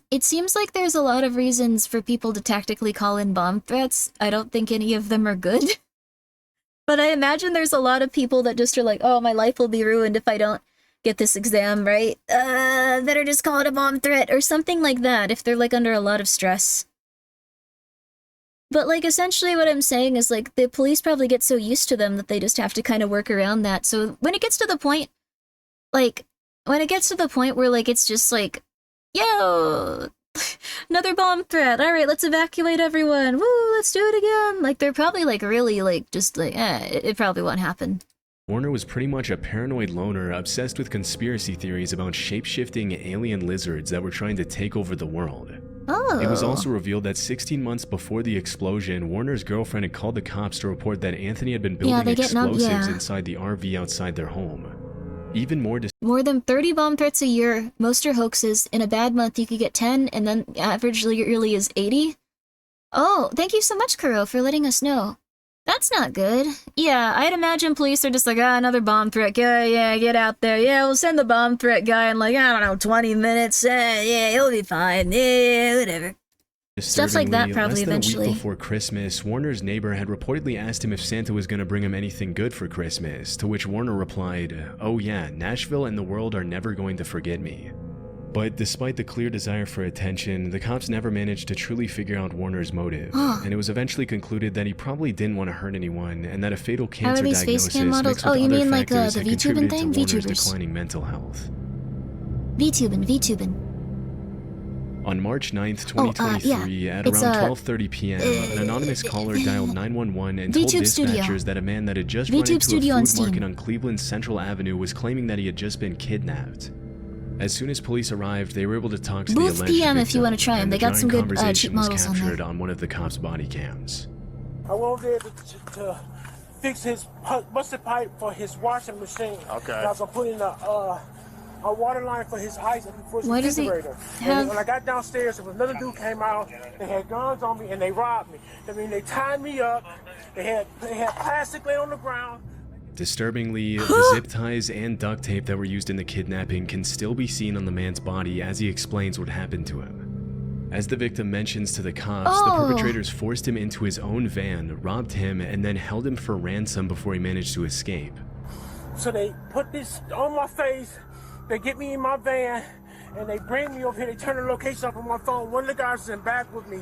It seems like there's a lot of reasons for people to tactically call in bomb threats. I don't think any of them are good. But I imagine there's a lot of people that just are like, oh, my life will be ruined if I don't get this exam, right? Better just call it a bomb threat or something like that if they're like under a lot of stress. But, like, essentially what I'm saying is, like, the police probably get so used to them that they just have to kind of work around that. So when it gets to the point, like, where, like, it's just like, yo, another bomb threat. All right, let's evacuate everyone. Woo, let's do it again. Like, they're probably, like, really, like, just like, it probably won't happen. Warner was pretty much a paranoid loner obsessed with conspiracy theories about shape-shifting alien lizards that were trying to take over the world. Oh. It was also revealed that 16 months before the explosion, Warner's girlfriend had called the cops to report that Anthony had been building explosives inside the RV outside their home. Even more than 30 bomb threats a year, most are hoaxes. In a bad month, you could get 10, and then averagely yearly is 80. Oh, thank you so much, Kuro, for letting us know. That's not good. Yeah, I'd imagine police are just like, another bomb threat. Yeah, get out there. Yeah, we'll send the bomb threat guy in, like, I don't know, 20 minutes. Yeah, he'll be fine. Yeah, whatever. Stuff like that probably less than eventually. A week before Christmas, Warner's neighbor had reportedly asked him if Santa was going to bring him anything good for Christmas, to which Warner replied, "Oh yeah, Nashville and the world are never going to forget me." But despite the clear desire for attention, the cops never managed to truly figure out Warner's motive, and it was eventually concluded that he probably didn't want to hurt anyone, and that a fatal cancer diagnosis mixed with you other mean like factors the had VTubing contributed to thing? Warner's VTubers. declining mental health. VTubing. On March 9th, 2023, at around 12:30 p.m., an anonymous caller dialed 911 and told dispatchers that a man that had just run into a food market on Cleveland's Central Avenue was claiming that he had just been kidnapped. As soon as police arrived, they were able to talk to the alleged PM victim, if you want to try them. They got some good cheap models was on there. captured on one of the cops' body cams. I went over there to fix his busted pipe for his washing machine. Okay. And I was gonna put in a water line for his ice for his Why does he refrigerator. have- And when I got downstairs, another dude came out. They had guns on me and they robbed me. I mean, they tied me up. They had plastic laying on the ground. Disturbingly, the zip ties and duct tape that were used in the kidnapping can still be seen on the man's body as he explains what happened to him. As the victim mentions to the cops, the perpetrators forced him into his own van, robbed him, and then held him for ransom before he managed to escape. So they put this on my face. They get me in my van and they bring me over here. They turn the location up on my phone. One of the guys is in back with me.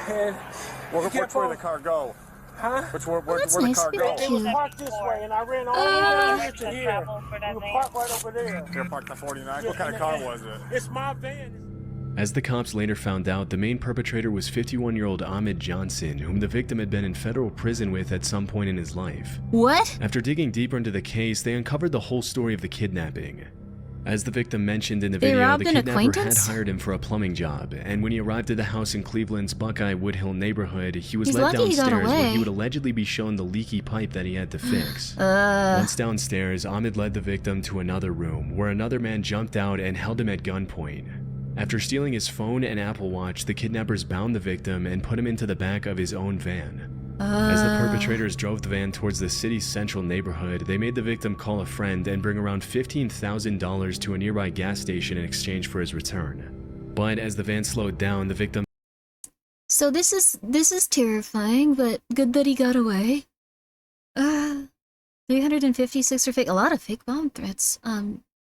And which way did the car go? Huh? Where the car go? It was parked this way, and I ran all the way here to here. We were parked right over there. You're parked at 49? What kind of car was it? It's my van. As the cops later found out, the main perpetrator was 51-year-old Ahmed Johnson, whom the victim had been in federal prison with at some point in his life. What? After digging deeper into the case, they uncovered the whole story of the kidnapping. As the victim mentioned in the video, the kidnapper had hired him for a plumbing job, and when he arrived at the house in Cleveland's Buckeye Woodhill neighborhood, he was led downstairs where he would allegedly be shown the leaky pipe that he had to fix. Once downstairs, Ahmed led the victim to another room, where another man jumped out and held him at gunpoint. After stealing his phone and Apple Watch, the kidnappers bound the victim and put him into the back of his own van. As the perpetrators drove the van towards the city's central neighborhood, they made the victim call a friend and bring around $15,000 to a nearby gas station in exchange for his return. But as the van slowed down, the victim... So this is terrifying, but good that he got away. 356 are fake. A lot of fake bomb threats.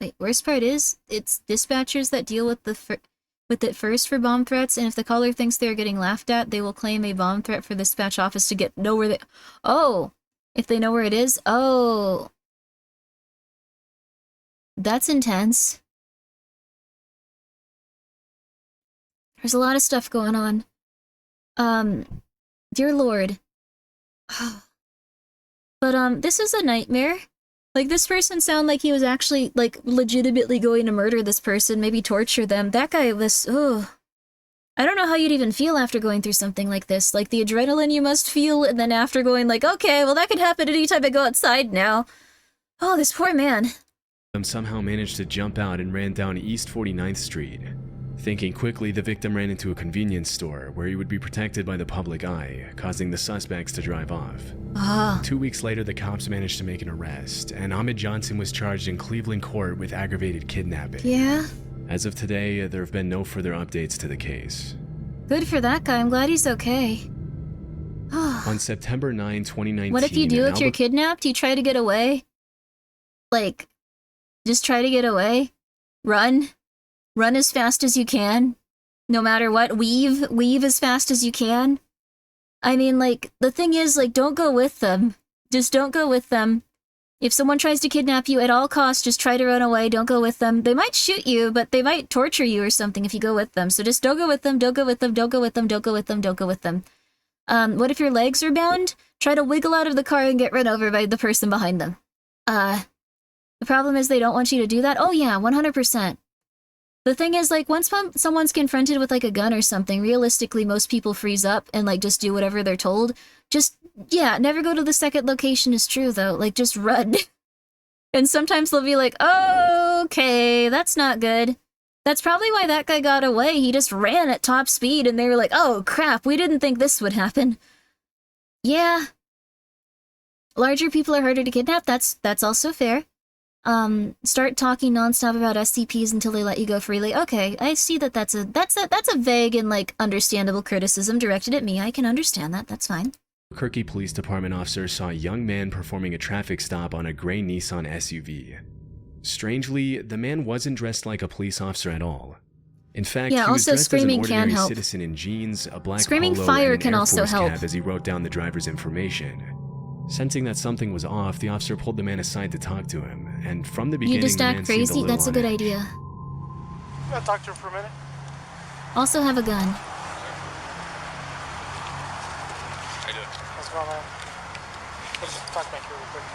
Wait, worst part is, it's dispatchers that deal with it first for bomb threats, and if the caller thinks they're getting laughed at, they will claim a bomb threat for the dispatch office to know where they... Oh! If they know where it is? Oh! That's intense. There's a lot of stuff going on. Dear Lord. But, this is a nightmare. Like, this person sounded like he was actually, like, legitimately going to murder this person, maybe torture them. That guy was, ugh. I don't know how you'd even feel after going through something like this. Like, the adrenaline you must feel, and then after going like, okay, well that could happen anytime I go outside now. Oh, this poor man. Somehow managed to jump out and ran down East 49th Street. Thinking quickly, the victim ran into a convenience store where he would be protected by the public eye, causing the suspects to drive off. 2 weeks later, the cops managed to make an arrest, and Ahmed Johnson was charged in Cleveland court with aggravated kidnapping. Yeah? As of today, there have been no further updates to the case. Good for that guy. I'm glad he's okay. On September 9, 2019... What if you do if you're kidnapped? You try to get away? Like, just try to get away? Run? Run as fast as you can, no matter what. Weave as fast as you can. I mean, like, the thing is, like, don't go with them. Just don't go with them. If someone tries to kidnap you at all costs, just try to run away. Don't go with them. They might shoot you, but they might torture you or something if you go with them. So just don't go with them, don't go with them, don't go with them, don't go with them, don't go with them. What if your legs are bound? Try to wiggle out of the car and get run over by the person behind them. The problem is they don't want you to do that? Oh yeah, 100%. The thing is, like, once someone's confronted with, like, a gun or something, realistically, most people freeze up and, like, just do whatever they're told. Just, yeah, never go to the second location is true, though. Like, just run. And sometimes they'll be like, oh, okay, that's not good. That's probably why that guy got away. He just ran at top speed, and they were like, oh, crap, we didn't think this would happen. Yeah. Larger people are harder to kidnap. That's also fair. Start talking nonstop about SCPs until they let you go freely. Okay, I see that that's a vague and, like, understandable criticism directed at me. I can understand that. That's fine. Kirky Police Department officers saw a young man performing a traffic stop on a gray Nissan SUV. Strangely, the man wasn't dressed like a police officer at all. In fact, yeah, he was also dressed as an screaming can ordinary help. citizen in jeans, a black Screaming polo, fire and can an Air also Force help. cap as he wrote down the driver's information. Sensing that something was off, the officer pulled the man aside to talk to him, and from the beginning, You just the man act seemed a crazy? little That's a on good edge. idea. You gotta talk to him for a minute. Also have a gun. How you doing? What's going on? Let's just talk back here real quick.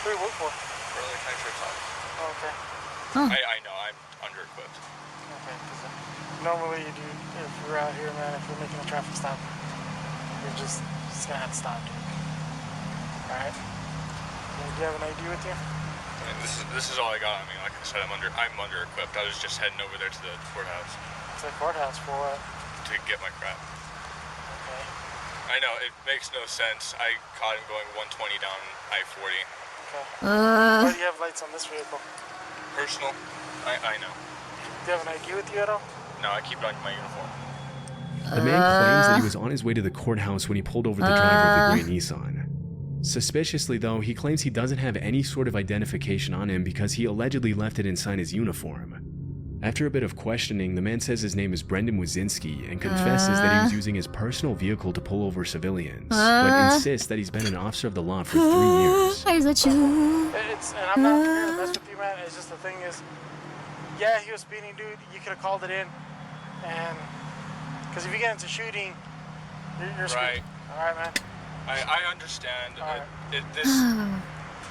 Who do you work for? Early Country Club. Oh, okay. Oh. I know, I'm under-equipped. Okay, because normally you do, if you're out here, man, if you're making a traffic stop, you're just gonna have to stop, dude. Alright? Do you have an ID with you? And this is all I got. I mean, like I said, I'm under-equipped. I was just heading over there to the courthouse. To the courthouse for what? To get my crap. Okay. I know, it makes no sense. I caught him going 120 down I-40. Okay. Uh. Why do you have lights on this vehicle? Personal? I know. Do you have an ID with you at all? No, I keep it on my uniform. The man claims that he was on his way to the courthouse when he pulled over the driver of the gray Nissan. Suspiciously, though, he claims he doesn't have any sort of identification on him because he allegedly left it inside his uniform. After a bit of questioning, the man says his name is Brendan Wazinski and confesses that he was using his personal vehicle to pull over civilians, but insists that he's been an officer of the law for 3 years. Is that you? And I'm not here to mess with you, man. It's just the thing is, yeah, he was speeding, dude. You could have called it in, and because if you get into shooting, you're screwed. Right. All right, man. I understand.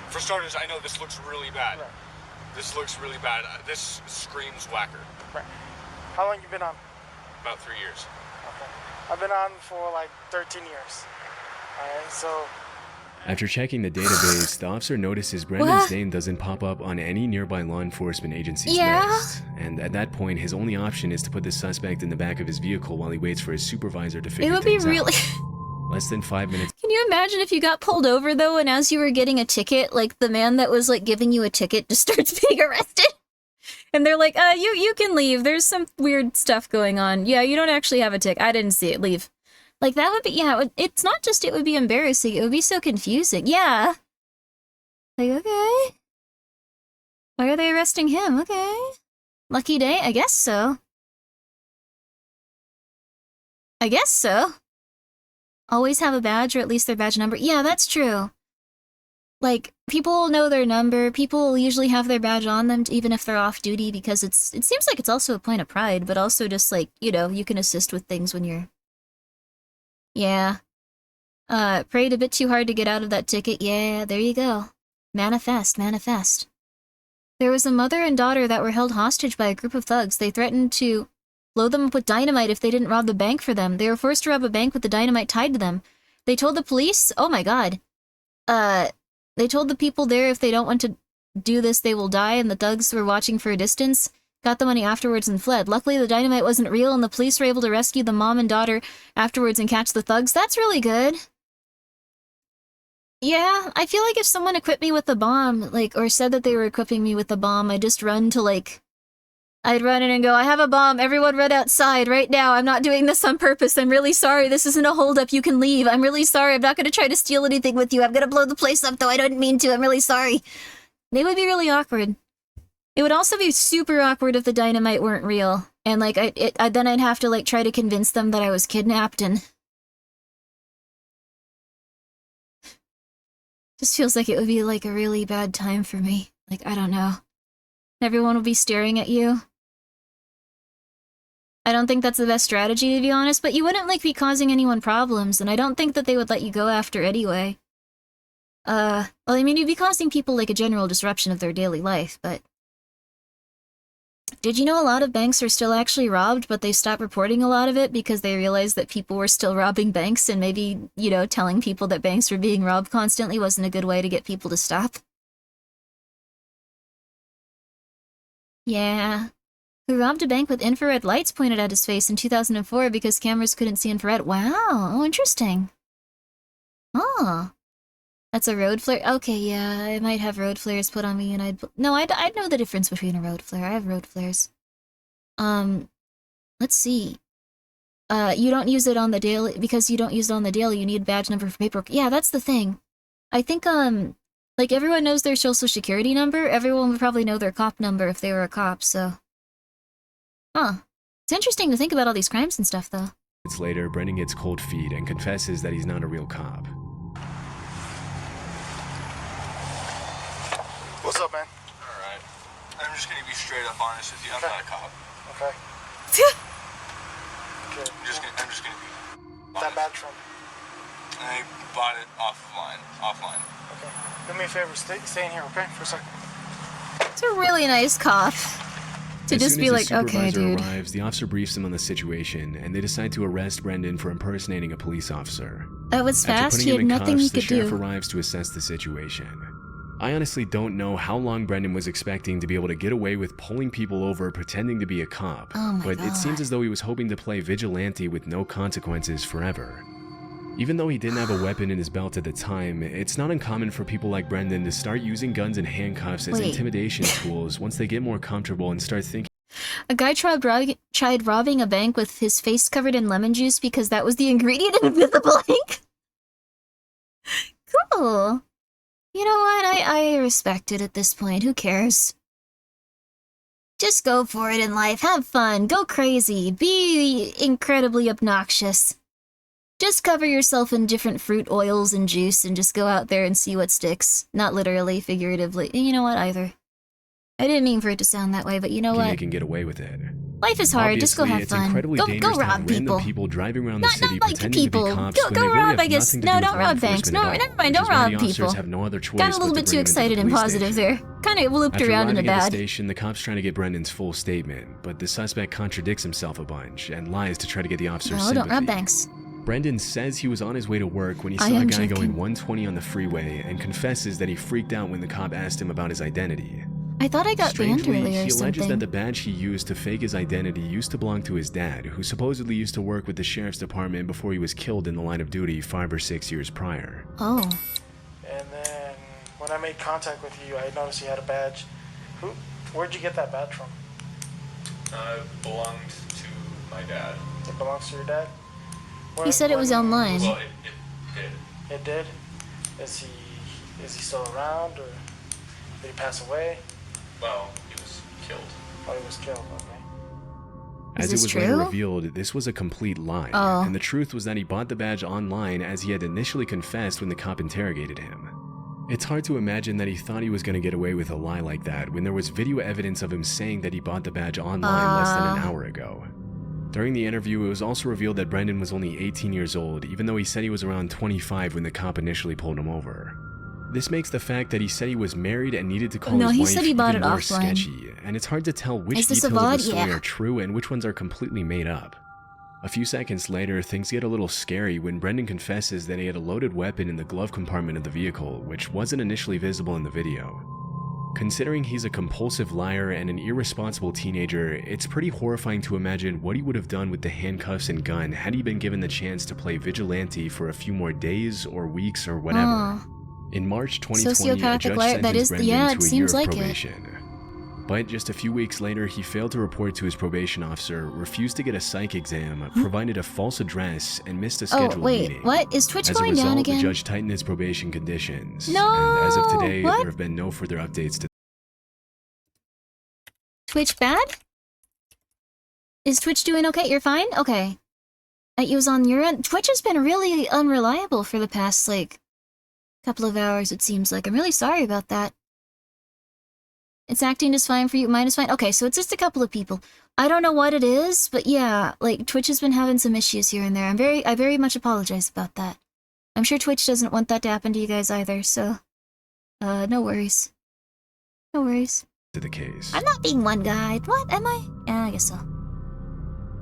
For starters, I know this looks really bad. Right. This looks really bad. This screams whacker. Right. How long you been on? About 3 years. Okay. I've been on for like 13 years. All right, so. After checking the database, the officer notices Brendan's name doesn't pop up on any nearby law enforcement agency's list, and at that point, his only option is to put the suspect in the back of his vehicle while he waits for his supervisor to figure It would be things really. out. Less than 5 minutes. Can you imagine if you got pulled over, though, and as you were getting a ticket, like, the man that was, like, giving you a ticket just starts being arrested? And they're like, you can leave. There's some weird stuff going on. Yeah, you don't actually have a ticket. I didn't see it. Leave. Like, that would be, yeah, it's not just it would be embarrassing. It would be so confusing. Yeah. Like, okay. Why are they arresting him? Okay. Lucky day? I guess so. I guess so. Always have a badge, or at least their badge number. Yeah, that's true. Like, people know their number. People usually have their badge on them, even if they're off duty, because it seems like it's also a point of pride, but also just, like, you know, you can assist with things when you're... Yeah. Prayed a bit too hard to get out of that ticket. Yeah, there you go. Manifest, manifest. There was a mother and daughter that were held hostage by a group of thugs. They threatened to blow them up with dynamite if they didn't rob the bank for them. They were forced to rob a bank with the dynamite tied to them. They told the police, oh my god. They told the people there if they don't want to do this, they will die, and the thugs were watching for a distance, got the money afterwards and fled. Luckily, the dynamite wasn't real, and the police were able to rescue the mom and daughter afterwards and catch the thugs. That's really good. Yeah, I feel like if someone equipped me with a bomb, like, or said that they were equipping me with a bomb, I'd just run to, like... I'd run in and go, I have a bomb, everyone run outside right now, I'm not doing this on purpose, I'm really sorry, this isn't a holdup, you can leave, I'm really sorry, I'm not gonna try to steal anything with you, I'm gonna blow the place up though, I didn't mean to, I'm really sorry. They would be really awkward. It would also be super awkward if the dynamite weren't real, And like then I'd have to like try to convince them that I was kidnapped, and just feels like it would be like a really bad time for me. Like, I don't know. Everyone will be staring at you. I don't think that's the best strategy, to be honest, but you wouldn't like be causing anyone problems, and I don't think that they would let you go after anyway. Well, I mean, you'd be causing people like a general disruption of their daily life, but did you know a lot of banks are still actually robbed, but they stopped reporting a lot of it because they realized that people were still robbing banks, and maybe, you know, telling people that banks were being robbed constantly wasn't a good way to get people to stop? Yeah. Who robbed a bank with infrared lights pointed at his face in 2004 because cameras couldn't see infrared. Wow, oh, interesting. Oh. That's a road flare? Okay, yeah, I might have road flares put on me and I'd know the difference between a road flare. I have road flares. Let's see. You don't use it on the daily, because you don't use it on the daily, you need badge number for paperwork. Yeah, that's the thing. I think, like everyone knows their social security number, everyone would probably know their cop number if they were a cop, so. Huh. It's interesting to think about all these crimes and stuff, though. Minutes later, Brendan gets cold feet and confesses that he's not a real cop. What's up, man? Alright. I'm just gonna be straight up honest with you. I'm not a cop. Okay. Okay. I'm just gonna be That badge from? I bought it offline. Okay. Do me a favor, stay in here, okay? For a second. It's a really nice cop. To As just soon be as like, the okay, supervisor dude. arrives, the officer briefs him on the situation, and they decide to arrest Brendan for impersonating a police officer. That was After fast, putting he him had in nothing cuffs, he the could sheriff do. arrives to assess the situation. I honestly don't know how long Brendan was expecting to be able to get away with pulling people over pretending to be a cop, Oh my but God. it seems as though he was hoping to play vigilante with no consequences forever. Even though he didn't have a weapon in his belt at the time, it's not uncommon for people like Brendan to start using guns and handcuffs as Wait. intimidation tools once they get more comfortable and start thinking. A guy tried robbing a bank with his face covered in lemon juice because that was the ingredient in the blank. Cool. You know what? I respect it at this point. Who cares? Just go for it in life. Have fun. Go crazy. Be incredibly obnoxious. Just cover yourself in different fruit oils and juice and just go out there and see what sticks. Not literally, figuratively. You know what, either. I didn't mean for it to sound that way, but you know They what? can get away with it. Life is hard. Just go Obviously, have it's fun. incredibly Go dangerous to have rob random people. people driving around the city Not like pretending people. to be cops Go when they really rob, have I guess. nothing to No, do with don't law rob banks. enforcement No, at all, never mind. which Don't is why rob the officers people. have no other choice Got a but little to bit bring too him into the excited and police positive station. there. Kind of looped After around into arriving at bad. the station, the cops trying to get Brendan's full statement, but the suspect contradicts himself a bunch and lies to try to get the officer's No, sympathy. don't rob banks. Brendan says he was on his way to work when he I saw a am guy joking. going 120 on the freeway and confesses that he freaked out when the cop asked him about his identity. I thought I got banned Strangely, earlier he or alleges something. that the badge he used to fake his identity used to belong to his dad, who supposedly used to work with the sheriff's department before he was killed in the line of duty 5 or 6 years prior. Oh. And then when I made contact with you, I noticed you had a badge. Where'd you get that badge from? It belonged to my dad. It belongs to your dad? He said it was online. Well, it did. It did? Is he still around, or did he pass away? Well, he was killed. Oh, he was killed, okay. As it this was later true? revealed, this was a complete lie, Oh. and the truth was that he bought the badge online as he had initially confessed when the cop interrogated him. It's hard to imagine that he thought he was going to get away with a lie like that when there was video evidence of him saying that he bought the badge online less than an hour ago. During the interview, it was also revealed that Brendan was only 18 years old, even though he said he was around 25 when the cop initially pulled him over. This makes the fact that he said he was married and needed to call No, his he wife said he bought even it more offline. sketchy, and it's hard to tell which Is this a details of the VOD? story Yeah. are true and which ones are completely made up. A few seconds later, things get a little scary when Brendan confesses that he had a loaded weapon in the glove compartment of the vehicle, which wasn't initially visible in the video. Considering he's a compulsive liar and an irresponsible teenager, it's pretty horrifying to imagine what he would have done with the handcuffs and gun had he been given the chance to play vigilante for a few more days or weeks or whatever. Oh. In March 2020, a Sociopathic judge liar. That sentenced is, Brendan yeah, to it a year seems of like it. probation. But just a few weeks later, he failed to report to his probation officer, refused to get a psych exam, provided a false address, and missed a scheduled Oh, wait, meeting. what? Is Twitch As a going result, down again? the judge tightened his probation conditions. No! And as of today, What? there have been no further updates to Twitch bad? Is Twitch doing okay? You're fine? Okay. It was on your end. Twitch has been really unreliable for the past, like, couple of hours, it seems like. I'm really sorry about that. It's acting just fine for you. Mine is fine. Okay, so it's just a couple of people. I don't know what it is, but yeah, like, Twitch has been having some issues here and there. I very much apologize about that. I'm sure Twitch doesn't want that to happen to you guys either, so... no worries. No worries. To the case. I'm not being one guy. What, am I? Yeah, I guess so.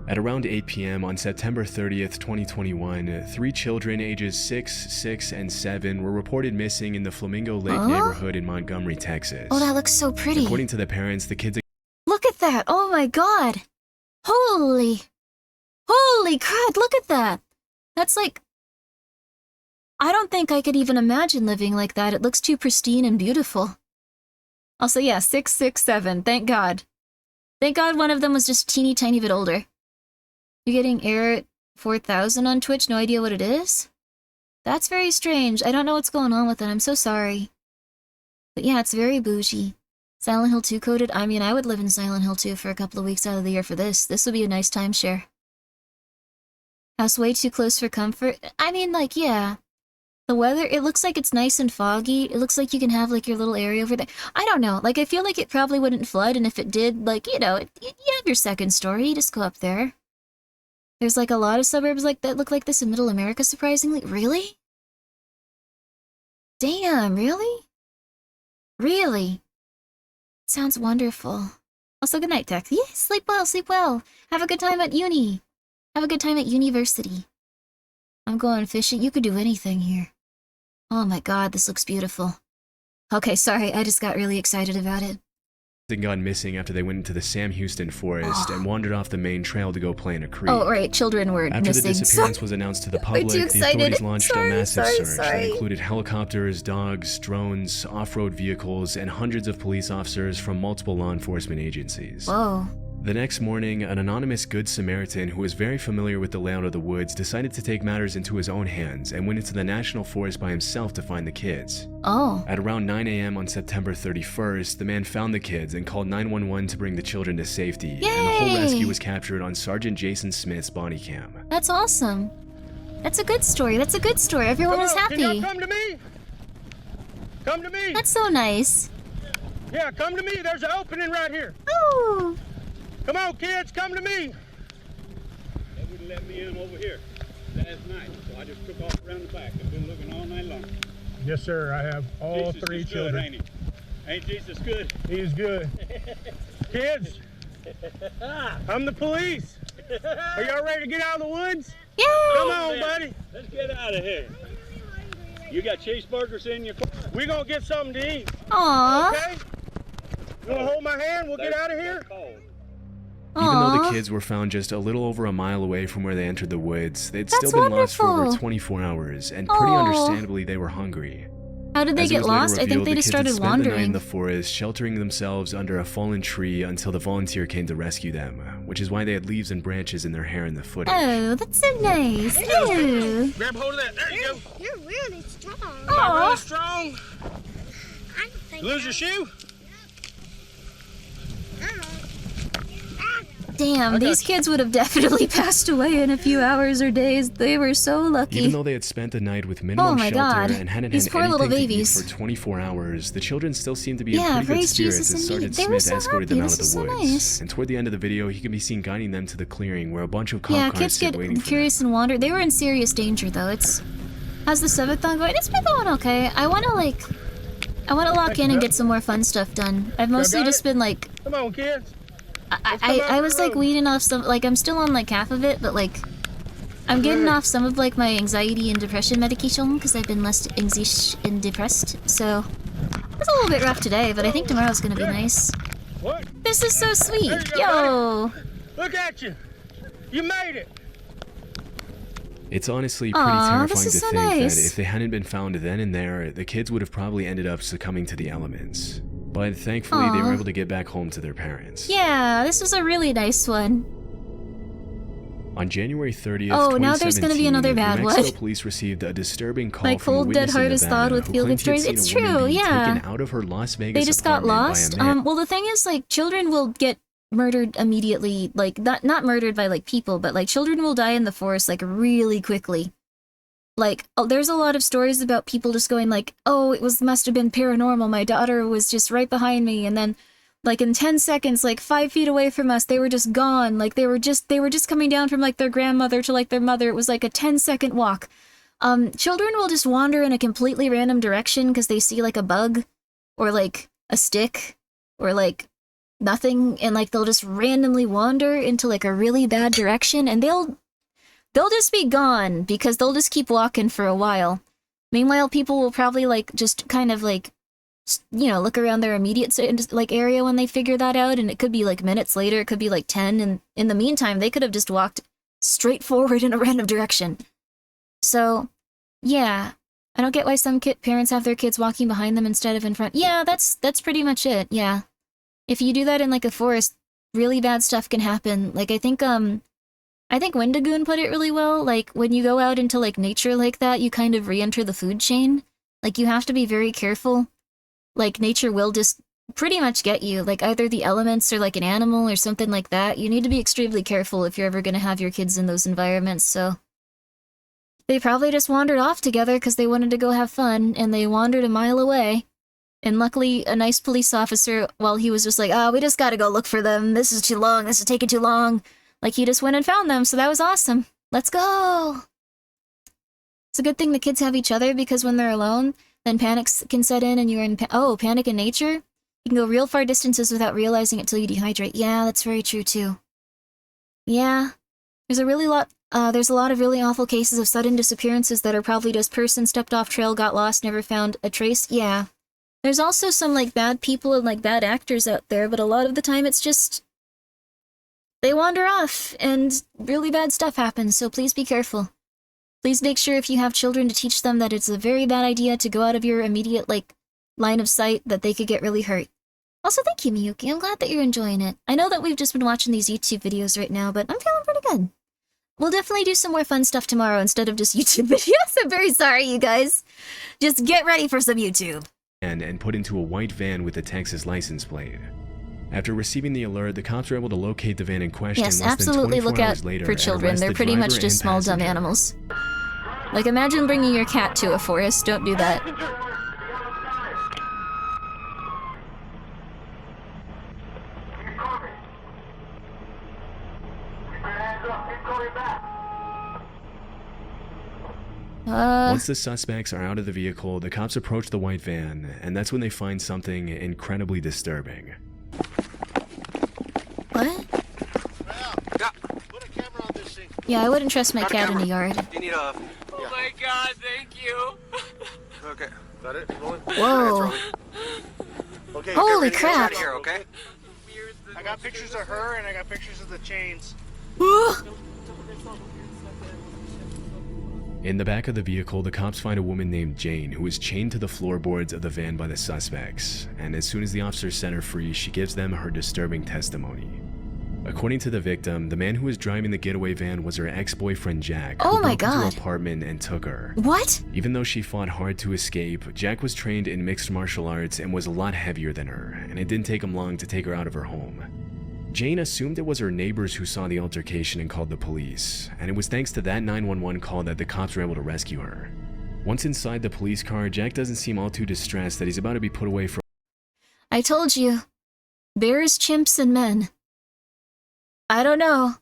At around 8 p.m. on September 30th, 2021, 3 children ages 6, 6, and 7 were reported missing in the Flamingo Lake neighborhood in Montgomery, Texas. Oh, that looks so pretty. According to the parents, the kids... Look at that! Oh my god! Holy crud, look at that! That's like... I don't think I could even imagine living like that. It looks too pristine and beautiful. Also, yeah, 6, 6, 7. Thank God. Thank God one of them was just teeny tiny bit older. You're getting error at 4,000 on Twitch? No idea what it is? That's very strange. I don't know what's going on with it. I'm so sorry. But yeah, it's very bougie. Silent Hill 2 coded? I mean, I would live in Silent Hill 2 for a couple of weeks out of the year for this. This would be a nice timeshare. House way too close for comfort? I mean, like, yeah. The weather, it looks like it's nice and foggy. It looks like you can have, like, your little area over there. I don't know. Like, I feel like it probably wouldn't flood, and if it did, like, you know, you have your second story. You just go up there. There's, like, a lot of suburbs like that look like this in Middle America, surprisingly. Really? Damn, really? Really? Sounds wonderful. Also, good night, Tex. Yes, sleep well, sleep well. Have a good time at uni. Have a good time at university. I'm going fishing. You could do anything here. Oh my god, this looks beautiful. Okay, sorry, I just got really excited about it. Gone missing after they went into the Sam Houston forest and wandered off the main trail to go play in a creek. Oh, right, children were After missing. the disappearance was announced to the public, the authorities launched a massive search that included helicopters, dogs, drones, off-road vehicles, and hundreds of police officers from multiple law enforcement agencies. Whoa. The next morning, an anonymous Good Samaritan who was very familiar with the layout of the woods decided to take matters into his own hands and went into the national forest by himself to find the kids. Oh. At around 9 a.m. on September 31st, the man found the kids and called 911 to bring the children to safety. Yay! And the whole rescue was captured on Sergeant Jason Smith's body cam. That's awesome. That's a good story. That's a good story. Everyone was happy. Can y'all come to me? Come to me. That's so nice. Yeah, come to me. There's an opening right here. Oh. Come on, kids, come to me. They wouldn't let me in over here last night, so I just took off around the back. I've been looking all night long. Yes, sir. I have all Jesus 3 is children. Good, ain't he? Ain't Jesus good? He is good. Kids, I'm the police. Are y'all ready to get out of the woods? Yeah. Come on, buddy. Let's get out of here. You got cheeseburgers in your car? We're going to get something to eat. Aww. Okay? You want to hold my hand? We'll get out of here? Even though the kids were found just a little over a mile away from where they entered the woods, they'd still been lost for over 24 hours, and pretty understandably they were hungry. How did they get lost? I think they just started The night in wandering. the forest, sheltering themselves under a fallen tree until the volunteer came to rescue them, which is why they had leaves and branches in their hair in the footage. Oh, that's so nice. Ew. Grab hold of that. There you go. You're really strong. Am I really strong? I think Lose your shoe? Damn, these kids would have definitely passed away in a few hours or days. They were so lucky. Even though they had spent the night with minimum my shelter God. and hadn't These had poor anything little to eat babies. for 24 hours, the children still seemed to be in Yeah, pretty good praise spirits Jesus as indeed. Sergeant They were Smith so escorted happy. them out of This the is so woods. nice. And toward the end of the video, he can be seen guiding them to the clearing where a bunch of cop Yeah, cars kids sit get waiting for them. curious and wander. They were in serious danger, though. How's the Subathon going? It's been going okay. I want to lock in and get some more fun stuff done. I've mostly just been, like... Come on, kids. I was, like, weeding off some... Like, I'm still on, like, half of it, but, like... I'm getting off some of, like, my anxiety and depression medication because I've been less anxious and depressed, so... It's a little bit rough today, but I think tomorrow's gonna be nice. What? This is so sweet! There you go, Yo! buddy. Look at you. You made it. It's honestly pretty Aw, terrifying this to is so think nice. that if they hadn't been found then and there, the kids would have probably ended up succumbing to the elements. But thankfully, they were Aw. able to get back home to their parents. Yeah, this was a really nice one. On January 30th, Oh, now there's gonna be another bad New Mexico one. police received a disturbing call My from a cold, dead witness in heart is Nevada thawed with who feel-good claimed he had stories. seen It's a woman true, being yeah. taken out of her Las Vegas They just got apartment by a lost. man. Well, the thing is, like, children will get murdered immediately, like, not murdered by, like, people, but, like, children will die in the forest, like, really quickly. Like, oh, there's a lot of stories about people just going like, oh, must have been paranormal, my daughter was just right behind me, and then, like, in 10 seconds, like, 5 feet away from us, they were just gone, like, they were just coming down from, like, their grandmother to, like, their mother. It was, like, a 10-second walk. Children will just wander in a completely random direction because they see, like, a bug, or, like, a stick, or, like, nothing, and, like, they'll just randomly wander into, like, a really bad direction, and they'll just be gone because they'll just keep walking for a while. Meanwhile, people will probably, like, just kind of, like, you know, look around their immediate, like, area when they figure that out, and it could be, like, minutes later, it could be, like, 10, and in the meantime, they could have just walked straight forward in a random direction. So, yeah, I don't get why some parents have their kids walking behind them instead of in front. Yeah, that's pretty much it, yeah. If you do that in, like, a forest, really bad stuff can happen. Like, I think Wendigoon put it really well. Like, when you go out into, like, nature like that, you kind of re-enter the food chain. Like, you have to be very careful. Like, nature will just pretty much get you. Like, either the elements or, like, an animal or something like that. You need to be extremely careful if you're ever going to have your kids in those environments, so... They probably just wandered off together because they wanted to go have fun, and they wandered a mile away. And luckily, a nice police officer, while he was just like, oh, we just gotta go look for them. This is too long. This is taking too long. Like, he just went and found them, so that was awesome. Let's go! It's a good thing the kids have each other, because when they're alone, then panics can set in and you're in panic in nature? You can go real far distances without realizing it till you dehydrate. Yeah, that's very true, too. Yeah. There's a lot of really awful cases of sudden disappearances that are probably just person stepped off trail, got lost, never found a trace. Yeah. There's also some, like, bad people and, like, bad actors out there, but a lot of the time it's just... They wander off, and really bad stuff happens, so please be careful. Please make sure if you have children to teach them that it's a very bad idea to go out of your immediate, like, line of sight, that they could get really hurt. Also, thank you, Miyuki. I'm glad that you're enjoying it. I know that we've just been watching these YouTube videos right now, but I'm feeling pretty good. We'll definitely do some more fun stuff tomorrow instead of just YouTube videos. I'm very sorry, you guys. Just get ready for some YouTube. And put into a white van with a Texas license plate. After receiving the alert, the cops were able to locate the van in question. Yes, less absolutely than 24 look out hours later, for children. and They're arrest pretty the much driver just and small, dumb passenger. animals. Like, imagine bringing your cat to a forest. Don't do that. Once the suspects are out of the vehicle, the cops approach the white van, and that's when they find something incredibly disturbing. What? Yeah, I wouldn't trust my cat in the yard. You need a... Oh my god, thank you. Okay. Is that it? Rolling? Whoa. Okay, Holy get crap. out of here, okay? I got pictures of her and I got pictures of the chains. In the back of the vehicle, the cops find a woman named Jane who is chained to the floorboards of the van by the suspects, and as soon as the officers set her free, she gives them her disturbing testimony. According to the victim, the man who was driving the getaway van was her ex-boyfriend Jack, Oh who my broke into God. her apartment and took her. What? Even though she fought hard to escape, Jack was trained in mixed martial arts and was a lot heavier than her, and it didn't take him long to take her out of her home. Jane assumed it was her neighbors who saw the altercation and called the police, and it was thanks to that 911 call that the cops were able to rescue her. Once inside the police car, Jack doesn't seem all too distressed that he's about to be put away for... I told you. Bears, chimps, and men. I don't know.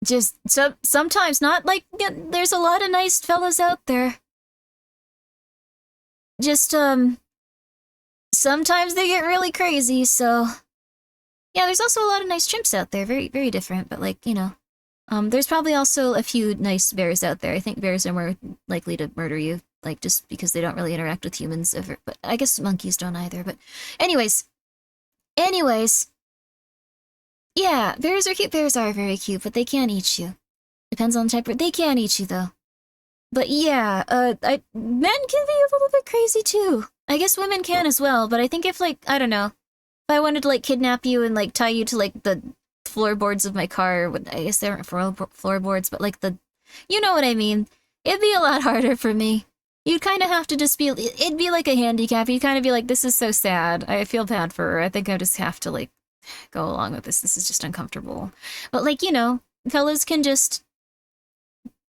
Just, sometimes not, like, there's a lot of nice fellas out there. Just, sometimes they get really crazy, so... Yeah, there's also a lot of nice chimps out there, very, very different, but, like, you know. There's probably also a few nice bears out there. I think bears are more likely to murder you, like, just because they don't really interact with humans ever, but I guess monkeys don't either, but... Anyways. Yeah, bears are cute. Bears are very cute, but they can't eat you. Depends on the type. They can eat you, though. But yeah, men can be a little bit crazy, too. I guess women can as well, but I think if, like, I don't know. If I wanted to, like, kidnap you and, like, tie you to, like, the floorboards of my car, I guess they aren't floorboards, but, like, you know what I mean. It'd be a lot harder for me. You'd kind of have to just be, it'd be like a handicap. You'd kind of be like, this is so sad. I feel bad for her. I think I just have to, like, go along with this. This is just uncomfortable. But like, you know, fellas can just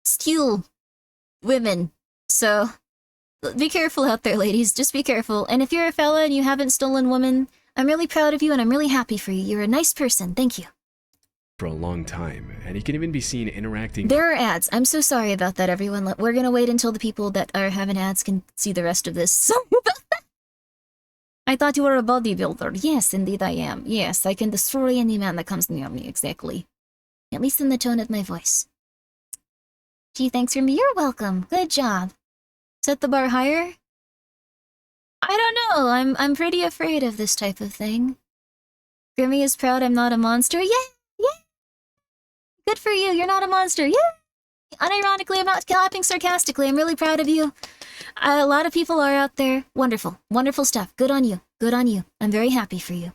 steal women. So be careful out there, ladies. Just be careful. And if you're a fella and you haven't stolen women, I'm really proud of you and I'm really happy for you. You're a nice person. Thank you. For a long time, and he can even be seen interacting. There are ads. I'm so sorry about that, everyone. We're gonna wait until the people that are having ads can see the rest of this. Sorry about that. I thought you were a bodybuilder. Yes, indeed I am. Yes, I can destroy any man that comes near me, exactly. At least in the tone of my voice. Gee, thanks for me. You're welcome. Good job. Set the bar higher? I don't know. I'm pretty afraid of this type of thing. Grimmi is proud I'm not a monster. Yeah, yeah. Good for you. You're not a monster. Yeah. Unironically, I'm not clapping sarcastically. I'm really proud of you. A lot of people are out there. Wonderful. Wonderful stuff. Good on you. Good on you. I'm very happy for you.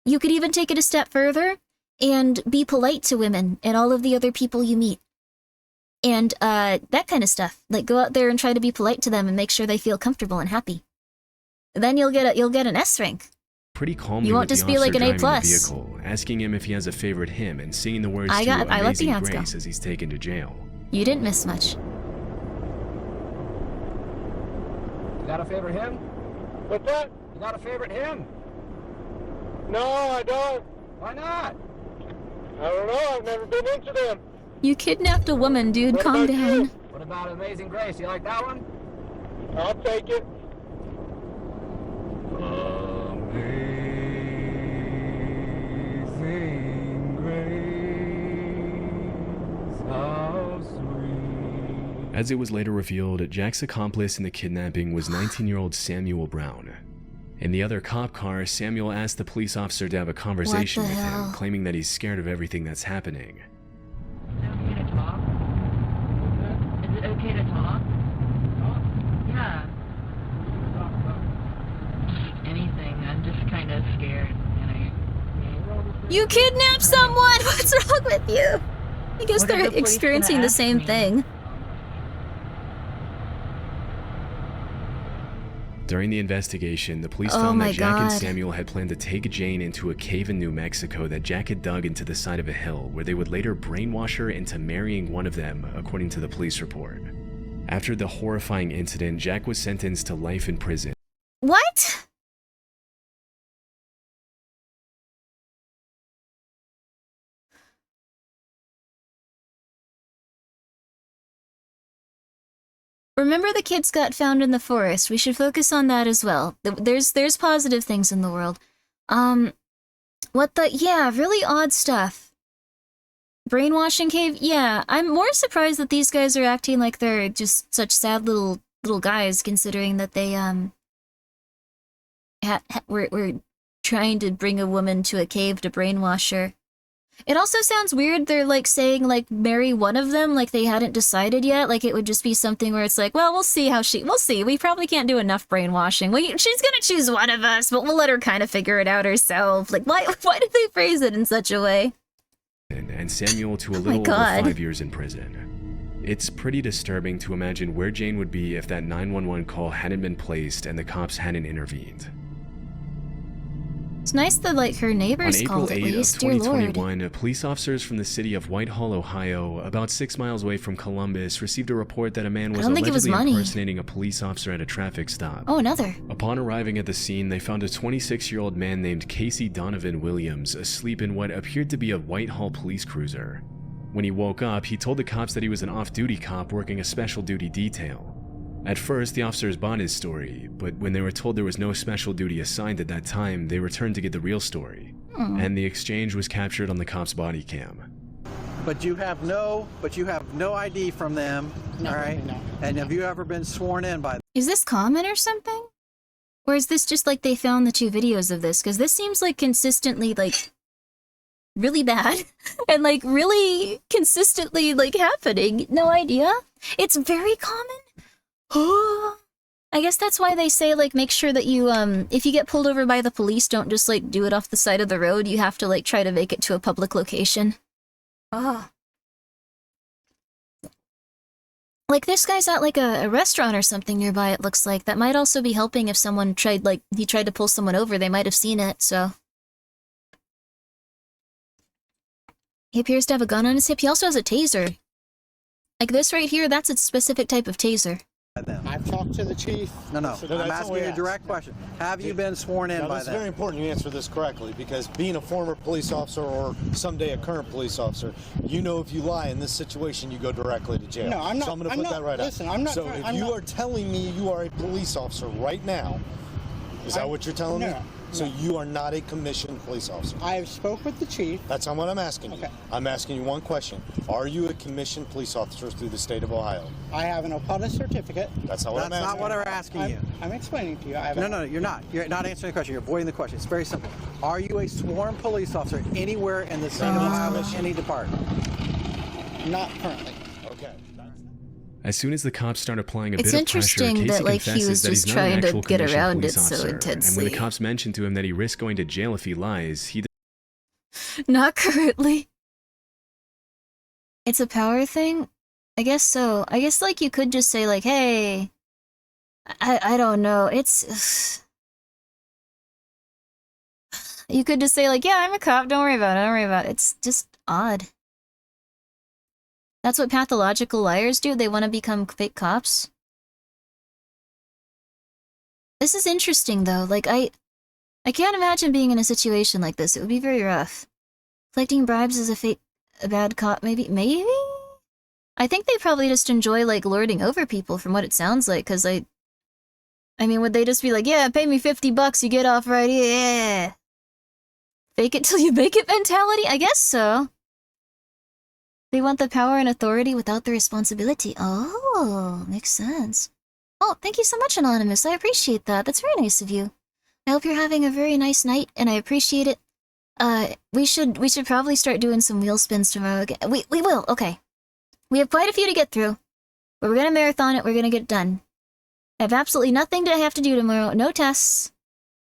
You could even take it a step further and be polite to women and all of the other people you meet. And that kind of stuff. Like, go out there and try to be polite to them and make sure they feel comfortable and happy. Then you'll get an S rank. Pretty calmly You won't with the just be like officer an A+. driving the vehicle, asking him if he has a favorite hymn and singing the words to I let the Amazing ads go. Grace as he's taken to jail. You didn't miss much. You got a favorite hymn? What's that? You got a favorite hymn? No, I don't. Why not? I don't know. I've never been into them. You kidnapped a woman, dude. Calm down. What about Amazing Grace? You like that one? I'll take it. Amazing Grace, how sweet. As it was later revealed, Jack's accomplice in the kidnapping was 19-year-old Samuel Brown. In the other cop car, Samuel asked the police officer to have a conversation with him, claiming that he's scared of everything that's happening. Is it okay to talk? Yeah. Anything. I'm just kind of scared. You kidnapped someone! What's wrong with you? I guess they're experiencing the same thing. During the investigation, the police found that Jack and Samuel had planned to take Jane into a cave in New Mexico that Jack had dug into the side of a hill, where they would later brainwash her into marrying one of them, according to the police report. After the horrifying incident, Jack was sentenced to life in prison. What? Remember the kids got found in the forest. We should focus on that as well. There's positive things in the world. Yeah, really odd stuff. Brainwashing cave? Yeah, I'm more surprised that these guys are acting like they're just such sad little guys, considering that they, were trying to bring a woman to a cave to brainwash her. It also sounds weird they're like saying like marry one of them, like they hadn't decided yet. Like it would just be something where it's like, well, we'll see. We probably can't do enough brainwashing. She's gonna choose one of us, but we'll let her kind of figure it out herself. Like why did they phrase it in such a way? And Samuel to a little over 5 years in prison. It's pretty disturbing to imagine where Jane would be if that 911 call hadn't been placed and the cops hadn't intervened. It's nice that, like, her neighbors called at least, dear Lord. On April 8 of 2021, police officers from the city of Whitehall, Ohio, about 6 miles away from Columbus, received a report that a man was allegedly impersonating a police officer at a traffic stop. Oh, another. Upon arriving at the scene, they found a 26-year-old man named Casey Donovan Williams asleep in what appeared to be a Whitehall police cruiser. When he woke up, he told the cops that he was an off-duty cop working a special duty detail. At first, the officers bought his story, but when they were told there was no special duty assigned at that time, they returned to get the real story. And the exchange was captured on the cop's body cam. But you have no ID from them, all right? No. And have you ever been sworn in by them? Is this common or something? Or is this just like they found the 2 videos of this? Because this seems like consistently, like, really bad. And, like, really consistently, like, happening. No idea. It's very common. I guess that's why they say, like, make sure that you, if you get pulled over by the police, don't just, like, do it off the side of the road. You have to, like, try to make it to a public location. Like, this guy's at, like, a restaurant or something nearby, it looks like. That might also be helping if someone tried, like, he tried to pull someone over. They might have seen it, so. He appears to have a gun on his hip. He also has a taser. Like this right here, that's a specific type of taser. I've talked to the chief. No, I'm asking you a direct question. Have you been sworn in by It's them? very important you answer this correctly, because being a former police officer or someday a current police officer, you know if you lie in this situation, you go directly to jail. No, I'm not. So I'm going to put that right listen, out. I'm not. So if you are telling me you are a police officer right now, is that what you're telling me? So you are not a commissioned police officer. I have spoke with the chief. That's not what I'm asking you. I'm asking you one question. Are you a commissioned police officer through the state of Ohio? I have an OPUDA certificate. That's not what I'm asking. That's not what we're asking you. I'm explaining to you. No, you're not. You're not answering the question. You're avoiding the question. It's very simple. Are you a sworn police officer anywhere in the state of Ohio in any department? Not currently. Okay. As soon as the cops start applying a It's bit of pressure, interesting Casey that, like, he confesses was that he's just not an trying to actual get commissioned around police it so officer. And when intensely. the cops mention to him that he risks going to jail if he lies, he Not currently. It's a power thing? I guess so. I guess, like, you could just say, like, hey... I don't know. It's... You could just say, like, yeah, I'm a cop. Don't worry about it. Don't worry about it. It's just odd. That's what pathological liars do. They want to become fake cops. This is interesting, though. Like, I can't imagine being in a situation like this. It would be very rough. Collecting bribes as a bad cop, maybe? Maybe? I think they probably just enjoy, like, lording over people from what it sounds like, because I mean, would they just be like, yeah, pay me $50, you get off right here, yeah. Fake it till you make it mentality? I guess so. They want the power and authority without the responsibility. Oh, makes sense. Oh, thank you so much, Anonymous. I appreciate that. That's very nice of you. I hope you're having a very nice night, and I appreciate it. We should probably start doing some wheel spins tomorrow again. We will, okay. We have quite a few to get through, but we're gonna marathon it, we're gonna get it done. I have absolutely nothing to have to do tomorrow. No tests,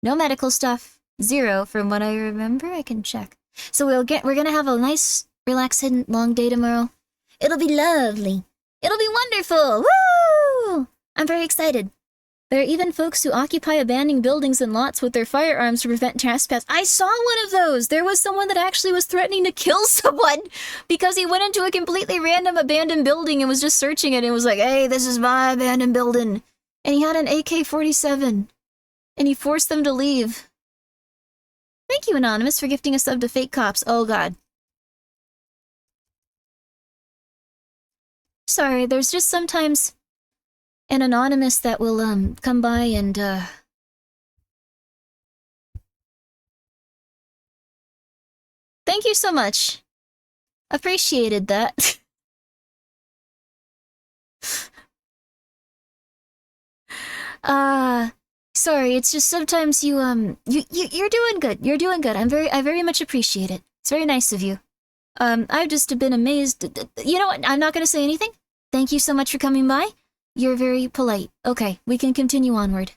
no medical stuff, 0 from what I remember. I can check. So we're gonna have a nice, relaxing, long day tomorrow. It'll be lovely. It'll be wonderful. Woo! I'm very excited. There are even folks who occupy abandoned buildings and lots with their firearms to prevent trespass. I saw one of those! There was someone that actually was threatening to kill someone because he went into a completely random abandoned building and was just searching it and was like, hey, this is my abandoned building. And he had an AK-47. And he forced them to leave. Thank you, Anonymous, for gifting a sub to Fake Cops. Oh, God. Sorry, there's just sometimes an Anonymous that will, come by and, Thank you so much. Appreciated that. Sorry, it's just sometimes you're doing good. You're doing good. I very much appreciate it. It's very nice of you. I've just been amazed. You know what? I'm not gonna say anything. Thank you so much for coming by. You're very polite. Okay, we can continue onward.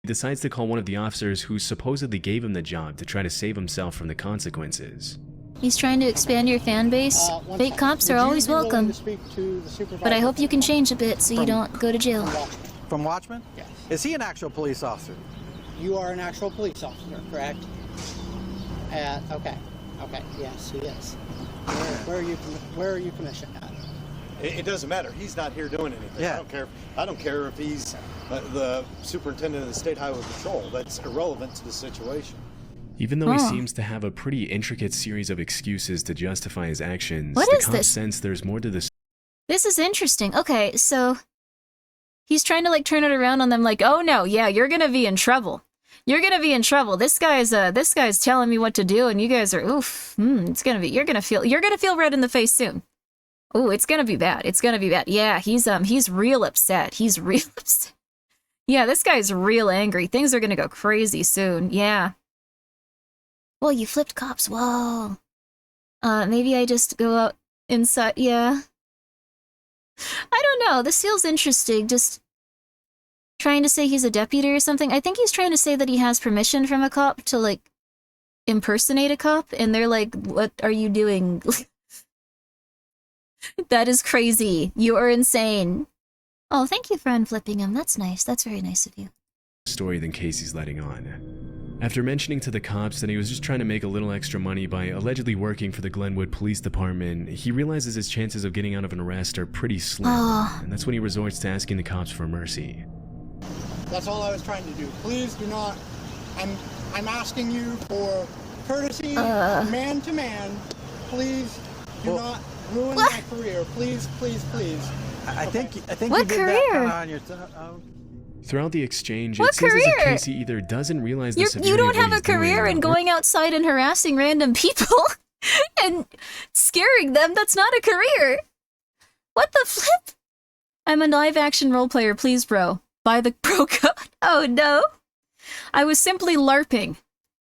He decides to call one of the officers who supposedly gave him the job to try to save himself from the consequences. He's trying to expand your fan base. Fake cops are always welcome. But I hope you can change a bit so you don't go to jail. From Watchman? Yes. Is he an actual police officer? You are an actual police officer, correct? Okay. Okay, yes, he is. Where are you commissioned at? It doesn't matter. He's not here doing anything. Yeah. I don't care if he's the superintendent of the State Highway Patrol. That's irrelevant to the situation. Even though he seems to have a pretty intricate series of excuses to justify his actions, What the is cops this? sense there's more to this. This is interesting. Okay, so he's trying to like turn it around on them like, "Oh no, yeah, you're going to be in trouble. You're going to be in trouble. This guy's telling me what to do and you guys are you're going to feel red in the face soon. Oh, it's going to be bad. It's going to be bad. Yeah, he's real upset. He's real upset. Yeah, this guy's real angry. Things are going to go crazy soon. Yeah. Whoa, you flipped cops. Whoa. Maybe I just go out inside. Yeah. I don't know. This feels interesting. Just trying to say he's a deputy or something. I think he's trying to say that he has permission from a cop to, like, impersonate a cop. And they're like, what are you doing? That is crazy. You are insane. Oh, thank you for unflipping him. That's nice. That's very nice of you. Story than Casey's letting on. After mentioning to the cops that he was just trying to make a little extra money by allegedly working for the Glenwood Police Department, he realizes his chances of getting out of an arrest are pretty slim, and that's when he resorts to asking the cops for mercy. That's all I was trying to do. Please do not. I'm asking you for courtesy, man to man. Please do not ruin my career. Please, please, please. I think What you did career? that kinda on your Throughout the exchange, What it seems as if career? Casey either doesn't realize the You severity don't of what have a he's doing, career in or- going outside and harassing random people and scaring them. That's not a career. What the flip? I'm a live action role player, please, bro. Buy the pro code. Oh no. I was simply LARPing.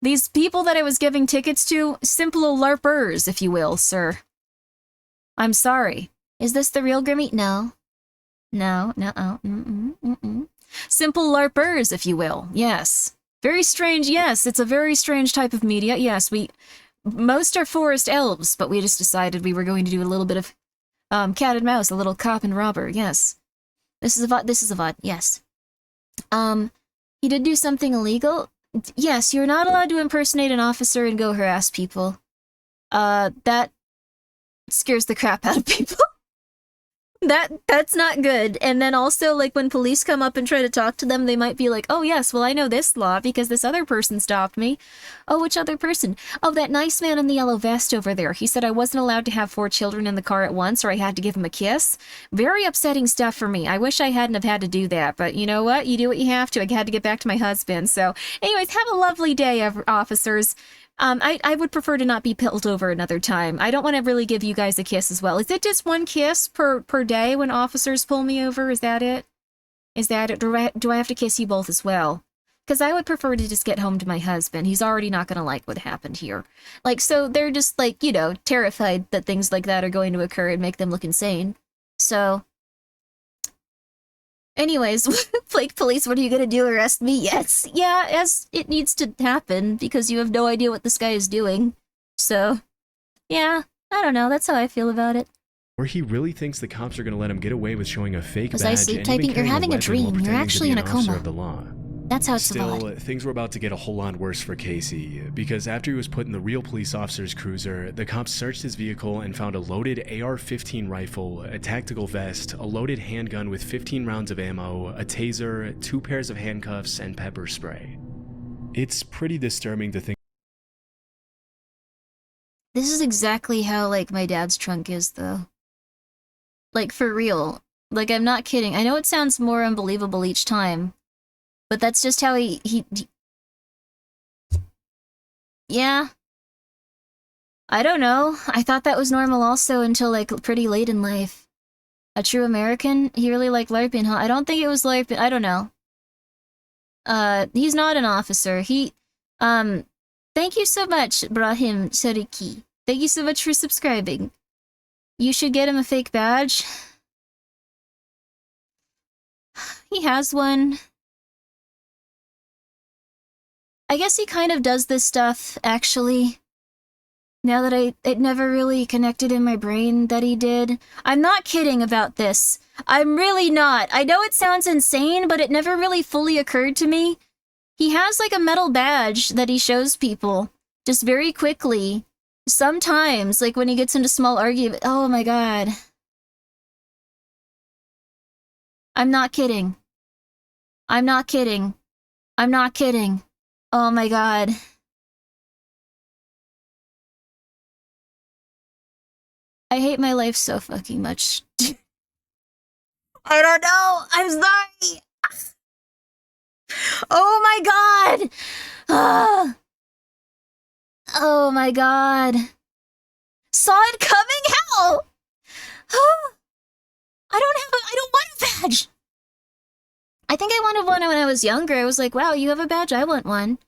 These people that I was giving tickets to, simple LARPers, if you will, sir. I'm sorry. Is this the real Grimmi? No. No. Simple LARPers, if you will. Yes. Very strange. Yes, it's a very strange type of media. Yes, most are forest elves, but we just decided we were going to do a little bit of cat and mouse, a little cop and robber. Yes. This is a VOD. Yes. He did do something illegal. Yes, you're not allowed to impersonate an officer and go harass people. That scares the crap out of people. That's not good. And then also, like, when police come up and try to talk to them, they might be like, oh yes, well I know this law because this other person stopped me. Oh, which other person? Oh, that nice man in the yellow vest over there. He said I wasn't allowed to have 4 children in the car at once or I had to give him a kiss. Very upsetting stuff for me. I wish I hadn't have had to do that, but you know what? You do what you have to. I had to get back to my husband. So anyways, have a lovely day, officers. I would prefer to not be pulled over another time. I don't want to really give you guys a kiss as well. Is it just 1 kiss per day when officers pull me over? Is that it? Is that it? Do I have to kiss you both as well? Because I would prefer to just get home to my husband. He's already not going to like what happened here. Like, so they're just like, you know, terrified that things like that are going to occur and make them look insane. So, anyways, like, police, what are you gonna do, arrest me? Yes, yeah, as it needs to happen, because you have no idea what this guy is doing. So, yeah, I don't know, that's how I feel about it. Or he really thinks the cops are going to let him get away with showing a fake badge Was I sleep and typing? even You're carrying having a weapon while dream. You're pretending to actually be in an a officer coma. of the law. That's how it's Still, things were about to get a whole lot worse for Casey, because after he was put in the real police officer's cruiser, the cops searched his vehicle and found a loaded AR-15 rifle, a tactical vest, a loaded handgun with 15 rounds of ammo, a taser, 2 pairs of handcuffs, and pepper spray. It's pretty disturbing to think. This is exactly how, like, my dad's trunk is, though. Like, for real. Like, I'm not kidding. I know it sounds more unbelievable each time, but that's just how he... Yeah. I don't know. I thought that was normal also until, like, pretty late in life. A true American? He really liked LARPing, huh? I don't think it was LARPing. I don't know. He's not an officer. Thank you so much, Brahim Sariki. Thank you so much for subscribing. You should get him a fake badge. He has one. I guess he kind of does this stuff, actually. Now that it never really connected in my brain that he did. I'm not kidding about this. I'm really not. I know it sounds insane, but it never really fully occurred to me. He has like a metal badge that he shows people, just very quickly. Sometimes, like when he gets into small argument. Oh my god. I'm not kidding. I'm not kidding. I'm not kidding. Oh my god. I hate my life so fucking much. I don't know. I'm sorry. Oh my god. Oh my god. Saw it coming? How? I don't want a badge. I think I wanted one when I was younger. I was like, wow, you have a badge? I want one.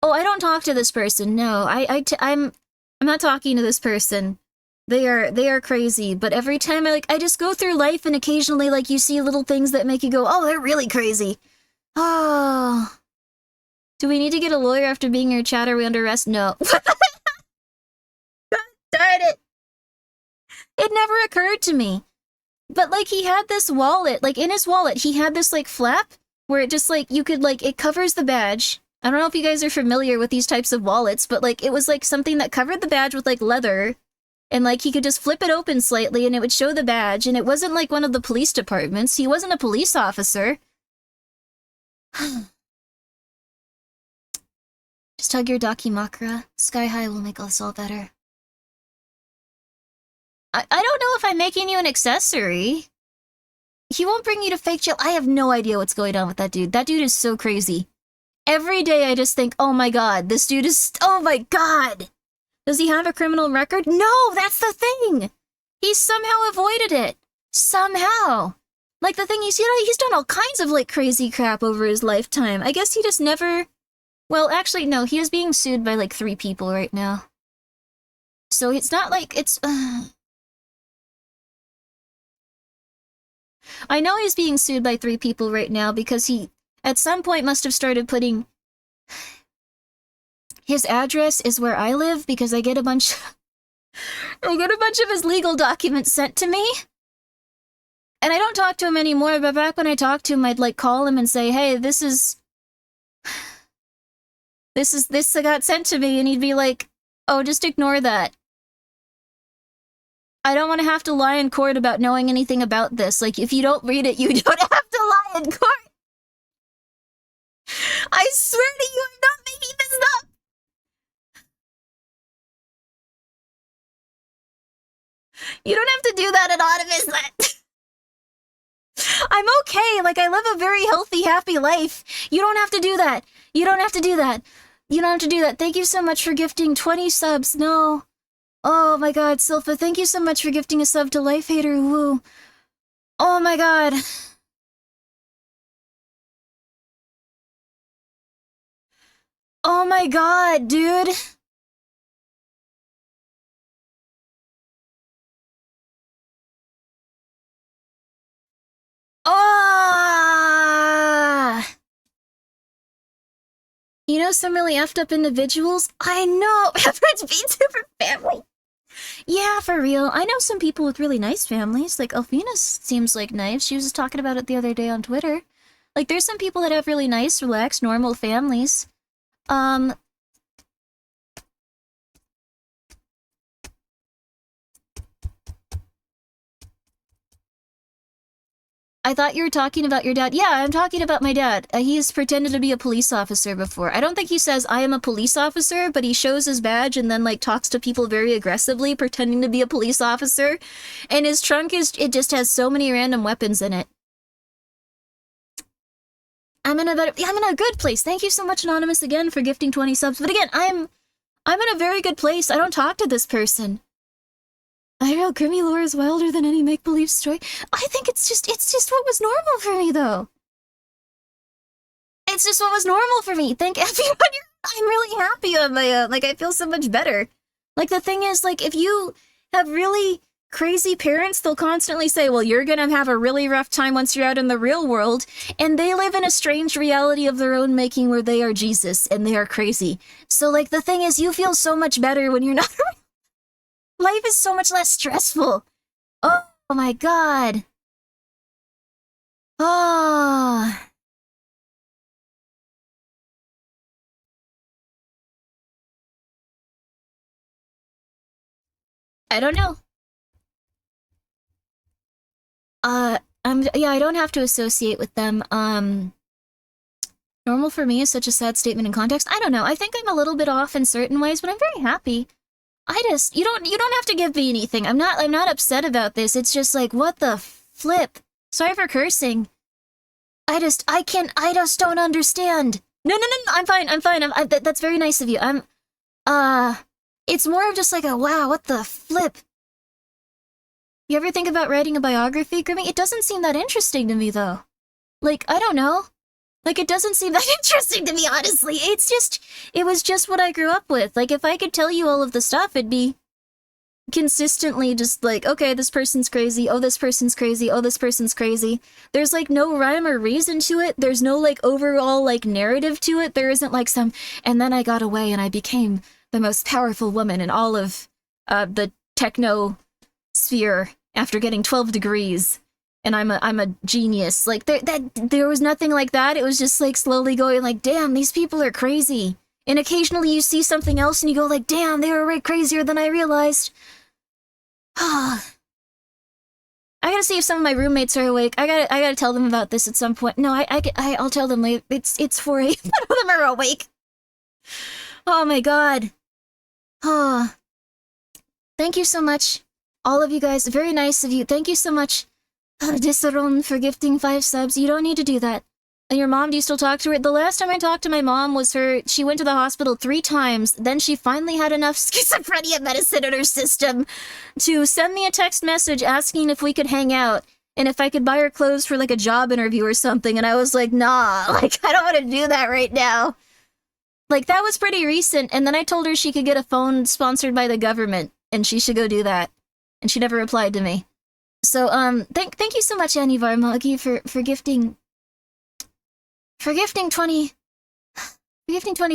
Oh, I don't talk to this person. No, I'm not talking to this person. They are crazy, but every time I just go through life and occasionally like you see little things that make you go, "Oh, they're really crazy." Oh. Do we need to get a lawyer after being your chat? Are we under arrest? No. God darn it. It never occurred to me. But like he had this wallet, like in his wallet, he had this like flap where it just, like, you could, like, it covers the badge. I don't know if you guys are familiar with these types of wallets, but, like, it was, like, something that covered the badge with, like, leather. And, like, he could just flip it open slightly and it would show the badge. And it wasn't, like, one of the police departments. He wasn't a police officer. Just hug your Dakimakura. Sky High will make us all better. I don't know if I'm making you an accessory. He won't bring you to fake jail. I have no idea what's going on with that dude. That dude is so crazy. Every day I just think, oh my god, this dude is... Oh my god! Does he have a criminal record? No, that's the thing! He somehow avoided it. Somehow. Like, the thing is, you know, he's done all kinds of, like, crazy crap over his lifetime. I guess he just never... Well, actually, no, he is being sued by, like, 3 people right now. So it's not like it's... I know he's being sued by 3 people right now because he, at some point, must have started putting... His address is where I live because I get a bunch... I get a bunch of his legal documents sent to me. And I don't talk to him anymore, but back when I talked to him, I'd, like, call him and say, hey, this got sent to me, and he'd be like, oh, just ignore that. I don't want to have to lie in court about knowing anything about this. Like, if you don't read it, you don't have to lie in court. I swear to you, I'm not making this up. You don't have to do that, Anonymous. I'm okay. Like, I live a very healthy, happy life. You don't have to do that. You don't have to do that. You don't have to do that. Thank you so much for gifting 20 subs. No. Oh my god, Silpha, thank you so much for gifting a sub to Life Hater. Woo. Oh my god. Oh my god, dude. Ah! You know some really effed up individuals? I know! Average VTuber family! Yeah, for real. I know some people with really nice families. Like, Elfina seems like nice. She was just talking about it the other day on Twitter. Like, there's some people that have really nice, relaxed, normal families. I thought you were talking about your dad. Yeah, I'm talking about my dad. He's pretended to be a police officer before. I don't think he says, I am a police officer, but he shows his badge and then, like, talks to people very aggressively, pretending to be a police officer. And his trunk it just has so many random weapons in it. I'm in a good place. Thank you so much, Anonymous, again, for gifting 20 subs. But again, I'm in a very good place. I don't talk to this person. IRL Grimmi lore is wilder than any make-believe story. I think it's just what was normal for me, though. It's just what was normal for me. Thank everyone. I'm really happy on my own. Like, I feel so much better. Like, the thing is, like, if you have really crazy parents, they'll constantly say, well, you're gonna have a really rough time once you're out in the real world. And they live in a strange reality of their own making where they are Jesus and they are crazy. So, like, the thing is, you feel so much better when you're not... Life is so much less stressful. Oh my god. Ah. I don't know. Yeah, I don't have to associate with them. Normal for me is such a sad statement in context. I don't know. I think I'm a little bit off in certain ways, but I'm very happy. You don't have to give me anything. I'm not upset about this. It's just like, what the flip? Sorry for cursing. I just don't understand. No, I'm fine. That's very nice of you. It's more of just like a, wow, what the flip? You ever think about writing a biography, Grimmi? It doesn't seem that interesting to me, though. Like, I don't know. Like, it doesn't seem that interesting to me, honestly. It was just what I grew up with. Like, if I could tell you all of the stuff, it'd be consistently just like, okay, this person's crazy, oh, this person's crazy, oh, this person's crazy. There's, like, no rhyme or reason to it. There's no, like, overall, like, narrative to it. There isn't, like, some, and then I got away and I became the most powerful woman in all of, the techno sphere after getting 12 degrees. and I'm a genius. Like there was nothing like that. It was just like slowly going like, damn, these people are crazy. And occasionally you see something else and you go like, damn, they were way crazier than I realized. I gotta see if some of my roommates are awake. I gotta tell them about this at some point. No, I'll tell them later. It's 4 a.m. None of them are awake. Oh my god. Oh. Thank you so much, all of you guys. Very nice of you. Thank you so much, Disaron, for gifting 5 subs. You don't need to do that. And your mom, do you still talk to her? The last time I talked to my mom was she went to the hospital 3 times, then she finally had enough schizophrenia medicine in her system to send me a text message asking if we could hang out and if I could buy her clothes for like a job interview or something, and I was like, nah, like, I don't want to do that right now. Like, that was pretty recent, and then I told her she could get a phone sponsored by the government, and she should go do that. And she never replied to me. So, thank you so much, Annie Varmagi, for gifting 20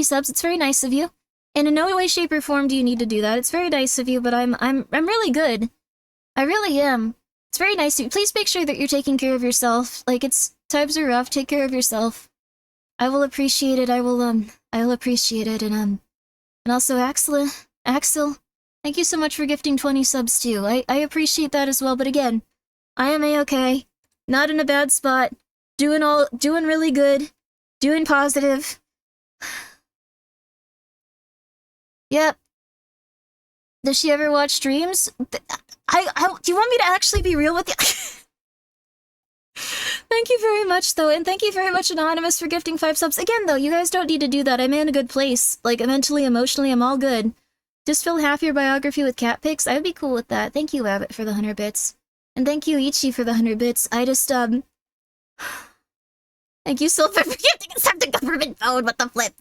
subs. It's very nice of you. And in no way, shape, or form do you need to do that. It's very nice of you, but I'm really good. I really am. It's very nice of you. Please make sure that you're taking care of yourself. Like, times are rough. Take care of yourself. I will appreciate it. I will appreciate it. And also Axel, thank you so much for gifting 20 subs too. I appreciate that as well, but again, I am A-okay. Not in a bad spot. Doing really good. Doing positive. Yep. Does she ever watch streams? Do you want me to actually be real with you? Thank you very much, though, and thank you very much, Anonymous, for gifting 5 subs. Again, though, you guys don't need to do that. I'm in a good place. Like, mentally, emotionally, I'm all good. Just fill half your biography with cat pics. I'd be cool with that. Thank you, Abbott, for the 100 bits. And thank you, Ichi, for the 100 bits. Thank you, Silver, for gifting us the government phone. What the flip?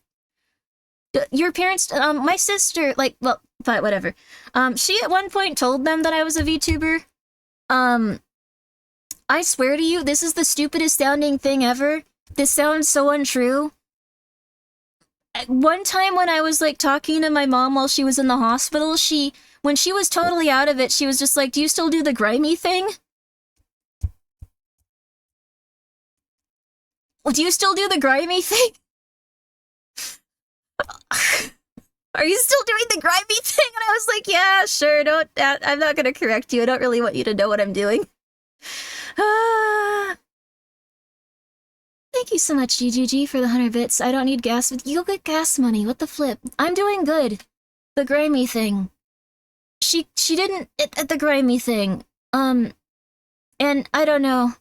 Your parents, my sister, like, well, but whatever. She at one point told them that I was a VTuber. I swear to you, this is the stupidest sounding thing ever. This sounds so untrue. One time when I was, like, talking to my mom while she was in the hospital, when she was totally out of it, she was just like, do you still do the Grimmi thing? Do you still do the Grimmi thing? Are you still doing the Grimmi thing? And I was like, yeah, sure, I'm not gonna correct you. I don't really want you to know what I'm doing. Thank you so much, GGG, for the 100 bits. I don't need gas, but you'll get gas money. What the flip? I'm doing good. The Grimmi thing. She didn't at the Grimmi thing. And I don't know.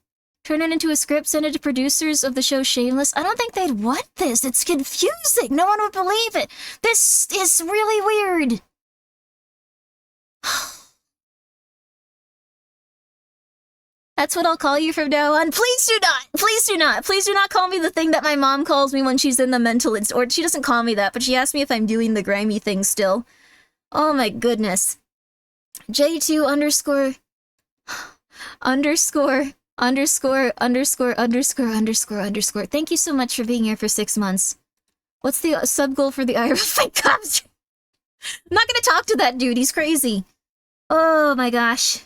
Turn it into a script, send it to producers of the show Shameless. I don't think they'd want this. It's confusing. No one would believe it. This is really weird. That's what I'll call you from now on. Please do not. Please do not. Please do not call me the thing that my mom calls me when she's in the mental or she doesn't call me that, but she asked me if I'm doing the Grimmi thing still. Oh my goodness. J2 underscore. Thank you so much for being here for 6 months. What's the sub goal for the Ira fight cops? I'm not gonna talk to that dude. He's crazy. Oh my gosh.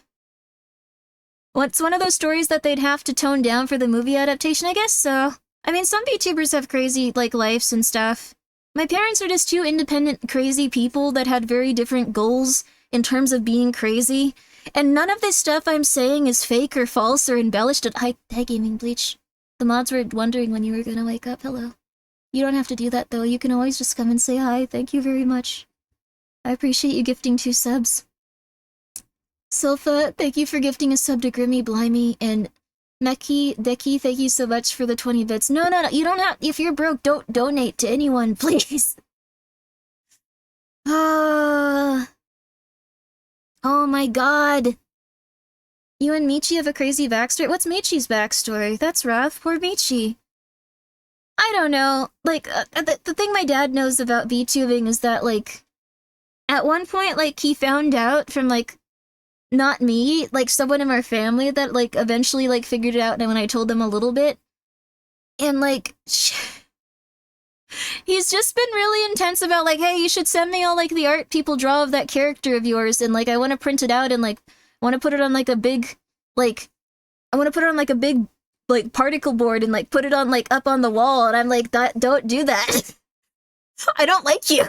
What's one of those stories that they'd have to tone down for the movie adaptation? I guess so. I mean, some VTubers have crazy, like, lives and stuff. My parents are just 2 independent, crazy people that had very different goals in terms of being crazy. And none of this stuff I'm saying is fake or false or embellished. Hi, Gaming Bleach. The mods were wondering when you were gonna wake up. Hello. You don't have to do that, though. You can always just come and say hi. Thank you very much. I appreciate you gifting 2 subs. Silpha, thank you for gifting a sub to Grimmi, Blimey, and Deki, thank you so much for the 20 bits. No, you don't have- if you're broke, don't donate to anyone, please. Oh my god. You and Michi have a crazy backstory? What's Michi's backstory? That's rough. Poor Michi. I don't know. Like, the thing my dad knows about VTubing is that, like, at one point, like, he found out from, like, not me, like, someone in our family that, like, eventually, like, figured it out when I told them a little bit. And, like, he's just been really intense about, like, hey, you should send me all, like, the art people draw of that character of yours, and, like, I want to print it out and, like, want to put it on, like, a big, like, I want to put it on like a big like particle board and like put it on like up on the wall, and I'm like, don't do that. I don't like you.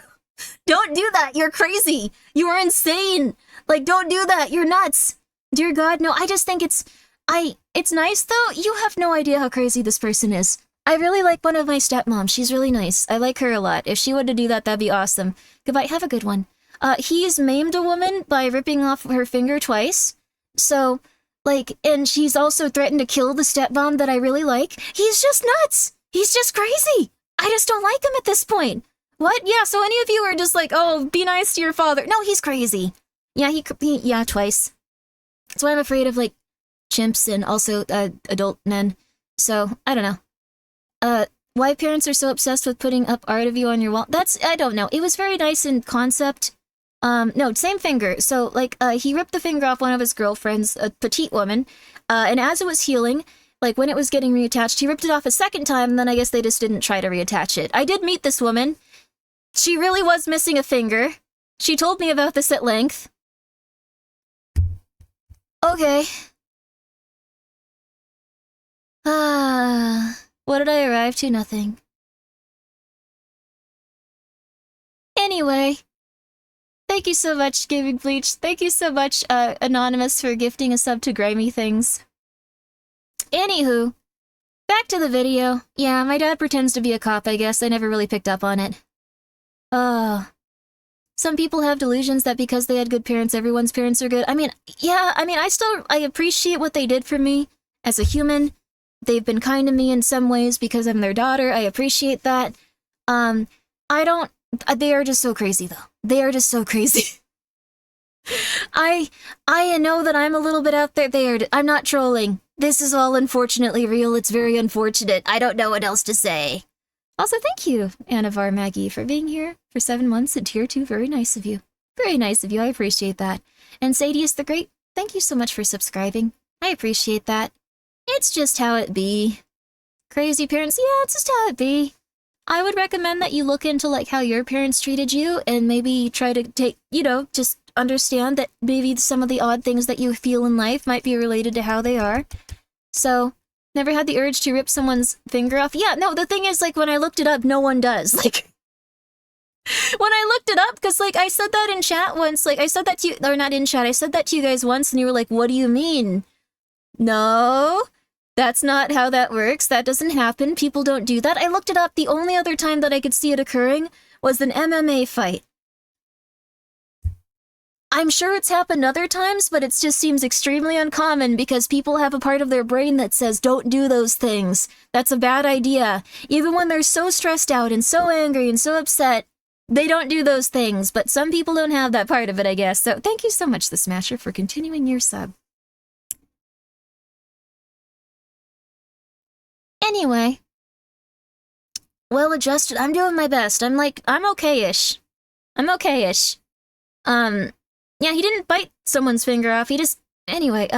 Don't do that. You're crazy. You are insane. Like, don't do that. You're nuts. Dear God, no. I just think it's nice though. You have no idea how crazy this person is. I really like one of my stepmoms. She's really nice. I like her a lot. If she were to do that, that'd be awesome. Goodbye. Have a good one. He's maimed a woman by ripping off her finger twice. So, like, and she's also threatened to kill the stepmom that I really like. He's just nuts. He's just crazy. I just don't like him at this point. What? Yeah, so any of you are just like, oh, be nice to your father. No, he's crazy. Yeah, yeah, twice. That's why I'm afraid of, like, chimps and also, adult men. So, I don't know. Why parents are so obsessed with putting up art of you on your wall? I don't know. It was very nice in concept. No, same finger. So, like, he ripped the finger off one of his girlfriends, a petite woman, and as it was healing, like, when it was getting reattached, he ripped it off a second time, and then I guess they just didn't try to reattach it. I did meet this woman. She really was missing a finger. She told me about this at length. Okay. What did I arrive to? Nothing. Anyway. Thank you so much, Gaming Bleach. Thank you so much, Anonymous, for gifting a sub to Grimmi Things. Anywho, back to the video. Yeah, my dad pretends to be a cop, I guess. I never really picked up on it. Some people have delusions that because they had good parents, everyone's parents are good. I mean, yeah, I mean, I appreciate what they did for me as a human. They've been kind to me in some ways because I'm their daughter. I appreciate that. They are just so crazy, though. They are just so crazy. I know that I'm a little bit out there. I'm not trolling. This is all unfortunately real. It's very unfortunate. I don't know what else to say. Also, thank you, Anavar Maggie, for being here for 7 months at Tier 2. Very nice of you. Very nice of you. I appreciate that. And Sadius the Great, thank you so much for subscribing. I appreciate that. It's just how it be. Crazy parents, yeah, it's just how it be. I would recommend that you look into, like, how your parents treated you and maybe try to take, just understand that maybe some of the odd things that you feel in life might be related to how they are. So, never had the urge to rip someone's finger off? Yeah, no, the thing is, like, when I looked it up, no one does. Like, when I looked it up, because, like, I said that in chat once, like, I said that to you, or not in chat, I said that to you guys once, and you were like, what do you mean? No, that's not how that works. That doesn't happen. People don't do that. I looked it up. The only other time that I could see it occurring was an MMA fight. I'm sure it's happened other times, but it just seems extremely uncommon because people have a part of their brain that says, don't do those things. That's a bad idea. Even when they're so stressed out and so angry and so upset, they don't do those things. But some people don't have that part of it, I guess. So thank you so much, The Smasher, for continuing your sub. Anyway. Well adjusted. I'm doing my best. I'm okay-ish. I'm okay-ish. Yeah, he didn't bite someone's finger off. He just... Anyway,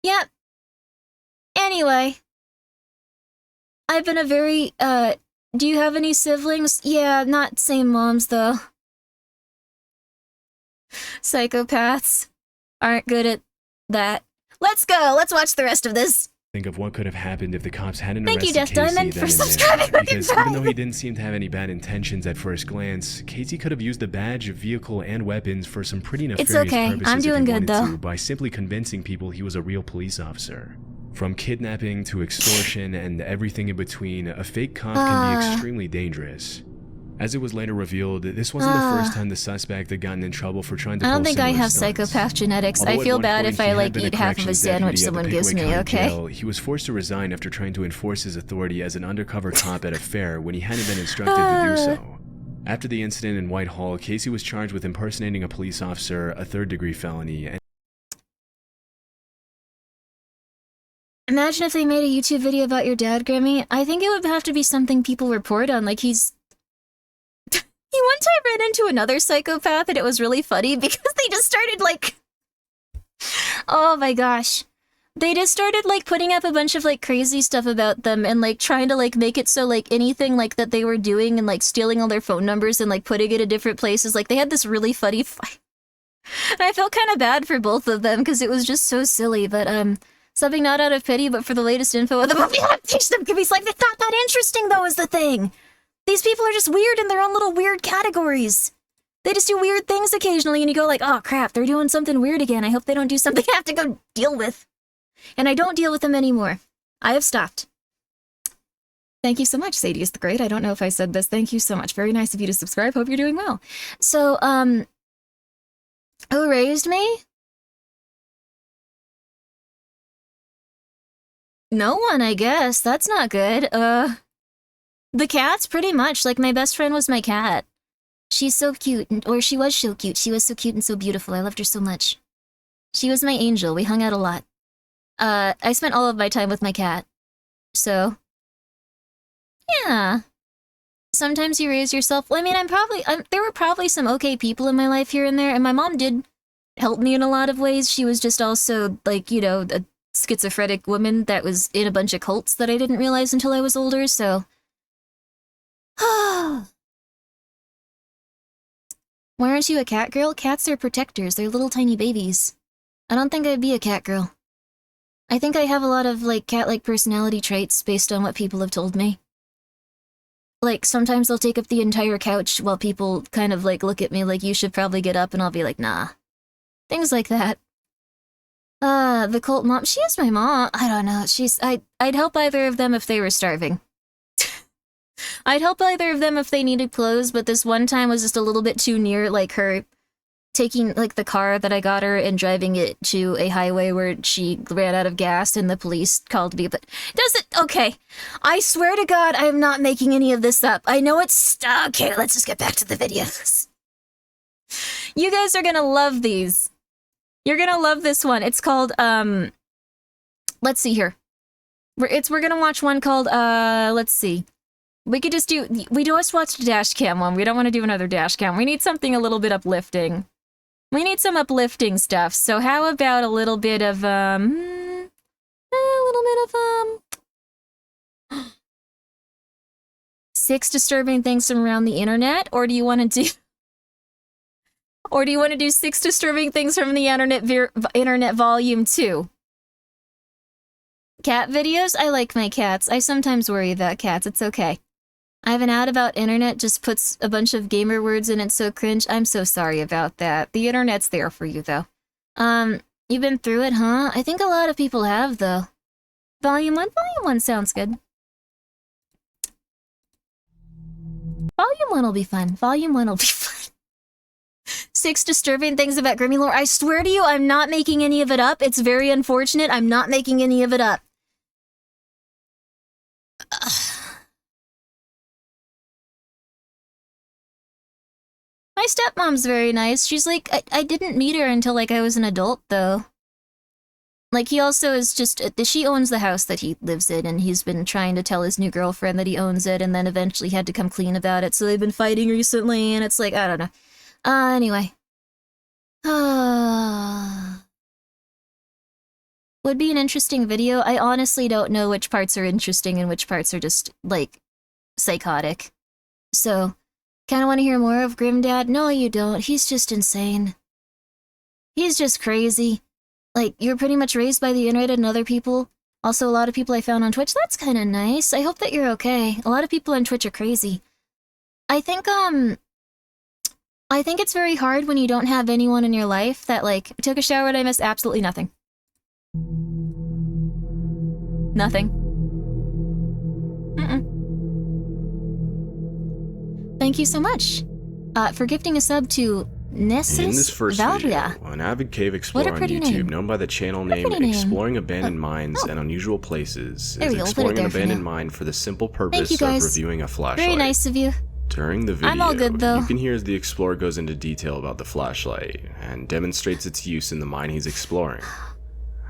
yeah. Anyway. I've been a very, do you have any siblings? Yeah, not same moms, though. Psychopaths aren't good at that. Let's go! Let's watch the rest of this! Think of what could have happened if the cops hadn't Thank you, arrested Death Casey Diamond, then for and subscribing. there. Because even though he didn't seem to have any bad intentions at first glance, Casey could have used the badge, vehicle, and weapons for some pretty nefarious okay. purposes I'm doing if he good, wanted though. to, by simply convincing people he was a real police officer. From kidnapping to extortion and everything in between, a fake cop can be extremely dangerous. As it was later revealed, this wasn't the first time the suspect had gotten in trouble for trying to I pull don't think I similar have stunts. psychopath genetics. Although I at feel one bad point if I, he had like, been a eat half of a corrections sandwich deputy at the someone gives Pickwick me, County okay? Jail, he was forced to resign after trying to enforce his authority as an undercover cop at a fair when he hadn't been instructed to do so. After the incident in Whitehall, Casey was charged with impersonating a police officer, a third-degree felony, and Imagine if they made a YouTube video about your dad, Grimmy. I think it would have to be something people report on, like he's... He one time ran into another psychopath and it was really funny because they just started, like... Oh my gosh. They just started, like, putting up a bunch of, like, crazy stuff about them and, like, trying to, like, make it so, like, anything, like, that they were doing and, like, stealing all their phone numbers and, like, putting it in different places. Like, they had this really funny fight. And I felt kind of bad for both of them because it was just so silly, but something not out of pity, but for the latest info of the movie adaptation of Grimmi's life, it's not that interesting though, is the thing. These people are just weird in their own little weird categories. They just do weird things occasionally, and you go like, oh crap, they're doing something weird again. I hope they don't do something I have to go deal with. And I don't deal with them anymore. I have stopped. Thank you so much, Sadie is the Great. I don't know if I said this. Thank you so much. Very nice of you to subscribe. Hope you're doing well. So, who raised me? No one, I guess. That's not good. The cats, pretty much. Like, my best friend was my cat. She's so cute, or she was so cute. She was so cute and so beautiful. I loved her so much. She was my angel. We hung out a lot. I spent all of my time with my cat. So, yeah. Sometimes you raise yourself. Well, I mean, there were probably some okay people in my life here and there, and my mom did help me in a lot of ways. She was just also, like, you know, a schizophrenic woman that was in a bunch of cults that I didn't realize until I was older, so... Why aren't you a cat girl? Cats are protectors. They're little tiny babies. I don't think I'd be a cat girl. I think I have a lot of, like, cat-like personality traits based on what people have told me. Like, sometimes I'll take up the entire couch while people kind of, like, look at me like, you should probably get up, and I'll be like, nah. Things like that. The cult mom, she is my mom. I don't know, I'd help either of them if they were starving. I'd help either of them if they needed clothes, but this one time was just a little bit too near, like, her taking, like, the car that I got her and driving it to a highway where she ran out of gas and the police called me, but okay. I swear to God, I am not making any of this up. I know it's, okay, let's just get back to the videos. You guys are gonna love these. You're gonna love this one. It's called, let's see here. We're gonna watch one called, let's see. We just watched a dash cam one. We don't want to do another dash cam. We need something a little bit uplifting. We need some uplifting stuff. So how about a little bit of, 6 disturbing things from around the internet? Or do you want to do 6 disturbing things from the internet volume 2? Cat videos? I like my cats. I sometimes worry about cats. It's okay. I have an ad about internet, just puts a bunch of gamer words in it, so cringe. I'm so sorry about that. The internet's there for you, though. You've been through it, huh? I think a lot of people have, though. Volume 1 sounds good. Volume 1 will be fun. 6 disturbing things about Grimmi lore. I swear to you, I'm not making any of it up. It's very unfortunate. I'm not making any of it up. My stepmom's very nice. She's like, I didn't meet her until, like, I was an adult, though. Like, he also is just, she owns the house that he lives in, and he's been trying to tell his new girlfriend that he owns it, and then eventually had to come clean about it, so they've been fighting recently, and it's like, I don't know. Anyway. Would be an interesting video. I honestly don't know which parts are interesting and which parts are just, like, psychotic. So... Kinda wanna hear more of Grim Dad? No, you don't. He's just insane. He's just crazy. Like, you're pretty much raised by the internet and other people. Also, a lot of people I found on Twitch. That's kinda nice. I hope that you're okay. A lot of people on Twitch are crazy. I think it's very hard when you don't have anyone in your life that, like, took a shower and I missed absolutely nothing. Nothing. Thank you so much for gifting a sub to Nessus In this first Valria. video, an avid cave explorer on YouTube name. known by the channel name Exploring Abandoned Mines and Unusual Places is exploring an abandoned mine for the simple purpose of reviewing a flashlight. Very nice of you. During the video, I'm all good, though. you can hear as the explorer goes into detail about the flashlight and demonstrates its use in the mine he's exploring.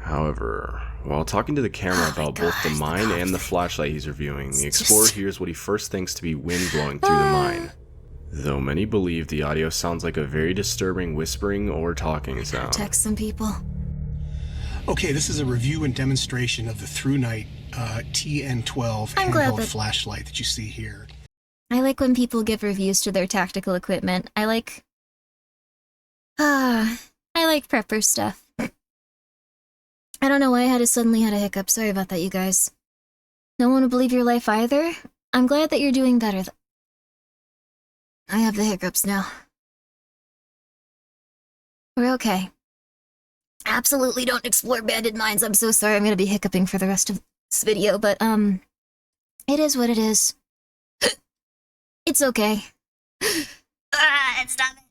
However, while talking to the camera about both the mine and the flashlight he's reviewing, the explorer hears what he first thinks to be wind blowing through the mine. Though many believe the audio sounds like a very disturbing whispering or talking sound. Text some people. Okay, this is a review and demonstration of the Through Night TN12 I'm glad handheld that- flashlight that you see here. I like when people give reviews to their tactical equipment. I like I like prepper stuff. I don't know why I suddenly had a hiccup. Sorry about that, you guys. No one would believe your life either. I'm glad that you're doing better. I have the hiccups now. We're okay. Absolutely don't explore banded mines. I'm so sorry. I'm gonna be hiccuping for the rest of this video, but it is what it is. It's okay. Stop it.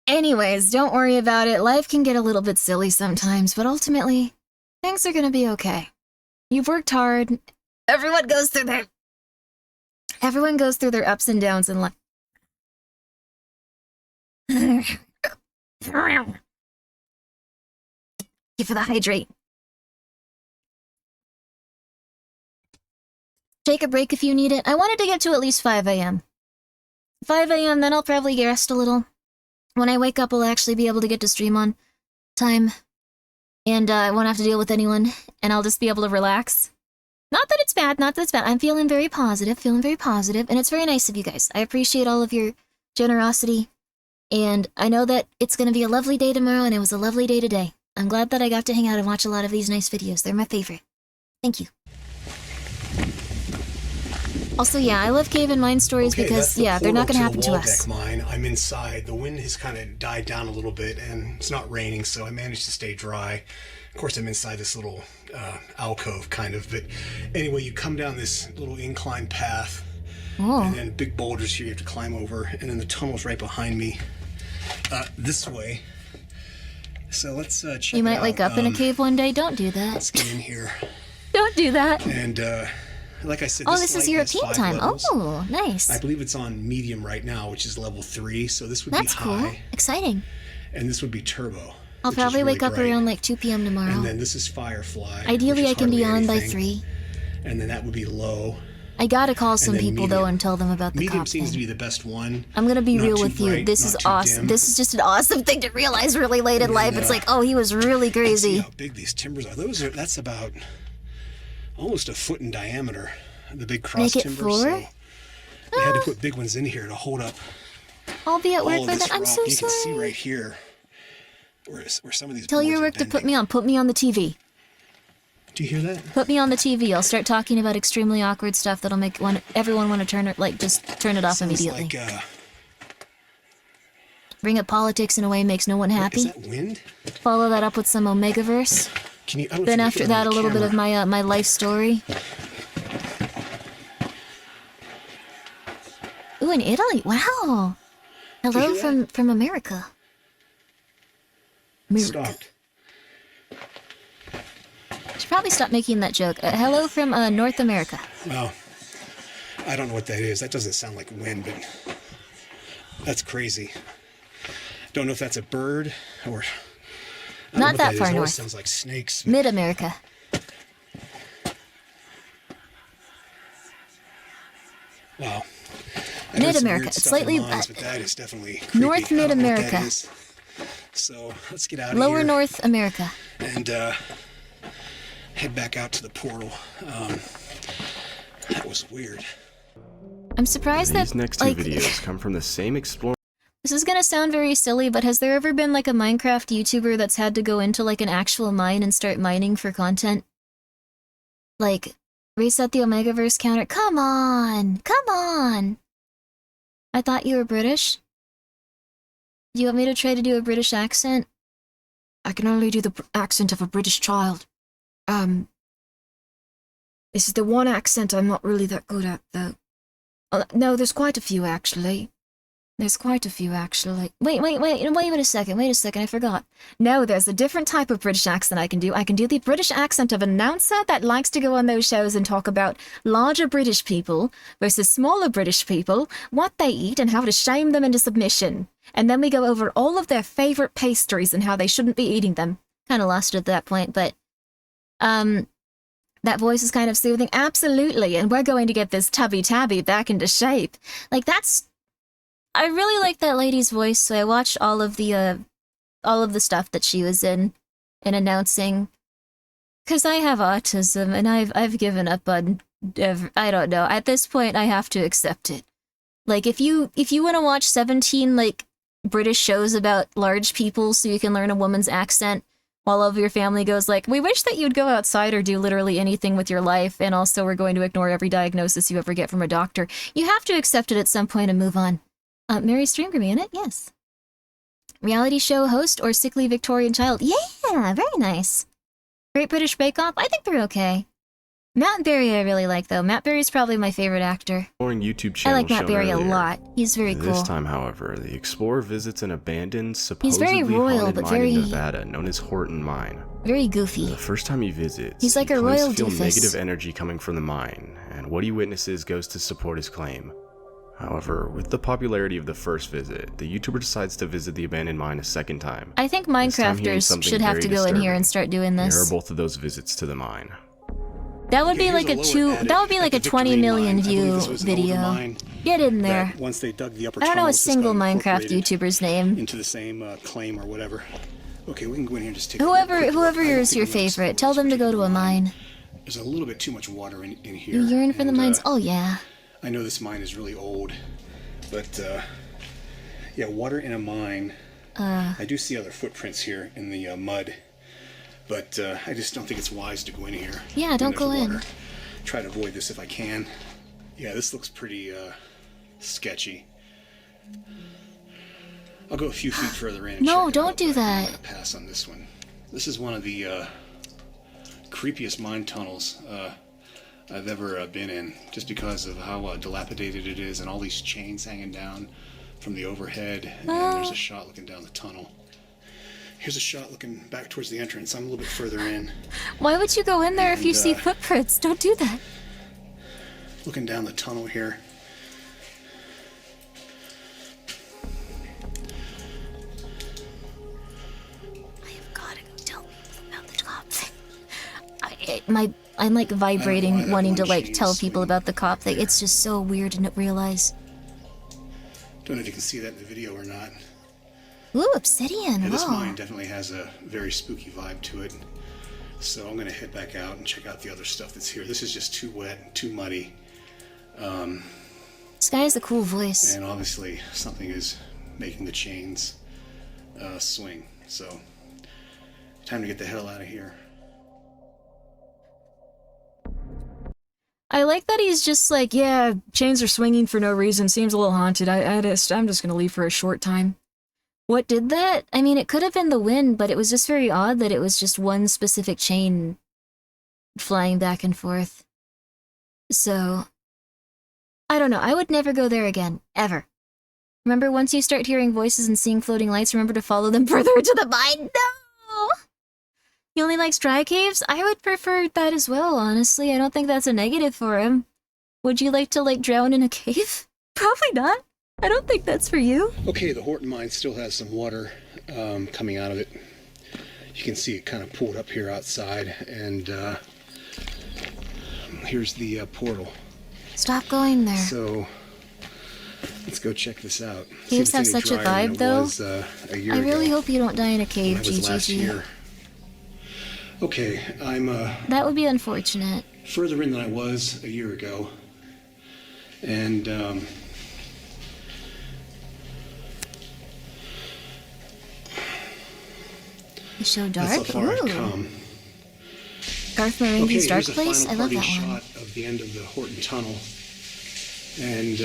Anyways, don't worry about it. Life can get a little bit silly sometimes, but ultimately, things are gonna be okay. You've worked hard. Everyone goes through their ups and downs in life. Thank you for the hydrate. Take a break if you need it. I wanted to get to at least 5 a.m. 5 a.m., then I'll probably rest a little. When I wake up, I'll actually be able to get to stream on time. And I won't have to deal with anyone, and I'll just be able to relax. Not that it's bad, not that it's bad. I'm feeling very positive, and it's very nice of you guys. I appreciate all of your generosity, and I know that it's going to be a lovely day tomorrow, and it was a lovely day today. I'm glad that I got to hang out and watch a lot of these nice videos. They're my favorite. Thank you. Also, yeah, I love cave and mine stories because, yeah, they're not going to happen to us. Mine. I'm inside. The wind has kind of died down a little bit, and it's not raining, so I managed to stay dry. Of course, I'm inside this little alcove, kind of. But anyway, you come down this little incline path, and then big boulders here you have to climb over, and then the tunnel's right behind me this way. So let's check it out. You might wake up in a cave one day. Don't do that. Let's get in here. Don't do that. And, like I said, this is European time. Levels. Oh, nice. I believe it's on medium right now, which is level 3. So this would be high. That's cool. Exciting. And this would be turbo. I'll probably wake up around like 2 p.m. tomorrow. And then this is firefly. Ideally, I can be on by 3. And then that would be low. I gotta call some people though and tell them about the medium cop seems thing. to be the best one. I'm gonna be Not real too with bright, you. This is not too awesome. dim. This is just an awesome thing to realize really late in life. It's like, oh, he was really crazy. See how big these timbers are. That's about almost a foot in diameter. The big cross Make it timbers. 4? So they had to put big ones in here to hold up. I'll be at work all by of this then. I'm rock. so You sorry. can see right here where some of these. Tell your boards are work to put bending. me on. Put me on the TV. Do you hear that? Put me on the TV. I'll start talking about extremely awkward stuff that'll make everyone want to turn it, just turn it off Sounds immediately. like, Bring up politics in a way makes no one happy. Is that wind? Follow that up with some Omegaverse. Can you? I don't Then know if after you can that, get a it on little bit of my life story. Ooh, in Italy! Wow. Hello from America. Stopped. Should probably stop making that joke. Hello from North America. Well, I don't know what that is. That doesn't sound like wind, but that's crazy. Don't know if that's a bird or. I don't know Not what that is. far It always north. Sounds like snakes. Mid-America. Wow. Mid-America. It's slightly but that is definitely creepy. North I don't know what that Mid-America. is. So let's get out of Lower here. North America. And head back out to the portal. That was weird. I'm surprised These that next two videos come from the same explorer. This is gonna sound very silly, but has there ever been like a Minecraft YouTuber that's had to go into like an actual mine and start mining for content? Like, reset the Omegaverse counter. Come on! Come on! I thought you were British. Do you want me to try to do a British accent? I can only do the accent of a British child. This is the one accent I'm not really that good at, though. No, there's quite a few, actually. There's quite a few, actually. Wait a second, I forgot. No, there's a different type of British accent I can do. I can do the British accent of an announcer that likes to go on those shows and talk about larger British people versus smaller British people, what they eat, and how to shame them into submission. And then we go over all of their favorite pastries and how they shouldn't be eating them. Kind of lost it at that point, but... that voice is kind of soothing. Absolutely, and we're going to get this Tubby Tabby back into shape. Like, that's... I really like that lady's voice, so I watched all of the stuff that she was in announcing. Because I have autism, and I've given up on... I don't know. At this point, I have to accept it. Like, if you want to watch 17, like, British shows about large people so you can learn a woman's accent, while all of your family goes like, we wish that you'd go outside or do literally anything with your life, and also we're going to ignore every diagnosis you ever get from a doctor, you have to accept it at some point and move on. Mary Streamgrimmy in it? Yes. Reality show host or sickly Victorian child? Yeah, very nice. Great British Bake Off? I think they're okay. Matt Berry I really like, though. Matt Berry's probably my favorite actor. YouTube I channel like Matt shown Berry a earlier. lot. He's very cool. This time, however, the explorer visits an abandoned, He's very supposedly royal, haunted but mine very- in Nevada known as Horton Mine. Very goofy. The first time he visits, He's like he a claims royal to feel doofus. negative energy coming from the mine, and what he witnesses goes to support his claim. However, with the popularity of the first visit, the YouTuber decides to visit the abandoned mine a second time. I think This time he ends Minecrafters something should have very to go in here and disturbing. start doing Here are this. both of those visits to the mine. That would be Here's like a a lower attic that would be like a at the 20 Victory million mine. I believe view this was an older video. mine Get in there. that once they dug the upper I don't know a tunnels, this single got Minecraft incorporated YouTuber's name. into the same claim or whatever. Okay, we can go in here and just take Whoever a quick look. I don't is think your we'll notice favorite, tell them to go to a mine. There's a little bit too much water in here. You yearn for the and, mines? Oh yeah. I know this mine is really old, but yeah, water in a mine. I do see other footprints here in the mud, but I just don't think it's wise to go in here. Yeah, when don't there's go in. water. Try to avoid this if I can. Yeah, this looks pretty sketchy. I'll go a few feet further in. And No, check it don't out, do but I'm that. gonna pass on this one. This is one of the creepiest mine tunnels I've ever been in, just because of how dilapidated it is and all these chains hanging down from the overhead. And there's a shot looking down the tunnel. Here's a shot looking back towards the entrance. I'm a little bit further in. Why would you go in there if you And, see footprints? Don't do that. Looking down the tunnel here. I'm like vibrating, wanting to like tell people about the cop thing. It's just so weird to realize. Don't know if you can see that in the video or not. Ooh, obsidian. Yeah, this Whoa. mine definitely has a very spooky vibe to it. So I'm going to head back out and check out the other stuff that's here. This is just too wet and too muddy. This guy has a cool voice. And obviously something is making the chains swing. So time to get the hell out of here. I like that he's just like, yeah, chains are swinging for no reason. Seems a little haunted. I'm just gonna leave for a short time. What did that? I mean, it could have been the wind, but it was just very odd that it was just one specific chain flying back and forth. So, I don't know. I would never go there again. Ever. Remember, once you start hearing voices and seeing floating lights, remember to follow them further into the mine. No! He only likes dry caves? I would prefer that as well, honestly. I don't think that's a negative for him. Would you like to, like, drown in a cave? Probably not. I don't think that's for you. Okay, the Horton mine still has some water coming out of it. You can see it kind of pooled up here outside, and here's the portal. Stop going there. So let's go check this out. Caves See have if it's such any a drier than vibe, it though. was, a year I really ago hope you don't die in a cave, when I was last GGG. year. Okay, I'm That would be unfortunate. further in than I was a year ago, and The show Dark? that's how far I've Ooh. come. Garth Marenghi's Dark here's a Place? I final love party that one. shot of the end of the Horton Tunnel, and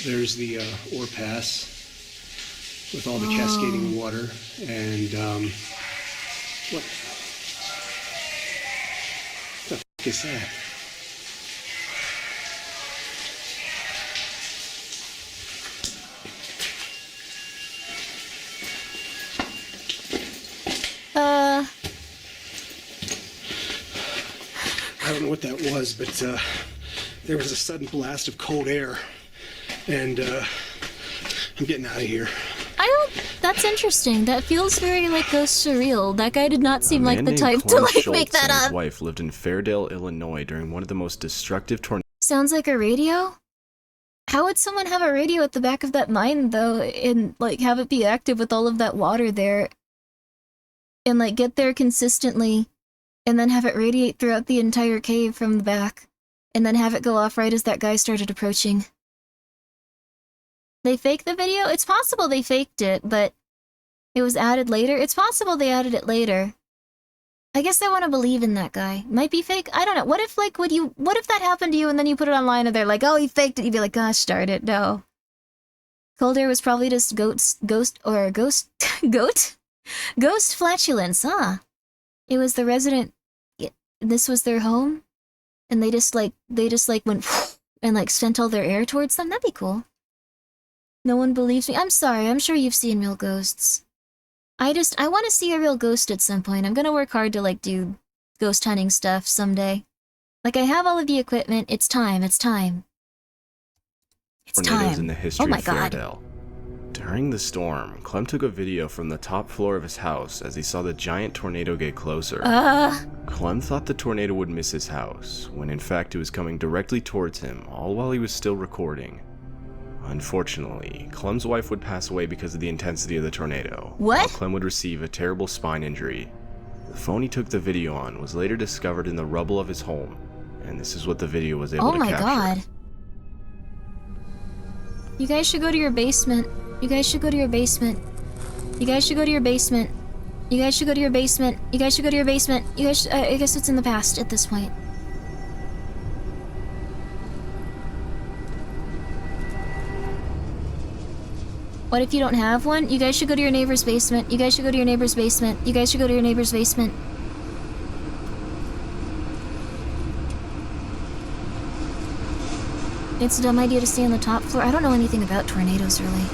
there's the ore pass with all the cascading water, and what the f*** is that? I don't know what that was, but there was a sudden blast of cold air, and I'm getting out of here. That's interesting. That feels very, like, ghost surreal. That guy did not seem like the type to, like, make that His up. wife lived in Fairdale, Illinois during one of the most destructive tornadoes. Sounds like a radio? How would someone have a radio at the back of that mine, though, and, like, have it be active with all of that water there? And, like, get there consistently, and then have it radiate throughout the entire cave from the back, and then have it go off right as that guy started approaching. They faked the video? It's possible they faked it, but it was added later. It's possible they added it later. I guess I want to believe in that guy. Might be fake. I don't know. What if, like, what if that happened to you and then you put it online and they're like, oh, he faked it. You'd be like, gosh, darn it, no. Cold air was probably just ghost flatulence, huh? It was the resident, this was their home, and they just like went and like sent all their air towards them. That'd be cool. No one believes me. I'm sorry, I'm sure you've seen real ghosts. I want to see a real ghost at some point. I'm gonna work hard to like do ghost hunting stuff someday. Like I have all of the equipment. It's time. It's time. It's time. In the history oh my of god. Fairdale. During the storm, Clem took a video from the top floor of his house as he saw the giant tornado get closer. Clem thought the tornado would miss his house, when in fact it was coming directly towards him, all while he was still recording. Unfortunately, Clem's wife would pass away because of the intensity of the tornado, while Clem would receive a terrible spine injury. The phone he took the video on was later discovered in the rubble of his home, and this is what the video was able to capture. Oh my god. You guys should go to your basement. You guys should go to your basement. You guys should go to your basement. You guys should go to your basement. You guys should go to your basement. You guys should, I guess it's in the past at this point. What if you don't have one? You guys should go to your neighbor's basement. You guys should go to your neighbor's basement. You guys should go to your neighbor's basement. It's a dumb idea to stay on the top floor. I don't know anything about tornadoes, really.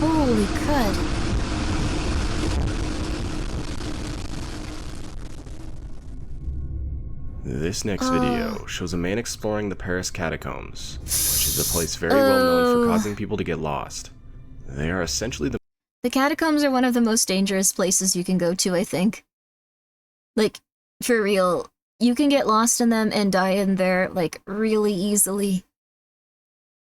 Holy crud. This next video shows a man exploring the Paris catacombs, which is a place very well known for causing people to get lost. They are essentially The catacombs are one of the most dangerous places you can go to, I think. Like, for real, you can get lost in them and die in there, like, really easily.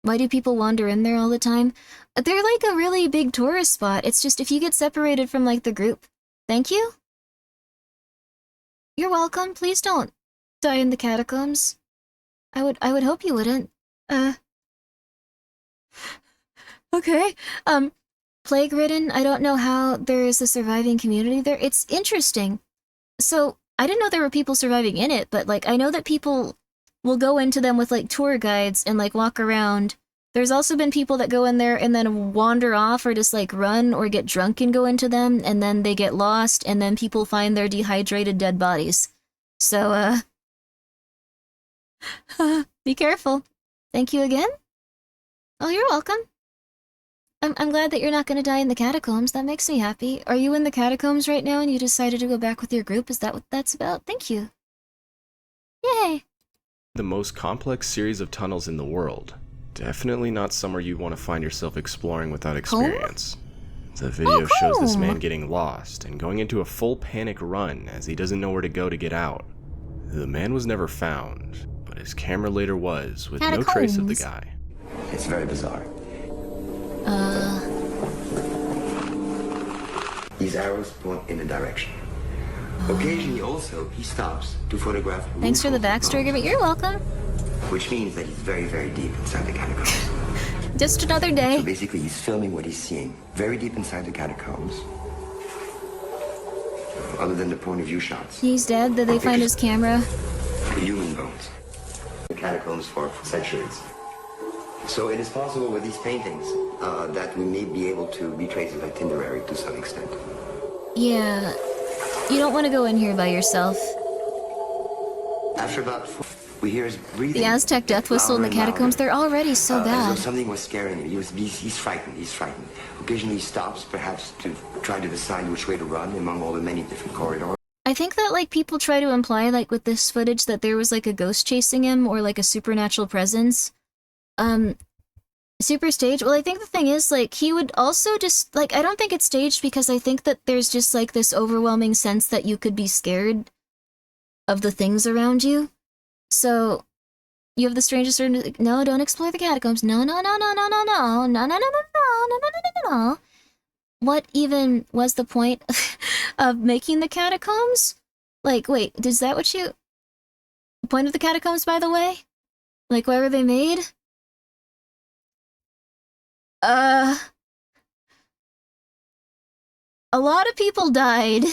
Why do people wander in there all the time? They're like a really big tourist spot. It's just if you get separated from, like, the group. Thank you? You're welcome. Please don't die in the catacombs. I would hope you wouldn't. Okay. Plague-ridden, I don't know how there is a surviving community there. It's interesting. So, I didn't know there were people surviving in it, but, like, I know that people will go into them with, like, tour guides and, like, walk around. There's also been people that go in there and then wander off or just, like, run or get drunk and go into them, and then they get lost, and then people find their dehydrated dead bodies. So, be careful. Thank you again? Oh, you're welcome. I'm glad that you're not going to die in the catacombs. That makes me happy. Are you in the catacombs right now and you decided to go back with your group? Is that what that's about? Thank you. Yay! the most complex series of tunnels in the world. Definitely not somewhere you'd want to find yourself exploring without experience. The video shows this man getting lost and going into a full panic run as he doesn't know where to go to get out. The man was never found, but his camera later was, with no trace of the guy. It's very bizarre. These arrows point in a direction. Occasionally also, he stops to photograph. Thanks for the backstory, Grimmi. You're welcome. Which means that he's very, very deep inside the catacombs. Just another day. So basically, he's filming what he's seeing very deep inside the catacombs. Other than the point of view shots. He's dead. Did they find his camera? Human bones. The catacombs for centuries. So it is possible with these paintings that we may be able to retrace his itinerary to some extent. Yeah. You don't want to go in here by yourself. After about we hear his breathing. The Aztec death whistle in the catacombs, they're already so As bad. though something was scaring him. He's frightened. He's frightened. Occasionally he stops, perhaps to try to decide which way to run among all the many different corridors. I think that, like, people try to imply, like, with this footage that there was, like, a ghost chasing him or, like, a supernatural presence. Super staged? Well, I think the thing is, like, he would also just, like, I don't think it's staged because I think that there's just, like, this overwhelming sense that you could be scared of the things around you. So, you have the strangest no, don't explore the catacombs. No, no, no, no, no, no, no, no, no, no, no, no, no, no, no, no, no. what even was the point of making the catacombs? Like, wait, is that what you... The point of the catacombs, by the way? Like, why were they made? A lot of people died,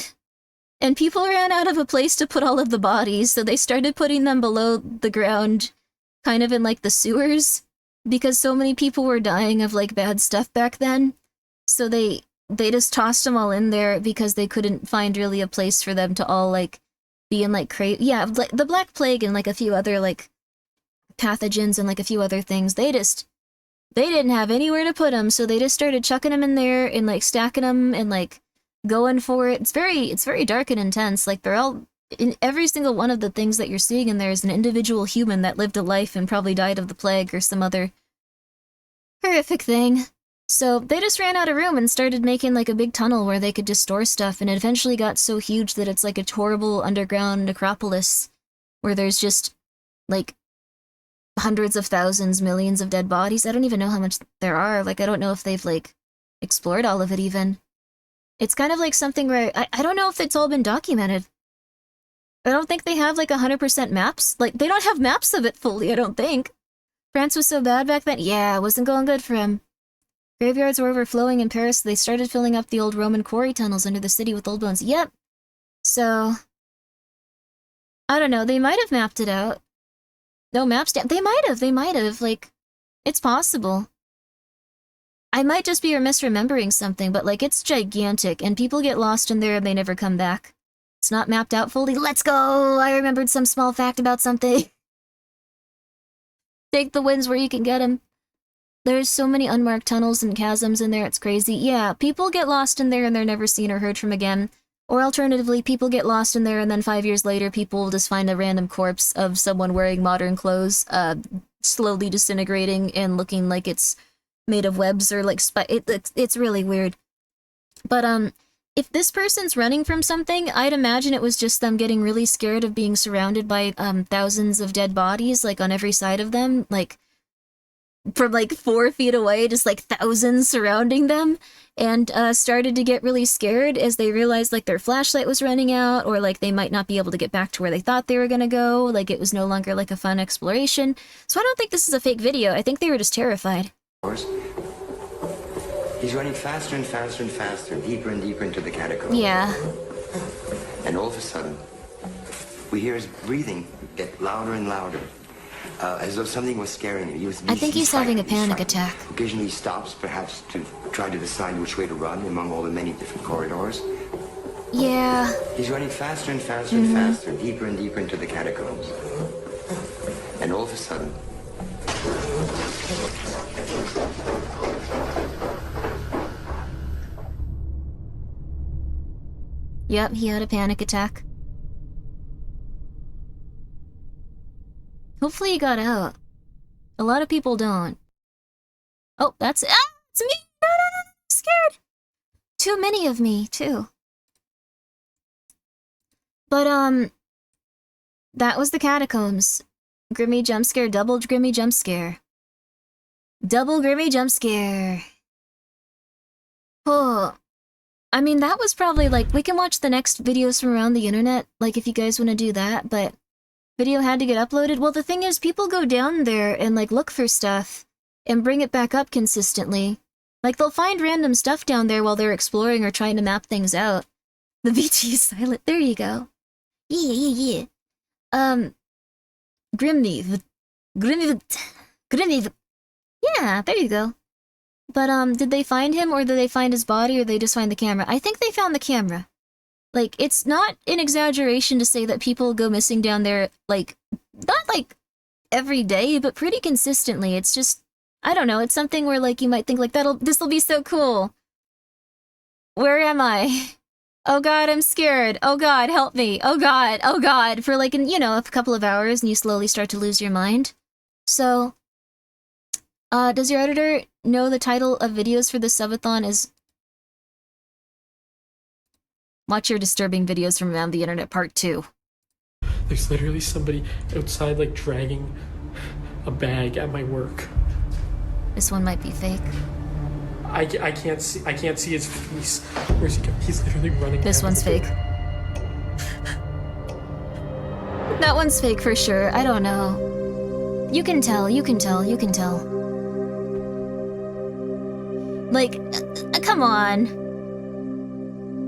and people ran out of a place to put all of the bodies, so they started putting them below the ground, kind of in, like, the sewers, because so many people were dying of, like, bad stuff back then. So they just tossed them all in there because they couldn't find really a place for them to all, like, be in, like, yeah, like, the Black Plague and, like, a few other, like, pathogens and, like, a few other things. They didn't have anywhere to put them, so they just started chucking them in there and, like, stacking them and, like, going for it. It's very dark and intense. Like, they're all... In every single one of the things that you're seeing in there is an individual human that lived a life and probably died of the plague or some other horrific thing. So they just ran out of room and started making, like, a big tunnel where they could just store stuff, and it eventually got so huge that it's like a horrible underground necropolis where there's just, like, hundreds of thousands, millions of dead bodies. I don't even know how much there are. Like, I don't know if they've, like, explored all of it even. It's kind of like something where I don't know if it's all been documented. I don't think they have, like, 100% maps. Like, they don't have maps of it fully, I don't think. France was so bad back then? Yeah, it wasn't going good for him. Graveyards were overflowing in Paris, so they started filling up the old Roman quarry tunnels under the city with old bones. Yep. So... I don't know, they might have mapped it out. No maps down. They might have, like... It's possible. I might just be misremembering something, but, like, it's gigantic, and people get lost in there and they never come back. It's not mapped out fully. Let's go! I remembered some small fact about something. Take the wins where you can get them. There's so many unmarked tunnels and chasms in there, it's crazy. Yeah, people get lost in there and they're never seen or heard from again. Or alternatively, people get lost in there and then 5 years later, people will just find a random corpse of someone wearing modern clothes, slowly disintegrating and looking like it's made of webs or like it's really weird. But if this person's running from something, I'd imagine it was just them getting really scared of being surrounded by thousands of dead bodies, like on every side of them, like from like 4 feet away, just like thousands surrounding them, and started to get really scared as they realized like their flashlight was running out, or like they might not be able to get back to where they thought they were gonna go, like it was no longer like a fun exploration. So I don't think this is a fake video. I think they were just terrified. He's running faster and faster and faster, deeper and deeper into the catacombs. Yeah. And all of a sudden, we hear his breathing get louder and louder, as though something was scaring him. I think he's having a panic attack. Occasionally he stops, perhaps to try to decide which way to run among all the many different corridors. Yeah. He's running faster and faster and faster, deeper and deeper into the catacombs. And all of a sudden... Yep, he had a panic attack. Hopefully he got out. A lot of people don't. Oh, that's it. Ah, it's me! No, I'm scared! Too many of me, too. But, that was the catacombs. Grimmi jump scare, double Grimmi jump scare. Double Grimmi jump scare. Oh. I mean, that was probably, like, we can watch the next videos from around the internet, like, if you guys want to do that, but video had to get uploaded. Well, the thing is, people go down there and, like, look for stuff and bring it back up consistently. Like, they'll find random stuff down there while they're exploring or trying to map things out. The VT is silent. There you go. Yeah. Grimmiva. Yeah, there you go. But, did they find him, or did they find his body, or did they just find the camera? I think they found the camera. Like, it's not an exaggeration to say that people go missing down there, like, not, like, every day, but pretty consistently. It's just, I don't know, it's something where, like, you might think, like, this'll be so cool. Where am I? Oh god, I'm scared. Oh god, help me. Oh god. For, like, you know, a couple of hours, and you slowly start to lose your mind. So... does your editor know the title of videos for the Subathon is... Watch your disturbing videos from around the internet part 2. There's literally somebody outside, like, dragging a bag at my work. This one might be fake. I can't see his face. Where's he going? He's literally running. This one's fake. That one's fake for sure. I don't know. You can tell. You can tell. You can tell. Like, come on.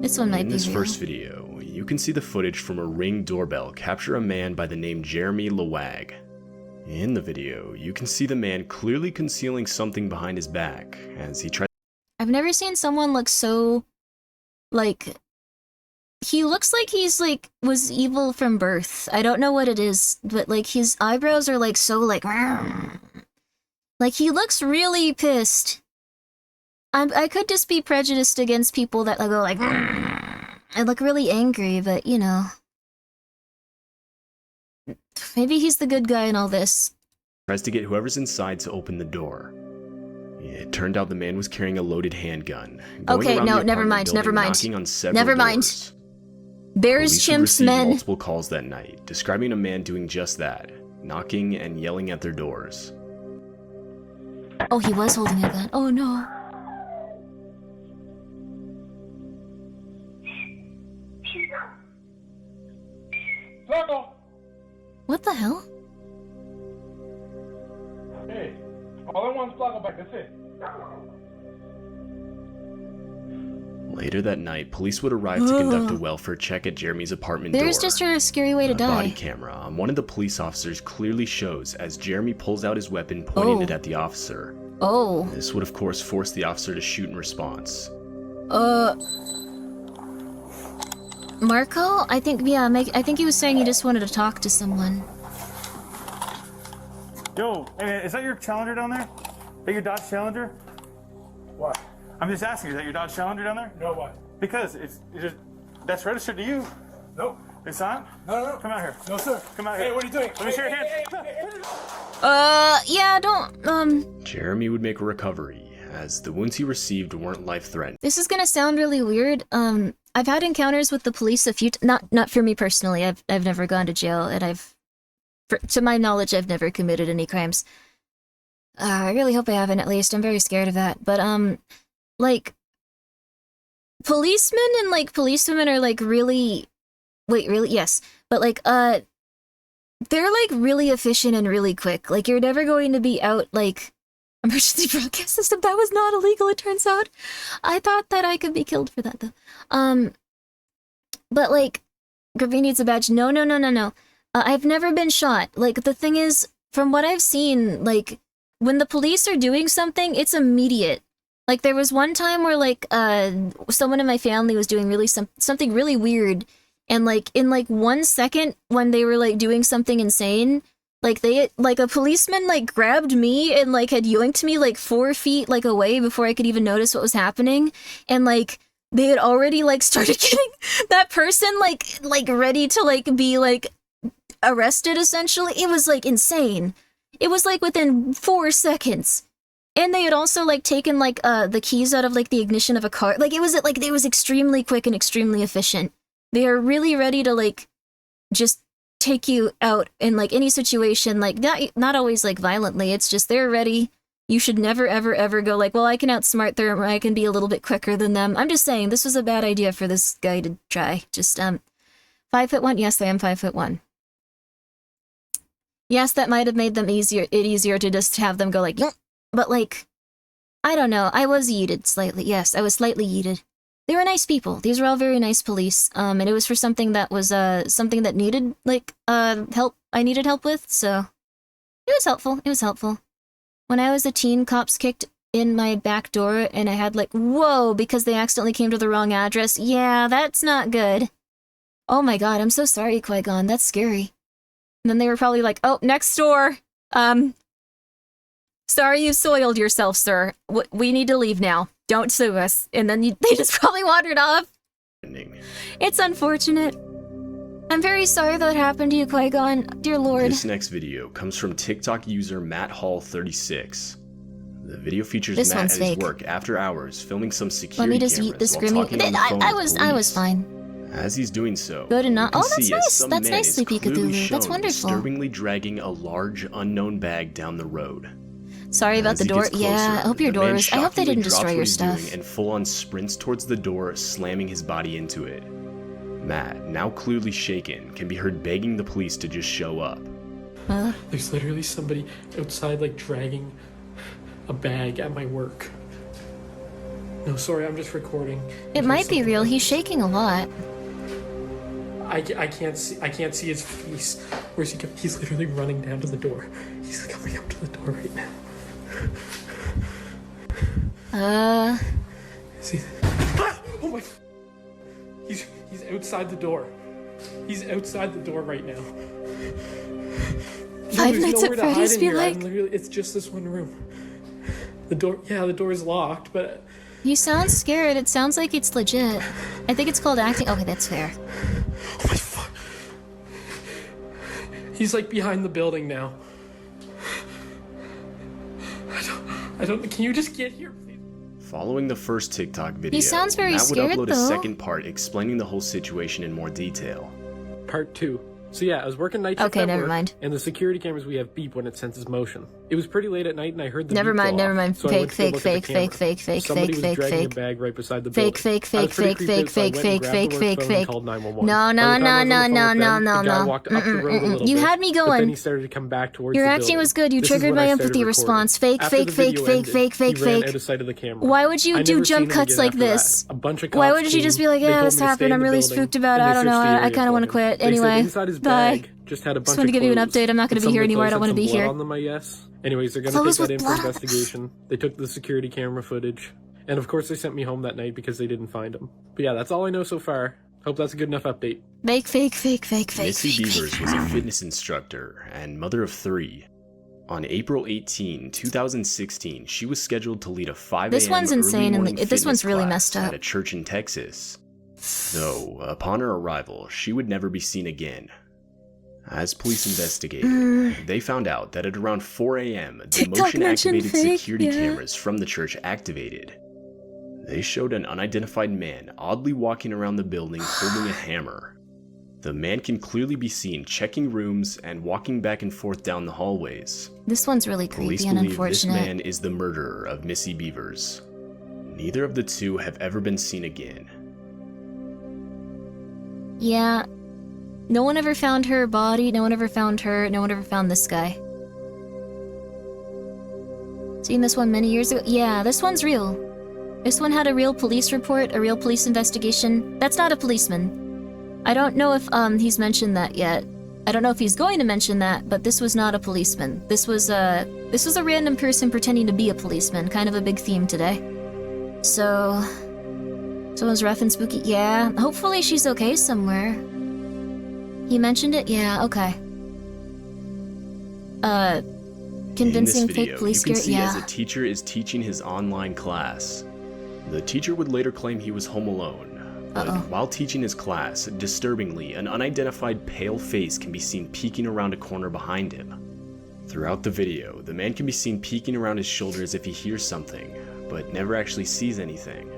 This one might be real. In this first video, you can see the footage from a Ring doorbell capture a man by the name Jeremy Lawag. In the video, you can see the man clearly concealing something behind his back as he tries. I've never seen someone look so, like, he looks like he's, like, was evil from birth. I don't know what it is, but, like, his eyebrows are, like, so, like, he looks really pissed. I could just be prejudiced against people that go, like, and look really angry, but, you know. Maybe he's the good guy in all this. Tries to get whoever's inside to open the door. It turned out the man was carrying a loaded handgun. Okay, no, never mind. Knocking on several Never mind. doors. Bears, Police chimps, received men. multiple calls that night, describing a man doing just that, knocking and yelling at their doors. Oh, he was holding a gun. Oh no. What the hell? Hey, all I want is Flaco back, that's it. Later that night, police would arrive to conduct a welfare check at Jeremy's apartment There's door. just a scary way to A die. body camera on one of the police officers clearly shows as Jeremy pulls out his weapon, pointing it at the officer. Oh. This would of course force the officer to shoot in response. Marco? I think, yeah, I think he was saying he just wanted to talk to someone. Yo, hey, is that your Challenger down there? Is that your Dodge Challenger? What? I'm just asking, is that your Dodge Challenger down there? No, what? Because it's just, that's registered to you. Nope. It's not? No. Come out here. No, sir. Come out here. Hey, what are you doing? Let me see your hands. Yeah, don't, Jeremy would make a recovery, as the wounds he received weren't life-threatening. This is gonna sound really weird. I've had encounters with the police a few not for me personally. I've never gone to jail, and to my knowledge, I've never committed any crimes. I really hope I haven't, at least. I'm very scared of that. But, like, policemen and, like, policewomen are, like, really... Wait, really? Yes. But, like, they're, like, really efficient and really quick. Like, you're never going to be out, like... Emergency broadcast system, that was not illegal, it turns out. I thought that I could be killed for that, though. But, like, Grimmi needs a badge. No. I've never been shot. Like, the thing is, from what I've seen, like, when the police are doing something, it's immediate. Like, there was one time where, like, someone in my family was doing really something really weird, and, like, in, like, 1 second, when they were, like, doing something insane, like, a policeman, like, grabbed me and, like, had yoinked me, like, 4 feet, like, away before I could even notice what was happening. And, like, they had already, like, started getting that person, like, ready to, like, be, like, arrested, essentially. It was, like, insane. It was, like, within 4 seconds. And they had also, like, taken, like, the keys out of, like, the ignition of a car. Like, it was extremely quick and extremely efficient. They are really ready to, like, just take you out in, like, any situation, like, not always, like, violently. It's just they're ready. You should never, ever, ever go, like, well, I can outsmart them, or I can be a little bit quicker than them. I'm just saying, this was a bad idea for this guy to try. Just, 5'1"? Yes, I am 5'1". Yes, that might have made them easier to just have them go, like, yup. But, like, I don't know. I was yeeted slightly. Yes, I was slightly yeeted. They were nice people. These were all very nice police. And it was for something that was, something that needed, like, help. I needed help with, so it was helpful. It was helpful. When I was a teen, cops kicked in my back door, and I had, like, whoa, because they accidentally came to the wrong address. Yeah, that's not good. Oh my god, I'm so sorry, Qui-Gon. That's scary. And then they were probably like, oh, next door. Sorry you soiled yourself, sir. We need to leave now. Don't sue us. And then they just probably wandered off. It's unfortunate. I'm very sorry that happened to you, Qui-Gon. Dear Lord. This next video comes from TikTok user MattHall36. The video features This Matt one's at his fake. work after hours filming some security Let me just cameras eat this while Grimmi. talking on the phone with I was police. fine. As he's doing so, Good enough. you can Oh, that's see as nice. some That's man nicely is clearly Peekaboo. That's shown wonderful. disturbingly dragging a large unknown bag down the road. Sorry about As the he door. gets closer, Yeah, I hope your the door man is. I hope they shockingly didn't drops destroy what your he's doing stuff. and full-on sprints towards the door, slamming his body into it. Matt, now clearly shaken, can be heard begging the police to just show up. There's literally somebody outside, like, dragging a bag at my work. No, sorry, I'm just recording. It might be real. He's shaking a lot. I can't see his face. Where's he going? He's literally running down to the door. He's coming up to the door right now. See? Ah! Oh my! He's outside the door. He's outside the door right now. Five Nights at Freddy's be like. It's just this one room. The door is locked, but. You sound scared. It sounds like it's legit. I think it's called acting. Okay, that's fair. Oh my fuck. He's like behind the building now. I don't. Can you just get here, please? Following the first TikTok video, He sounds very Matt would scared, upload though. a second part explaining the whole situation in more detail. Part 2. So yeah, I was working night shift Okay, at never work, mind. and the security cameras we have beep when it senses motion. It was pretty late at night, and I heard the Never beep mind, go never off, mind. so I went to go look at the camera. Somebody was dragging a bag right beside the building. Fake. I was pretty creeped out, so I went and grabbed the work phone and called 911. No. By the time I was on the phone with them, the guy walked up the road a little You bit, had me but then going. he started to come back towards Your the acting building. was good. You This is triggered when my I started empathy recording. response. Fake. After the video ended, he ran out of sight of the camera. Why would you I do never jump seen him cuts again like after that. this? A bunch of Why cops wouldn't you just be came, like, they yeah, told this me to stay happened. in I'm the really building, spooked about it. and I they don't know. searched the I area kind of for want to me. quit. They said Anyway, inside his bye. bag just had a bunch Just wanted to of give you an clothes, update. I'm not going and to be here some of the anymore. I clothes don't had want to some be blood here. on them, I guess. Anyways, they're gonna Clothes take that with in blood for on them. investigation. They took the security camera footage, and of course they sent me home that night because they didn't find him. But yeah, that's all I know so far. Hope that's a good enough update. Fake. Missy Beavers was a fitness instructor and mother of 3. On April 18, 2016, she was scheduled to lead a 5 a.m. This one's early insane, and morning this one's fitness really class messed up. at a church in Texas. Though, upon her arrival, she would never be seen again. As police investigated, they found out that at around 4 a.m., the TikTok motion-activated mentioned fake, security yeah. cameras from the church activated. They showed an unidentified man oddly walking around the building holding a hammer. The man can clearly be seen checking rooms and walking back and forth down the hallways. This one's really Police creepy and believe this unfortunate. man is the murderer of Missy Beavers. Neither of the two have ever been seen again. Yeah. No one ever found her body. No one ever found her. No one ever found this guy. Seen this one many years ago? Yeah, this one's real. This one had a real police report, a real police investigation. That's not a policeman. I don't know if he's mentioned that yet. I don't know if he's going to mention that, but this was not a policeman. This was a random person pretending to be a policeman. Kind of a big theme today. So, someone's rough and spooky. Yeah, hopefully she's okay somewhere. He mentioned it? Yeah, okay. Convincing In this video, fake police you can gear? see as Yeah. a teacher is teaching his online class. The teacher would later claim he was home alone. But while teaching his class, disturbingly, an unidentified pale face can be seen peeking around a corner behind him. Throughout the video, the man can be seen peeking around his shoulder as if he hears something, but never actually sees anything.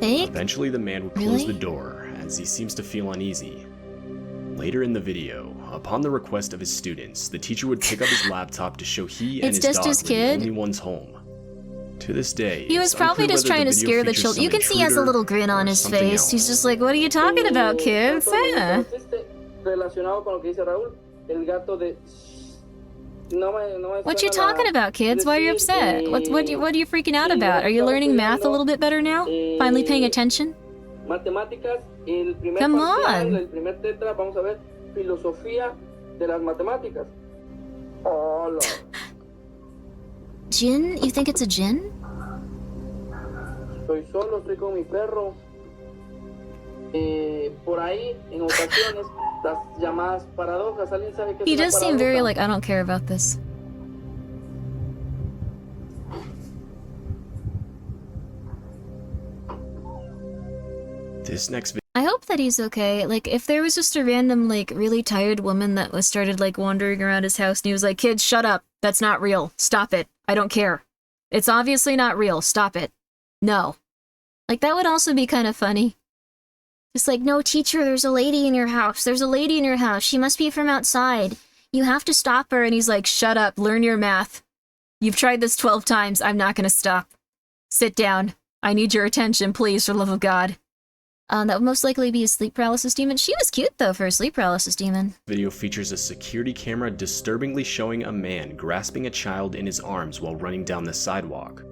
Fake? Eventually the man would close the door, as he seems to feel uneasy. Later in the video, upon the request of his students, the teacher would pick up his laptop to show he and It's his just dog his were the kid? only ones home. To this day, He was it's probably unclear just whether trying to video scare the features children. You some can see he has a intruder little grin on or his something face. else. He's just like, what are you talking about, kids? Yeah. Relacionado con lo que dice Raúl, el gato de... What you talking about, kids? Why are you upset? What are you freaking out about? Are you learning math a little bit better now? Finally paying attention? Matemáticas, el primer Come parcial, on. el primer tetra, vamos a ver, filosofía de las matemáticas. Hola. Jin? You think it's a Jin? Estoy solo, estoy con mi perro. Por ahí, en ocasiones, las llamadas paradojas. ¿Alguien sabe qué es He una does seem paradoja? very like, I don't care about this. This next video I hope that he's okay. Like, if there was just a random, like, really tired woman that was started, like, wandering around his house and he was like, kids, shut up. That's not real. Stop it. I don't care. It's obviously not real. Stop it. No. Like, that would also be kind of funny. Just like, no, teacher, there's a lady in your house. There's a lady in your house. She must be from outside. You have to stop her. And he's like, shut up. Learn your math. You've tried this 12 times. I'm not gonna stop. Sit down. I need your attention, please, for the love of God. That would most likely be a sleep paralysis demon. She was cute, though, for a sleep paralysis demon. Video features a security camera disturbingly showing a man grasping a child in his arms while running down the sidewalk.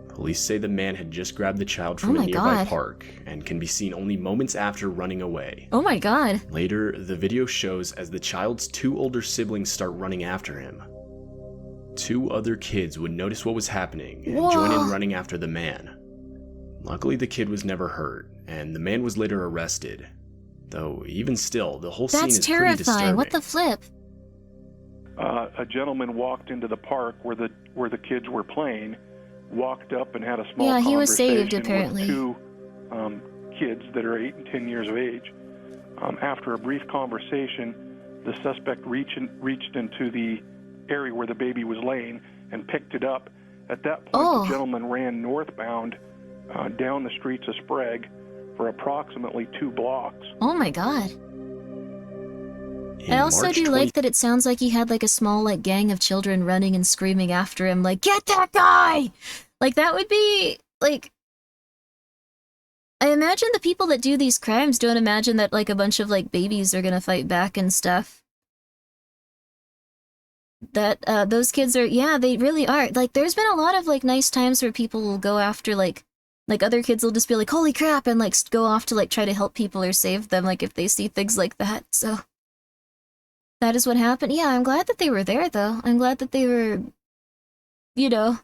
Police say the man had just grabbed the child from a nearby park and can be seen only moments after running away. Oh my god. Later, the video shows as the child's 2 older siblings start running after him. 2 other kids would notice what was happening and join in running after the man. Luckily, the kid was never hurt, and the man was later arrested. Though, even still, the whole scene is pretty disturbing. That's terrifying. What the flip? A gentleman walked into the park where the kids were playing, walked up and had a small conversation he was saved, apparently. with 2 kids that are 8 and 10 years of age. After a brief conversation, the suspect reached into the area where the baby was laying and picked it up. At that point, the gentleman ran northbound down the streets of Sprague for approximately 2 blocks. Oh my god. I also do like that it sounds like he had like a small like gang of children running and screaming after him like, "Get that guy!" Like that would be like... I imagine the people that do these crimes don't imagine that like a bunch of like babies are gonna fight back and stuff. That those kids are, yeah, they really are. Like there's been a lot of like nice times where people will go after like other kids will just be like, "Holy crap," and like go off to like try to help people or save them, like if they see things like that. So that is what happened. Yeah, I'm glad that they were there though. I'm glad that they were, you know,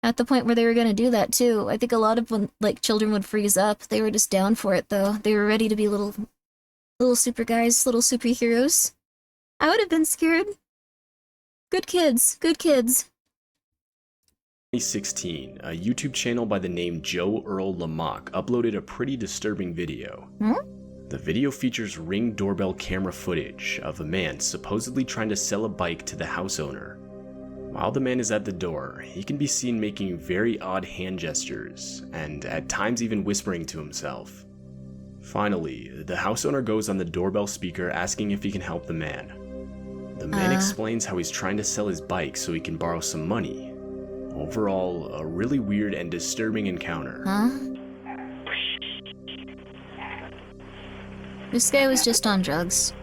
at the point where they were gonna do that too. I think a lot of when like children would freeze up, they were just down for it though. They were ready to be little super guys, little superheroes. I would have been scared. Good kids, good kids. 2016, a YouTube channel by the name Joe Earl Lamock uploaded a pretty disturbing video. The video features Ring doorbell camera footage of a man supposedly trying to sell a bike to the house owner. While the man is at the door, he can be seen making very odd hand gestures, and at times even whispering to himself. Finally, the house owner goes on the doorbell speaker asking if he can help the man. The man explains how he's trying to sell his bike so he can borrow some money. Overall, a really weird and disturbing encounter. This guy was just on drugs.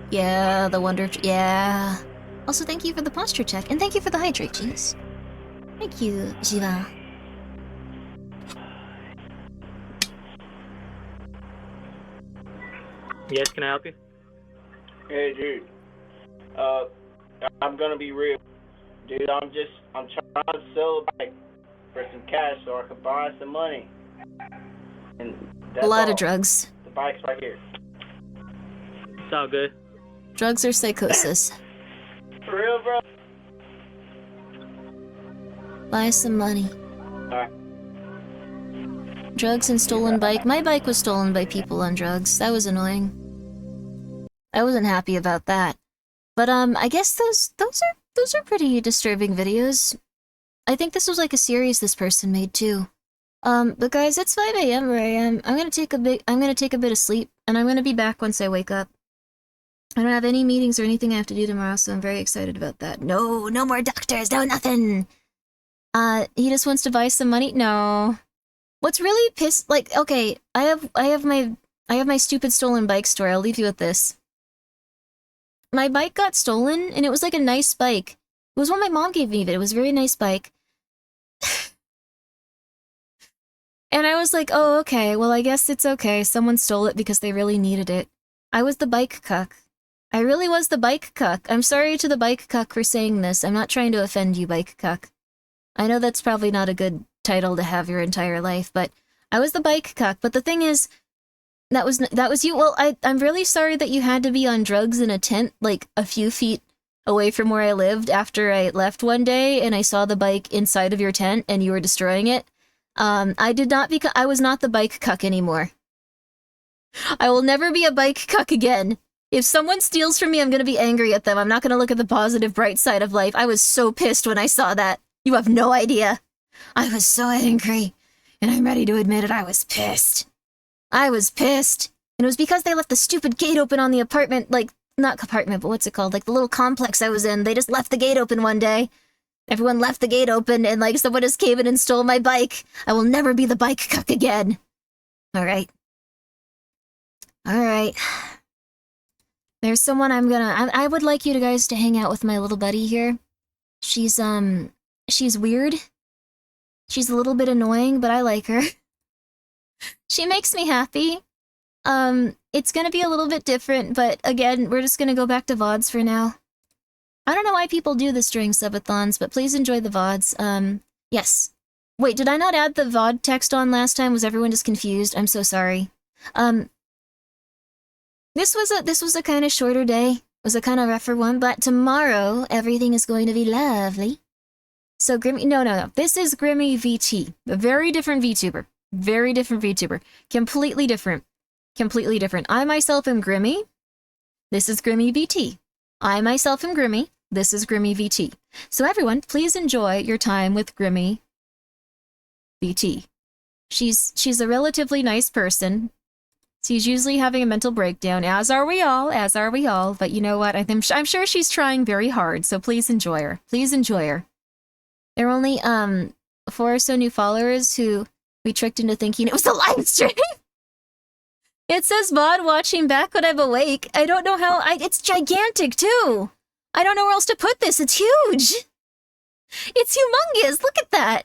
Yeah, the wonder... Yeah. Also, thank you for the posture check, and thank you for the hydrate, jeez. Thank you, Jiva. Yes, can I help you? Hey, dude. I'm gonna be real. Dude, I'm trying to sell a bike for some cash so I can buy some money. And that's a lot all. of drugs. The bike's right here. It's all good. Drugs are psychosis. For real, bro? Buy some money. Alright. Drugs and stolen bike. My bike was stolen by people on drugs. That was annoying. I wasn't happy about that. But I guess those are pretty disturbing videos. I think this was like a series this person made too. But guys, it's 5 a.m. where I am. I'm gonna take a bit of sleep, and I'm gonna be back once I wake up. I don't have any meetings or anything I have to do tomorrow, so I'm very excited about that. No more doctors, no nothing. He just wants to buy some money. No. What's really like, okay, I have my stupid stolen bike story. I'll leave you with this. My bike got stolen, and it was like a nice bike. It was one my mom gave me, but it was a very nice bike. And I was like, oh, okay, well, I guess it's okay. Someone stole it because they really needed it. I was the bike cuck. I really was the bike cuck. I'm sorry to the bike cuck for saying this. I'm not trying to offend you, bike cuck. I know that's probably not a good title to have your entire life, but I was the bike cuck. But the thing is, that was you. Well, I'm really sorry that you had to be on drugs in a tent, like, a few feet away from where I lived after I left one day and I saw the bike inside of your tent and you were destroying it. I was not the bike cuck anymore. I will never be a bike cuck again. If someone steals from me, I'm gonna be angry at them. I'm not gonna look at the positive, bright side of life. I was so pissed when I saw that. You have no idea. I was so angry. And I'm ready to admit it, I was pissed. I was pissed. And it was because they left the stupid gate open on the apartment, like, not compartment, but what's it called? Like the little complex I was in. They just left the gate open one day. Everyone left the gate open and like someone just came in and stole my bike. I will never be the bike cuck again. Alright. Alright. There's someone I would like you guys to hang out with my little buddy here. She's weird. She's a little bit annoying, but I like her. She makes me happy. It's gonna be a little bit different, but again, we're just gonna go back to VODs for now. I don't know why people do this during subathons, but please enjoy the VODs. Yes. Wait, did I not add the VOD text on last time? Was everyone just confused? I'm so sorry. This was a kind of shorter day. It was a kind of rougher one, but tomorrow everything is going to be lovely. So Grimmi, no. This is Grimmi VT, a very different VTuber. Very different VTuber. Completely different. Completely different. I myself am Grimmi. This is Grimmi VT. I myself am Grimmi. This is Grimmi VT. So everyone, please enjoy your time with Grimmi VT. She's a relatively nice person. She's usually having a mental breakdown, as are we all, but you know what? I'm sure she's trying very hard, so please enjoy her. Please enjoy her. There are only 4 or so new followers who we tricked into thinking it was a live stream. It says mod watching back when I'm awake. I don't know how it's gigantic too. I don't know where else to put this. It's huge. It's humongous. Look at that.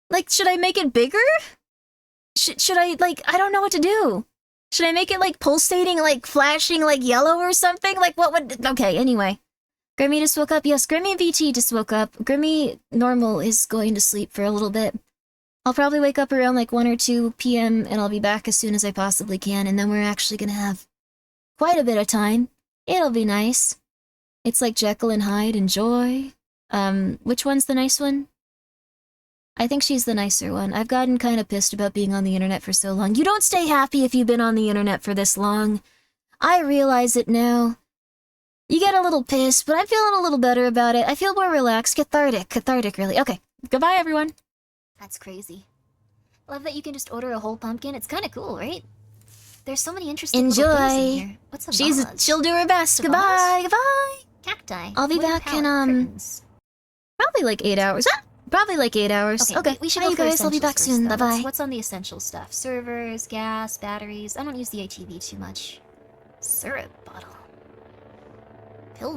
Like, should I make it bigger? Should I, like, I don't know what to do. Should I make it, like, pulsating, like, flashing, like, yellow or something? Like, what would... Okay, anyway. Grimmi just woke up. Yes, Grimmi VT just woke up. Grimmi normal is going to sleep for a little bit. I'll probably wake up around, like, 1 or 2 p.m., and I'll be back as soon as I possibly can, and then we're actually gonna have quite a bit of time. It'll be nice. It's like Jekyll and Hyde and Joy. Which one's the nice one? I think she's the nicer one. I've gotten kind of pissed about being on the internet for so long. You don't stay happy if you've been on the internet for this long. I realize it now. You get a little pissed, but I'm feeling a little better about it. I feel more relaxed. Cathartic, really. Okay, goodbye, everyone. That's crazy. Love that you can just order a whole pumpkin. It's kind of cool, right? There's so many interesting little things in here. What's a vase? She'll do her best. Goodbye. Cacti. I'll be back in, probably like 8 hours. Probably like 8 hours. Okay, we should go, you guys. I'll be back soon. Bye-bye. What's on the essential stuff? Servers, gas, batteries. I don't use the ATV too much. Syrup bottle. Pills